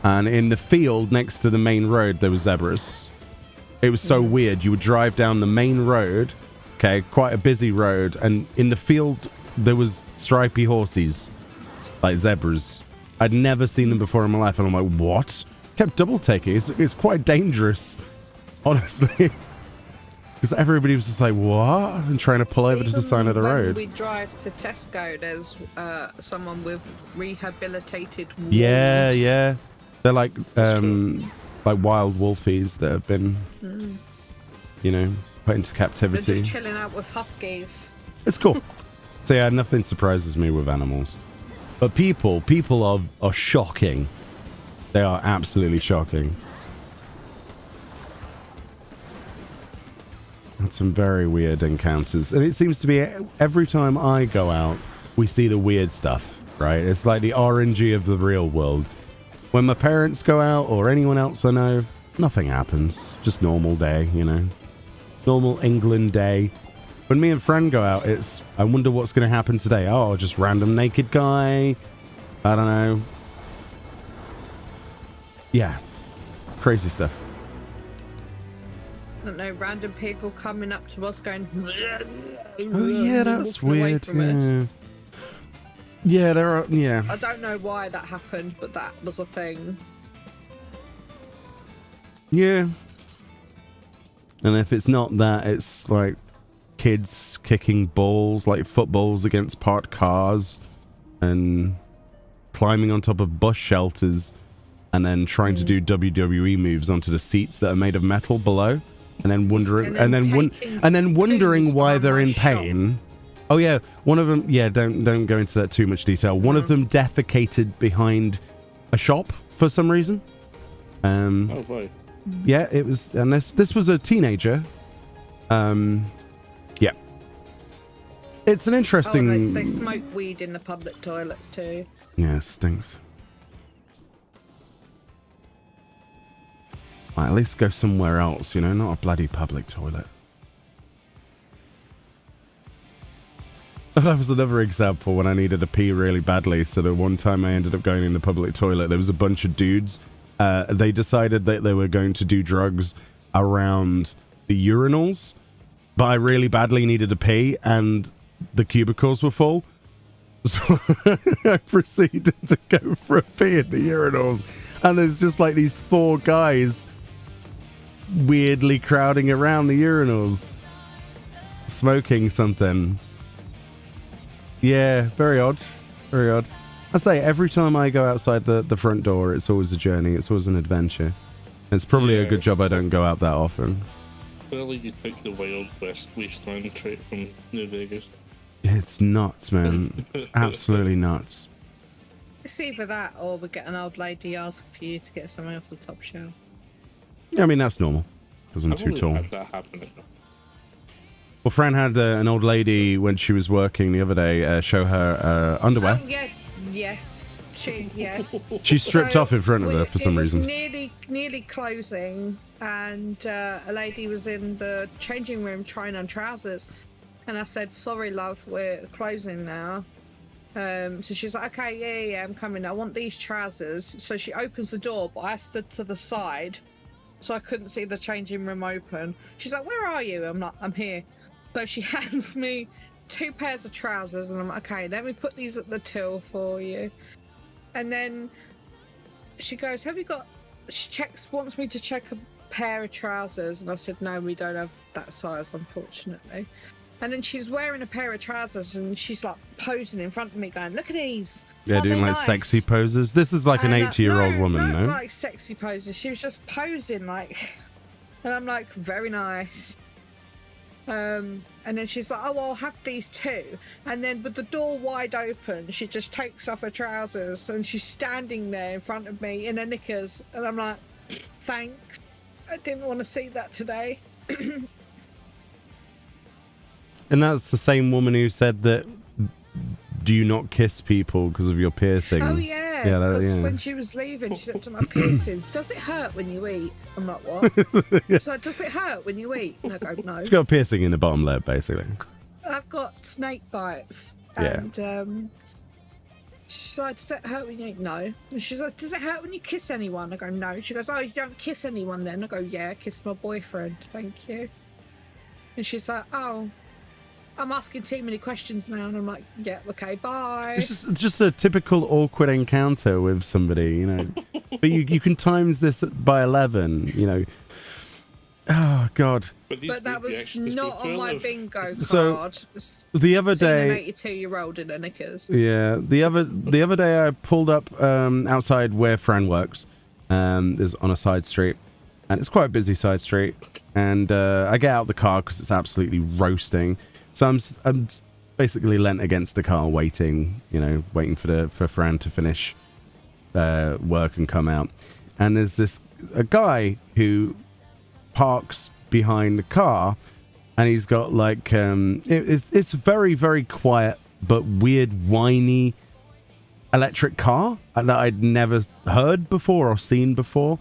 and in the field next to the main road there were zebras. It was so weird. You would drive down the main road, okay, quite a busy road, and in the field there was stripy horses, like zebras. I'd never seen them before in my life, and I'm like, what? Kept double taking. It's quite dangerous, honestly, because everybody was just like, what, and trying to pull over to the side of the road. We drive to Tesco, there's someone with rehabilitated wolves. Yeah, they're like wild wolfies that have been you know, put into captivity. They're just chilling out with huskies. It's cool. So yeah, nothing surprises me with animals, but people are shocking. They are absolutely shocking. Had some very weird encounters. And it seems to be every time I go out, we see the weird stuff, right? It's like the RNG of the real world. When my parents go out or anyone else I know, nothing happens. Just normal day, you know. Normal England day. When me and Fran go out, it's, I wonder what's going to happen today. Oh, just random naked guy. I don't know. Yeah. Crazy stuff. I don't know, random people coming up to us going... Oh, yeah, that's weird. Yeah. Yeah, there are, yeah. I don't know why that happened, but that was a thing. Yeah. And if it's not that, it's like kids kicking balls, like footballs against parked cars and climbing on top of bus shelters and then trying to do WWE moves onto the seats that are made of metal below and then wondering and then wondering why they're in pain. Oh yeah, one of them, yeah, don't go into that too much detail. One of them defecated behind a shop for some reason. Oh boy. Yeah, it was, and this was a teenager. Yeah. It's an interesting... Oh, they smoke weed in the public toilets too. Yeah, it stinks. Well, at least go somewhere else, you know, not a bloody public toilet. That was another example when I needed to pee really badly. So the one time I ended up going in the public toilet, there was a bunch of dudes. They decided that they were going to do drugs around the urinals, but I really badly needed to pee and the cubicles were full. So I proceeded to go for a pee in the urinals. And there's just like these 4 guys weirdly crowding around the urinals, smoking something. Yeah, very odd. Very odd. I say every time I go outside the front door, it's always a journey. It's always an adventure. It's probably a good job I don't go out that often. Clearly you took the Wild West wasteland trait from New Vegas. It's nuts, man. It's absolutely nuts. It's either that or we get an old lady ask for you to get something off the top shelf. Yeah, I mean, that's normal because I'm too tall. Had that happen. Well, Fran had an old lady when she was working the other day show her underwear. Oh, yeah. Yes. Yes. She stripped off in front of her for some reason. Nearly closing, and a lady was in the changing room trying on trousers, and I said, "Sorry, love, we're closing now." So she's like, "Okay, yeah, I'm coming. I want these trousers." So she opens the door, but I stood to the side, so I couldn't see the changing room open. She's like, "Where are you?" I'm like, "I'm here." So she hands me 2 pairs of trousers, and I'm like, "Okay, let me put these at the till for you." And then she goes, "Have you got..." She wants me to check a pair of trousers, and I said, "No, we don't have that size, unfortunately." And then she's wearing a pair of trousers, and she's like posing in front of me, going, "Look at these." Yeah, doing like sexy poses. This is like an 80-year-old woman, no? Not like sexy poses. She was just posing like, and I'm like, "Very nice." And then she's like, "Oh, I'll have these too." And then with the door wide open, she just takes off her trousers and she's standing there in front of me in her knickers. And I'm like, "Thanks. I didn't want to see that today." And that's the same woman who said that, "Do you not kiss people because of your piercing?" Oh, yeah. Yeah, when she was leaving, she looked at my piercings. "Does it hurt when you eat?" I'm like, "What?" Yeah. So, "Does it hurt when you eat?" And I go, "No." She's got a piercing in the bottom lip, basically. I've got snake bites. Yeah. And she's like, "Does it hurt when you eat?" "No." And she's like, "Does it hurt when you kiss anyone?" I go, "No." She goes, "Oh, you don't kiss anyone then?" I go, "Yeah, I kiss my boyfriend. Thank you." And she's like, "Oh, I'm asking too many questions now." And I'm like, "Yeah, okay, bye." It's just a typical awkward encounter with somebody, you know. But you can times this by 11, you know. Oh, God. But that was not on my bingo card. So, the other day... an 82-year-old in her knickers. Yeah, the other day I pulled up outside where Fran works. Is on a side street. And it's quite a busy side street. And I get out the car because it's absolutely roasting. So I'm basically leant against the car waiting, you know, waiting for Fran to finish work and come out. And there's a guy who parks behind the car, and he's got like it's very, very quiet but weird whiny electric car that I'd never heard before or seen before.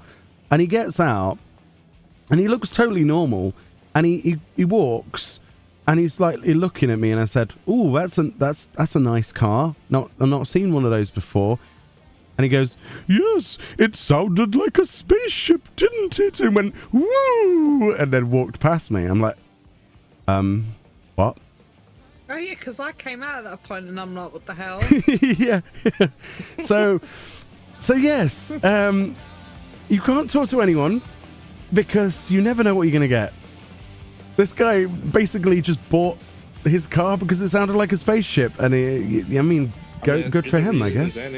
And he gets out and he looks totally normal, and he walks and he's like looking at me, and I said, "Oh, that's a nice car. I've not seen one of those before." And he goes, "Yes, it sounded like a spaceship, didn't it?" And went, "Woo!" and then walked past me. I'm like, what? Oh yeah, because I came out at that point and I'm like, what the hell? Yeah. So yes, you can't talk to anyone because you never know what you're going to get. This guy basically just bought his car because it sounded like a spaceship, and good for him, I guess.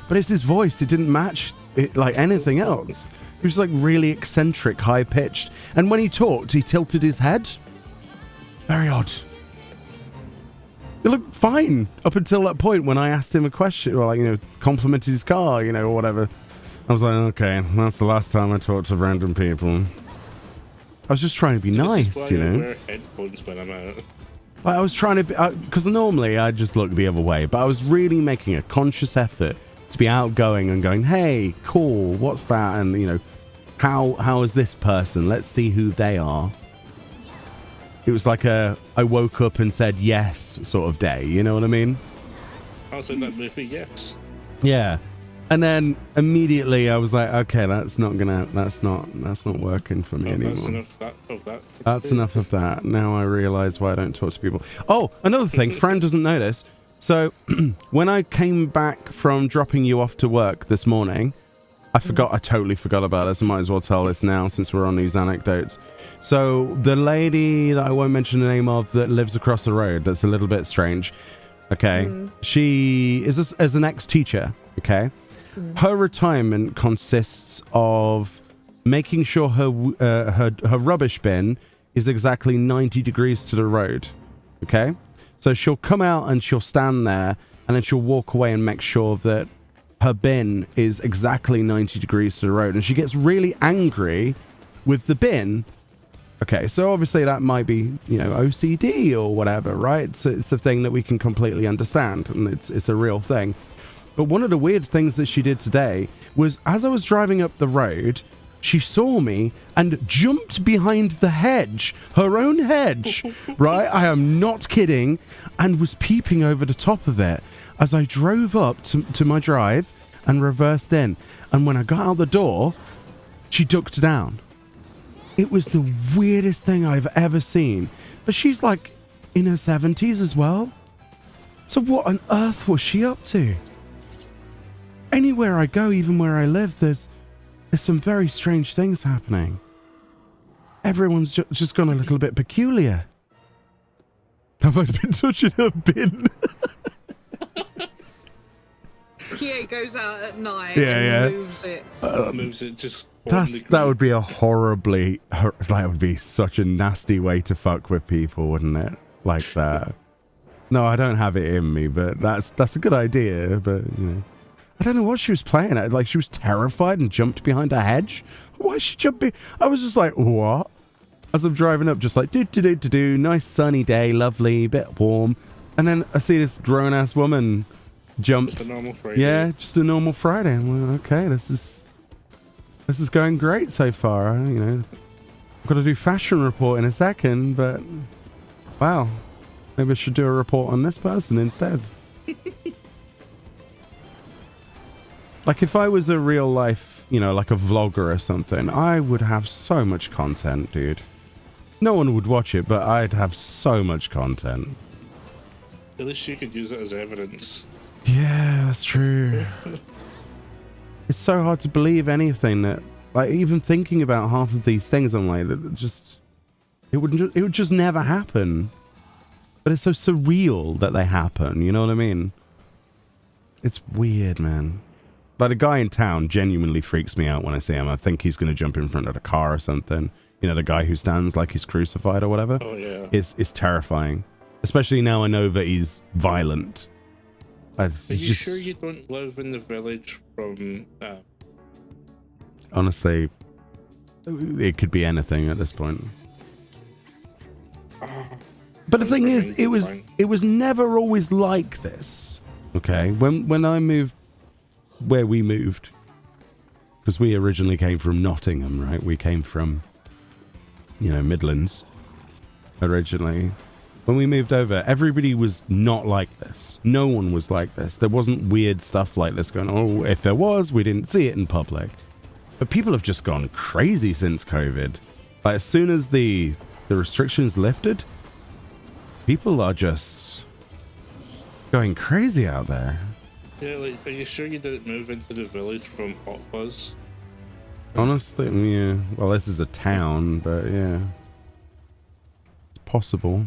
But it's his voice. It didn't match it like anything else. He was like really eccentric, high pitched, and when he talked, he tilted his head. Very odd. It looked fine up until that point when I asked him a question, or complimented his car, or whatever. I was like, okay, that's the last time I talk to random people. I was just trying to be nice, I wear headphones when I'm out. I was trying to be, because normally I just look the other way, but I was really making a conscious effort to be outgoing and going, hey, cool, what's that? And, how is this person? Let's see who they are. It was like I woke up and said yes sort of day, you know what I mean? I was in that movie, yes. Yeah. And then immediately I was like, okay, that's not working for me anymore. That's enough of that. That's enough of that. Now I realize why I don't talk to people. Oh, another thing, Fran doesn't know this. So when I came back from dropping you off to work this morning, I totally forgot about this. I might as well tell this now since we're on these anecdotes. So the lady that I won't mention the name of that lives across the road, that's a little bit strange. Okay. She is as an ex-teacher. Okay. Her retirement consists of making sure her rubbish bin is exactly 90 degrees to the road. Okay. So she'll come out and she'll stand there, and then she'll walk away and make sure that her bin is exactly 90 degrees to the road. And she gets really angry with the bin. Okay, so obviously that might be, OCD or whatever, right? So it's a thing that we can completely understand, and it's a real thing. But one of the weird things that she did today was, as I was driving up the road, she saw me and jumped behind the hedge, her own hedge, right? I am not kidding, and was peeping over the top of it as I drove up to my drive and reversed in. And when I got out the door, she ducked down. It was the weirdest thing I've ever seen. But she's like in her 70s as well. So what on earth was she up to? Anywhere I go, even where I live, there's some very strange things happening. Everyone's just gone a little bit peculiar. Have I been touching her bin? Yeah, it goes out at night and moves it. Moves it just... That would be that would be such a nasty way to fuck with people, wouldn't it? Like that. No, I don't have it in me, but that's a good idea. But, I don't know what she was playing at. Like, she was terrified and jumped behind a hedge. Why is she jumping? I was just like, what? As I'm driving up, just like, do. Nice sunny day, lovely, bit warm. And then I see this grown-ass woman jump. Just a normal Friday. Yeah, just a normal Friday. I'm like, okay, this is going great so far. I've got to do fashion report in a second, but wow, maybe I should do a report on this person instead. Like, if I was a real life, like a vlogger or something, I would have so much content, dude. No one would watch it, but I'd have so much content. At least you could use it as evidence. Yeah, that's true. It's so hard to believe anything that, like, even thinking about half of these things, I'm like, it would just never happen. But it's so surreal that they happen, you know what I mean? It's weird, man. Like, the guy in town genuinely freaks me out when I see him. I think he's going to jump in front of the car or something. The guy who stands like he's crucified or whatever. Oh, yeah. It's terrifying. Especially now I know that he's violent. Are you sure you don't live in the village from... Honestly, it could be anything at this point. But the thing is, it was never always like this. Okay, when I moved where we moved, because we originally came from Nottingham, right? We came from, you know, Midlands originally. When we moved over, everybody was not like this. No one was like this. There wasn't weird stuff like this going on. Oh, if there was, we didn't see it in public. But people have just gone crazy since COVID. Like, as soon as the restrictions lifted, people are just going crazy out there. Yeah, like, are you sure you didn't move into the village from Hot Fuzz? Honestly, yeah. Well, this is a town, but yeah. It's possible.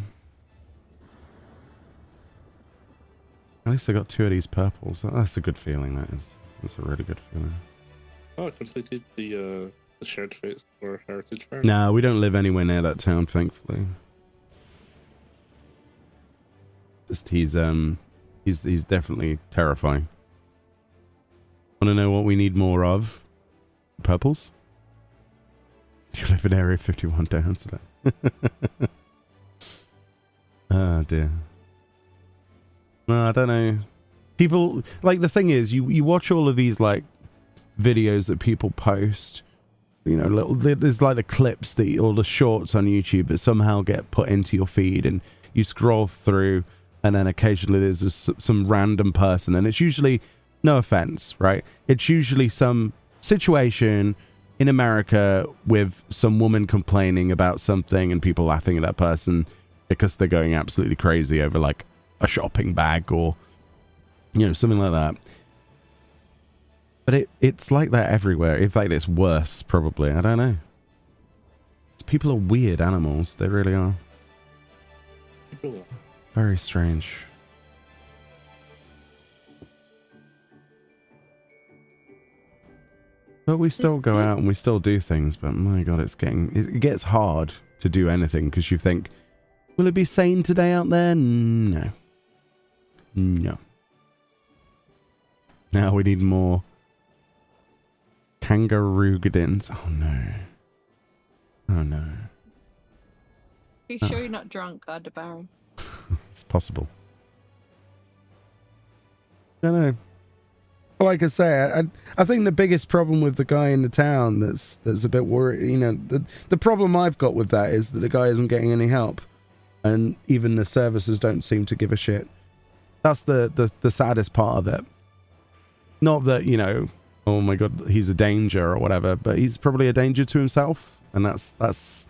At least I got 2 of these purples. That's a good feeling, that is. That's a really good feeling. Oh, I completed the shared fates for Heritage Fair. Nah, we don't live anywhere near that town, thankfully. Just he's definitely terrifying. Want to know what we need more of? Purples? You live in Area 51 down to that. Oh dear. No, I don't know. People, like, the thing is, you watch all of these, like, videos that people post, you know, there's like the clips that, or the shorts on YouTube that somehow get put into your feed, and you scroll through, and then occasionally there's some random person, and it's usually, no offense, right? It's usually some situation in America with some woman complaining about something and people laughing at that person because they're going absolutely crazy over, like, a shopping bag or, you know, something like that. But it's like that everywhere. In fact, it's worse, probably. I don't know. People are weird animals. They really are. Very strange. But we still go out and we still do things. But my God, it gets hard to do anything because you think, will it be sane today out there? No. No. Now we need more kangaroo gadins. Oh no. Oh no. You sure you're not drunk, Baron? It's possible. I don't know. Like I say, I think the biggest problem with the guy in the town that's a bit worried, you know, the problem I've got with that is that the guy isn't getting any help, and even the services don't seem to give a shit. That's the saddest part of it. Not that, you know, oh my God, he's a danger or whatever, but he's probably a danger to himself, and that sucks.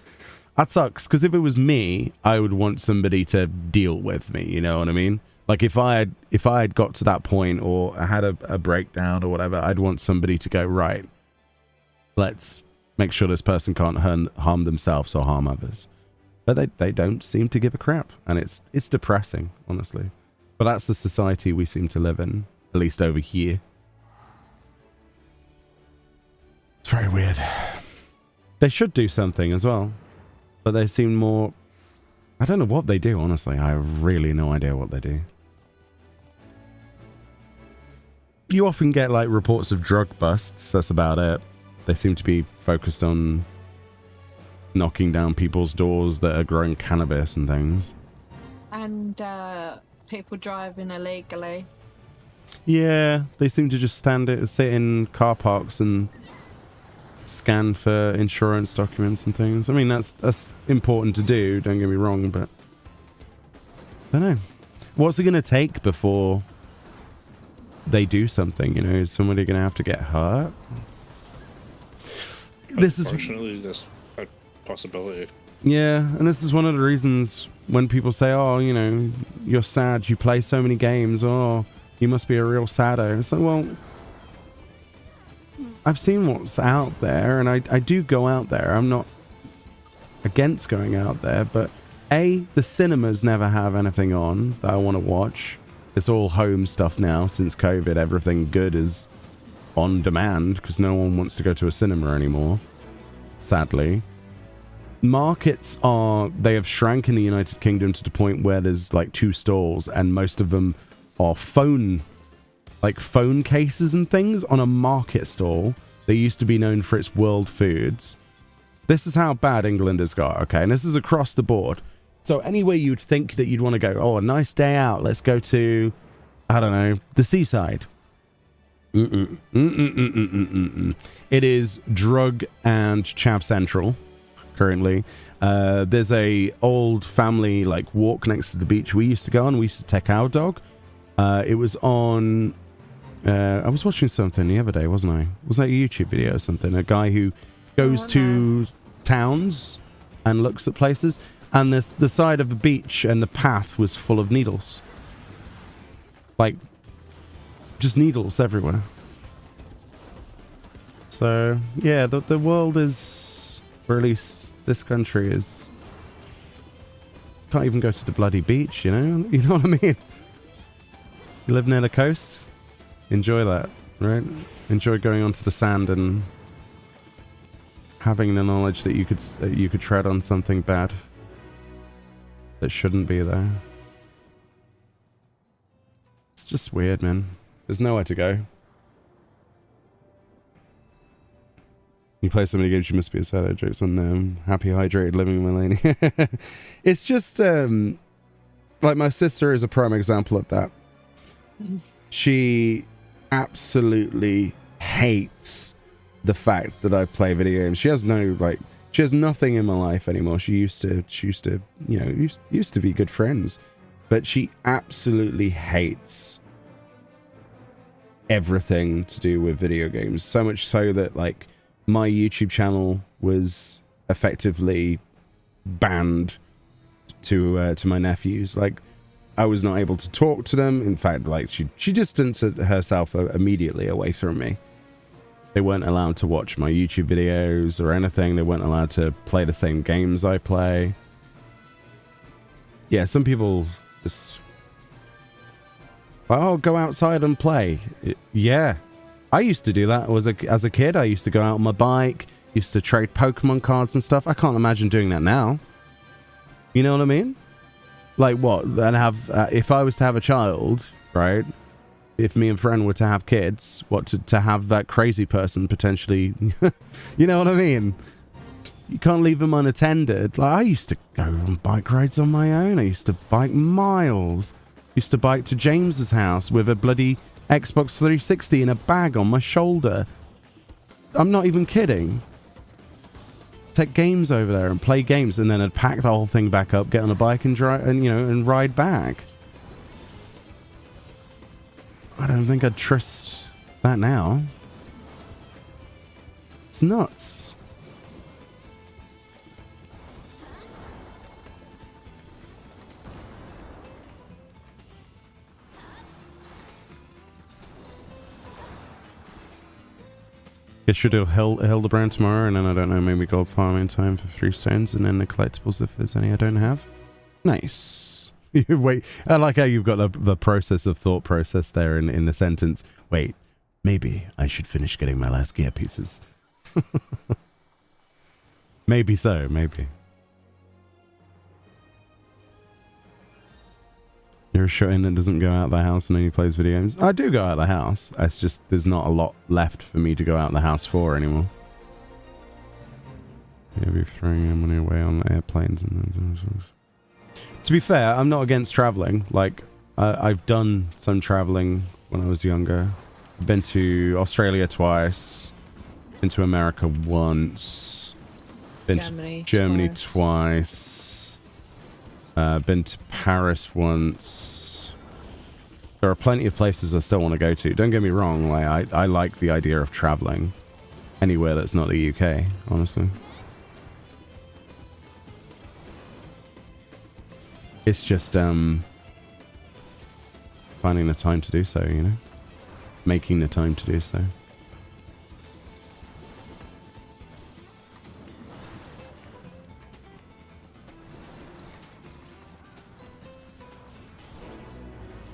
Because if it was me, I would want somebody to deal with me. You know what I mean? Like if I had got to that point, or I had a breakdown or whatever, I'd want somebody to go, right, let's make sure this person can't harm themselves or harm others. But they don't seem to give a crap, and it's depressing, honestly. But that's the society we seem to live in, at least over here. It's very weird. They should do something as well, but they seem more... I don't know what they do, honestly. I have really no idea what they do. You often get, like, reports of drug busts. That's about it. They seem to be focused on knocking down people's doors that are growing cannabis and things. And people driving illegally. Yeah, they seem to just sit in car parks and scan for insurance documents and things. I mean, that's important to do, don't get me wrong, but I don't know. What's it going to take before they do something, you know? Is somebody going to have to get hurt? Unfortunately, that's a possibility. Yeah, and this is one of the reasons when people say, oh, you know, you're sad, you play so many games, oh, you must be a real saddo. It's like, well, I've seen what's out there, and I do go out there. I'm not against going out there, but the cinemas never have anything on that I want to watch. It's all home stuff now. Since COVID, everything good is on demand because no one wants to go to a cinema anymore, sadly. Markets they have shrank in the United Kingdom to the point where there's like 2 stalls, and most of them are phone cases and things on a market stall that used to be known for its world foods. This is how bad England has got, okay? And this is across the board. So anywhere you'd think that you'd want to go, oh, a nice day out, let's go to I don't know, the seaside. It is drug and chav central currently. There's a old family like walk next to the beach we used to go on. We used to take our dog. It was on I was watching something the other day, wasn't I? Was that a YouTube video or something? A guy who goes to towns and looks at places, and the side of the beach and the path was full of needles. Like, just needles everywhere. So, yeah, the world is, or at least this country is, can't even go to the bloody beach, you know? You know what I mean? You live near the coast, enjoy that, right? Enjoy going onto the sand and having the knowledge that you could tread on something bad that shouldn't be there. It's just weird, man. There's nowhere to go. You play so many games, you must be a sad. Jokes on them. Happy, hydrated living, Melanie. It's just like my sister is a prime example of that. She absolutely hates the fact that I play video games. She has nothing in my life anymore. She used to, you know, used to be good friends, but she absolutely hates everything to do with video games. So much so that like my YouTube channel was effectively banned to my nephews. Like, I was not able to talk to them. In fact, like she distanced herself immediately away from me. They weren't allowed to watch my YouTube videos or anything. They weren't allowed to play the same games I play. Yeah, some people just, oh, go outside and play. Yeah, I used to do that as a kid. I used to go out on my bike, used to trade Pokemon cards and stuff. I can't imagine doing that now. You know what I mean? Like what? And have if I was to have a child, right? If me and Fran were to have kids, what to have that crazy person potentially, you know what I mean? You can't leave them unattended. Like, I used to go on bike rides on my own. I used to bike miles. Used to bike to James's house with a bloody Xbox 360 in a bag on my shoulder. I'm not even kidding. Take games over there and play games, and then I'd pack the whole thing back up, get on a bike and drive, and and ride back. I don't think I'd trust that now. It's nuts. Guess should do Hildebrand tomorrow, and then I don't know, maybe gold farming time for 3 stones, and then the collectibles if there's any I don't have. Nice. Wait, I like how you've got the process of thought process there in the sentence. Wait, maybe I should finish getting my last gear pieces. Maybe so, maybe. You're a shut-in that doesn't go out of the house and only plays video games. I do go out of the house. It's just there's not a lot left for me to go out of the house for anymore. Maybe throwing money away on airplanes and to be fair, I'm not against traveling. Like, I've done some traveling when I was younger. I've been to Australia twice. Been to America once. Been to Germany twice. Been to Paris once. There are plenty of places I still want to go to. Don't get me wrong. Like, I like the idea of traveling anywhere that's not the UK, honestly. It's just finding the time to do so, you know? Making the time to do so.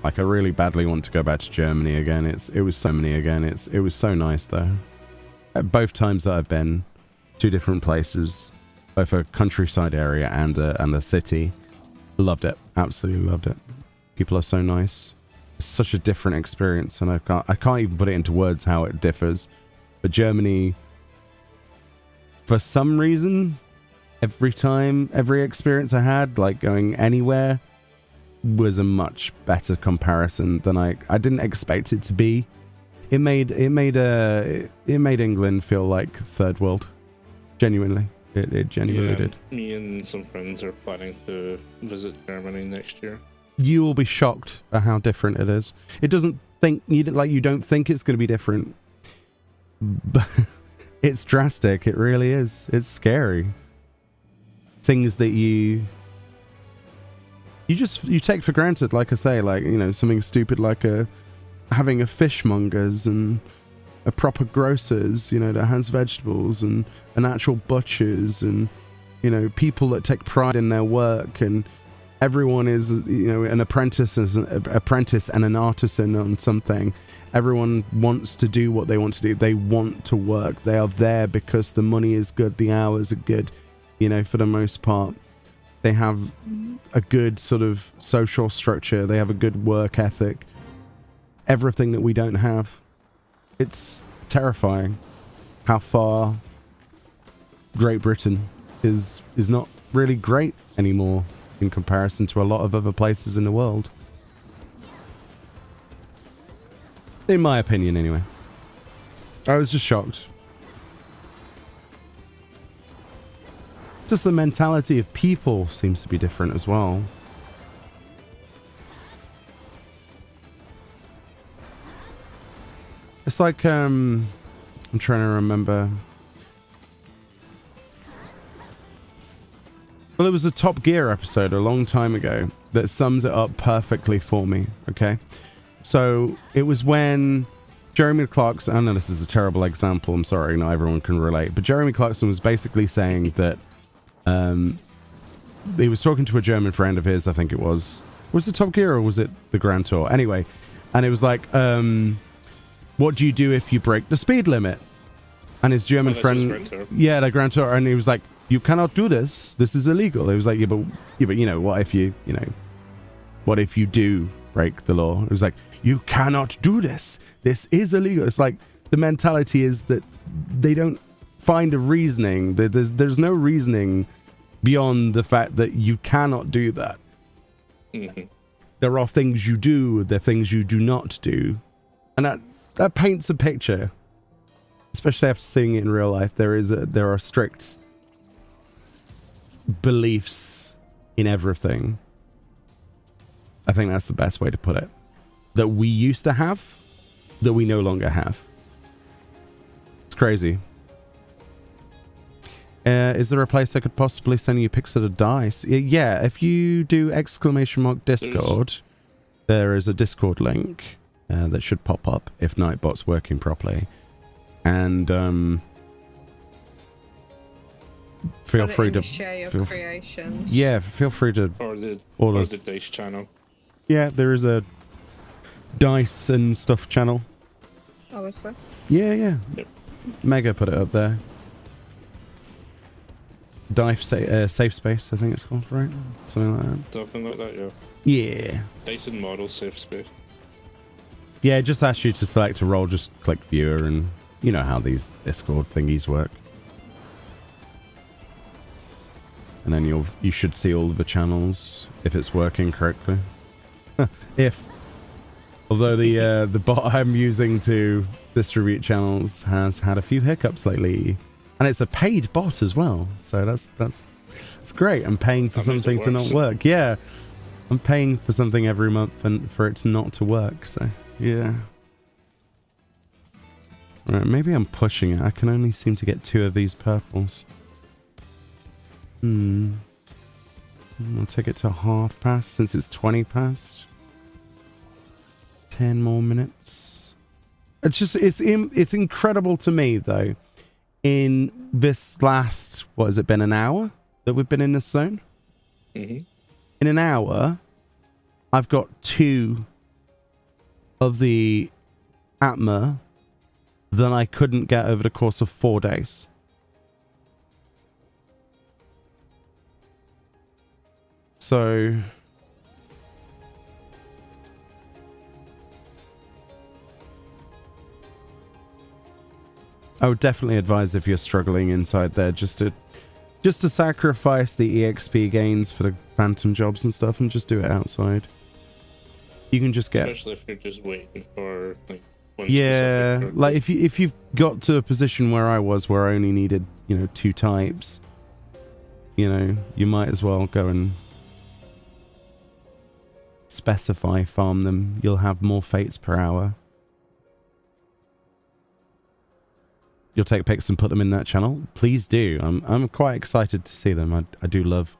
Like, I really badly want to go back to Germany again. It was so nice though. At both times that I've been, 2 different places, both a countryside area and a city. Loved it. Absolutely loved it. People are so nice. It's such a different experience, and I can't even put it into words how it differs. But Germany, for some reason, every experience I had, like going anywhere, was a much better comparison than I didn't expect it to be. It made England feel like third world. Genuinely. It genuinely did. Me and some friends are planning to visit Germany next year. You will be shocked at how different it is. It doesn't think you don't think it's going to be different. But it's drastic. It really is. It's scary. Things that you take for granted, like I say, like, you know, something stupid like having a fishmongers and a proper grocer's, you know, that has vegetables, and an actual butcher's, and, you know, people that take pride in their work, and everyone is, you know, an apprentice and an artisan on something. Everyone wants to do what they want to do. They want to work. They are there because the money is good, the hours are good, you know, for the most part. They have a good sort of social structure. They have a good work ethic. Everything that we don't have. It's terrifying how far Great Britain is not really great anymore in comparison to a lot of other places in the world. In my opinion, anyway. I was just shocked. Just the mentality of people seems to be different as well. It's like, I'm trying to remember. Well, there was a Top Gear episode a long time ago that sums it up perfectly for me, okay? So, it was when Jeremy Clarkson, I know this is a terrible example, I'm sorry, not everyone can relate, but Jeremy Clarkson was basically saying that he was talking to a German friend of his, I think it was it Top Gear or was it the Grand Tour? Anyway, and it was like, what do you do if you break the speed limit? And his German friend, yeah, the Grand Tour, and he was like, you cannot do this. This is illegal. He was like, yeah, but you know, what if you do break the law? It was like, you cannot do this. This is illegal. It's like the mentality is that they don't find a reasoning. There's no reasoning beyond the fact that you cannot do that. Mm-hmm. There are things you do. There are things you do not do, and that paints a picture, especially after seeing it in real life. There are strict beliefs in everything. I think that's the best way to put it. That we used to have, that we no longer have. It's crazy. Is there a place I could possibly send you pics of the dice? Yeah, if you do !Discord, there is a Discord link. That should pop up if Nightbot's working properly, and feel free to share your creations. Yeah, feel free to or the dice channel. Yeah, there is a dice and stuff channel. Oh, is there? Yeah. Yep. Mega put it up there. Dice safe space, I think it's called, right? Something like that. Something like that, yeah. Yeah. Dice and model safe space. Yeah, it just asks you to select a role, just click viewer, and you know how these Discord thingies work. And then you should see all of the channels if it's working correctly. Although the bot I'm using to distribute channels has had a few hiccups lately, and it's a paid bot as well, so that's great. I'm paying for something to not work. Yeah, I'm paying for something every month and for it not to work. So. Yeah. Right, maybe I'm pushing it. I can only seem to get 2 of these purples. I'll take it to half past since it's 20 past. 10 more minutes. It's incredible to me though. In this last, what has it been, an hour that we've been in this zone? Mm-hmm. In an hour, I've got 2 of the Atma than I couldn't get over the course of 4 days. So I would definitely advise, if you're struggling inside there, just to Just to sacrifice the EXP gains for the phantom jobs and stuff and just do it outside. You can just get... Especially if you're just waiting for like one Yeah, like if you've got to a position where I was, where I only needed, you know, 2 types, you know, you might as well go and specify farm them. You'll have more fates per hour. You'll take pics and put them in that channel. Please do. I'm quite excited to see them. I do love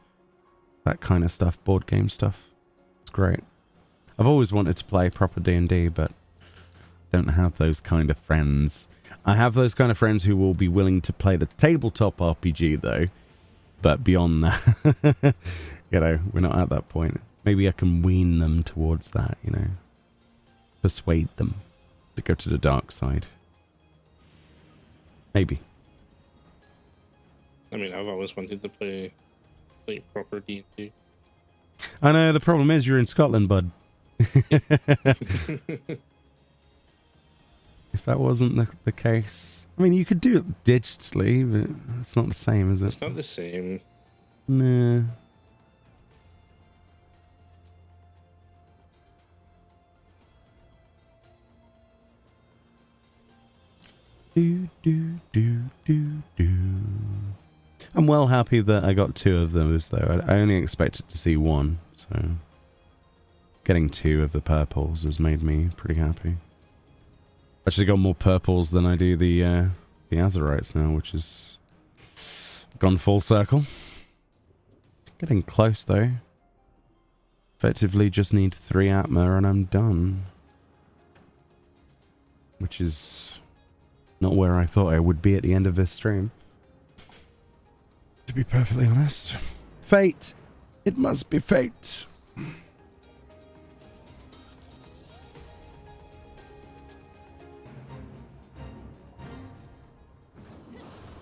that kind of stuff, board game stuff. It's great. I've always wanted to play proper D&D, but don't have those kind of friends. I have those kind of friends who will be willing to play the tabletop RPG though. But beyond that, you know, we're not at that point. Maybe I can wean them towards that, you know. Persuade them to go to the dark side. Maybe. I mean, I've always wanted to play proper D&D. I know, the problem is you're in Scotland, bud. If that wasn't the case. I mean, you could do it digitally, but it's not the same, is it? It's not the same. Nah. I'm well happy that I got 2 of those though. I only expected to see 1, so getting 2 of the purples has made me pretty happy. Actually got more purples than I do the Azerites now, which is gone full circle. Getting close though. Effectively just need 3 Atma and I'm done. Which is not where I thought I would be at the end of this stream. To be perfectly honest. Fate! It must be fate!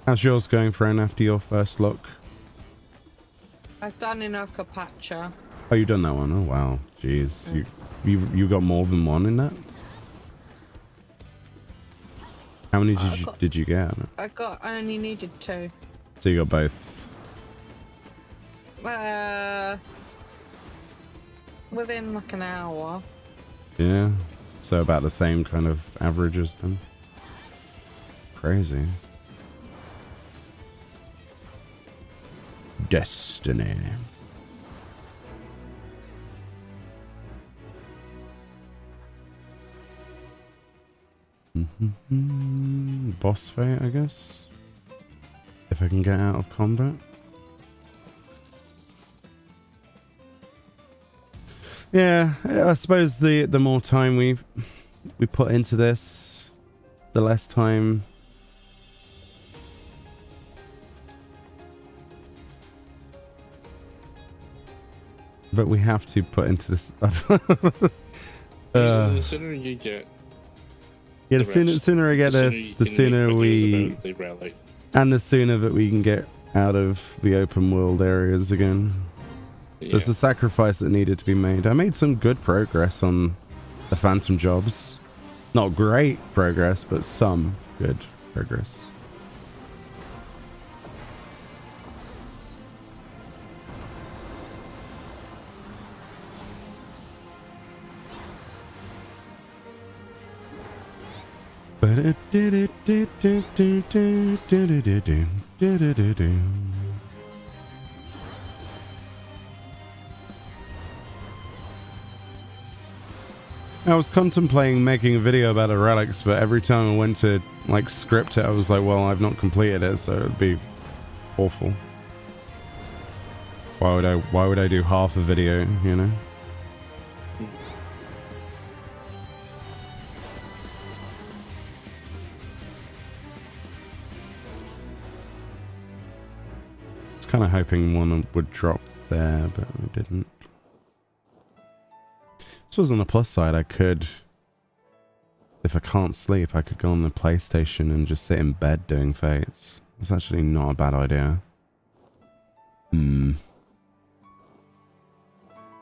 How's yours going, friend, after your first look? I've done enough Carpaccia. Oh, you've done that one? Oh, wow. Jeez. You got more than 1 in that? How many did you get? I only needed 2. So you got both? Within like an hour. Yeah. So about the same kind of averages then? Crazy. Destiny. Boss fight, I guess. If I can get out of combat. Yeah, I suppose the more time we put into this, the less time. But we have to put into this. The sooner you get. Yeah, the sooner I get this, the sooner we... And the sooner that we can get out of the open world areas again. Yeah. So it's a sacrifice that needed to be made. I made some good progress on the phantom jobs. Not great progress, but some good progress. I was contemplating making a video about the relics, but every time I went to like script it, I was like, well, I've not completed it, so it'd be awful. Why would I do half a video, you know? Kind of hoping one would drop there, but it didn't. This was on the plus side. I could, if I can't sleep, I could go on the PlayStation and just sit in bed doing fates. It's actually not a bad idea.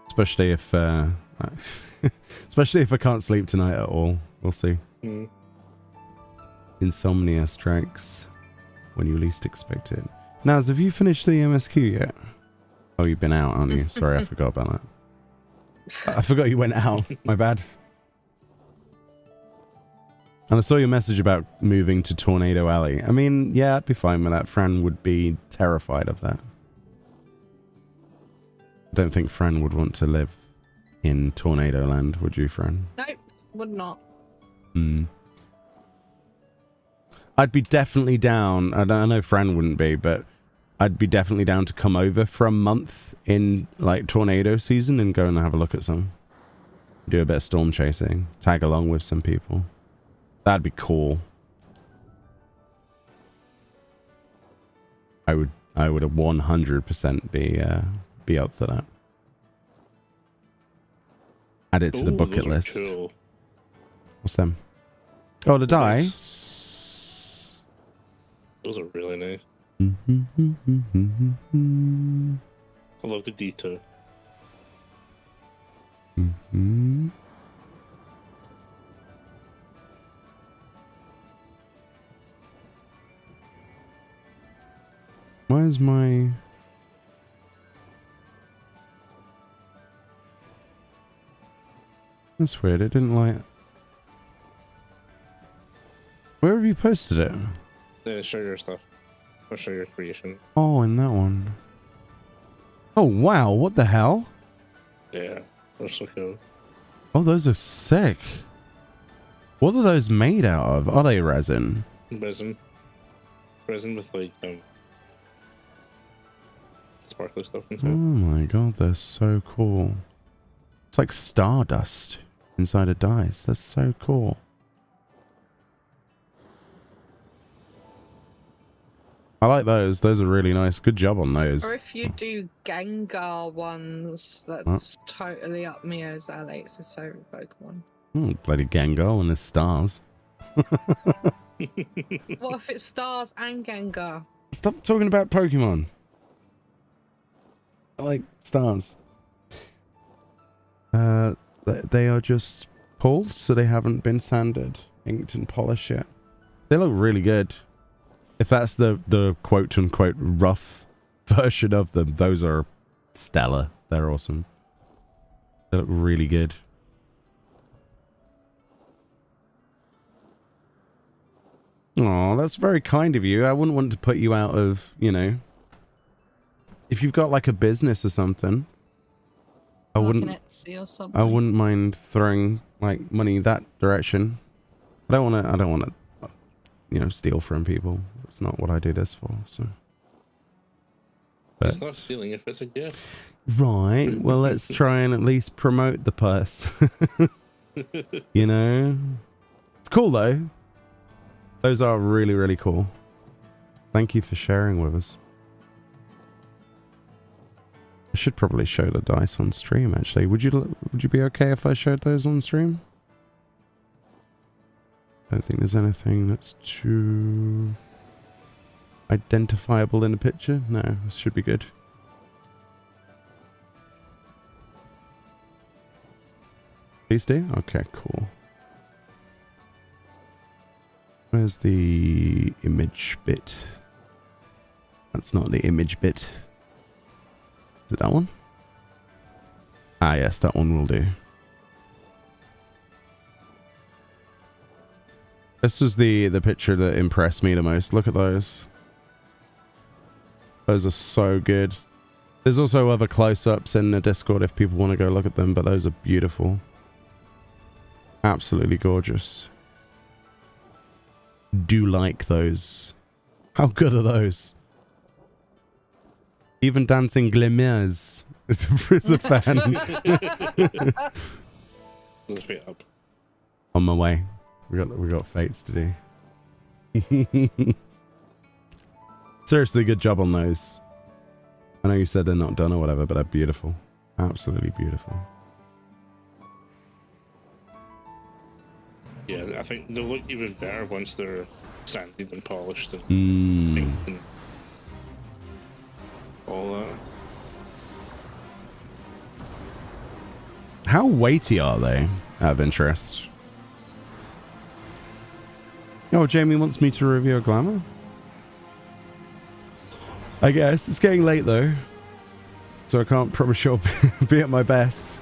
Especially if especially if I can't sleep tonight at all. We'll see. Insomnia strikes when you least expect it. Naz, have you finished the MSQ yet? Oh, you've been out, aren't you? Sorry, I forgot about that. I forgot you went out. My bad. And I saw your message about moving to Tornado Alley. I mean, yeah, I'd be fine with that. Fran would be terrified of that. I don't think Fran would want to live in Tornado Land, would you, Fran? Nope, would not. I'd be definitely down. I know Fran wouldn't be, but I'd be definitely down to come over for a month in like tornado season and go and have a look at some. Do a bit of storm chasing. Tag along with some people. That'd be cool. I would 100% be up for that. Add it to the bucket list. Cool. What's them? Oh, the dice. Those are really nice. I love the detail. Why is my... That's weird, it didn't like... Where have you posted it? Yeah, show your stuff. I'll show your creation. Oh, in that one. Oh, wow, what the hell? Yeah, they're so cool. Oh, those are sick. What are those made out of? Are they resin? Resin. Resin with like, sparkly stuff Oh inside. my god, they're so cool. It's like stardust inside a dice. That's so cool. I like those. Those are really nice. Good job on those. Or if you do Gengar ones, that's totally up Mio's alley. It's his favourite Pokemon. Oh, bloody Gengar and the stars. What if it's Stars and Gengar? Stop talking about Pokemon. I like stars. They are just pulled, so they haven't been sanded, inked, and polished yet. They look really good. If that's the quote-unquote rough version of them, those are stellar. They're awesome. They look really good. Oh, that's very kind of you. I wouldn't want to put you out of, you know... If you've got like a business or something, I wouldn't mind throwing like money that direction. I don't want to, you know, steal from people. That's not what I do this for. So, but, it's not stealing if it's a gift. Right. Well, let's try and at least promote the purse. You know, it's cool though. Those are really, really cool. Thank you for sharing with us. I should probably show the dice on stream, actually. Would you be okay if I showed those on stream? I don't think there's anything that's too identifiable in the picture. No, this should be good. Please do? Okay, cool. Where's the image bit? That's not the image bit. Is it that one? Ah, yes, that one will do. This was the picture that impressed me the most. Look at those. Those are so good. There's also other close-ups in the Discord if people want to go look at them, but those are beautiful. Absolutely gorgeous. Do like those. How good are those? Even Dancing Glimmers is a fan. Let's wait up. On my way. We got fates to do. Seriously, good job on those. I know you said they're not done or whatever, but they're beautiful. Absolutely beautiful. Yeah, I think they'll look even better once they're sanded and polished and inked and all that. How weighty are they, out of interest? Oh, Jamie wants me to review a glamour? I guess. It's getting late though. So I can't promise you'll be at my best.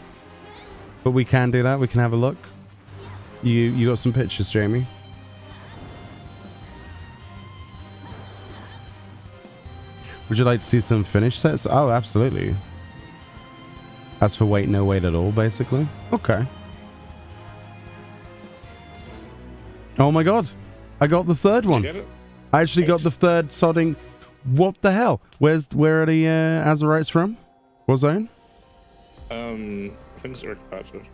But we can do that. We can have a look. You got some pictures, Jamie? Would you like to see some finished sets? Oh, absolutely. As for wait, no wait at all, basically. Okay. Oh my god. I got the third one. Did you get it? I actually got the third sodding. What the hell? Where are the Azurites from? What zone? I think it's Urkapacha.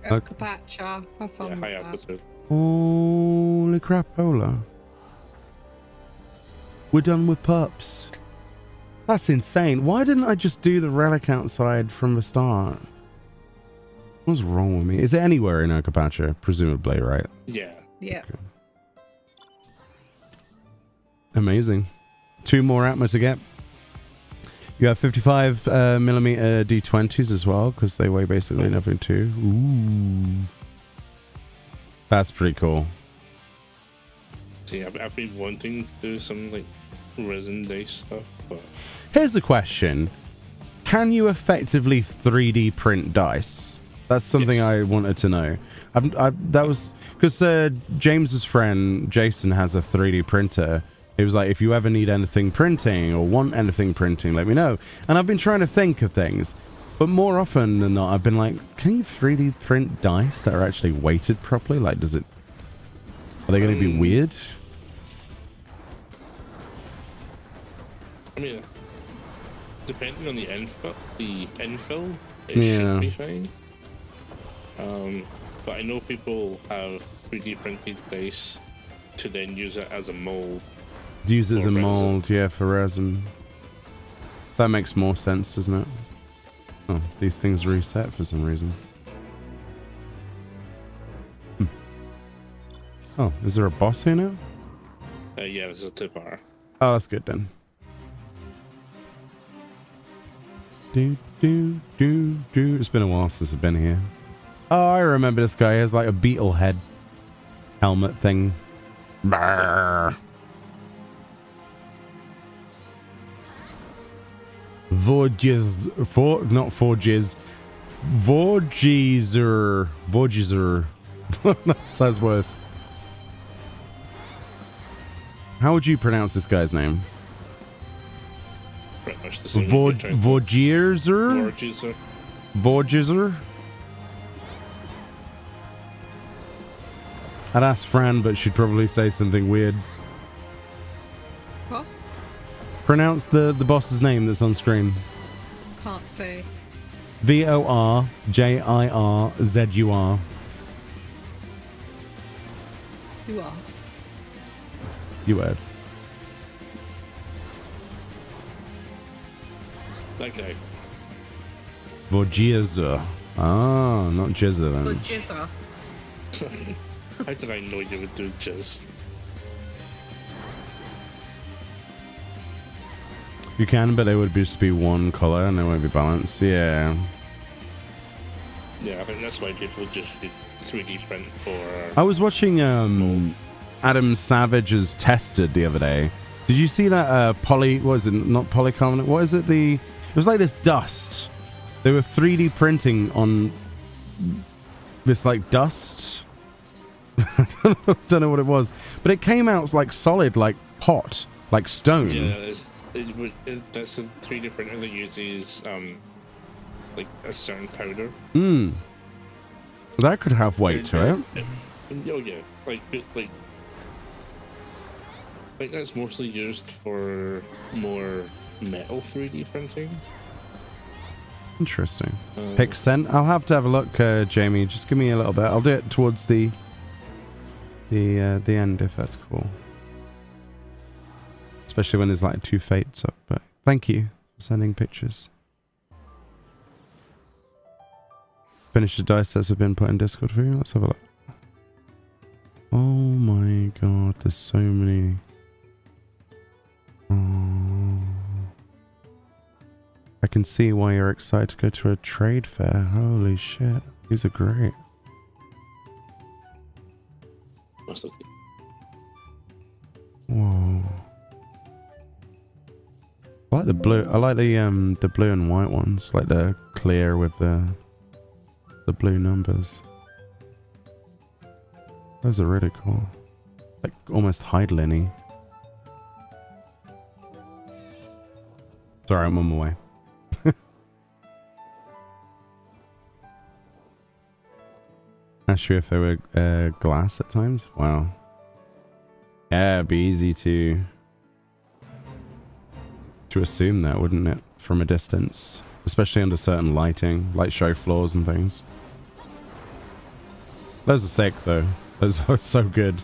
Capacha. Have fun Yeah, with high that. altitude. Holy crapola. We're done with pups. That's insane. Why didn't I just do the relic outside from the start? What's wrong with me? Is it anywhere in Urkapacha? Presumably, right? Yeah. Yeah. Okay. Amazing. 2 more Atma to get. You have 55 millimeter D20s as well, because they weigh basically nothing too. Ooh. That's pretty cool. See, I've been wanting to do some like resin-based stuff, but Here's a question. Can you effectively 3D print dice? That's something Yes. I wanted to know. That was because James's friend Jason has a 3D printer. It was like, if you ever need anything printing or want anything printing, let me know. And I've been trying to think of things, but more often than not, I've been like, can you 3D print dice that are actually weighted properly? Like, are they going to be weird? I mean, depending on the infill, it Yeah. should be fine. But I know people have 3D printed dice to then use it as a mold. Use it as For a resin. mold, yeah, for resin. That makes more sense, doesn't it? Oh, these things reset for some reason. Oh, is there a boss here now? Yeah, there's a 2-bar. Oh, that's good then. It's been a while since I've been here. Oh, I remember this guy. He has like a beetle head helmet thing. Brrr. Vorgizer. That sounds worse. How would you pronounce this guy's name? Pretty much the same. Vorgizer? Vorgizer. Vorgizer? I'd ask Fran, but she'd probably say something weird. What? Pronounce the boss's name that's on screen. Can't say. Vorjirzur. You are. You heard. That guy. Vorgizer. Ah, not Jizza For then. Jizza. How did I know you would do jizz? You can, but they would just be one color and they won't be balanced. Yeah. Yeah, I think that's why people just 3D print for. I was watching Adam Savage's Tested the other day. Did you see that what is it? Not polycarbonate. What is it? It was like this dust. They were 3D printing on this like dust. I don't know what it was, but it came out like solid, like hot, like stone. Yeah, that's a 3D printer that uses like a certain powder. That could have weight to it. Oh yeah, like that's mostly used for more metal 3D printing. Interesting. Pixent. I'll have to have a look, Jamie. Just give me a little bit. I'll do it towards the end if that's cool. Especially when there's like 2 fates up. But thank you for sending pictures. Finish the dice sets have been put in Discord for you. Let's have a look. Oh my god, there's so many. Oh. I can see why you're excited to go to a trade fair. Holy shit. These are great. Whoa. I like the blue. I like the blue and white ones, like the clear with the blue numbers. Those are really cool. Like almost Heidelin-y. Sorry, I'm on my way. Actually, if they were glass at times, wow. Yeah, it'd be easy to assume that, wouldn't it, from a distance, especially under certain lighting, like show floors and things. Those are sick, though. Those are so good.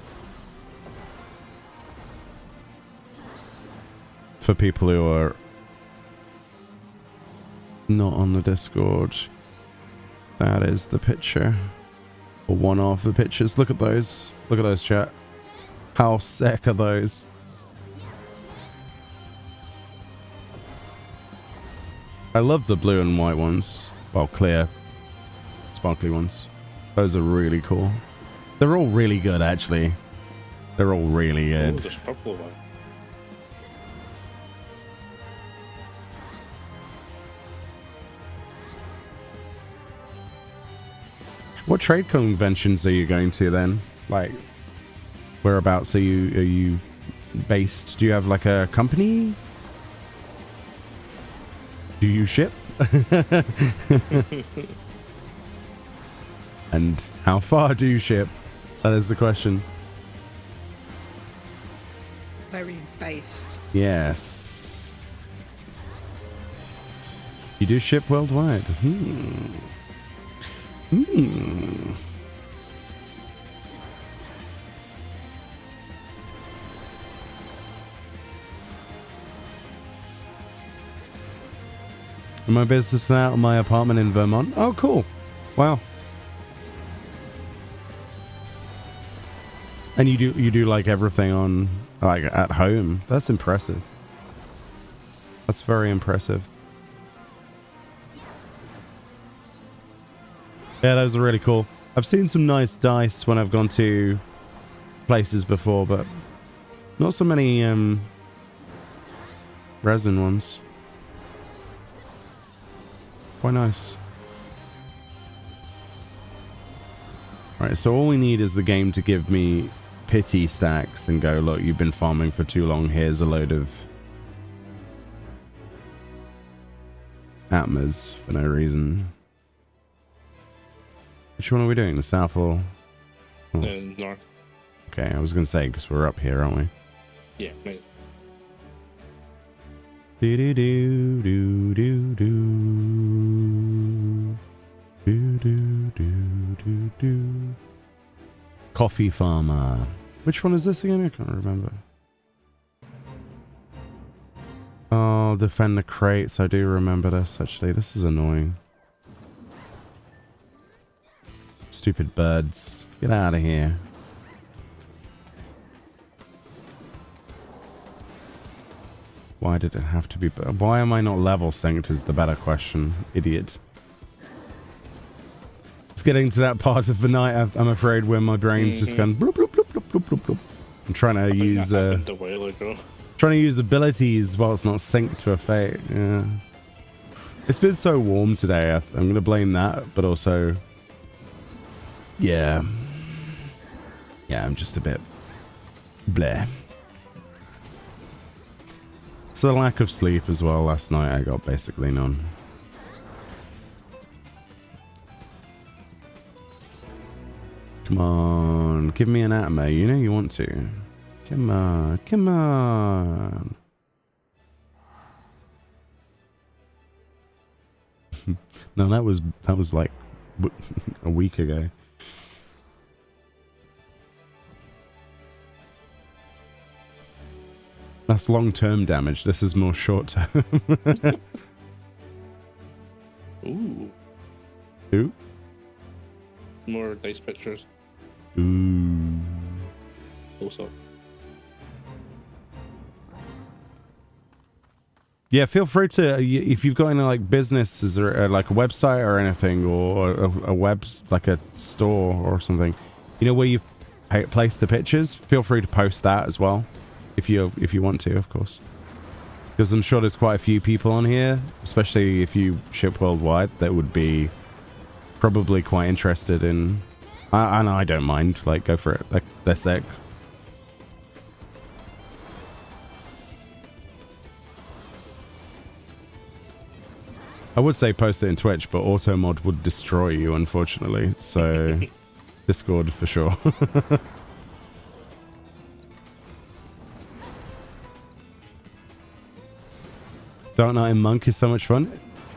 For people who are not on the Discord, that is the picture. Or one of the pictures. Look at those. Look at those, chat. How sick are those? I love the blue and white ones. Well, clear, sparkly ones. Those are really cool. They're all really good, actually. They're all really good. Oh, there's a purple one. What trade conventions are you going to then? Like, whereabouts are you based? Do you have like a company? Do you ship? And how far do you ship? That is the question. Very based. Yes. You do ship worldwide. My business is out of my apartment in Vermont. Oh, cool. Wow. And you do like everything on like at home. That's impressive. That's very impressive. Yeah, those are really cool. I've seen some nice dice when I've gone to places before, but not so many resin ones. Quite nice. Right, so all we need is the game to give me pity stacks and go, look, you've been farming for too long, here's a load of atmas for no reason. Which one are we doing? The south or? Oh. North. Okay, I was going to say, because we're up here, aren't we? Yeah, right. Do do do do do do do do do do do. Coffee farmer. Which one is this again? I can't remember. Oh, defend the crates. I do remember this actually. This is annoying. Stupid birds. Get out of here. Why did it have to be... Why am I not level synced is the better question. Idiot. It's getting to that part of the night, I'm afraid, where my brain's just gone... Bloop, bloop, bloop, bloop, bloop, bloop, bloop. I'm trying to use... trying to use abilities while it's not synced to a fate. Yeah. It's been so warm today. I'm going to blame that, but also... Yeah. Yeah, I'm just a bit... bleh. It's the lack of sleep as well. Last night I got basically none. Come on, give me an atma. You know you want to. Come on, come on. No, that was like a week ago. That's long-term damage. This is more short-term. Ooh. Ooh? More dice pictures. Ooh. Also. Yeah, feel free to, if you've got any like businesses or like a website or anything, or a web, like a store or something, you know, where you've placed the pictures, feel free to post that as well. If you want to, of course. Because I'm sure there's quite a few people on here, especially if you ship worldwide, that would be probably quite interested in... I know, I don't mind. Like, go for it. Like, they're sick. I would say post it in Twitch, but automod would destroy you, unfortunately. So, Discord for sure. Dark Knight and Monk is so much fun.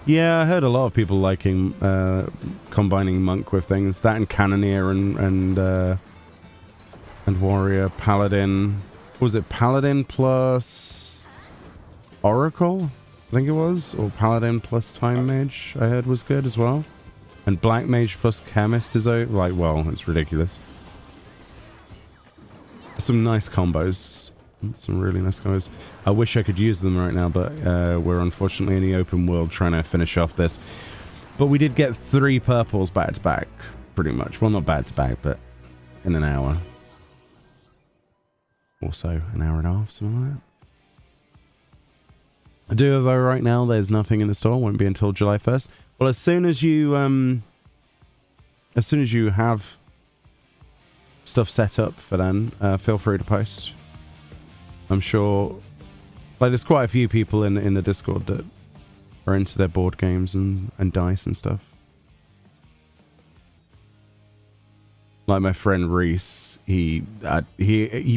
Yeah, I heard a lot of people liking combining Monk with things. That and Cannoneer and Warrior, Paladin. Was it Paladin plus Oracle? I think it was. Or Paladin plus Time Mage, I heard was good as well. And Black Mage plus Chemist is like, well, it's ridiculous. Some nice combos. Some really nice combos. I wish I could use them right now, but we're unfortunately in the open world trying to finish off this. But we did get 3 purples back to back, pretty much. Well, not back to back, but in an hour. Also, an hour and a half, something like that. I do, though, right now, there's nothing in the store. Won't be until July 1st. Well, as soon as you have stuff set up for then, feel free to post. I'm sure, like, there's quite a few people in the Discord that are into their board games and dice and stuff. Like my friend Reese, he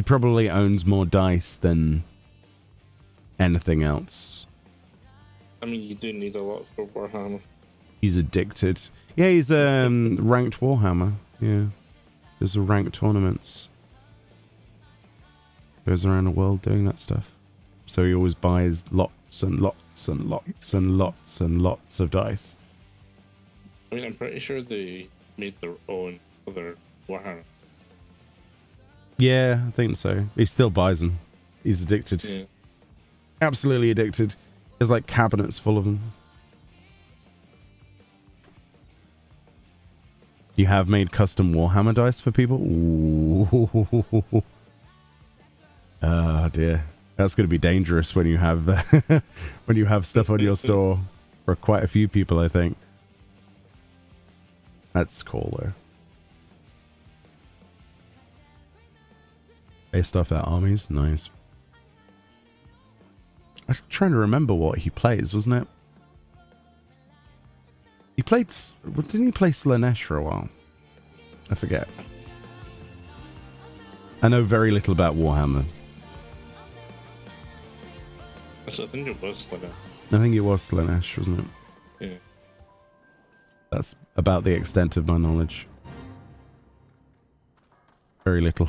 probably owns more dice than anything else. I mean, you do need a lot for Warhammer. He's addicted. Yeah, he's ranked Warhammer. Yeah, there's ranked tournaments. Goes around the world doing that stuff. So he always buys lots and lots and lots and lots and lots of dice. I mean, I'm pretty sure they made their own other Warhammer. Yeah, I think so. He still buys them. He's addicted. Yeah. Absolutely addicted. There's like cabinets full of them. You have made custom Warhammer dice for people? Ooh. Oh dear. That's going to be dangerous when you have when you have stuff on your store for quite a few people, I think. That's cool though. Based off our armies, nice. I'm trying to remember what he plays, wasn't it? He played... Didn't he play Slanesh for a while? I forget. I know very little about Warhammer. I think it was Slanesh. I think it was Slanesh, wasn't it? Yeah. That's about the extent of my knowledge. Very little.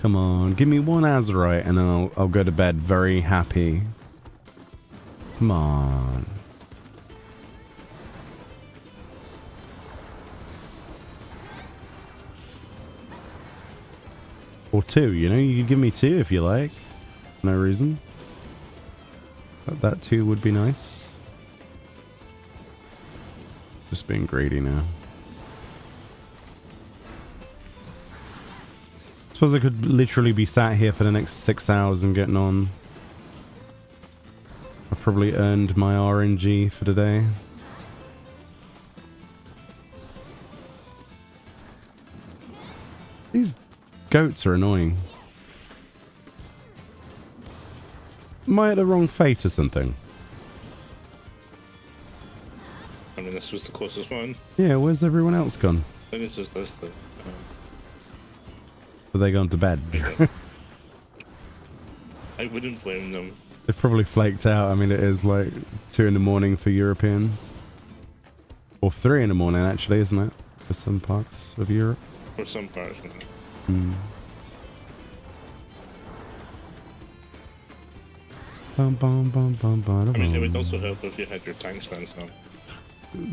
Come on, give me one Azurite and then I'll go to bed very happy. Come on. Or 2, you know, you could give me 2 if you like. No reason. But that 2 would be nice. Just being greedy now. Suppose I could literally be sat here for the next 6 hours and getting on. I've probably earned my RNG for the day. These goats are annoying. Am I at the wrong fate or something? I mean, this was the closest one. Yeah, where's everyone else gone? I think it's just this thing. Are they gone to bed? I wouldn't blame them. They've probably flaked out. I mean, it is like 2 in the morning for Europeans. Or 3 in the morning, actually, isn't it? For some parts of Europe. For some parts, yeah. I mean, it would also help if you had your tank stance on.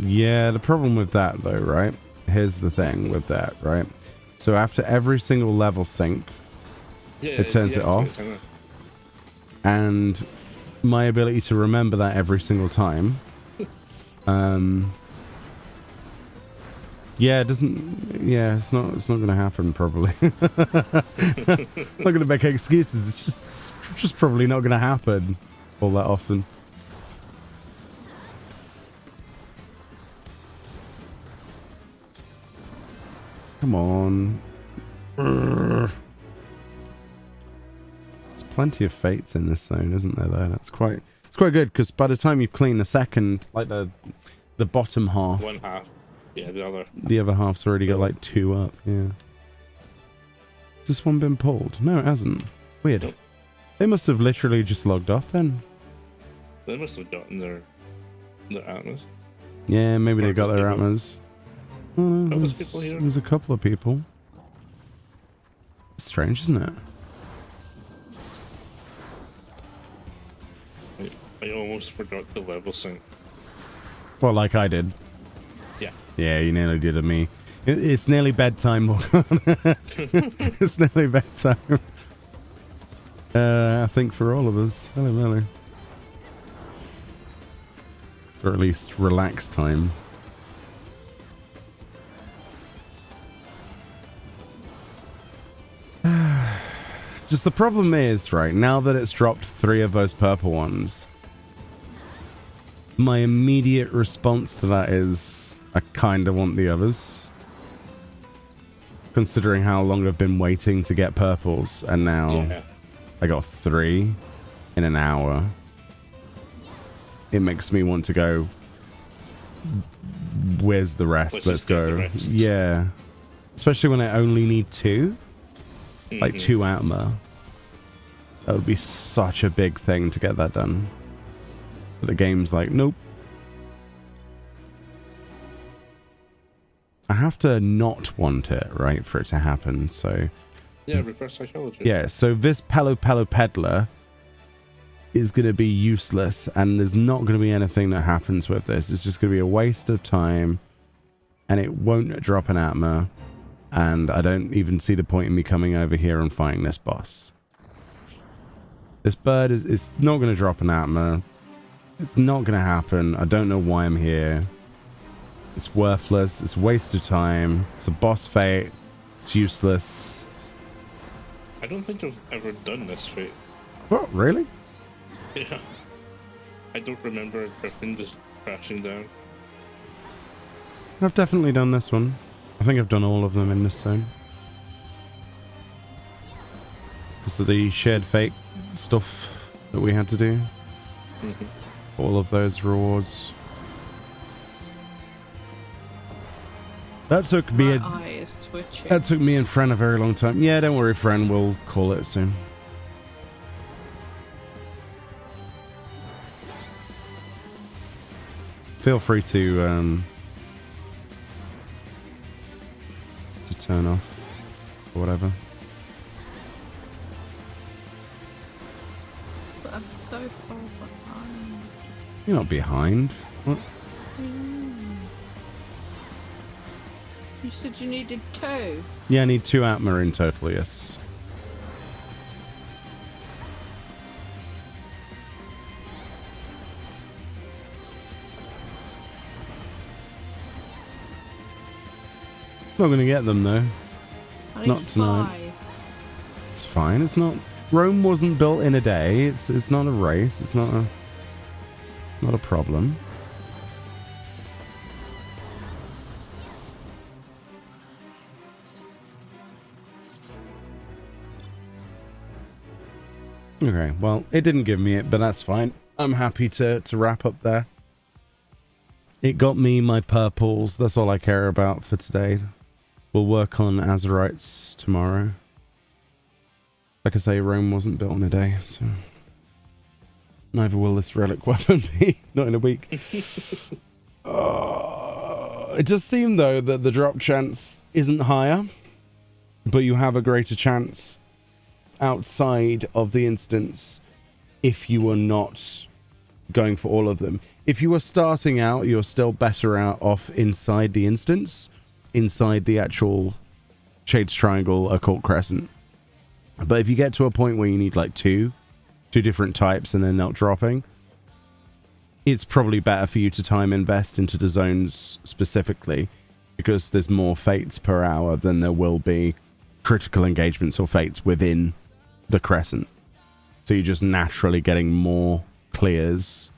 Yeah, the problem with that, though, right? Here's the thing with that, right? So after every single level sync, it turns it off. And my ability to remember that every single time Yeah, it doesn't. Yeah, it's not going to happen. Probably. Not going to make excuses. It's just probably not going to happen all that often. Come on. There's plenty of fates in this zone, isn't there? Though it's quite good because by the time you clean the second, like the bottom half, one half, yeah, the other half's already got like 2 up. Yeah. Has this one been pulled? No, it hasn't. Weird. Nope. They must have literally just logged off then. They must have gotten their atlas. Yeah, maybe they Or got just their people. atlas. Oh, no, Oh, there's people here. There's a couple of people. Strange, isn't it? I almost forgot to level sync. Well, like I did. Yeah. Yeah, you nearly did to me. It's nearly bedtime, Morgan. It's nearly bedtime. I think for all of us. Hello. Or at least relax time. Just the problem is, right, now that it's dropped 3 of those purple ones, my immediate response to that is I kind of want the others. Considering how long I've been waiting to get purples, and now I got 3 in an hour. It makes me want to go, where's the rest? Let's go. Yeah. Especially when I only need 2. Like 2 Atma. That would be such a big thing to get that done. But the game's like, nope. I have to not want it, right, for it to happen, so... Yeah, reverse psychology. Yeah, so this Palo Peddler is going to be useless, and there's not going to be anything that happens with this. It's just going to be a waste of time, and it won't drop an Atma. And I don't even see the point in me coming over here and fighting this boss. This bird is not going to drop an Atma. It's not going to happen. I don't know why I'm here. It's worthless. It's a waste of time. It's a boss fight. It's useless. I don't think I've ever done this fight. What? Really? Yeah. I don't remember a griffin just crashing down. I've definitely done this one. I think I've done all of them in this zone. Because of the shared fate stuff that we had to do. All of those rewards. That took me My eye is twitching. that took me and Fran a very long time. Yeah, don't worry, Fran, we'll call it soon. Feel free to turn off or whatever. But I'm so far behind. You're not behind. What? You said you needed 2. Yeah, I need 2 Atma in total, yes. Not gonna get them though. I need Not tonight. 5. It's fine. It's not. Rome wasn't built in a day. It's not a race. It's not a problem. Okay, well, it didn't give me it, but that's fine. I'm happy to wrap up there. It got me my purples. That's all I care about for today. We'll work on Azerites tomorrow. Like I say, Rome wasn't built in a day, so... Neither will this relic weapon be. Not in a week. It does seem, though, that the drop chance isn't higher. But you have a greater chance outside of the instance if you are not going for all of them. If you are starting out, you're still better out off inside the instance, inside the actual Shades Triangle Occult Crescent. But if you get to a point where you need like two different types and they're not dropping, it's probably better for you to time invest into the zones specifically. because there's more fates per hour than there will be critical engagements or fates within the Crescent. So you're just naturally getting more clears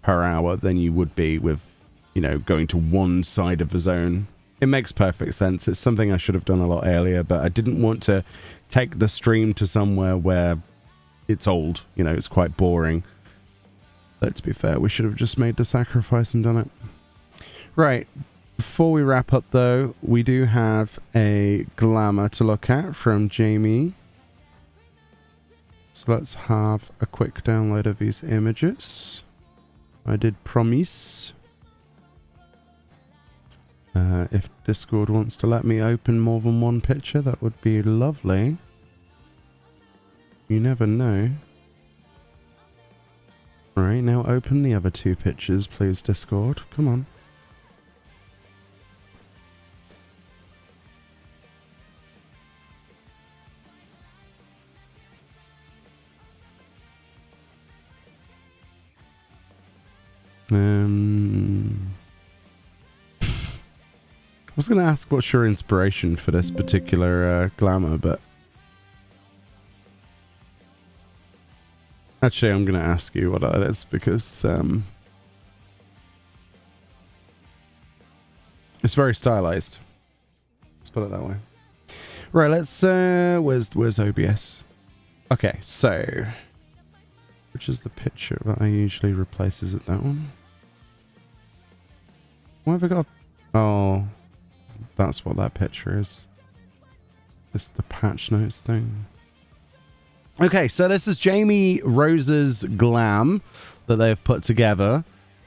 per hour than you would be with, you know, going to one side of the zone. It makes perfect sense. It's something I should have done a lot earlier, but I didn't want to take the stream to somewhere where it's old. You know, it's quite boring. Let's be fair, we should have just made the sacrifice and done it. Right, before we wrap up though, we do have a glamour to look at from Jamie. So let's have a quick download of these images. I did promise. If Discord wants to let me open more than one picture, that would be lovely. You never know. Right, now open the other two pictures, please, Discord. Come on. I was going to ask what's your inspiration for this particular glamour, but actually I'm going to ask you what that is because it's very stylized. Let's put it that way. Right, let's where's OBS? Okay, so which is the picture that I usually replace? Is it that one? Why have I got? Oh, that's what that picture is. It's the patch notes thing. Okay, so this is Jamie Rose's glam that they have put together.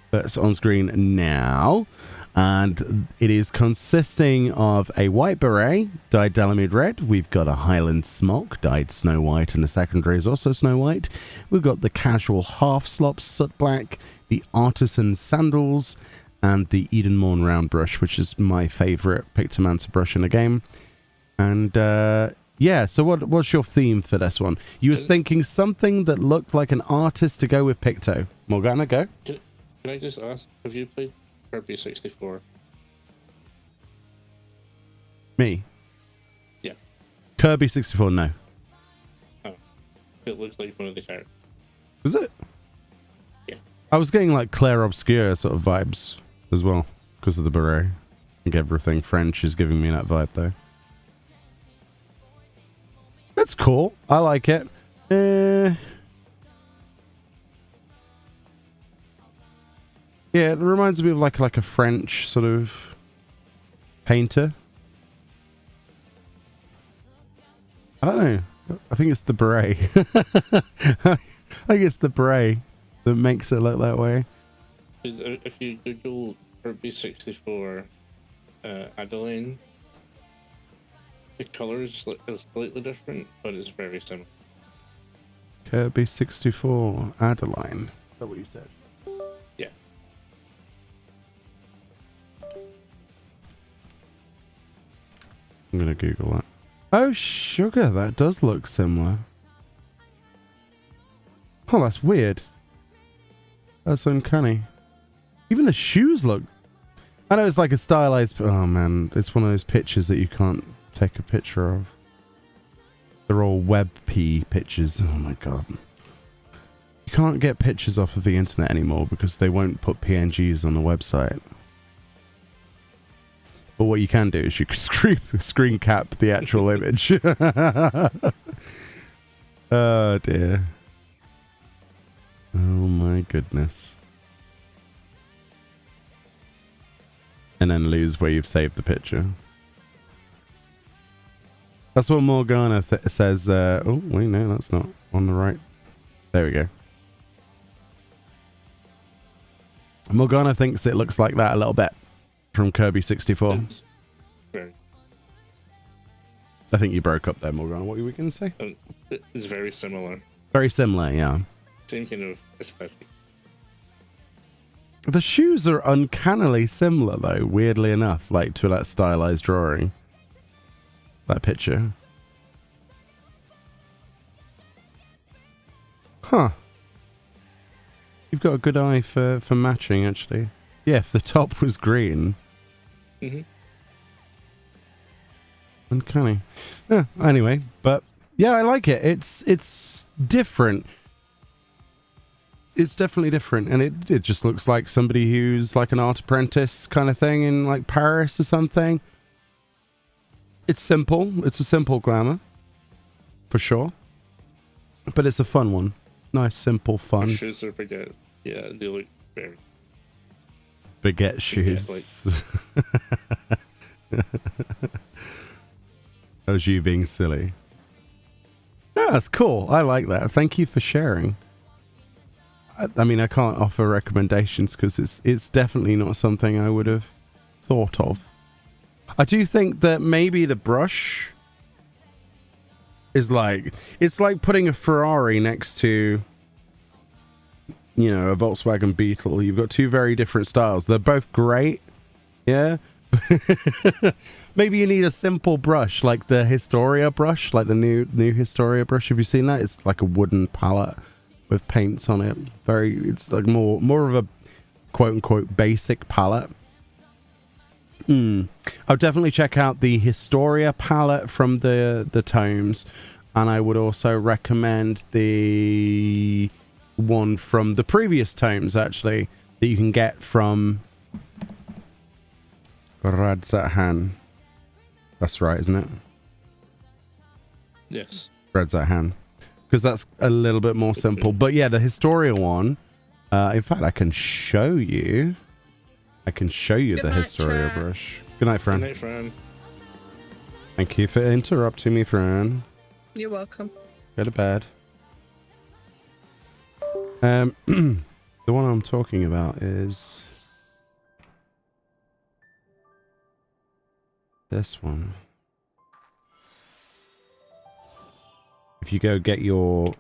That's on screen now. And it is consisting of a white beret, dyed Delamere red. We've got a Highland smock, dyed snow white, and the secondary is also snow white. We've got the casual half slop soot black, the artisan sandals, and the Edenmorn round brush, which is my favorite Pictomancer brush in the game. And yeah, so what's your theme for this one? You was thinking something that looked like an artist to go with Picto. Morgana, go. Can I just ask, have you played Kirby 64? Me? Yeah. Kirby 64, no. Oh. It looks like one of the characters. Is it? Yeah. I was getting like Claire Obscure sort of vibes as well, because of the beret. I think everything French is giving me that vibe though. That's cool. I like it. Yeah, it reminds me of like a French sort of painter. I don't know. I think it's the beret. I think it's the beret that makes it look that way. If you Google Kirby 64 Adeline, the color is slightly different, but it's very similar. Kirby 64 Adeline. Is that what you said? Yeah. I'm gonna Google that. Oh, sugar, that does look similar. Oh, that's weird. That's uncanny. Even the shoes look... I know it's like a stylized... Oh, man. It's one of those pictures that you can't take a picture of. They're all WebP pictures. Oh, my God. You can't get pictures off of the internet anymore because they won't put PNGs on the website. But what you can do is you can screen cap the actual image. Oh, dear. Oh, my goodness. And then lose where you've saved the picture. That's what Morgana says. Oh, wait, no, that's not on the right. There we go. Morgana thinks it looks like that a little bit from Kirby 64. I think you broke up there, Morgana. What were we going to say? It's very similar. Very similar, yeah. Same kind of aesthetic. The shoes are uncannily similar, though, weirdly enough, like to that stylized drawing. That picture. Huh. You've got a good eye for matching, actually. Yeah, if the top was green. Mm-hmm. Uncanny. Yeah, anyway, but yeah, I like it. It's different. It's definitely different, and it just looks like somebody who's like an art apprentice kind of thing in like Paris or something. It's simple. It's a simple glamour, for sure. But it's a fun one. Nice, simple, fun. The shoes are baguette. Yeah, they look very... Baguette shoes. That was you being silly. Yeah, that's cool. I like that. Thank you for sharing. I mean, I can't offer recommendations because it's definitely not something I would have thought of. I do think that maybe the brush is like, it's like putting a Ferrari next to, you know, a Volkswagen Beetle. You've got two very different styles. They're both great. Yeah. Maybe you need a simple brush like the Historia brush, like the new Historia brush. Have you seen that? It's like a wooden palette with paints on it. It's like more of a quote unquote basic palette. I'll definitely check out the Historia palette from the tomes, and I would also recommend the one from the previous tomes actually that you can get from Radzathan. That's right, isn't it? Yes. Radzathan. Because that's a little bit more simple. But yeah, the Historia one, in fact, I can show you. Good the night, Historia chat. brush. Good night, Fran. Good night, Fran. Thank you for interrupting me, Fran. You're welcome. Go to bed. The one I'm talking about is this one. If you go get your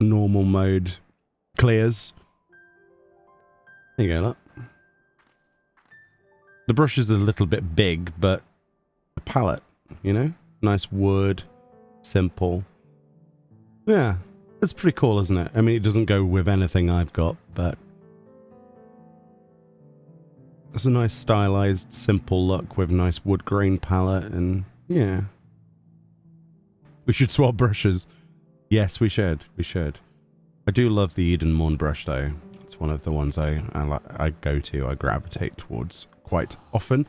normal mode clears, there you go, look. The brush is a little bit big, but the palette, you know? Nice wood, simple. Yeah, it's pretty cool, isn't it? I mean, it doesn't go with anything I've got, but it's a nice stylized, simple look with nice wood grain palette, and yeah. We should swap brushes. Yes, we should. We should. I do love the Eden Morn brush, though. It's one of the ones I go to, I gravitate towards quite often.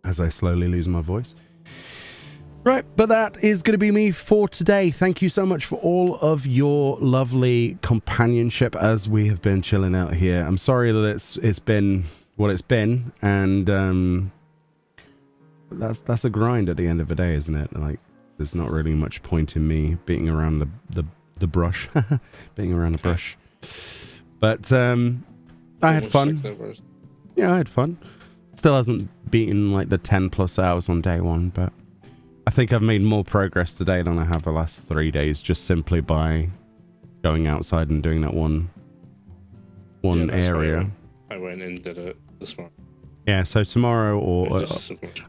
As I slowly lose my voice. Right, but that is going to be me for today. Thank you so much for all of your lovely companionship as we have been chilling out here. I'm sorry that it's been what it's been, and that's a grind at the end of the day, isn't it? Like, there's not really much point in me beating around the brush, beating around the brush. But I had fun. Yeah, I had fun. Still hasn't beaten like the 10+ hours on day one, but I think I've made more progress today than I have the last 3 days, just simply by going outside and doing that one area. I went and did it this morning. Yeah, so tomorrow or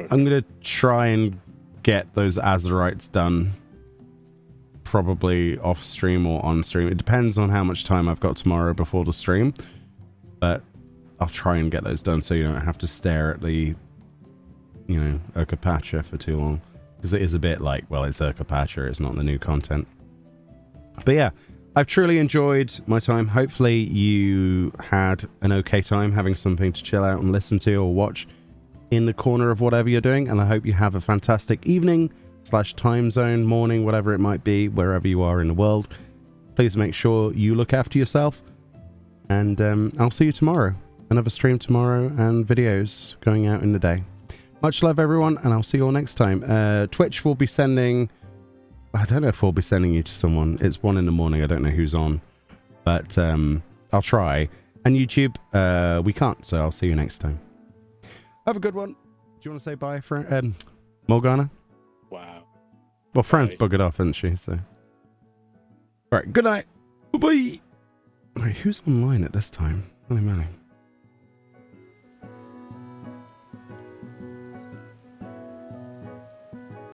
I'm going to try and get those Azerites done, probably off stream or on stream. It depends on how much time I've got tomorrow before the stream, but I'll try and get those done so you don't have to stare at the, you know, Urkapacha for too long. Because it is a bit like, well, it's Urkapacha, it's not the new content. But yeah, I've truly enjoyed my time. Hopefully you had an okay time having something to chill out and listen to or watch in the corner of whatever you're doing. And I hope you have a fantastic evening / time zone, morning, whatever it might be, wherever you are in the world. Please make sure you look after yourself. And I'll see you tomorrow. Another stream tomorrow and videos going out in the day. Much love, everyone, and I'll see you all next time. Twitch will be sending... I don't know if we'll be sending you to someone. It's 1 in the morning. I don't know who's on. But I'll try. And YouTube, we can't, so I'll see you next time. Have a good one. Do you want to say bye, Morgana? Wow. Well, Fran's buggered off, isn't she? So, all right, good night. Bye-bye. Wait, who's online at this time? Holy moly.